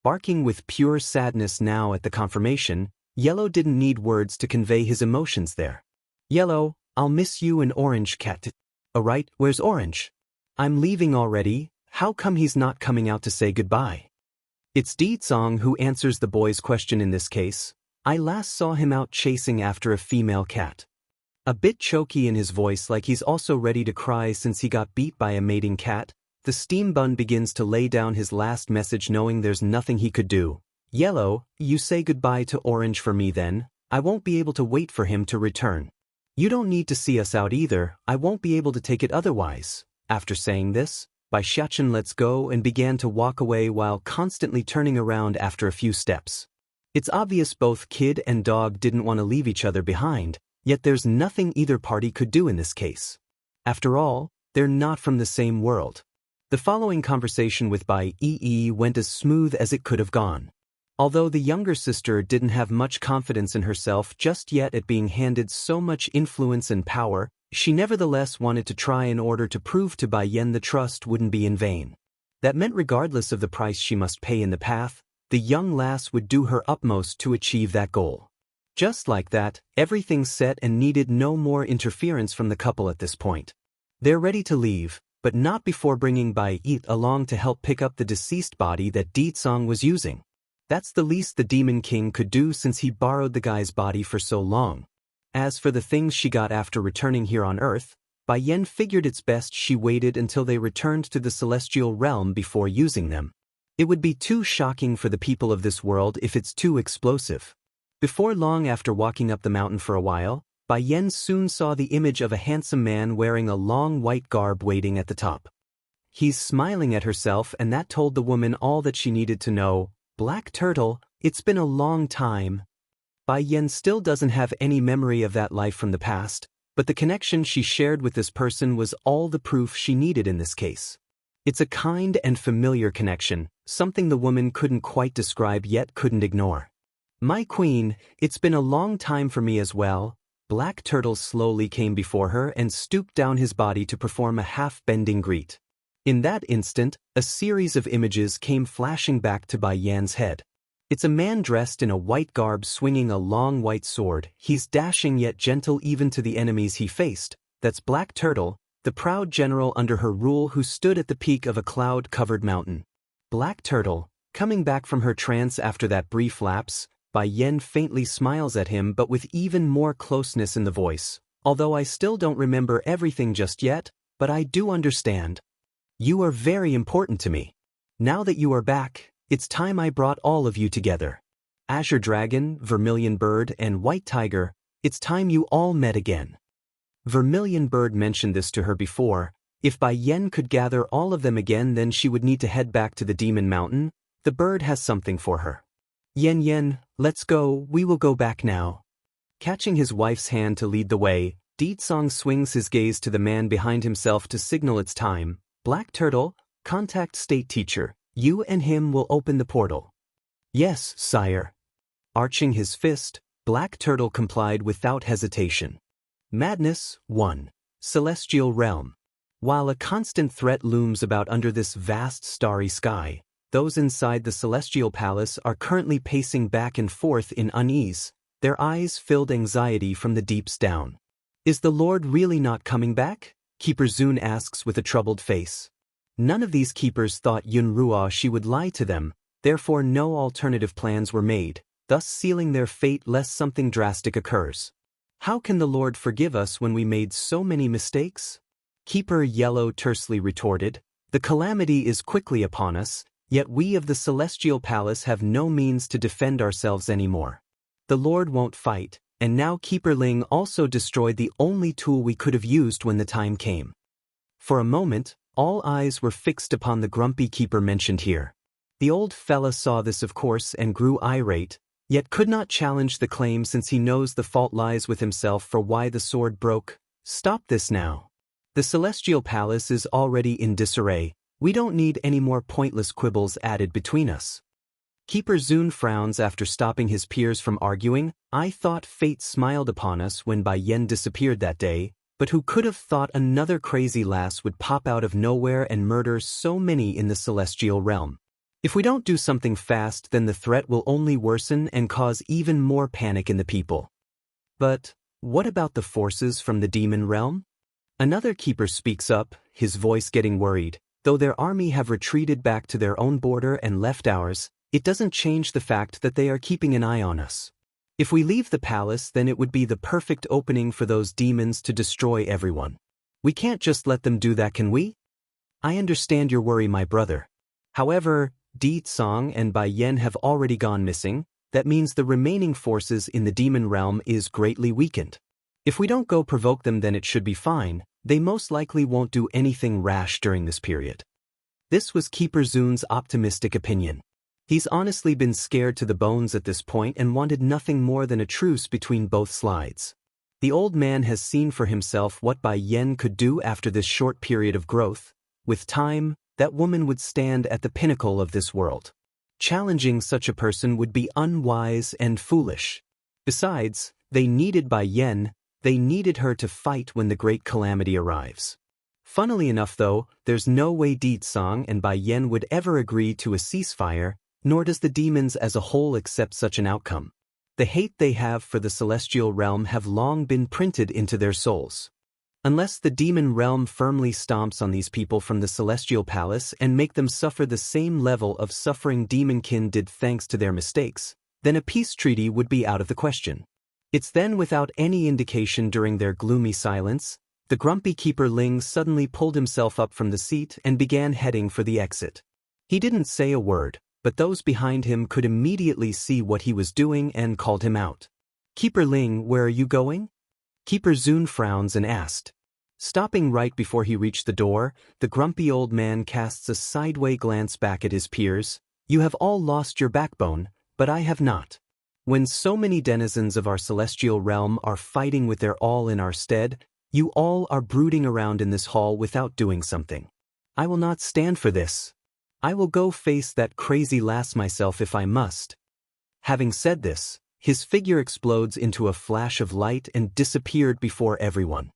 S1: Barking with pure sadness now at the confirmation, Yellow didn't need words to convey his emotions there. Yellow, I'll miss you and Orange Cat. Alright, where's Orange? I'm leaving already, how come he's not coming out to say goodbye? It's Di Tsong who answers the boy's question in this case. I last saw him out chasing after a female cat. A bit choky in his voice, like he's also ready to cry since he got beat by a mating cat, the steam bun begins to lay down his last message, knowing there's nothing he could do. Yellow, you say goodbye to Orange for me then. I won't be able to wait for him to return. You don't need to see us out either, I won't be able to take it otherwise. After saying this, Bai Xiachen lets go and began to walk away while constantly turning around after a few steps. It's obvious both kid and dog didn't want to leave each other behind, yet there's nothing either party could do in this case. After all, they're not from the same world. The following conversation with Bai Yi went as smooth as it could have gone. Although the younger sister didn't have much confidence in herself just yet at being handed so much influence and power, she nevertheless wanted to try in order to prove to Bai Yan the trust wouldn't be in vain. That meant regardless of the price she must pay in the path, the young lass would do her utmost to achieve that goal. Just like that, everything's set and needed no more interference from the couple at this point. They're ready to leave, but not before bringing Bai Yi along to help pick up the deceased body that Di Tsang was using. That's the least the Demon King could do since he borrowed the guy's body for so long. As for the things she got after returning here on Earth, Bai Yan figured it's best she waited until they returned to the celestial realm before using them. It would be too shocking for the people of this world if it's too explosive. Before long, after walking up the mountain for a while, Bai Yan soon saw the image of a handsome man wearing a long white garb waiting at the top. He's smiling at herself, and that told the woman all that she needed to know. Black Turtle, it's been a long time. Bai Yan still doesn't have any memory of that life from the past, but the connection she shared with this person was all the proof she needed in this case. It's a kind and familiar connection, something the woman couldn't quite describe yet couldn't ignore. My queen, it's been a long time for me as well. Black Turtle slowly came before her and stooped down his body to perform a half-bending greet. In that instant, a series of images came flashing back to Bai Yan's head. It's a man dressed in a white garb swinging a long white sword. He's dashing yet gentle even to the enemies he faced. That's Black Turtle, the proud general under her rule who stood at the peak of a cloud-covered mountain. Black Turtle, coming back from her trance after that brief lapse, Bai Yan faintly smiles at him but with even more closeness in the voice. Although I still don't remember everything just yet, but I do understand. You are very important to me. Now that you are back, it's time I brought all of you together. Azure Dragon, Vermilion Bird, and White Tiger, it's time you all met again. Vermilion Bird mentioned this to her before. If Bai Yan could gather all of them again, then she would need to head back to the Demon Mountain. The bird has something for her. Yen, let's go, we will go back now. Catching his wife's hand to lead the way, Di Tsang swings his gaze to the man behind himself to signal it's time. Black Turtle, contact State Teacher. You and him will open the portal. Yes, sire. Arching his fist, Black Turtle complied without hesitation. Madness 1. Celestial Realm. While a constant threat looms about under this vast starry sky, those inside the Celestial Palace are currently pacing back and forth in unease, their eyes filled anxiety from the deeps down. Is the Lord really not coming back? Keeper Zun asks with a troubled face. None of these keepers thought Yunruo she would lie to them, therefore no alternative plans were made, thus sealing their fate lest something drastic occurs. How can the Lord forgive us when we made so many mistakes? Keeper Yellow tersely retorted. The calamity is quickly upon us, yet we of the Celestial Palace have no means to defend ourselves anymore. The Lord won't fight, and now Keeper Ling also destroyed the only tool we could have used when the time came. For a moment, all eyes were fixed upon the grumpy keeper mentioned here. The old fella saw this of course and grew irate, yet could not challenge the claim since he knows the fault lies with himself for why the sword broke. Stop this now. The Celestial Palace is already in disarray. We don't need any more pointless quibbles added between us. Keeper Zun frowns after stopping his peers from arguing. I thought fate smiled upon us when Bai Yan disappeared that day, but who could have thought another crazy lass would pop out of nowhere and murder so many in the celestial realm? If we don't do something fast, then the threat will only worsen and cause even more panic in the people. But what about the forces from the demon realm? Another keeper speaks up, his voice getting worried. Though their army have retreated back to their own border and left ours, it doesn't change the fact that they are keeping an eye on us. If we leave the palace, then it would be the perfect opening for those demons to destroy everyone. We can't just let them do that, can we? I understand your worry, my brother. However, Di Tsang and Bai Yen have already gone missing. That means the remaining forces in the demon realm is greatly weakened. If we don't go provoke them, then it should be fine. They most likely won't do anything rash during this period. This was Keeper Zun's optimistic opinion. He's honestly been scared to the bones at this point and wanted nothing more than a truce between both sides. The old man has seen for himself what Bai Yen could do after this short period of growth. With time, that woman would stand at the pinnacle of this world. Challenging such a person would be unwise and foolish. Besides, they needed Bai Yen. They needed her to fight when the great calamity arrives. Funnily enough though, there's no way Di Tsang and Bai Yen would ever agree to a ceasefire, nor does the demons as a whole accept such an outcome. The hate they have for the celestial realm have long been printed into their souls. Unless the demon realm firmly stomps on these people from the celestial palace and make them suffer the same level of suffering demonkin did thanks to their mistakes, then a peace treaty would be out of the question. It's then, without any indication during their gloomy silence, the grumpy Keeper Ling suddenly pulled himself up from the seat and began heading for the exit. He didn't say a word, but those behind him could immediately see what he was doing and called him out. "Keeper Ling, where are you going?" Keeper Zun frowns and asked. Stopping right before he reached the door, the grumpy old man casts a sideway glance back at his peers. "You have all lost your backbone, but I have not. When so many denizens of our celestial realm are fighting with their all in our stead, you all are brooding around in this hall without doing something. I will not stand for this. I will go face that crazy lass myself if I must." Having said this, his figure explodes into a flash of light and disappeared before everyone.